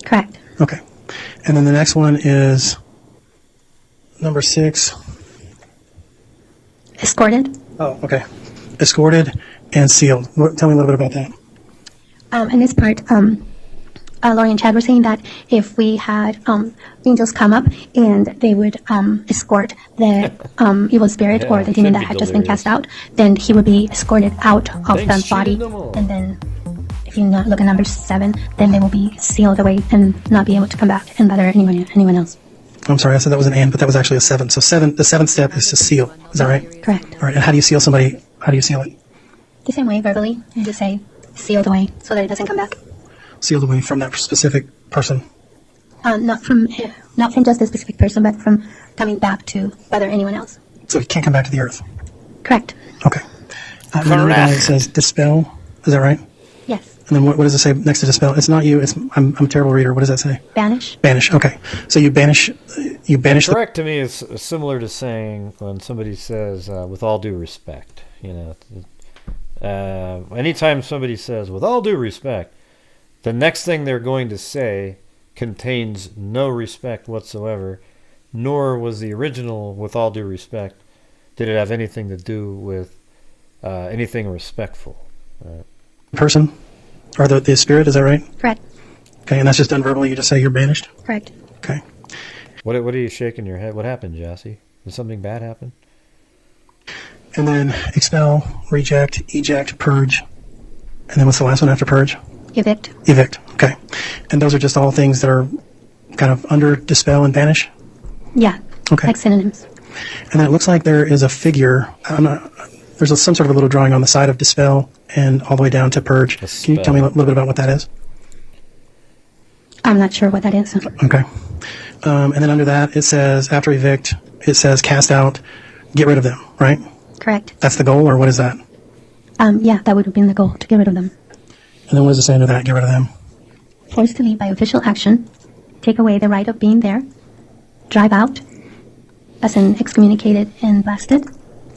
Speaker 5: Correct.
Speaker 7: Okay. And then the next one is number 6.
Speaker 5: Escorted.
Speaker 7: Oh, okay. Escorted and sealed. Tell me a little bit about that.
Speaker 5: In this part, Lori and Chad were saying that if we had angels come up and they would escort the evil spirit or the demon that had just been cast out, then he would be escorted out of the body. And then if you look at number 7, then they will be sealed away and not be able to come back and bother anyone else.
Speaker 7: I'm sorry, I said that was an and, but that was actually a 7. So the 7th step is to seal. Is that right?
Speaker 5: Correct.
Speaker 7: All right. And how do you seal somebody? How do you seal it?
Speaker 5: The same way, verbally, you just say sealed away so that it doesn't come back.
Speaker 7: Sealed away from that specific person.
Speaker 5: Not from just this specific person, but from coming back to bother anyone else.
Speaker 7: So he can't come back to the earth.
Speaker 5: Correct.
Speaker 7: Okay. Another guy says dispel. Is that right?
Speaker 5: Yes.
Speaker 7: And then what does it say next to dispel? It's not you. I'm a terrible reader. What does that say?
Speaker 5: Banish.
Speaker 7: Banish. Okay. So you banish.
Speaker 1: Correct to me is similar to saying when somebody says, "with all due respect." Anytime somebody says, "with all due respect," the next thing they're going to say contains no respect whatsoever, nor was the original "with all due respect" did it have anything to do with anything respectful.
Speaker 7: Person or the spirit, is that right?
Speaker 5: Correct.
Speaker 7: Okay, and that's just done verbally. You just say you're banished.
Speaker 5: Correct.
Speaker 7: Okay.
Speaker 1: What are you shaking your head? What happened, Jassy? Did something bad happen?
Speaker 7: And then expel, reject, eject, purge. And then what's the last one after purge?
Speaker 5: Evict.
Speaker 7: Evict. Okay. And those are just all things that are kind of under dispel and banish?
Speaker 5: Yeah.
Speaker 7: Okay.
Speaker 5: Like synonyms.
Speaker 7: And then it looks like there is a figure. There's some sort of a little drawing on the side of dispel and all the way down to purge. Can you tell me a little bit about what that is?
Speaker 5: I'm not sure what that is.
Speaker 7: Okay. And then under that, it says, after evict, it says cast out, get rid of them, right?
Speaker 5: Correct.
Speaker 7: That's the goal, or what is that?
Speaker 5: Yeah, that would have been the goal, to get rid of them.
Speaker 7: And then what does it say under that, get rid of them?
Speaker 5: Forced to leave by official action, take away the right of being there, drive out, as in excommunicated and blasted.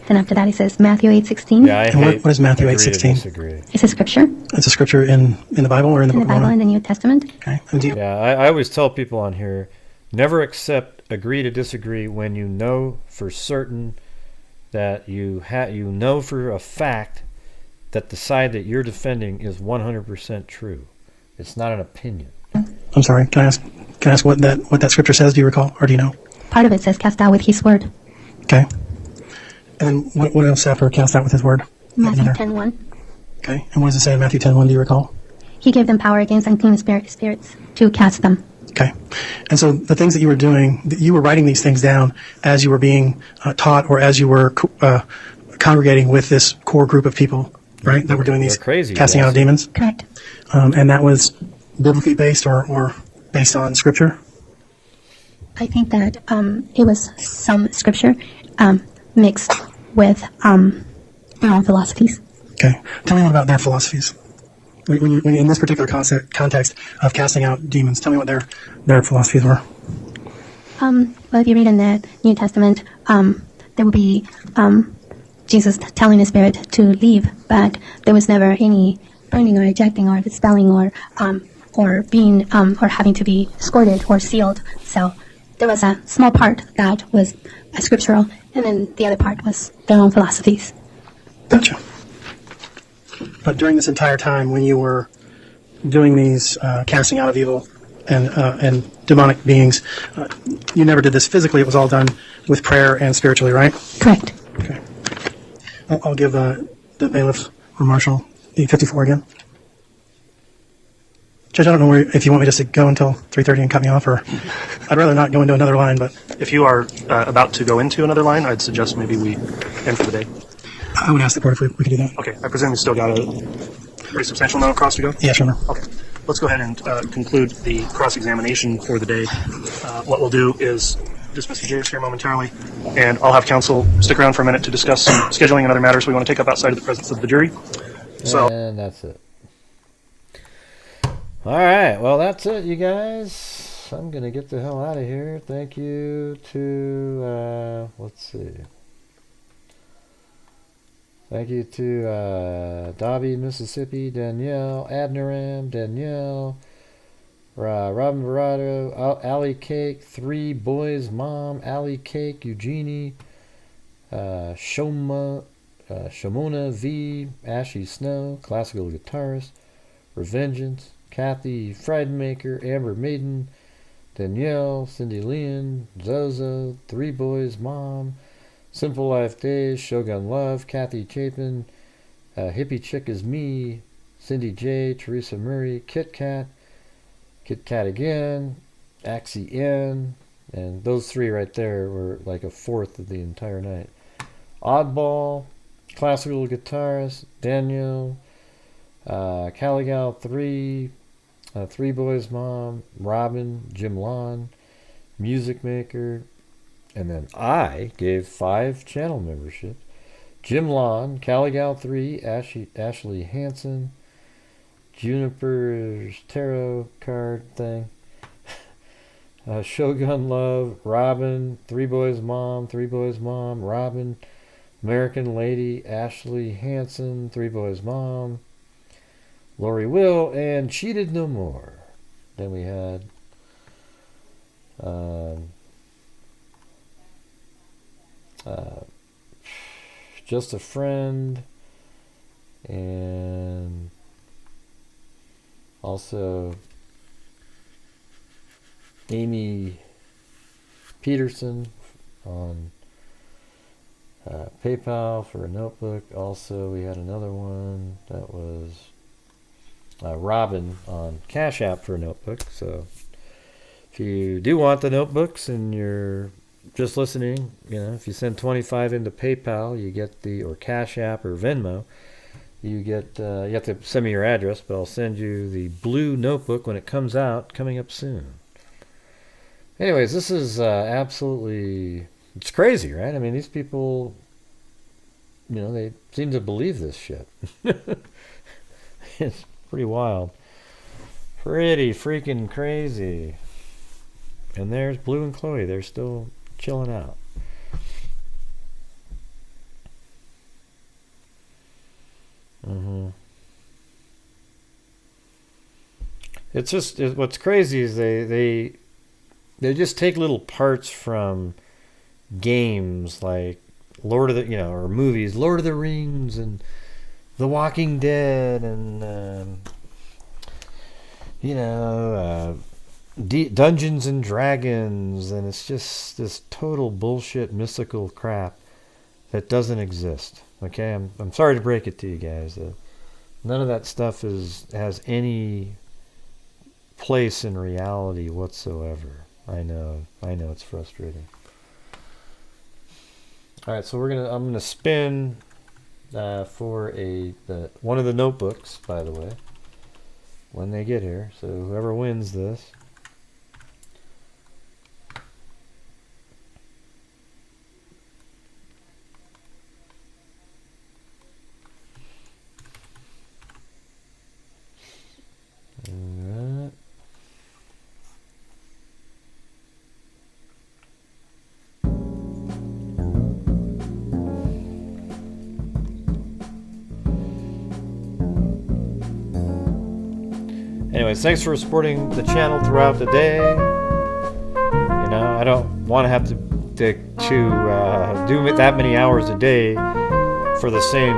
Speaker 5: Then after that, it says Matthew 8:16.
Speaker 1: Yeah,
Speaker 7: and what is Matthew 8:16?
Speaker 5: It's a scripture.
Speaker 7: It's a scripture in the Bible or in the book of
Speaker 5: Bible
Speaker 7: Mormon?
Speaker 5: and the New Testament.
Speaker 7: Okay.
Speaker 1: Yeah, I always tell people on here, never accept agree to disagree when you know for certain that you know for a fact that the side that you're defending is 100% true. It's not an opinion.
Speaker 7: I'm sorry. Can I ask what that scripture says? Do you recall, or do you know?
Speaker 5: Part of it says cast out with his word.
Speaker 7: Okay. And what else after cast out with his word?
Speaker 5: Matthew 10:1.
Speaker 7: Okay. And what does it say in Matthew 10:1? Do you recall?
Speaker 5: He gave them power against unclean spirits to cast them.
Speaker 7: Okay. And so the things that you were doing, you were writing these things down as you were being taught or as you were congregating with this core group of people, right? That were doing these casting out of demons?
Speaker 5: Correct.
Speaker 7: And that was biblically based or based on scripture?
Speaker 5: I think that it was some scripture mixed with their own philosophies.
Speaker 7: Okay. Tell me more about their philosophies. When in this particular context of casting out demons, tell me what their philosophies were.
Speaker 5: Well, if you read in the New Testament, there will be Jesus telling the spirit to leave, but there was never any burning or ejecting or dispelling or being or having to be escorted or sealed. So there was a small part that was scriptural, and then the other part was their own philosophies.
Speaker 7: Gotcha. But during this entire time, when you were doing these casting out of evil and demonic beings, you never did this physically. It was all done with prayer and spiritually, right?
Speaker 5: Correct.
Speaker 7: Okay. I'll give the bailiff or marshal the 54 again. Judge, I don't know if you want me just to go until 3:30 and cut me off, or I'd rather not go into another line, but
Speaker 4: If you are about to go into another line, I'd suggest maybe we end for the day.
Speaker 7: I would ask the court if we could do that.
Speaker 4: Okay, I presume you still got a pretty substantial amount of cross to go?
Speaker 7: Yes, Your Honor.
Speaker 4: Okay, let's go ahead and conclude the cross-examination for the day. What we'll do is dismiss the jurors here momentarily, and I'll have counsel stick around for a minute to discuss some scheduling and other matters we want to take up outside of the presence of the jury. So,
Speaker 1: and that's it. All right, well, that's it, you guys. I'm going to get the hell out of here. Thank you to, let's see. Thank you to Dobby, Mississippi, Danielle, Adniram, Danielle, Robin Verado, Allie Cake, Three Boys Mom, Allie Cake, Eugenie, Shomona V, Ashy Snow, Classical Guitarist, Revengeance, Kathy Friedmaker, Amber Maiden, Danielle, Cindy Leon, Zozo, Three Boys Mom, Simple Life Days, Shogun Love, Kathy Chapin, Hippie Chick is Me, Cindy J, Teresa Murray, Kit Kat again, Axie N, and those three right there were like a fourth of the entire night. Oddball, Classical Guitarist, Daniel, Caligal 3, Three Boys Mom, Robin, Jim Lon, Music Maker, and then I gave 5 channel memberships. Jim Lon, Caligal 3, Ashley Hansen, Juniper's tarot card thing, Shogun Love, Robin, Three Boys Mom, Robin, American Lady, Ashley Hansen, Three Boys Mom, Lori Will, and Cheated No More. Then we had Just a Friend, and also Amy Peterson on PayPal for a notebook. Also, we had another one that was Robin on Cash App for a notebook. So if you do want the notebooks and you're just listening, if you send $25 into PayPal, you get or Cash App or Venmo, you get, you have to send me your address, but I'll send you the blue notebook when it comes out, coming up soon. Anyways, this is absolutely, it's crazy, right? I mean, these people, they seem to believe this shit. It's pretty wild. Pretty freaking crazy. And there's Blue and Chloe. They're still chilling out. It's just, what's crazy is they just take little parts from games like Lord of the, or movies, Lord of the Rings and The Walking Dead and, Dungeons and Dragons, and it's just this total bullshit mystical crap that doesn't exist. Okay, I'm sorry to break it to you guys. None of that stuff has any place in reality whatsoever. I know it's frustrating. All right, so I'm gonna spin for one of the notebooks, by the way, when they get here. So whoever wins this. Alright. Anyways, thanks for supporting the channel throughout the day. I don't want to have to do that many hours a day for the same,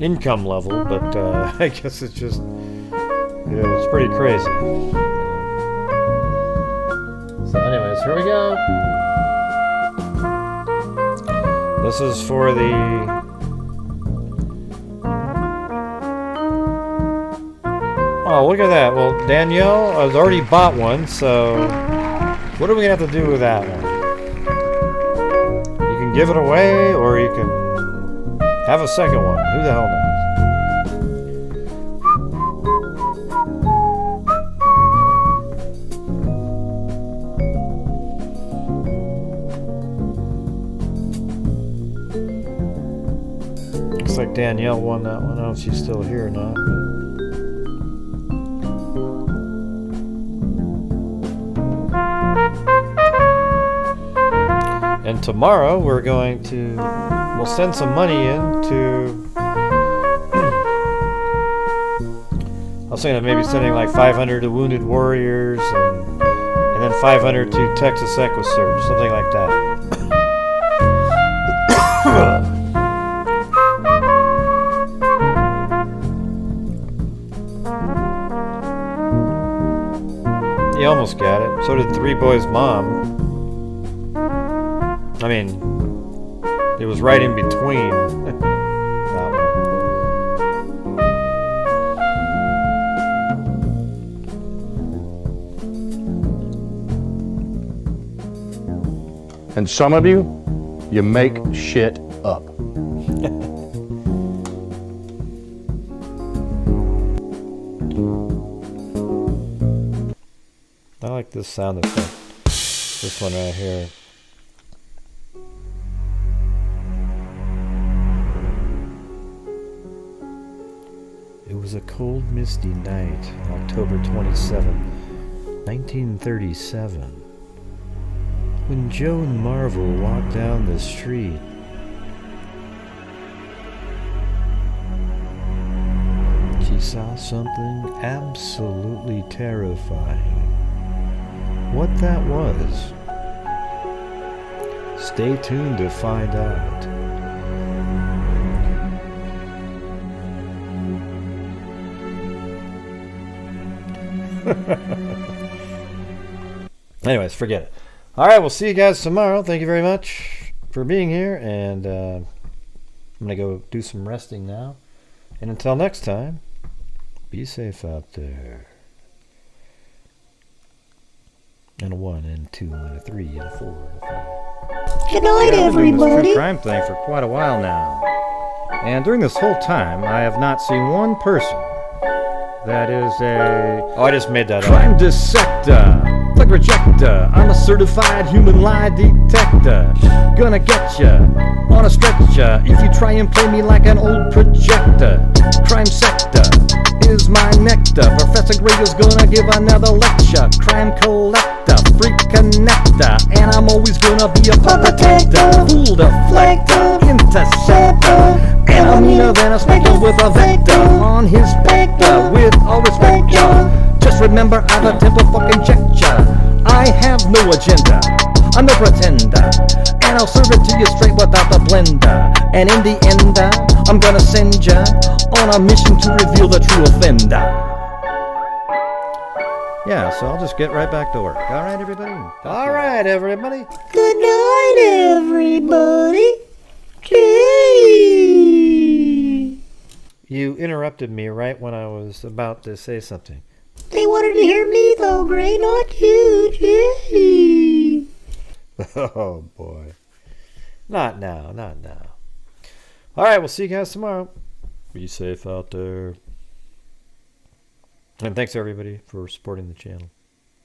Speaker 1: income level, but I guess it's just, it's pretty crazy. So anyways, here we go. This is for the Oh, look at that. Well, Danielle has already bought one, so what are we going to have to do with that one? You can give it away, or you can have a second one. Who the hell knows? Looks like Danielle won that one. I don't know if she's still here or not. And tomorrow we'll send some money in to, I was thinking of maybe sending like 500 to Wounded Warriors and then 500 to Texas EquiSearch, something like that. You almost got it. So did Three Boys' mom. I mean, it was right in between that one.
Speaker 14: And some of you make shit up.
Speaker 1: I like this sound effect. This one right here. It was a cold, misty night, October 27, 1937, when Joe and Marvel walked down the street. She saw something absolutely terrifying. What that was? Stay tuned to find out. Anyways, forget it. All right, we'll see you guys tomorrow. Thank you very much for being here, and I'm gonna go do some resting now. And until next time, be safe out there. And a 1 and 2 and a 3 and a 4 and a 5.
Speaker 15: Good night,
Speaker 1: I've been doing this
Speaker 15: everybody.
Speaker 1: true crime thing for quite a while now, and during this whole time, I have not seen one person that is a I just made that
Speaker 16: crime dissector, plug rejector. I'm a certified human lie detector. Gonna get ya on a stretcher if you try and play me like an old projector. Crime sector is my nectar. Professor Grader's gonna give another lecture. Crime collector, freak connector, and I'm always gonna be a protector. Fool deflector, interceptor, and I'm meaner than a spectre with a vector on his spectre. With all respect, y'all, just remember I've a temper fucking check ya. I have no agenda, I'm no pretender, and I'll serve it to you straight without the blender. And in the end, I'm gonna send ya on a mission to reveal the true offender.
Speaker 1: Yeah, so I'll just get right back to work. All right, everybody? All right, everybody.
Speaker 15: Good night, everybody. Gee.
Speaker 1: You interrupted me right when I was about to say something.
Speaker 15: They wanted to hear me, though, Gray, not you. Gee.
Speaker 1: Oh, boy. Not now, not now. All right, we'll see you guys tomorrow. Be safe out there. And thanks, everybody, for supporting the channel.